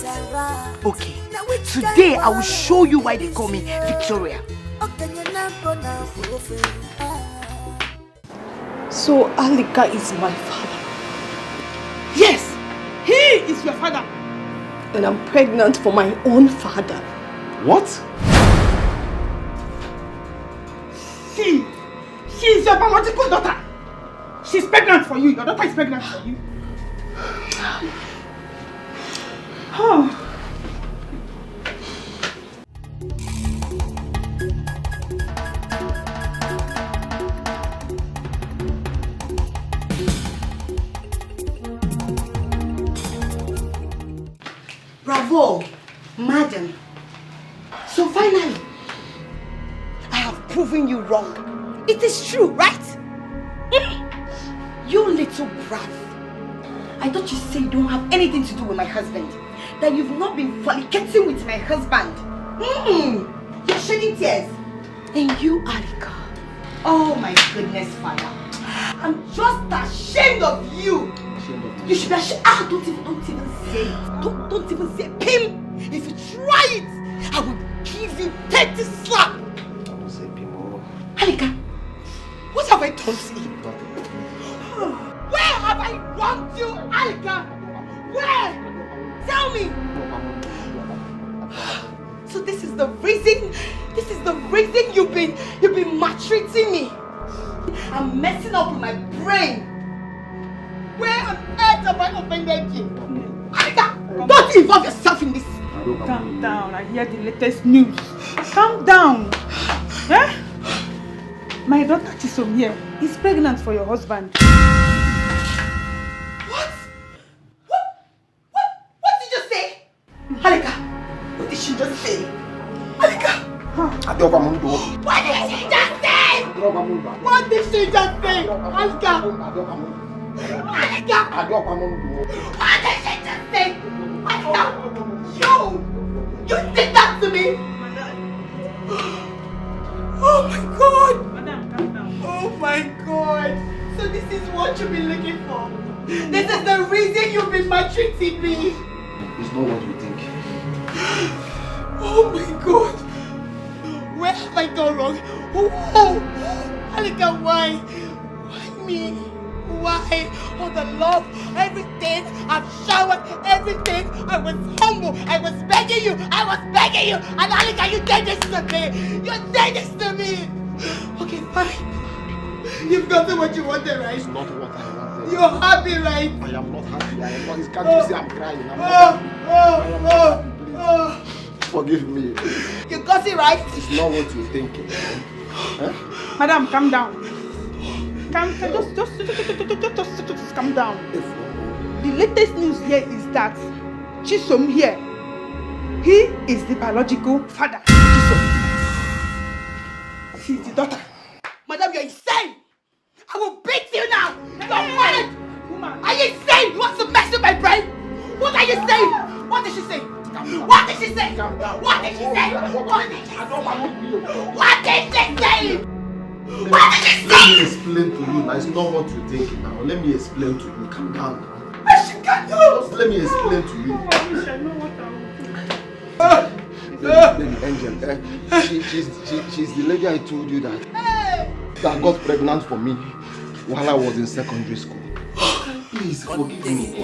Okay, today I will show you why they call me Victoria. So Alika is my father? Yes, he is your father. And I'm pregnant for my own father. What? She is your biological daughter. She's pregnant for you. Your daughter is pregnant for you. Oh. Bravo, madam. So finally, I have proven you wrong. It is true, right? You little brat. I thought you said you don't have anything to do with my husband. That you've not been fornicating with my husband. You're shedding tears. And you, Alika. Oh my goodness, Father. I'm just ashamed of you. You should be ashamed. Don't even say it. Don't even say it. Pim! If you try it, I will give you 30 slaps. Don't say Pim. Alika, what have I done to you? Where have I wronged you, Alika? Where? Tell me. So this is the reason you've been maltreating me. I'm messing up with my brain. Where on earth have I offended you? Alika, don't involve yourself in this. Calm down. I hear the latest news. Calm down. Eh? My daughter Chisom here is pregnant for your husband. What did you say? Alika, what did she just say? Alika! Huh. What did she just say? What did she just say? Alika! Alika! What did she just say? Alika! You did that to me! Oh my God! Oh my God! So this is what you've been looking for? This is the reason you've been maltreating me! It's not what you think. Oh my God! Where have I gone wrong? Oh! Alika, why? Why me? Why? All the love, everything, I've showered everything. I was humble, I was begging you, and Alika, you did this to me! You did this to me! Okay, fine. You've gotten what you wanted, right? It's not what I wanted. You're happy, right? I am not happy. I am not. Can't you see I'm crying? I'm not happy. Forgive me. You got it right? It's not what you're thinking. Huh? Madam, calm down. Just calm down. The latest news here is that Chisom here, he is the biological father of Chisom. She's the daughter. Madam, you're insane! I will beat you now! You're mad! Are you insane? You want to mess with my brain? What are you saying? What did she say? What did she say? What did she say? What did she say? What did she say? What did she say? Let me explain to you. It's not what you're thinking now. Let me explain to you. Calm down now. She can't do. Just let me explain to you. I wish I know what I Baby Angel, she's the lady I told you that. that got pregnant for me while I was in secondary school. Please forgive me.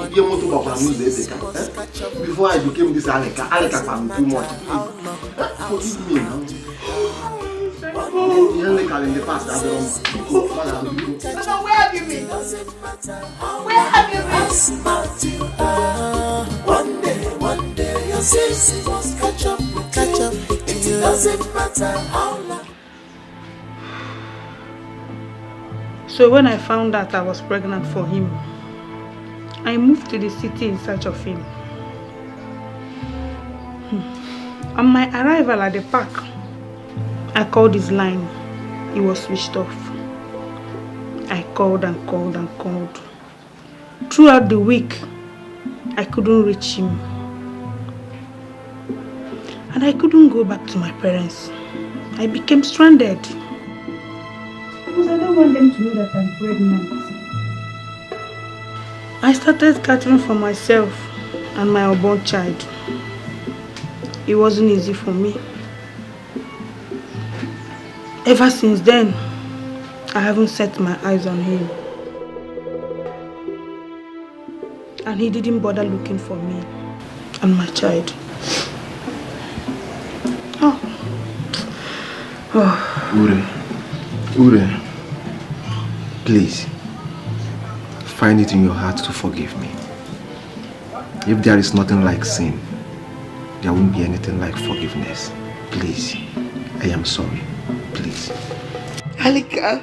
Before I became this Aleka I'm too much. Please forgive me now. In the past, I've Mama, where have you been? Where have you been? One day, your sins must catch up. It doesn't matter how long. So when I found out I was pregnant for him, I moved to the city in search of him. On my arrival at the park, I called his line. He was switched off. I called and called and called. Throughout the week, I couldn't reach him. And I couldn't go back to my parents. I became stranded. Because I don't want them to know that I'm pregnant. I started catering for myself and my unborn child. It wasn't easy for me. Ever since then, I haven't set my eyes on him. And he didn't bother looking for me and my child. Ure, please, find it in your heart to forgive me. If there is nothing like sin, there won't be anything like forgiveness. Please, I am sorry. Please. Alika.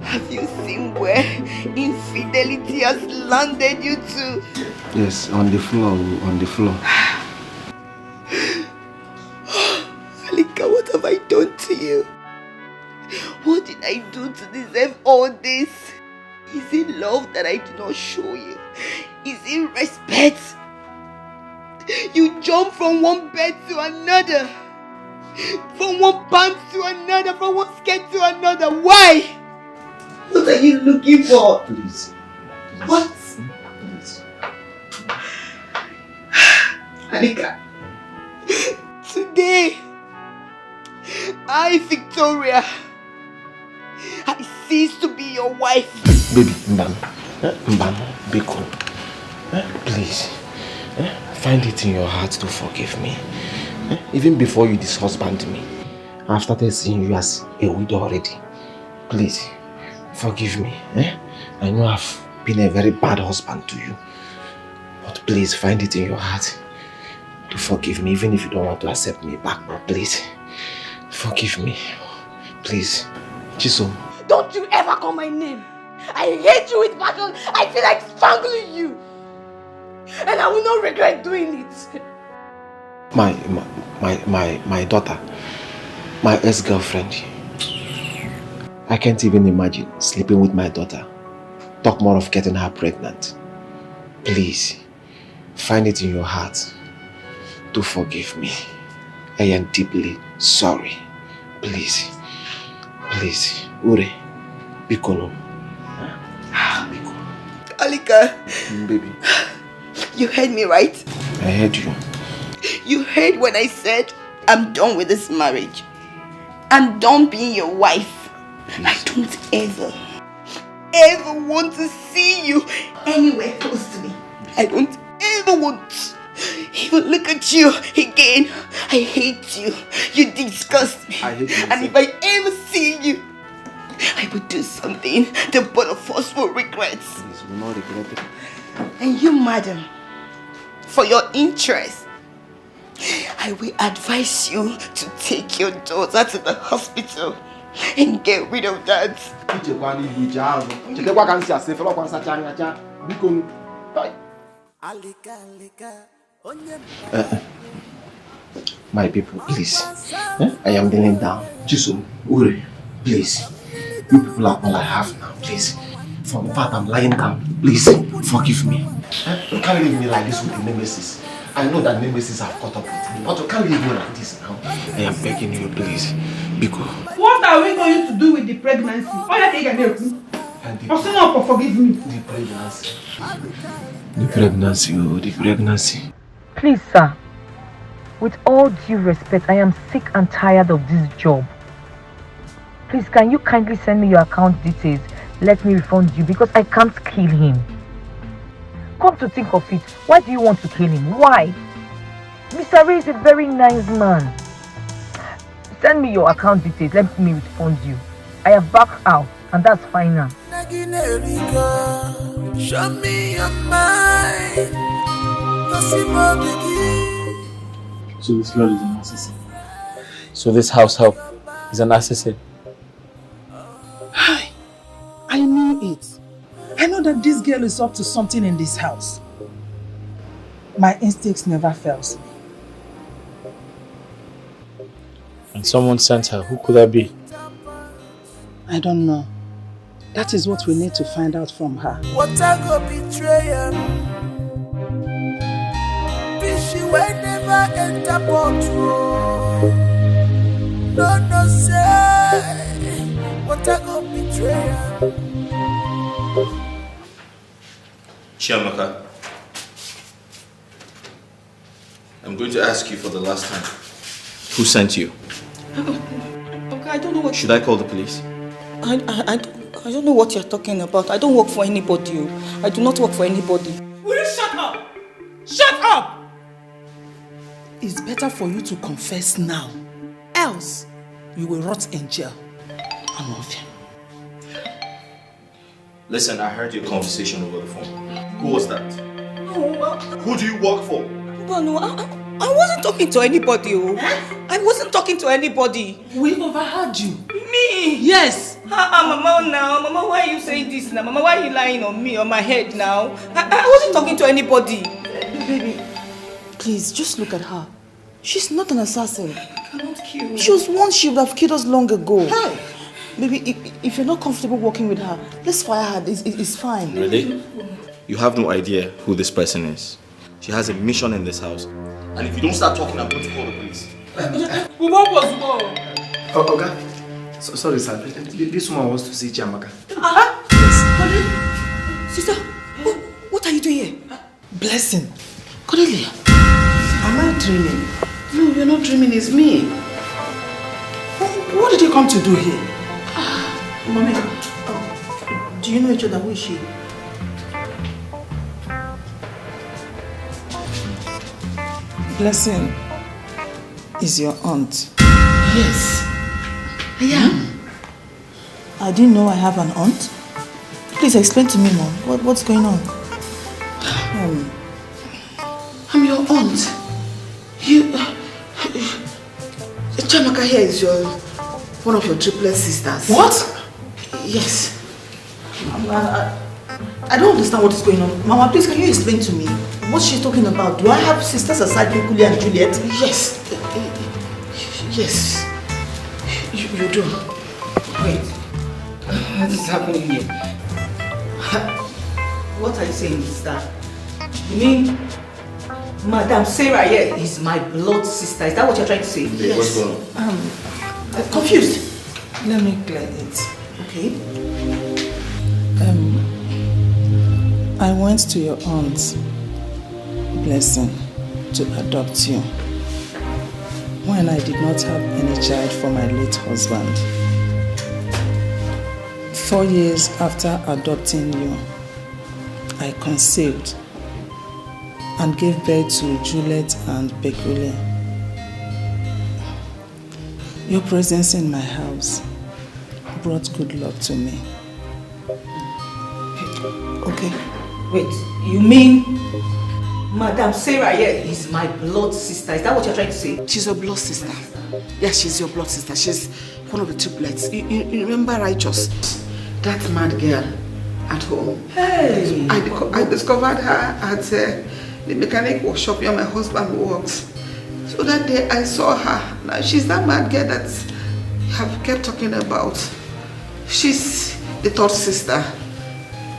Have you seen where infidelity has landed you to? Yes, on the floor. Alika, what have I done to you? What did I do to deserve all this? Is it love that I did not show you? Is it respect? You jump from one bed to another, from one pants to another, from one skirt to another. Why? What are you looking for? Please. What? Please. Alika, today, I, Victoria, I cease to be your wife. Baby, Mbam, Biko, please, find it in your heart to forgive me. Even before you dishusband me, I've started seeing you as a widow already. Please, forgive me. I know I've been a very bad husband to you, but please find it in your heart to forgive me, even if you don't want to accept me back. But please, forgive me. Please. Chisom. Don't you ever call my name. I hate you with passion. I feel like strangling you. And I will not regret doing it. My daughter, my ex-girlfriend. I can't even imagine sleeping with my daughter. Talk more of getting her pregnant. Please, find it in your heart to forgive me. I am deeply sorry. Please. Please. Ure. Bikono. Alika. Baby. You heard me, right? I heard you. You heard when I said, I'm done with this marriage. I'm done being your wife. Please. I don't ever want to see you anywhere close to me. I don't ever want to even look at you again. I hate you. You disgust me. I hate you. And if I ever see you, I will do something the both of us will regret. Please, will not regret it. And you, madam, for your interest, I will advise you to take your daughter to the hospital and get rid of that. My people, please. I am kneeling down. Jisoo, Ure, please. You people are all I have now, please. From the fact I'm lying down, please forgive me. You can't leave me like this with the nemesis. I know that nemesis have caught up with me, but you can't leave me like this now. I am begging you, please. Biko. What are we going to do with the pregnancy? Forgive me. The pregnancy. The pregnancy, oh, the pregnancy. Please, sir. With all due respect, I am sick and tired of this job. Please, can you kindly send me your account details? Let me refund you because I can't kill him. Come to think of it, why do you want to kill him? Why? Mr. Ray is a very nice man. Send me your account details, let me refund you. I have backed out and that's final. Show me your mind. So this girl is an assassin. So this house help is an assassin. Hi. I knew it. I know that this girl is up to something in this house. My instincts never fails me. And someone sent her. Who could that be? I don't know. That is what we need to find out from her. What I go betrayal. She will never enter portal. No, say. What I go betrayal. Chiamaka, I'm going to ask you for the last time. Who sent you? Okay, I don't know what... Should I call the police? I don't know what you're talking about. I don't work for anybody. I do not work for anybody. Will you shut up? Shut up! It's better for you to confess now. Else, you will rot in jail. I'm off here. Listen, I heard your conversation over the phone. Who was that? No, who do you work for? No, I wasn't talking to anybody. I wasn't talking to anybody. We overheard you. Me? Yes. Mama, now. Mama, why are you saying this now? Mama, why are you lying on me, on my head now? I wasn't talking to anybody. Baby, please, just look at her. She's not an assassin. I cannot kill her. She was one she would have killed us long ago. Hey. Baby, if you're not comfortable working with her, let's fire her. It's fine. Really? You have no idea who this person is. She has a mission in this house. And if you don't start talking, I'm going to call the police. Okay. Sorry, sir. This woman wants to see Chiamaka. Yes. Sister, what are you doing here? Blessing. Cornelia, am I dreaming? No, you're not dreaming, it's me. What did you come to do here? Mommy, do you know each other? Who is she? Blessing is your aunt. Yes, I am. I didn't know I have an aunt. Please explain to me, Mom. What's going on? I'm your aunt. Chiamaka here is one of your triplet sisters. What? Yes. I don't understand what is going on. Mama, please, can you explain to me? What's she talking about? Do I have sisters aside Kukuli and Juliet? Yes. Yes. You do. Wait. What is happening here? What are you saying, sister? You mean Madam Sarah here is my blood sister? Is that what you're trying to say? Yes. What's going on? Confused. Let me clear it. Okay. I went to your aunt, Blessing, to adopt you when I did not have any child for my late husband. 4 years after adopting you, I conceived and gave birth to Juliet and Bekule. Your presence in my house brought good luck to me. Okay. Wait, you mean Madam Sarah here is my blood sister? Is that what you're trying to say? She's your blood sister. Yes, she's your blood sister. She's one of the triplets. You remember Righteous? That mad girl at home. Hey! I discovered her at the mechanic workshop where my husband works. So that day I saw her. Now she's that mad girl that you have kept talking about. She's the third sister.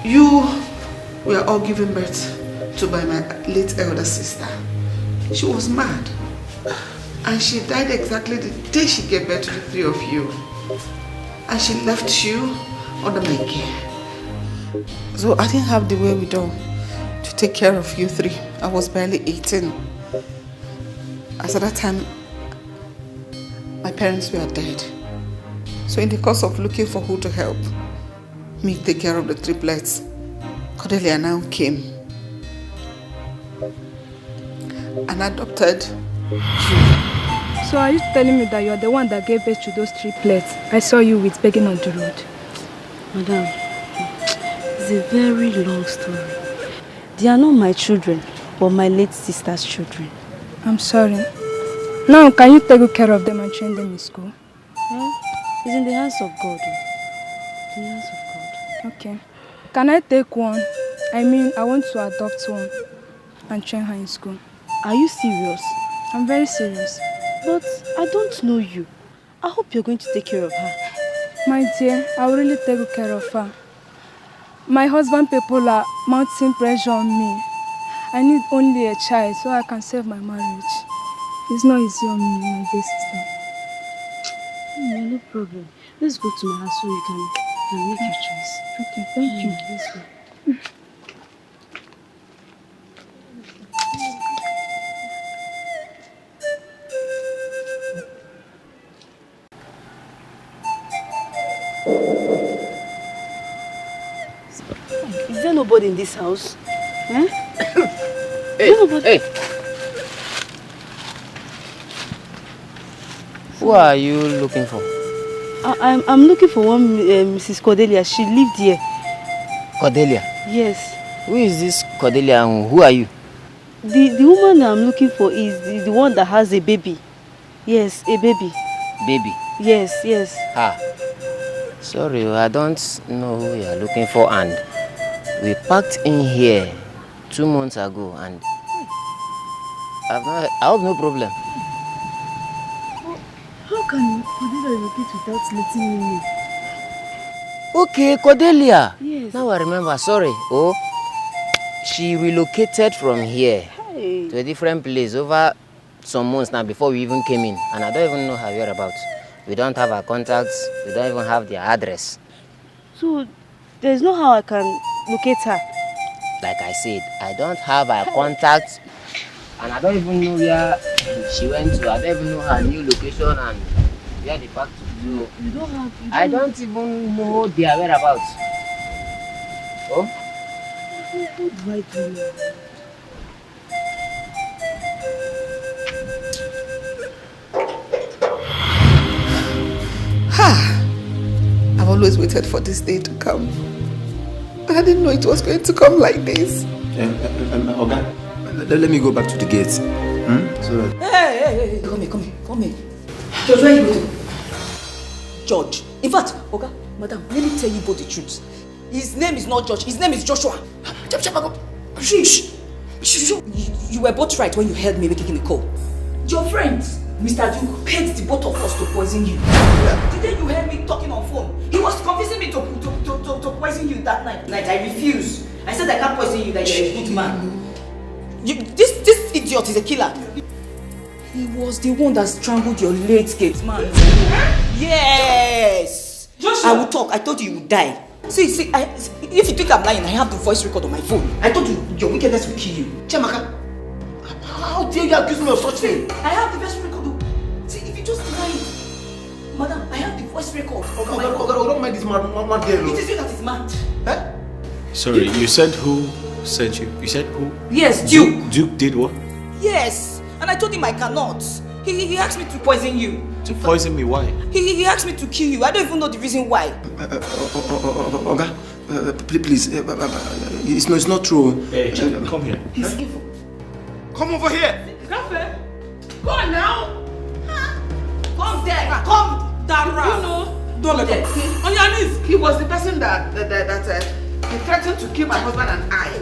You were all given birth to by my late elder sister. She was mad. And she died exactly the day she gave birth to the three of you. And she left you under my care. So I didn't have the wherewithal to take care of you three. I was barely 18. As at that time, my parents were dead. So in the course of looking for who to help me take care of the triplets, Cordelia now came and adopted. So are you telling me that you are the one that gave birth to those triplets I saw you with begging on the road? Madam, it's a very long story. They are not my children, but my late sister's children. I'm sorry. Now, can you take good care of them and train them in school? Well, it's in the hands of God. In the hands of God. Okay. Can I take one? I mean, I want to adopt one and train her in school. Are you serious? I'm very serious. But I don't know you. I hope you're going to take care of her. My dear, I will really take good care of her. My husband people are mounting pressure on me. I need only a child so I can save my marriage. It's not easy on me, my dear sister. No problem. Let's go to my house so you can make your choice. Okay, thank you. Let's go. Is there nobody in this house? Eh? Hey. Who are you looking for? I'm looking for one Mrs. Cordelia. She lived here. Cordelia? Yes. Who is this Cordelia and who are you? The woman I'm looking for is the one that has a baby. Yes, a baby. Baby? Yes. Ah. Sorry, I don't know who you are looking for, and we packed in here 2 months ago and I have no problem. How can Cordelia relocate without letting me know? Okay, Cordelia. Yes. Now I remember, sorry. Oh, she relocated from here to a different place over some months now before we even came in. And I don't even know her whereabouts. We don't have her contacts. We don't even have their address. So, there's no how I can locate her? Like I said, I don't have her contacts. And I don't even know where she went to. I don't even know her new location and where they packed to. So I don't even know their whereabouts. Oh? What do I do now? I've always waited for this day to come. I didn't know it was going to come like this. Okay. Let me go back to the gate. So that... Hey, come here. George, where are you going? George. In fact, Oga, madam, let me tell you both the truth. His name is not George, his name is Joshua. Shh. You were both right when you heard me making a call. Your friend, Mr. Duke, paid the both of us to poison you. The day you heard me talking on phone, he was convincing me to poison you that night. I refused. I said I can't poison you, that you're a good man. This idiot is a killer. He was the one that strangled your late gate man. Yes! Joshua. I will talk. I told you you would die. See, if you think I'm lying, I have the voice record on my phone. I told you your wickedness will kill you. Chiamaka, how dare you accuse me of such thing? I have the voice record. See, if you just deny it, madam, I have the voice record. Don't mind this mad girl. It is you that is mad. Eh? Sorry, you said who sent you? You said who? Yes, Duke. Duke did what? Yes, and I told him I cannot. He asked me to poison you. To poison me? Why? He asked me to kill you. I don't even know the reason why. Oga, please, it's not true. Hey, come here. He's evil. Come over here. Come on now. Come there. Come down. You know, don't let him. On your knees. He was the person that he threatened to kill my husband and I.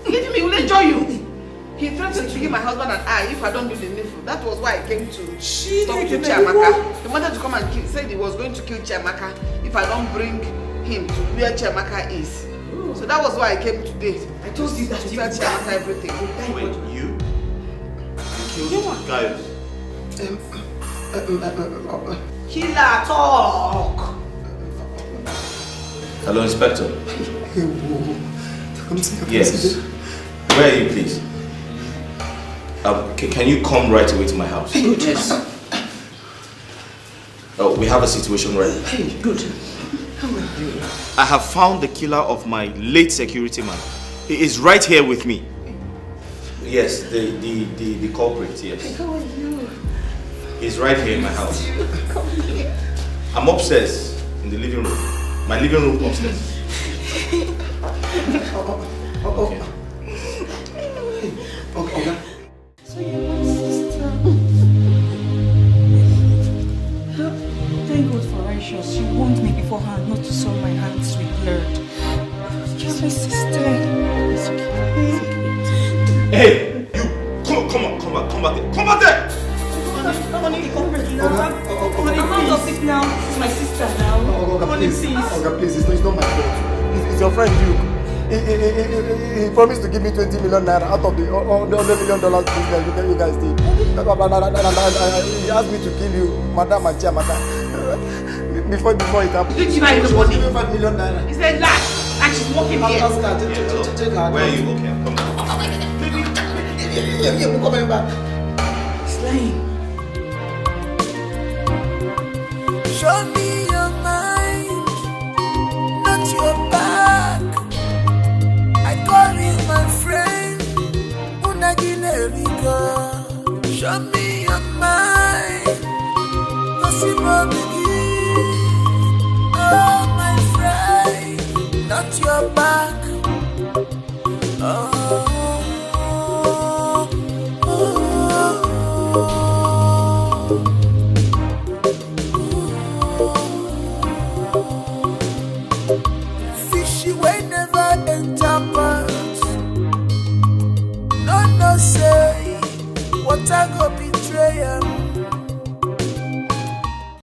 Leave me, he will enjoy you. He threatened to kill my husband and I if I don't do the needful. That was why I came to talk to Chiamaka. He wanted to come and kill, said he was going to kill Chiamaka if I don't bring him to where Chiamaka is. So that was why I came today. I told you that you tell Chiamaka everything. Wait, you killed Gaius? Killer talk. Hello, Inspector. Yes. Where are you, please? Can you come right away to my house? Good. Yes. We have a situation right now. Hey, good. I have found the killer of my late security man. He is right here with me. Yes, the culprit, yes. He's right here in my house. I'm upstairs in the living room. My living room upstairs. Okay. So you're my sister. Thank God for Righteous. She warned me beforehand not to soil my hands with blood. You're my sister. It's okay. Hey, you! Come back there! Honey, I'm out of it now. It's my sister now. Honey, please. Please, it's not my fault. It's your friend Duke. He promised to give me 20 million naira out of the $100 million business you guys did. And he asked me to kill you, Madam and Chiamaka. Before it happened. Did you buy anybody? 5 million naira. He said that. And she's walking here. Where are you? Okay, come on. You're coming back. He's lying. Show me your mind, not your back. I call you my friend, Unagilerica. Show me your mind, possible begin. Oh, my friend, not your back. Oh.